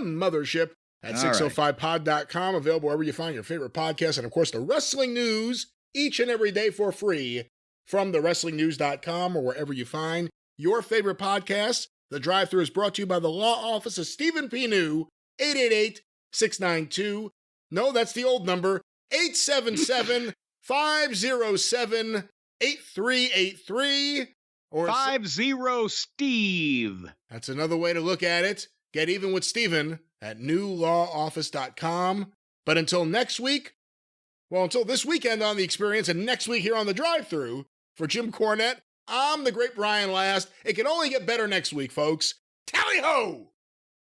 mothership, at 605pod.com. Available wherever you find your favorite podcast. And, of course, the wrestling news each and every day for free from thewrestlingnews.com or wherever you find your favorite podcasts. The Drive-Thru is brought to you by the law office of Stephen P. New, 888-692. No, that's the old number, 877-507-8383. Or 50-Steve. That's another way to look at it. Get even with Stephen at newlawoffice.com. But until next week, until this weekend on The Experience and next week here on The Drive-Thru, for Jim Cornette, I'm the Great Brian Last. It can only get better next week, folks. Tally-ho!